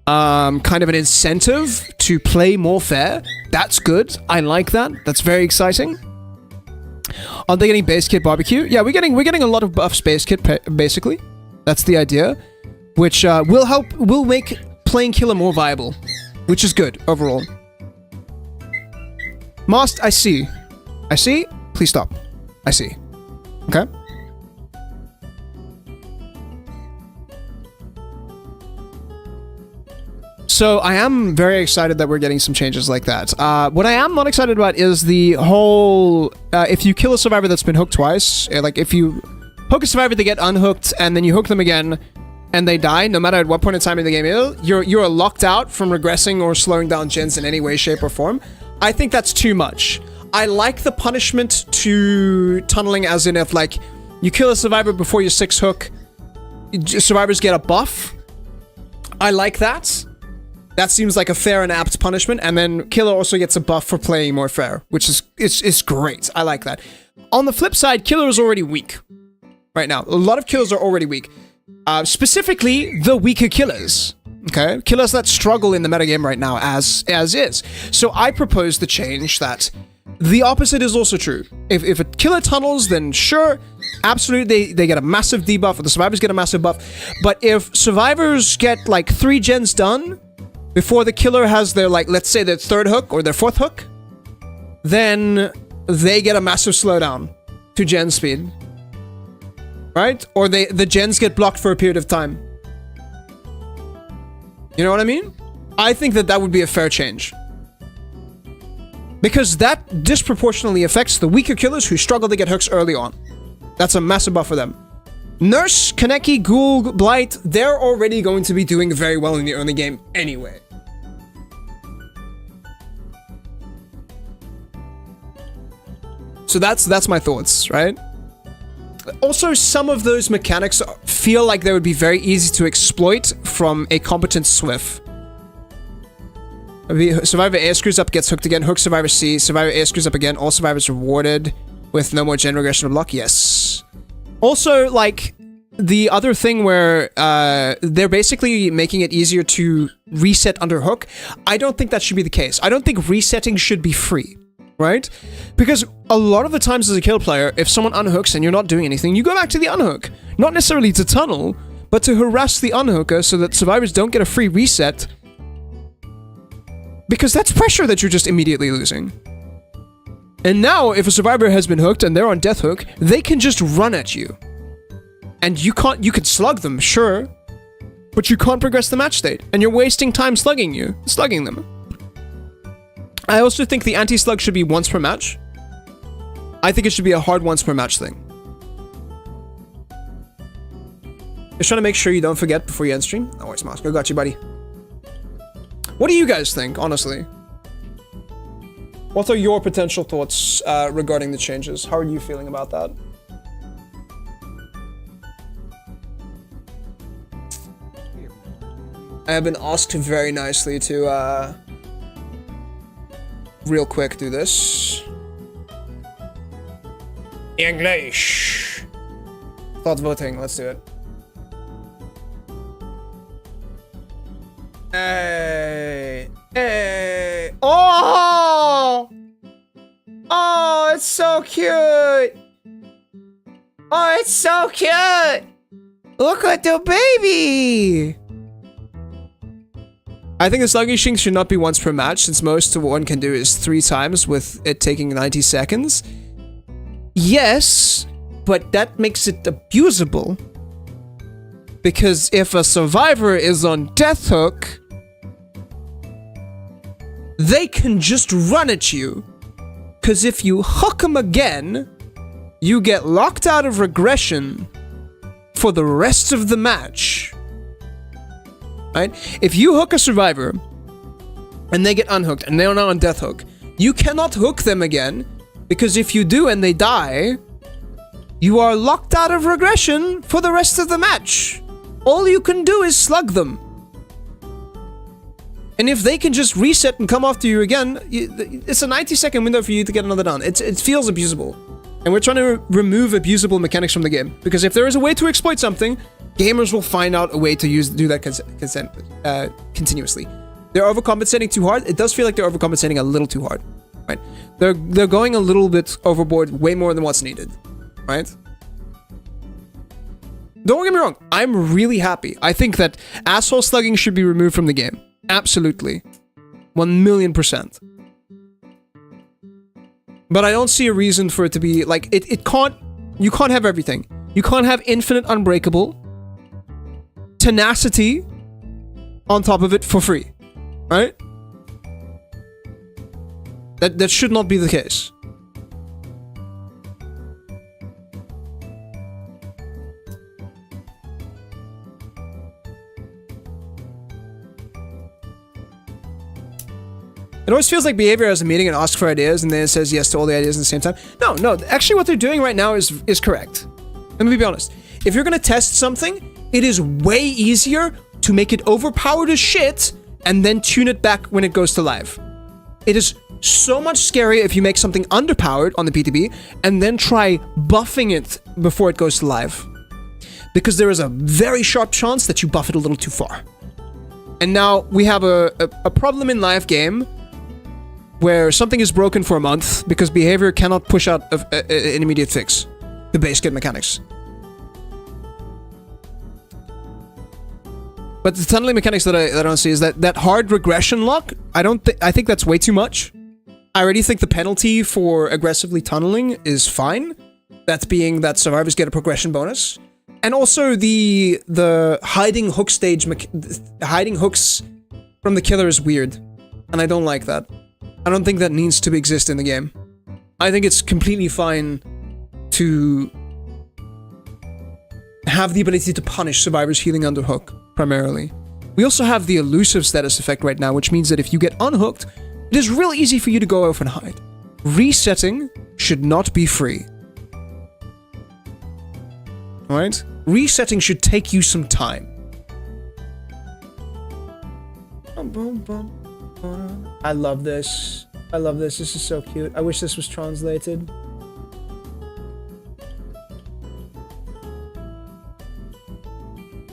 kind of an incentive to play more fair. That's good. I like that. That's very exciting. Are they getting base kit barbecue? Yeah, we're getting a lot of buffs base kit, basically. That's the idea, which will make playing Killer more viable. Which is good, overall. Mast, I see. I see? Please stop. I see. Okay? So, I am very excited that we're getting some changes like that. What I am not excited about is the whole... if you kill a survivor that's been hooked twice, like if you hook a survivor, they get unhooked, and then you hook them again, and they die, no matter at what point in time in the game you're locked out from regressing or slowing down gens in any way, shape, or form. I think that's too much. I like the punishment to tunneling, as in if, like, you kill a survivor before your 6th hook, survivors get a buff. I like that. That seems like a fair and apt punishment, and then Killer also gets a buff for playing more fair, which is great. I like that. On the flip side, Killer is already weak. Right now. A lot of killers are already weak. Specifically, the weaker killers. Okay? Killers that struggle in the metagame right now, as is. So I propose the change that the opposite is also true. If a killer tunnels, then sure, absolutely, they get a massive debuff, or the survivors get a massive buff. But if survivors get, like, 3 gens done before the killer has their, like, let's say their 3rd hook or their 4th hook, then they get a massive slowdown to gen speed. Right? Or the gens get blocked for a period of time. You know what I mean? I think that would be a fair change. Because that disproportionately affects the weaker killers who struggle to get hooks early on. That's a massive buff for them. Nurse, Kaneki, Ghoul, Blight, they're already going to be doing very well in the early game anyway. So that's my thoughts, right? Also, some of those mechanics feel like they would be very easy to exploit from a competent Swift. Survivor A screws up, gets hooked again. Hook Survivor C. Survivor A screws up again. All survivors rewarded with no more gen regression to block. Yes. Also, like, the other thing where they're basically making it easier to reset under hook. I don't think that should be the case. I don't think resetting should be free. Right? Because a lot of the times as a kill player, if someone unhooks and you're not doing anything, you go back to the unhook. Not necessarily to tunnel, but to harass the unhooker so that survivors don't get a free reset. Because that's pressure that you're just immediately losing. And now, if a survivor has been hooked and they're on death hook, they can just run at you. And you can slug them, sure, but you can't progress the match state. And you're wasting time slugging them. I also think the anti-slug should be once per match. I think it should be a hard once per match thing. Just trying to make sure you don't forget before you end stream. No worries, Moscow. Got you, buddy. What do you guys think, honestly? What are your potential thoughts regarding the changes? How are you feeling about that? I have been asked very nicely to, real quick do this. English. Thought voting, let's do it. Hey, hey. Oh! Oh, it's so cute. Oh, it's so cute. Look at the baby. I think the slugging should not be once per match, since most of what one can do is 3 times with it taking 90 seconds. Yes, but that makes it abusable. Because if a survivor is on death hook, they can just run at you. Because if you hook them again, you get locked out of regression for the rest of the match. Right? If you hook a survivor and they get unhooked and they're now on death hook, you cannot hook them again, because if you do and they die, you are locked out of regression for the rest of the match. All you can do is slug them. And if they can just reset and come after you again, it's a 90-second window for you to get another down. It feels abusable. And we're trying to remove abusable mechanics from the game. Because if there is a way to exploit something, gamers will find out a way to do that continuously. They're overcompensating too hard. It does feel like they're overcompensating a little too hard, right? They're going a little bit overboard, way more than what's needed, right? Don't get me wrong, I'm really happy. I think that asshole slugging should be removed from the game. Absolutely. 1,000,000%. But I don't see a reason for it to be, like, you can't have everything. You can't have infinite unbreakable, tenacity on top of it for free, right? That should not be the case. It always feels like behavior has a meeting and asks for ideas, and then it says yes to all the ideas at the same time. No, actually what they're doing right now is correct. Let me be honest. If you're gonna test something, it is way easier to make it overpowered as shit and then tune it back when it goes to live. It is so much scarier if you make something underpowered on the PTB and then try buffing it before it goes to live. Because there is a very sharp chance that you buff it a little too far. And now we have a problem in live game where something is broken for a month because behavior cannot push out an immediate fix. The base game mechanics. But the tunneling mechanics that I don't see is that hard regression lock. I think that's way too much. I already think the penalty for aggressively tunneling is fine. That being that survivors get a progression bonus. And also the hiding hook stage, hiding hooks from the killer is weird. And I don't like that. I don't think that needs to exist in the game. I think it's completely fine to have the ability to punish survivors healing under hook, primarily. We also have the elusive status effect right now, which means that if you get unhooked, it is real easy for you to go off and hide. Resetting should not be free. Alright? Resetting should take you some time. I love this. I love this. This is so cute. I wish this was translated.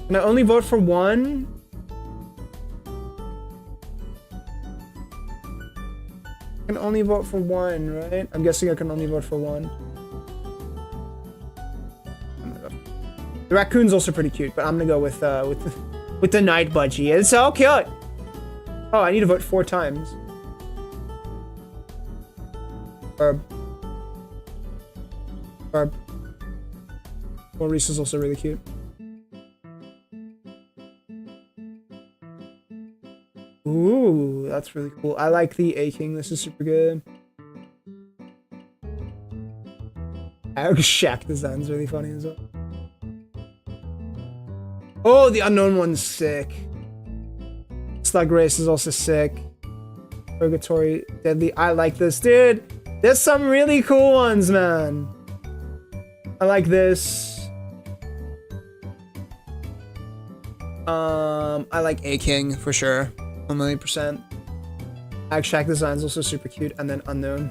Can I only vote for one? I can only vote for one, right? I'm guessing I can only vote for one. The raccoon's also pretty cute, but I'm gonna go with the night budgie. It's so cute. Oh, I need to vote 4 times. Herb. Maurice is also really cute. Ooh, that's really cool. I like the A-King. This is super good. Shaq design's really funny as well. Oh, the unknown one's sick. Slug Race is also sick. Purgatory, Deadly. I like this, dude. There's some really cool ones, man. I like this. I like A King for sure. 1,000,000%. Shack design's also super cute, and then Unknown.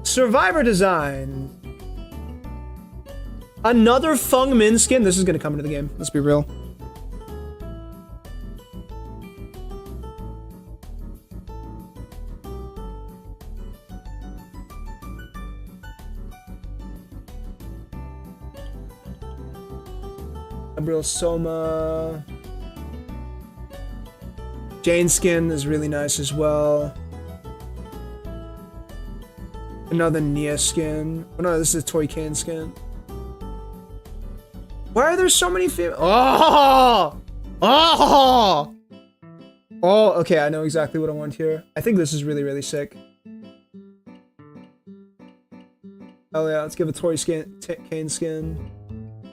Survivor design. Another Feng Min skin. This is gonna come into the game. Let's be real. Gabriel Soma. Jane skin is really nice as well. Another Nia skin. Oh no, this is a Toy Can skin. Why are there so many female? Oh! Oh! Oh, okay, I know exactly what I want here. I think this is really, really sick. Oh yeah, let's give a Toy Cane skin.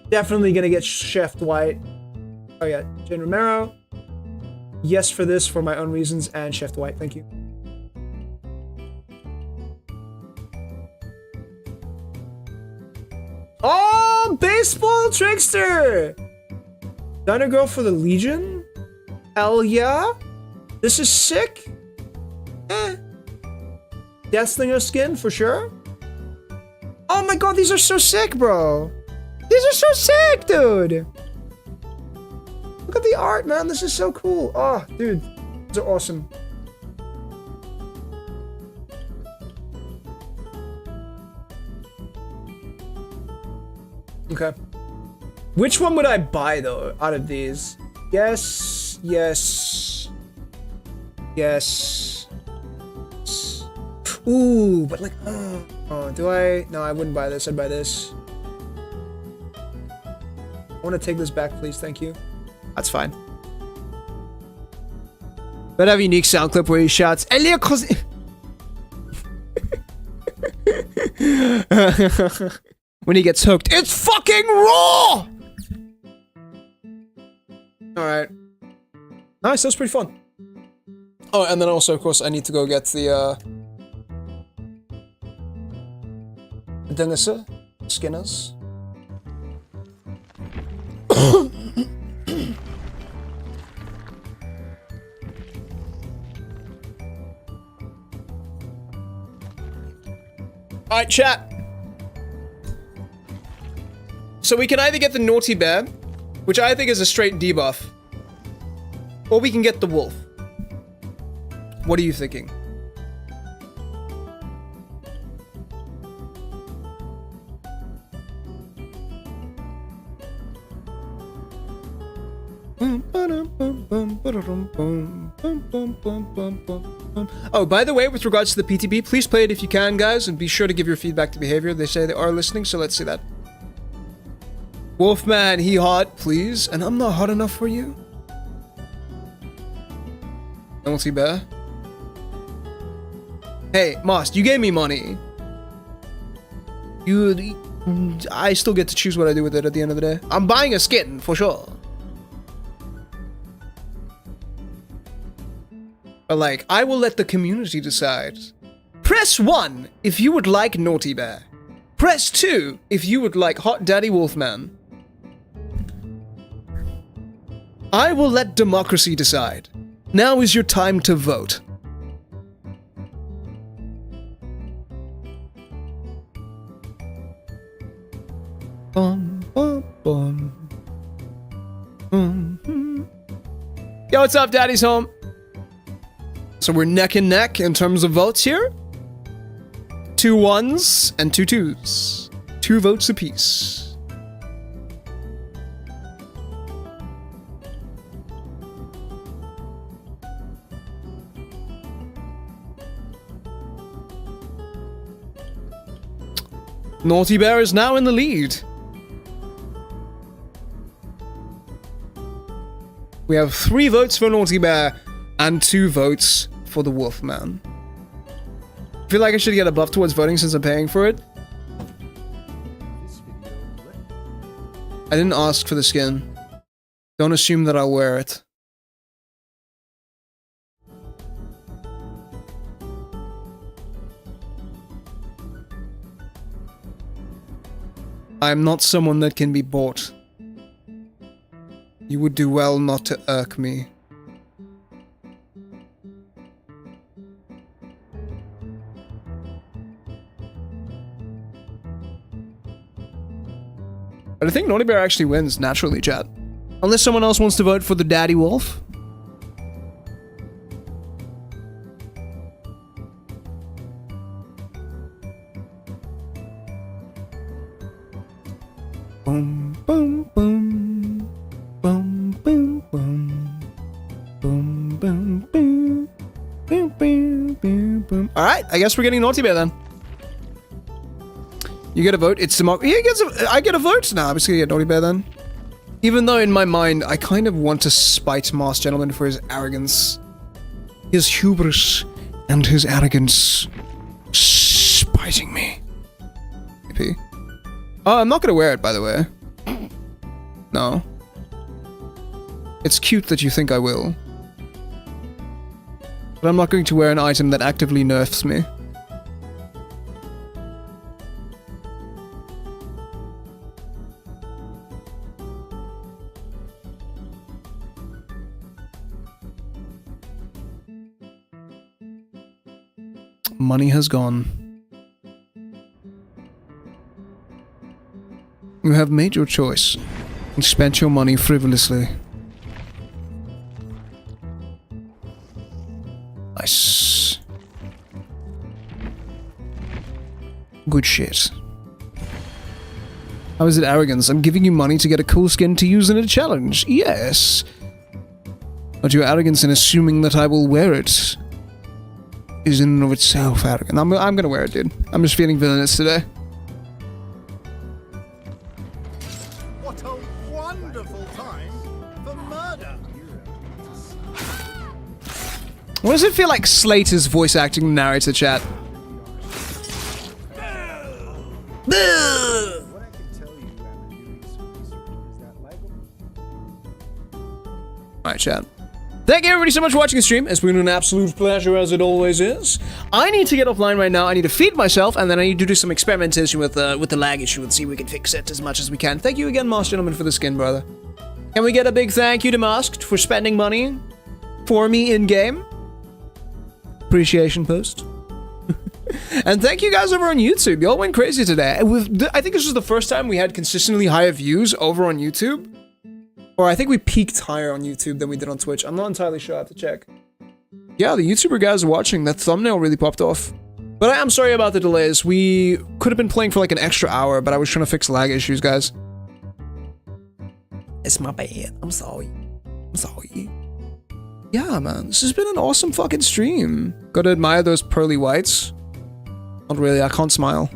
Definitely gonna get Chef Dwight. Oh yeah, Jane Romero. Yes for this for my own reasons, and Chef Dwight, thank you. Oh, Baseball Trickster! Diner Girl for the Legion? Hell yeah! This is sick! Deathslinger skin for sure? Oh my god, these are so sick, bro! These are so sick, dude! Look at the art, man. This is so cool. Oh, dude. These are awesome. Okay. Which one would I buy, though, out of these? Yes. Yes. Yes. Ooh, but like, oh, do I? No, I wouldn't buy this. I'd buy this. I want to take this back, please. Thank you. That's fine. But have a unique sound clip where he shouts, Elia Cos. When he gets hooked, it's fucking raw! Alright. Nice, that was pretty fun. Oh, and then also, of course, I need to go get the, Dennis Skinners. Alright, chat. So we can either get the Naughty Bear, which I think is a straight debuff, or we can get the Wolf. What are you thinking? Oh, by the way, with regards to the PTB, please play it if you can, guys, and be sure to give your feedback to behavior. They say they are listening, so let's see that. Wolfman, he hot, please, and I'm not hot enough for you. Naughty Bear. Hey, Most, you gave me money. I still get to choose what I do with it at the end of the day. I'm buying a skin, for sure. But like, I will let the community decide. Press 1 if you would like Naughty Bear. Press 2 if you would like Hot Daddy Wolfman. I will let democracy decide. Now is your time to vote. Bum, bum, bum. Yo, what's up, Daddy's home? So we're neck and neck in terms of votes here. 2 1s and 2 2s. 2 votes apiece. Naughty Bear is now in the lead. We have 3 votes for Naughty Bear and 2 votes for the Wolfman. I feel like I should get a buff towards voting since I'm paying for it. I didn't ask for the skin. Don't assume that I'll wear it. I'm not someone that can be bought. You would do well not to irk me. But I think Naughty Bear actually wins naturally, chat. Unless someone else wants to vote for the Daddy Wolf. Boom, boom, boom. Boom, boom, boom. Boom, boom, boom. Boom, boom, boom, boom. Alright, I guess we're getting Naughty Bear then. You get a vote, it's democracy. I get a vote? Nah, I'm just gonna get Naughty Bear then. Even though in my mind, I kind of want to spite Masked Gentleman for his arrogance. His hubris and his arrogance. Spiting me. AP. Oh, I'm not gonna wear it, by the way. No. It's cute that you think I will. But I'm not going to wear an item that actively nerfs me. Money has gone. You have made your choice and spent your money frivolously. Nice. Good shit. How is it arrogance? I'm giving you money to get a cool skin to use in a challenge. Yes. But your arrogance in assuming that I will wear it is in and of itself arrogant. I'm gonna wear it, dude. I'm just feeling villainous today. What a wonderful time for murder. What does it feel like Slate is voice acting the narrator, chat? Alright, chat. Thank you everybody so much for watching the stream. It's been an absolute pleasure as it always is. I need to get offline right now. I need to feed myself, and then I need to do some experimentation with the lag issue and see if we can fix it as much as we can. Thank you again, Masked Gentleman, for the skin, brother. Can we get a big thank you to Masked for spending money for me in-game? Appreciation post. And thank you guys over on YouTube. Y'all went crazy today. I think this was the first time we had consistently higher views over on YouTube. Or I think we peaked higher on YouTube than we did on Twitch. I'm not entirely sure. I have to check. Yeah, the YouTuber guys are watching. That thumbnail really popped off. But I am sorry about the delays. We could have been playing for like an extra hour, but I was trying to fix lag issues, guys. It's my bad. I'm sorry. I'm sorry. Yeah, man. This has been an awesome fucking stream. Gotta admire those pearly whites. Not really. I can't smile.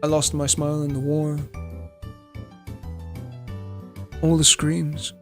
I lost my smile in the war. All the screams.